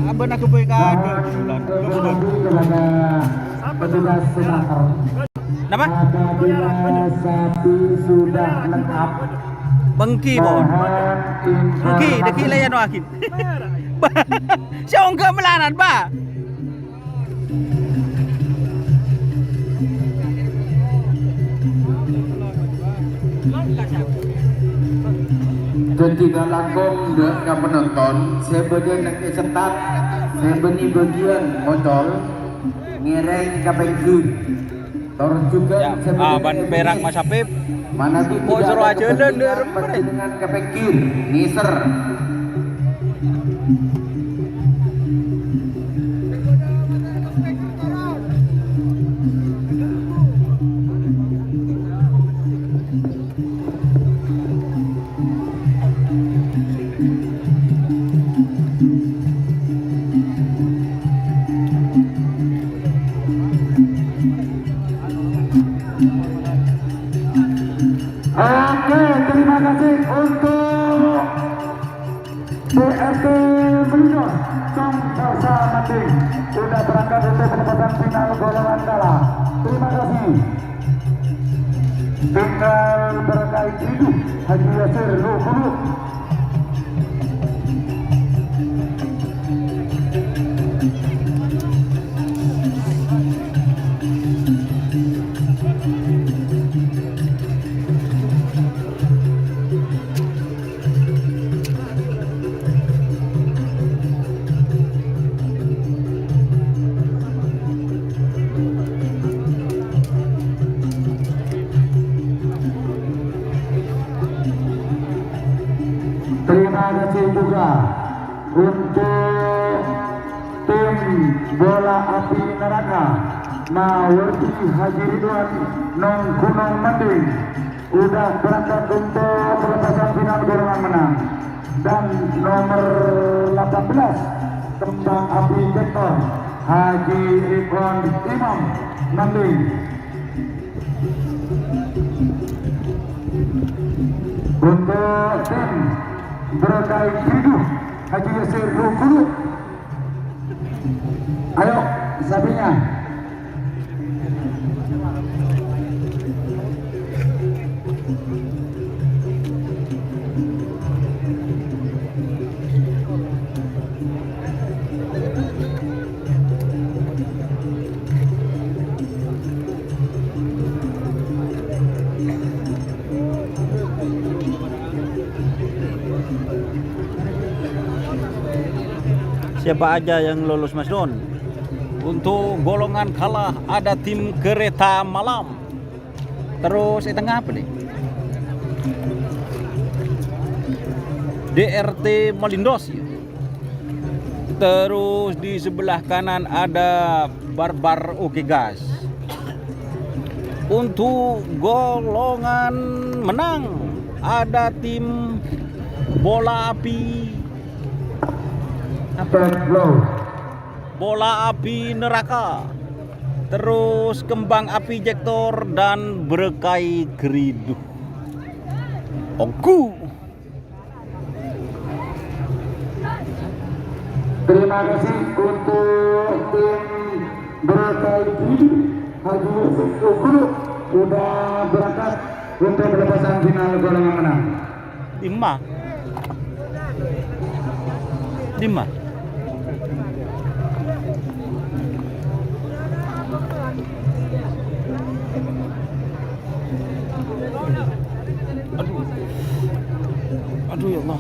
Abang aku beri Kepada petugas senator. Nama? Apabila sapi sudah lengkap, Bengki bon. Bengki, deki layan wakin. Siapa enggak melarat, Pak? Ketika langkung ke penonton, saya bagian nak setat, saya beni bagian motor, ngereng ke bengkel. Terus juga Ya, ban perak Mas Apip. mana di Oh, suruh aja dengan ke bengkel, niser. Oke, terima kasih untuk BRT Belinos Tong Salsa Mending sudah berangkat untuk penempatan final golongan kalah. Terima kasih. Tinggal berkait hidup Haji Yasir Lukulu. Terima kasih juga untuk tim bola api neraka Mawardi Haji Ridwan Nong Gunung Mending udah berangkat untuk pelepasan final golongan menang, dan nomor 18 kembang api Jektor Haji Ridwan Imam Mending. Untuk tim berkait hidup Haji Yasir Lukulu, ayo sapinya. Siapa aja yang lolos Mas Don? Untuk golongan kalah ada tim Kereta Malam. Terus di tengah apa nih? DRT Malindos ya. Terus di sebelah kanan ada Barbar Oke Gas. Untuk golongan menang ada tim Bola Api Bola Api Neraka. Terus Kembang Api Jektor dan Berkai Geriduh. Oku. Terima kasih untuk tim Berkai Geriduh. Haji Yusuf Guru sudah berangkat untuk pelepasan final golongan menang. 5. Aduh ya Allah.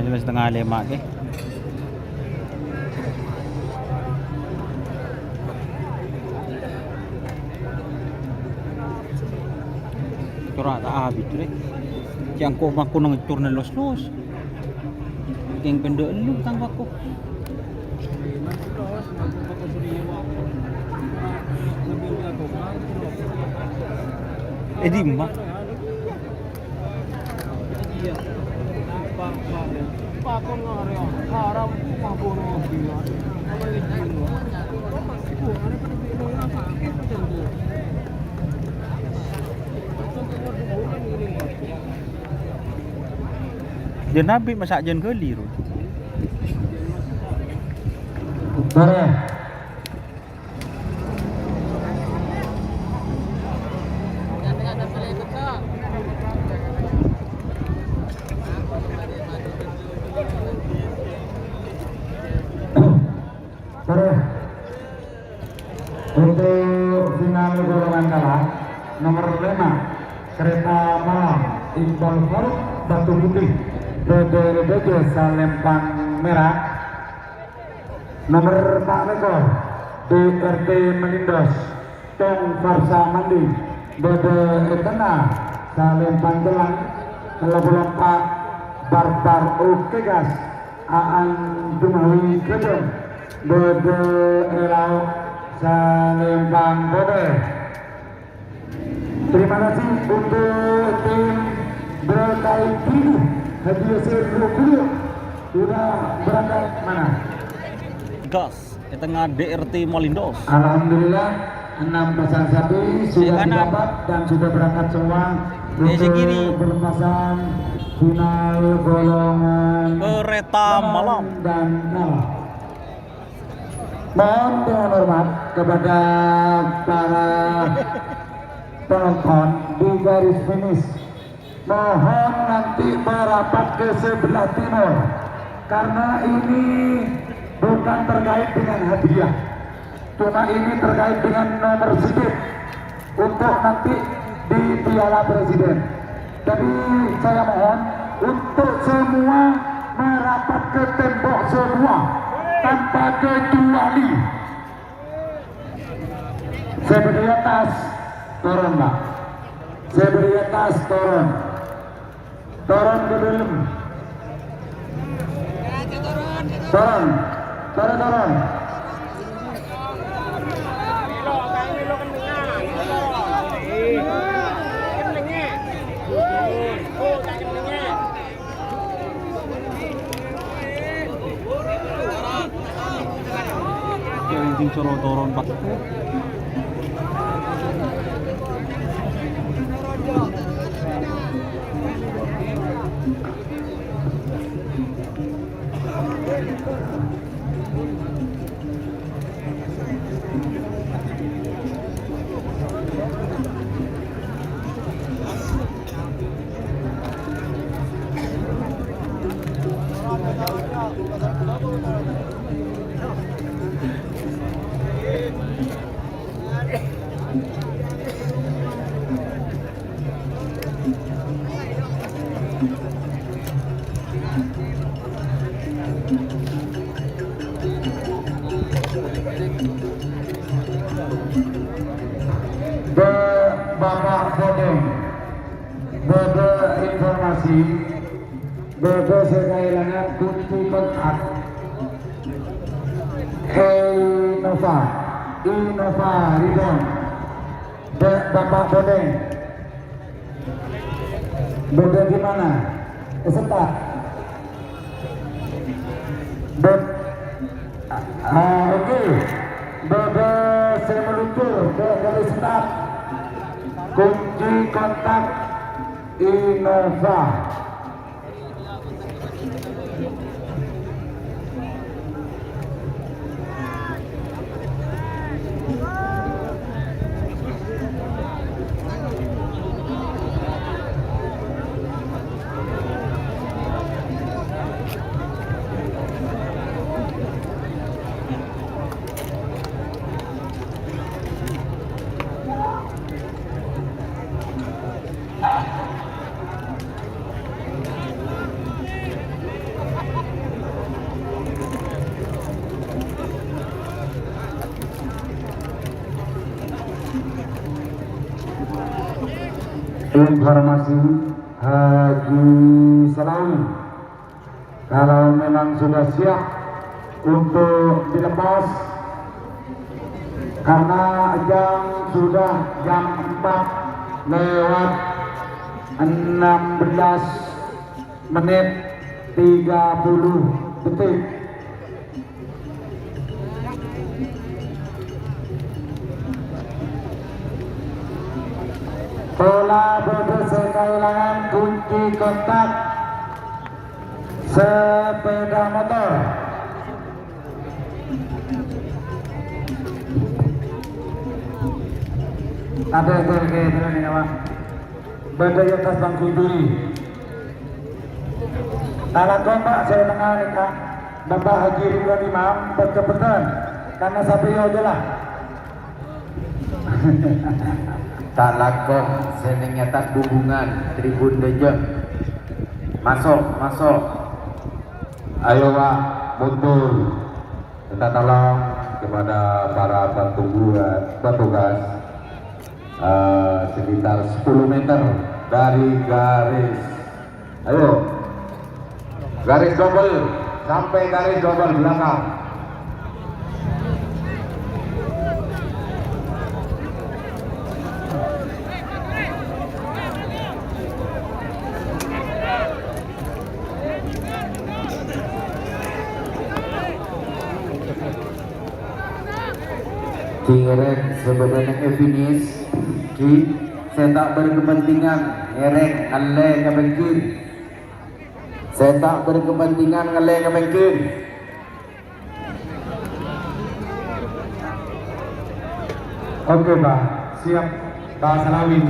Jelas setengah 5 ke. Curah tak habis tu deh. Yang kau maku nang curna los-los. Yang pendek lu tang aku. Di mak. Dia nabi masak jen geli ru. Untuk final golongan kalah nomor 5 Kereta Malam Iqbal Faruk Batu Putih DDRDJ Salempang Merah. Nomor 4 ekor DRT Melindos Tong Farsa Mandi Bede Etena Salempang Jelang. Nomor 4 Barbar Okegas Aan Jumawi Kedong Bede Elau Salempang Bode. Terima kasih untuk tim Berkai Geriduh. Haji Yusuf Guru sudah berangkat mana? Gas di tengah DRT Malindos. Alhamdulillah 6 pasang sapi sudah didapat dan sudah berangkat semua untuk pelepasan final golongan Kereta Malam dan Nala. Mohon dengan hormat kepada para penonton di garis finish, mohon nanti merapat ke sebelah timur karena ini bukan terkait dengan hadiah, cuma ini terkait dengan nomor sedikit untuk nanti di Piala Presiden. Jadi saya mohon untuk semua merapat ke tembok semua tanpa kecuali. Saya beri atas turun, Pak. Saya beri atas turun. Turun ke dalam. Turun. Turun. Yang coro turun pak. Bapak Bodeng, Bode informasi, Bode sekailangan kunci kontak Innova Ribon, Bapak Bodeng, Bode gimana? Kesetak, oke, Bode saya meluncur dari start. Kunci kontak Innova. Informasi Haji Selawi, kalau memang sudah siap untuk dilepas, karena sudah jam 4:16:30. Pola Bode sekailangan kunci kontak sepeda motor. Ada yang ini apa? Bode di atas bangku duri. Salah kompak saya tengah nikah Bapak Haji Ridwan Imam berkebetulan karena sapi aja lah. Tak lakon seneng atas hubungan Tribun Deje. Masuk. Ayo Pak, mundur. Minta tolong kepada para petugas sekitar 10 meter dari garis. Ayo, garis double sampai garis double belakang. Ngerek sebenarnya finish saya tak berkepentingan ngerek ngale ngabengkin, saya tak berkepentingan ngale ngabengkin. Oke Pak, siap Pak Selawi.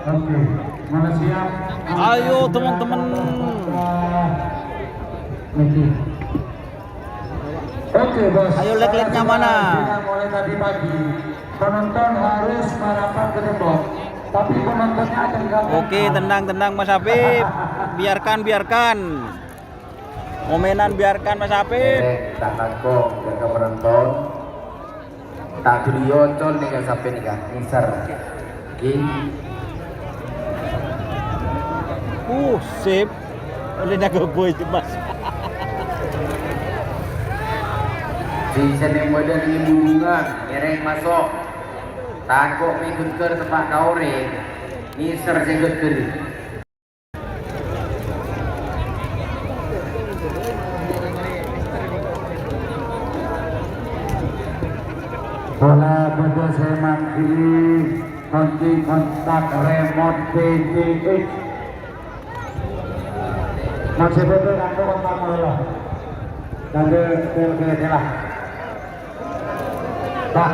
Oke, mana siap? Ayo teman-teman. Oke bos. Ayo leg-legnya mana? Mulai tadi pagi, penonton harus merapat ke tembok. Tapi penontonnya akan gabung. Oke, tenang Mas Habib. Biarkan. Momenan biarkan Mas Habib. Tak nangkong jaga penonton. Tak diocol nih kan sampai nih kan, ngisar. Sip. Oleh nak boy cemas. Si seni modern ini bunga, ngereng masuk. Takut ikut ke tempat kaure, niser ikut ke. Bola pada semak kiri, kunci kontak remote PTX. Masih betul aku kontak bola. Dan ke lah. Pak,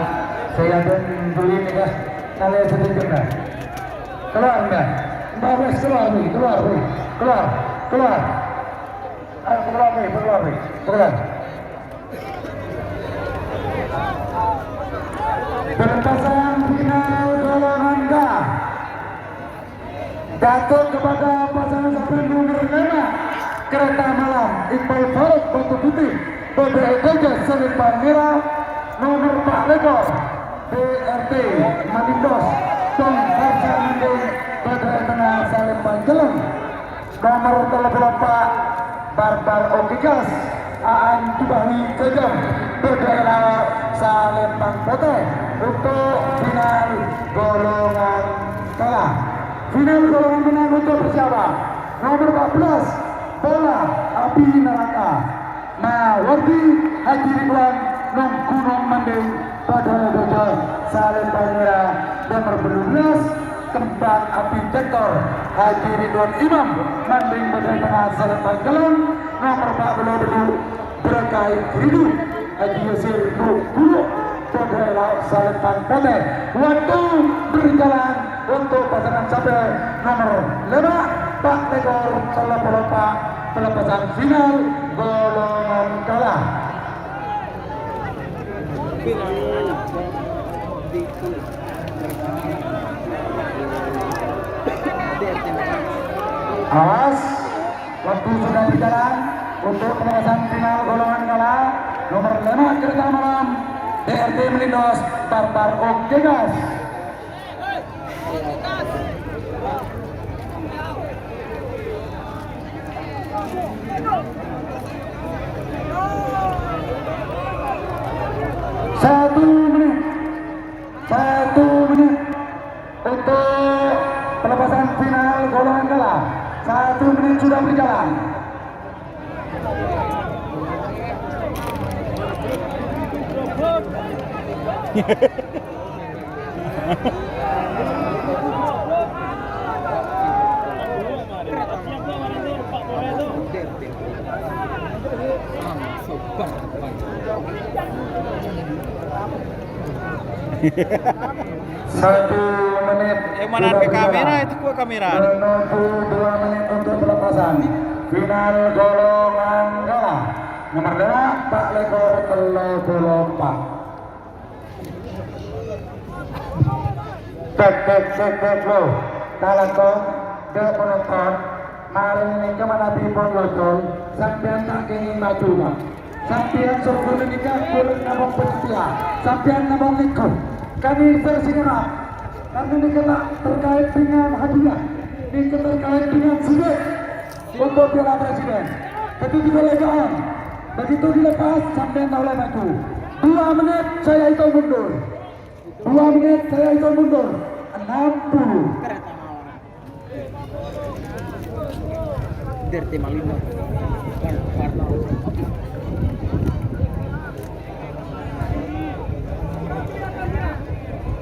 saya beli ini guys. Kalian sedikit dah. Keluar dah. Bagus keluar nih, keluar. Ayo keluar. Pertasan final golongan K. Jatuh kepada pasangan sampai nomor 5 Kereta Malam Iqbal Farouk Batu Putih BBL Tejas Salim Merah nomor 4 Lekor BRT Madindos Tom Farsa Mending BDL Tengah Salim Panjeleng nomor 34 Barbar Okigas Aan Tubahi Kejam BDL Salim Pangpete untuk final golongan kalah. Final golongan menang untuk bersama nomor 14 Bola Api Neraka Mawardi Haji Ridwan Nong Gunung Mending pada Dojo Salim Pangerah nomor 12 Kembang Api Jektor Haji Ridwan Imam Mending pada Tengah Salim Pangelong nomor 42 Berkai Hidup Haji Yusir Guru pada Salim Panpete. Waktu berjalan untuk pasangan sampai nomor 5 Pak Lekor telah melompat pelepasan final golongan kalah. Awas, waktu sudah berjalan untuk pelepasan final golongan kalah nomor 5 Kereta Malam DRT Melindos Barbar Okegas. Satu menit untuk pelepasan final golongan kalah. 1 menit sudah berjalan. Satu menit. Yang mana ke kamera itu gua kamera. Menunggu 2 menit untuk pelepasan final golongan kalah. Nomor 2 Pak Lekor Telopolompak. Cek lo. Talakong ke penonton. Mari ini kemana pun lotol. Sampai tak ingin maju lah. Sampian surga nikah boleh nabung penyetia. Sampian nabung nikah. Kami bersinar. Kami nikah terkait dengan hadiah. Nikah terkait dengan sudah untuk Piala Presiden. Begitu dilegaan. Begitu dilepas sampai oleh maju. 2 menit saya itu mundur. 2 menit saya itu mundur. 60. Dirty Malino.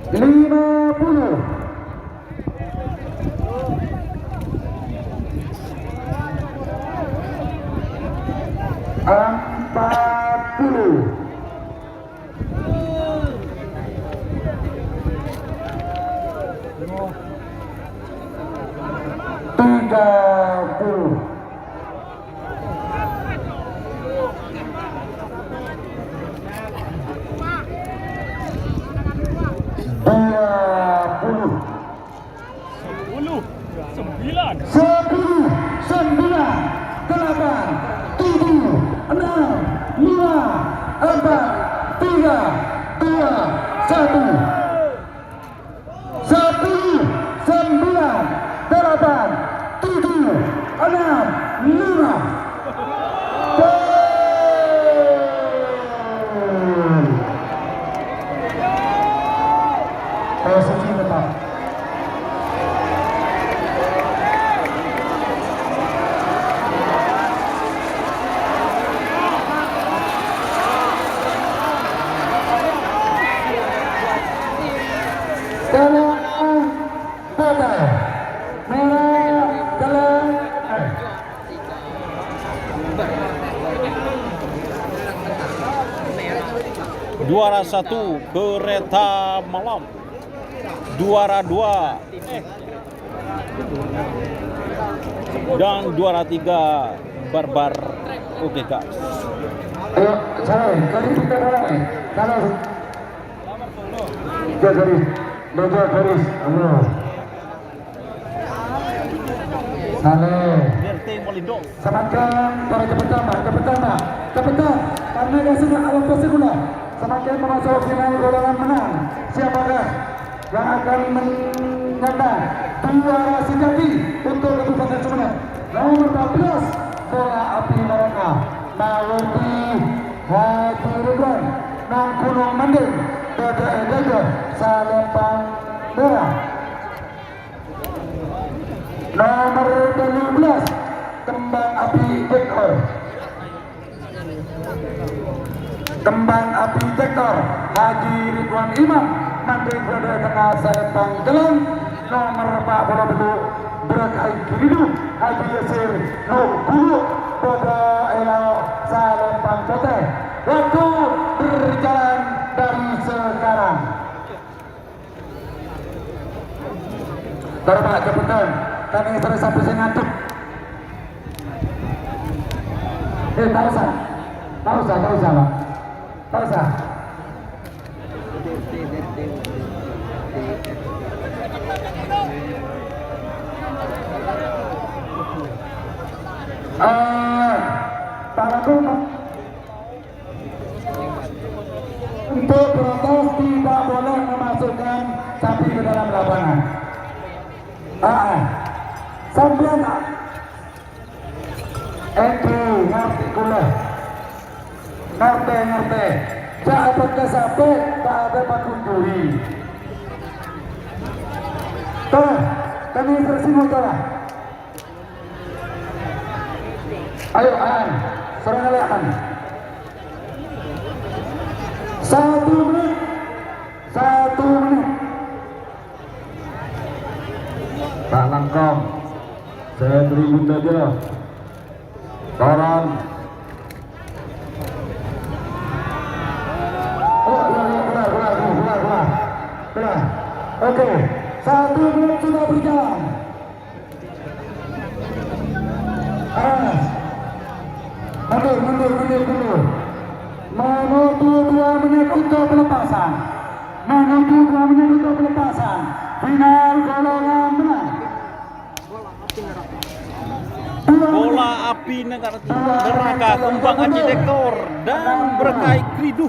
50. 5. Posisi tetap. Juara 1 Kereta Malam, juara 2 dan juara 3 Barbar. Oke guys. Ayo, salah, garis kita salah. Salah. Garis. Baca garis. Allah. Salah. RT Molindo. Semakin para cepetan, karena kasih alam pasir gula. Semakin masuk final golongan menang. Siapakah yang akan menyandang juara sejati untuk Kabupaten Sumeneb? Nomor 14 bola api mereka Maluki Haji Ridwan Nang Gunung Mending Dada Salempang Merah. Nomor 12 Kembang Api Vektor Haji Ridwan Imam Mandeng berada tengah Salempang Jalan. Nomor 40 Berakai Kiridu Haji Yasir Nur Guru pada Elau Salempang Kota. Waktu berjalan dari sekarang. Bapak cepetan, kami terus sampai saya ngantuk. Tak usah Pak. Tak usah. Para untuk protes tidak boleh memasukkan sapi ke dalam lapangan. Sampai ngerti kula. Ngerti. Sahabat ke sapi tak ada pakunduri. Tuh, kami bersih lah. Ayo, serang alakan. 1 menit. Pak Langkong, saya tribun saja. Sekarang. Benar. Oke, 1 menit sudah berjalan. Mundur. Menuju 2 menit untuk pelepasan. Final golongan menang. Bola api neraka Kembang Haji Vektor dan Berakai Kiridu.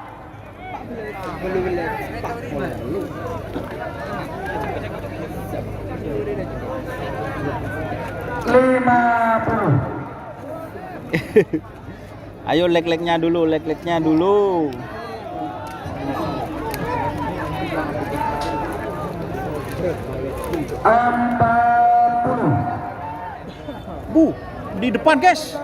Ayo leg-legnya dulu. 40. Di depan guys.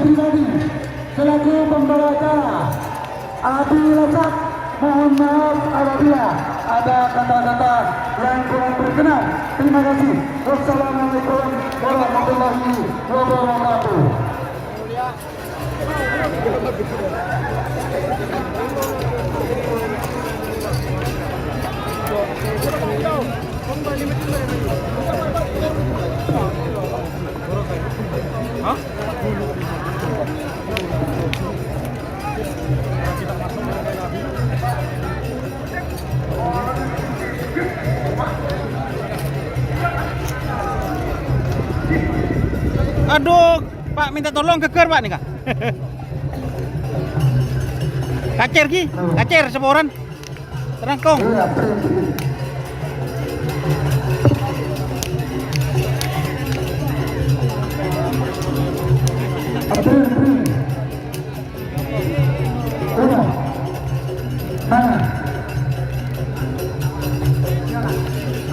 pribadi selaku pembawa acara Abi Lasak, mohon maaf apabila ada kata-kata yang kurang berkenan. Terima kasih. Wassalamualaikum warahmatullahi wabarakatuh. Aduh, Pak minta tolong keker Pak nih Kak. Kacer ki, kacer seboran. Terangkong.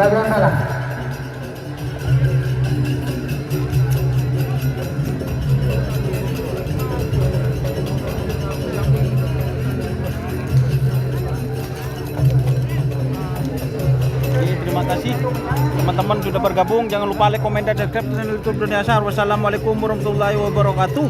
Bagian salah. Terima kasih teman-teman sudah bergabung. Jangan lupa like, komen, dan subscribe channel YouTube Dunia Asar. Wassalamualaikum warahmatullahi wabarakatuh.